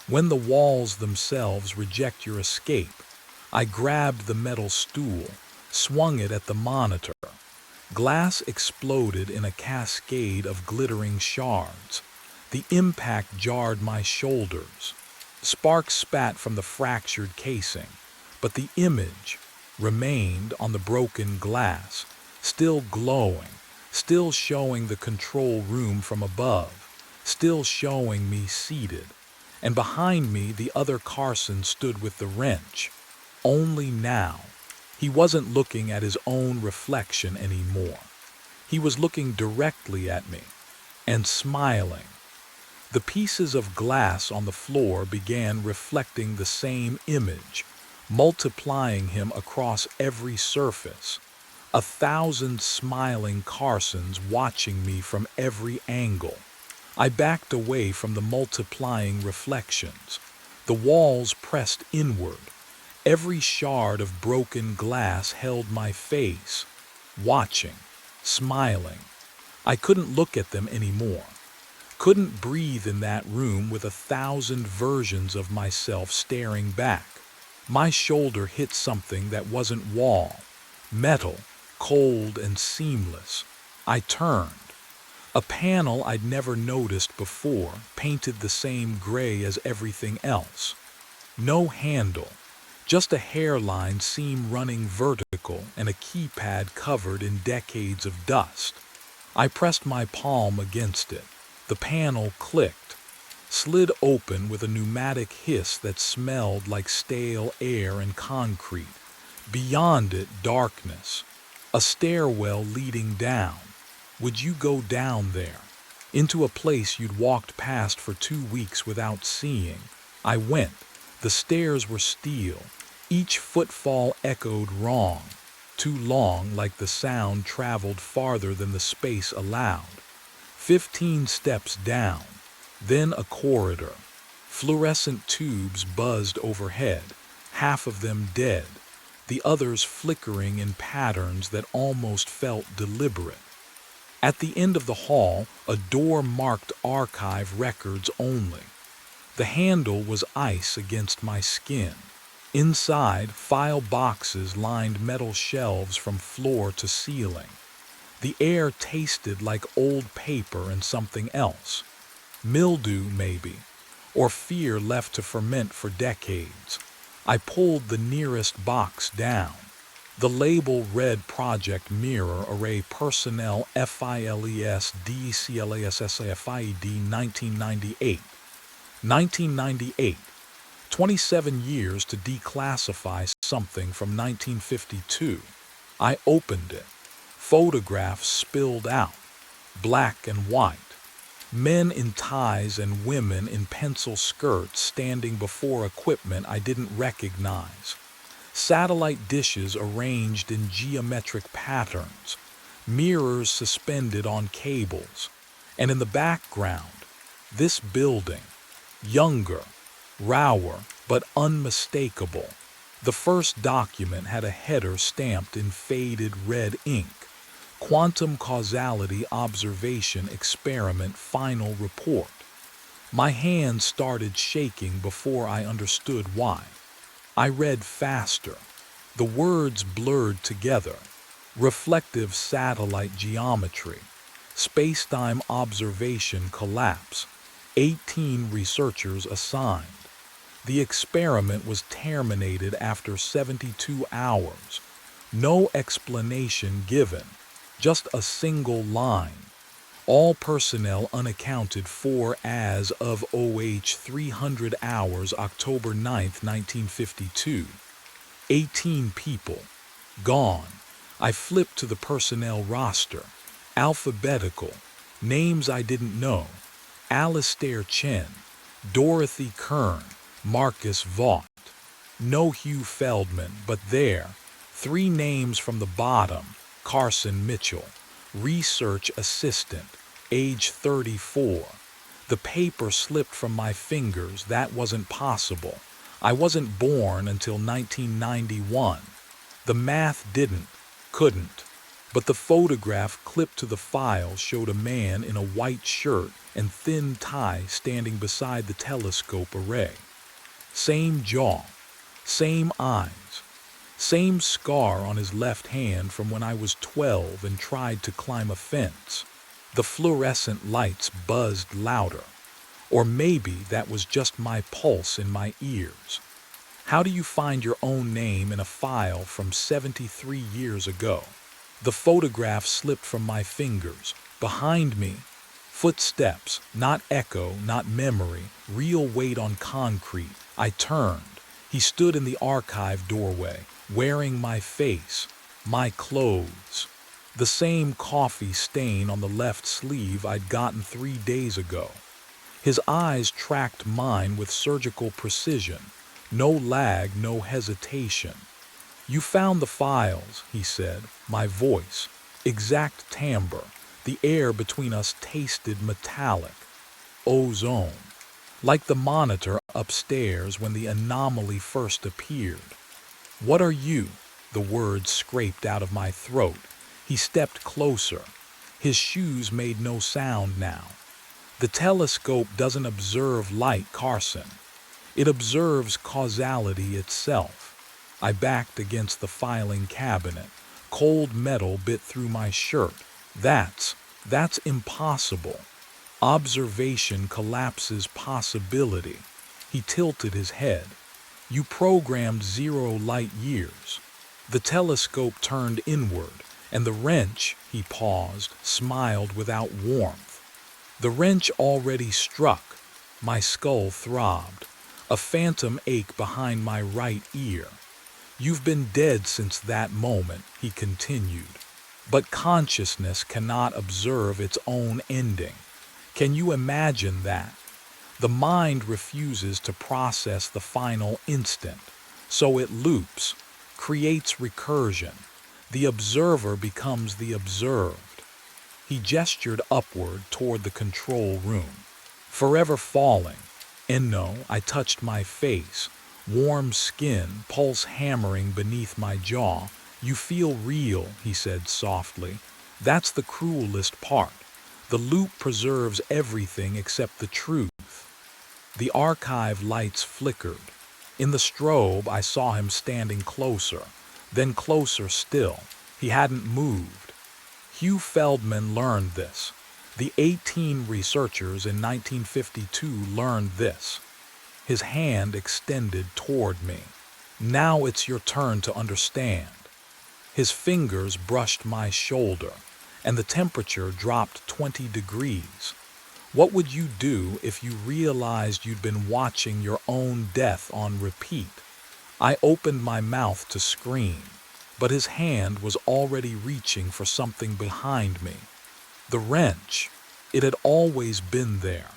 A: When the walls themselves reject your escape, I grabbed the metal stool, swung it at the monitor. Glass exploded in a cascade of glittering shards. The impact jarred my shoulders. Sparks spat from the fractured casing, but the image remained on the broken glass, still glowing, still showing the control room from above, still showing me seated. And behind me the other Carson stood with the wrench. Only now, he wasn't looking at his own reflection anymore. He was looking directly at me and smiling. The pieces of glass on the floor began reflecting the same image, multiplying him across every surface. 1,000 smiling Carsons watching me from every angle. I backed away from the multiplying reflections. The walls pressed inward. Every shard of broken glass held my face, watching, smiling. I couldn't look at them anymore. Couldn't breathe in that room with 1,000 versions of myself staring back. My shoulder hit something that wasn't wall, metal, cold and seamless. I turned. A panel I'd never noticed before, painted the same gray as everything else. No handle, just a hairline seam running vertical and a keypad covered in decades of dust. I pressed my palm against it. The panel clicked, slid open with a pneumatic hiss that smelled like stale air and concrete. Beyond it, darkness. A stairwell leading down. Would you go down there? Into a place you'd walked past for 2 weeks without seeing. I went. The stairs were steel. Each footfall echoed wrong. Too long, like the sound traveled farther than the space allowed. 15 steps down. Then a corridor. Fluorescent tubes buzzed overhead, half of them dead, the others flickering in patterns that almost felt deliberate. At the end of the hall, a door marked archive records only. The handle was ice against my skin. Inside, file boxes lined metal shelves from floor to ceiling. The air tasted like old paper and something else. Mildew, maybe, or fear left to ferment for decades. I pulled the nearest box down. The label read Project Mirror Array Personnel FILES DCLASSAFIED 1998. 1998. 27 years to declassify something from 1952. I opened it. Photographs spilled out, black and white. Men in ties and women in pencil skirts standing before equipment I didn't recognize. Satellite dishes arranged in geometric patterns, mirrors suspended on cables, and in the background, this building, younger, rawer, but unmistakable. The first document had a header stamped in faded red ink. Quantum Causality Observation Experiment Final Report. My hands started shaking before I understood why. I read faster. The words blurred together. Reflective satellite geometry. Space-time observation collapse. 18 researchers assigned. The experiment was terminated after 72 hours. No explanation given. Just a single line. All personnel unaccounted for as of OH 300 hours October 9, 1952. 18 people. Gone. I flipped to the personnel roster. Alphabetical. Names I didn't know. Alistair Chen. Dorothy Kern. Marcus Vaught. No Hugh Feldman, but there. 3 names from the bottom. Carson Mitchell, research assistant, age 34. The paper slipped from my fingers. That wasn't possible. I wasn't born until 1991. The math couldn't. But the photograph clipped to the file showed a man in a white shirt and thin tie standing beside the telescope array. Same jaw, same eyes, same scar on his left hand from when I was 12 and tried to climb a fence. The fluorescent lights buzzed louder. Or maybe that was just my pulse in my ears. How do you find your own name in a file from 73 years ago? The photograph slipped from my fingers. Behind me, footsteps, not echo, not memory, real weight on concrete. I turned. He stood in the archive doorway, wearing my face, my clothes. The same coffee stain on the left sleeve I'd gotten 3 days ago. His eyes tracked mine with surgical precision. No lag, no hesitation. "You found the files," he said, my voice, exact timbre. The air between us tasted metallic. Ozone. Like the monitor upstairs when the anomaly first appeared. "What are you?" The words scraped out of my throat. He stepped closer. His shoes made no sound now. "The telescope doesn't observe light, Carson. It observes causality itself." I backed against the filing cabinet. Cold metal bit through my shirt. That's impossible. Observation collapses possibility." He tilted his head. "You programmed 0 light years." The telescope turned inward, and the wrench, he paused, smiled without warmth. The wrench already struck. My skull throbbed. A phantom ache behind my right ear. "You've been dead since that moment," he continued. "But consciousness cannot observe its own ending. Can you imagine that? The mind refuses to process the final instant, so it loops, creates recursion. The observer becomes the observed." He gestured upward toward the control room. "Forever falling." And no, I touched my face. Warm skin, pulse hammering beneath my jaw. "You feel real," he said softly. "That's the cruelest part. The loop preserves everything except the truth." The archive lights flickered. In the strobe, I saw him standing closer, then closer still. He hadn't moved. Hugh Feldman learned this. The 18 researchers in 1952 learned this. His hand extended toward me. "Now it's your turn to understand." His fingers brushed my shoulder, and the temperature dropped 20 degrees. "What would you do if you realized you'd been watching your own death on repeat?" I opened my mouth to scream, but his hand was already reaching for something behind me. The wrench. It had always been there.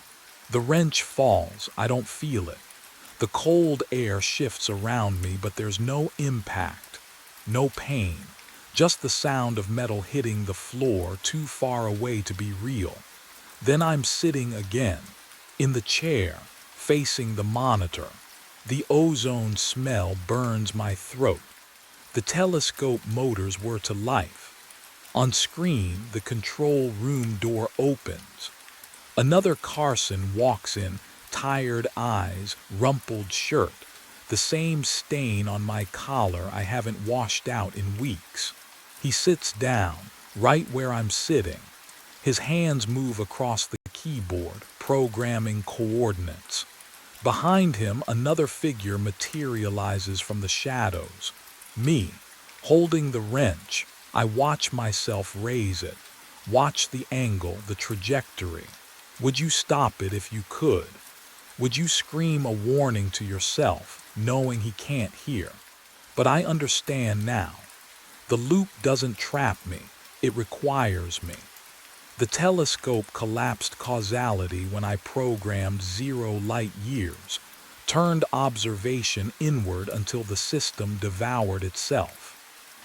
A: The wrench falls, I don't feel it. The cold air shifts around me, but there's no impact, no pain, just the sound of metal hitting the floor too far away to be real. Then I'm sitting again, in the chair, facing the monitor. The ozone smell burns my throat. The telescope motors were to life. On screen, the control room door opens. Another Carson walks in, tired eyes, rumpled shirt, the same stain on my collar I haven't washed out in weeks. He sits down, right where I'm sitting. His hands move across the keyboard, programming coordinates. Behind him, another figure materializes from the shadows. Me, holding the wrench. I watch myself raise it, watch the angle, the trajectory. Would you stop it if you could? Would you scream a warning to yourself, knowing he can't hear? But I understand now. The loop doesn't trap me, it requires me. The telescope collapsed causality when I programmed 0 light years, turned observation inward until the system devoured itself.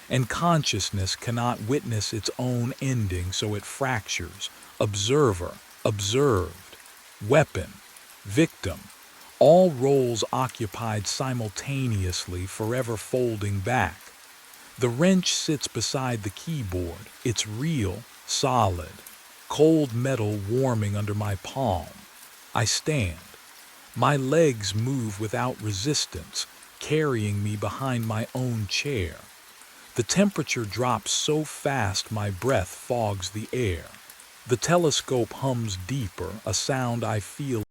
A: And consciousness cannot witness its own ending, so it fractures. Observer, observed, weapon, victim, all roles occupied simultaneously, forever folding back. The wrench sits beside the keyboard. It's real, solid, cold metal warming under my palm. I stand. My legs move without resistance, carrying me behind my own chair. The temperature drops so fast my breath fogs the air. The telescope hums deeper, a sound I feel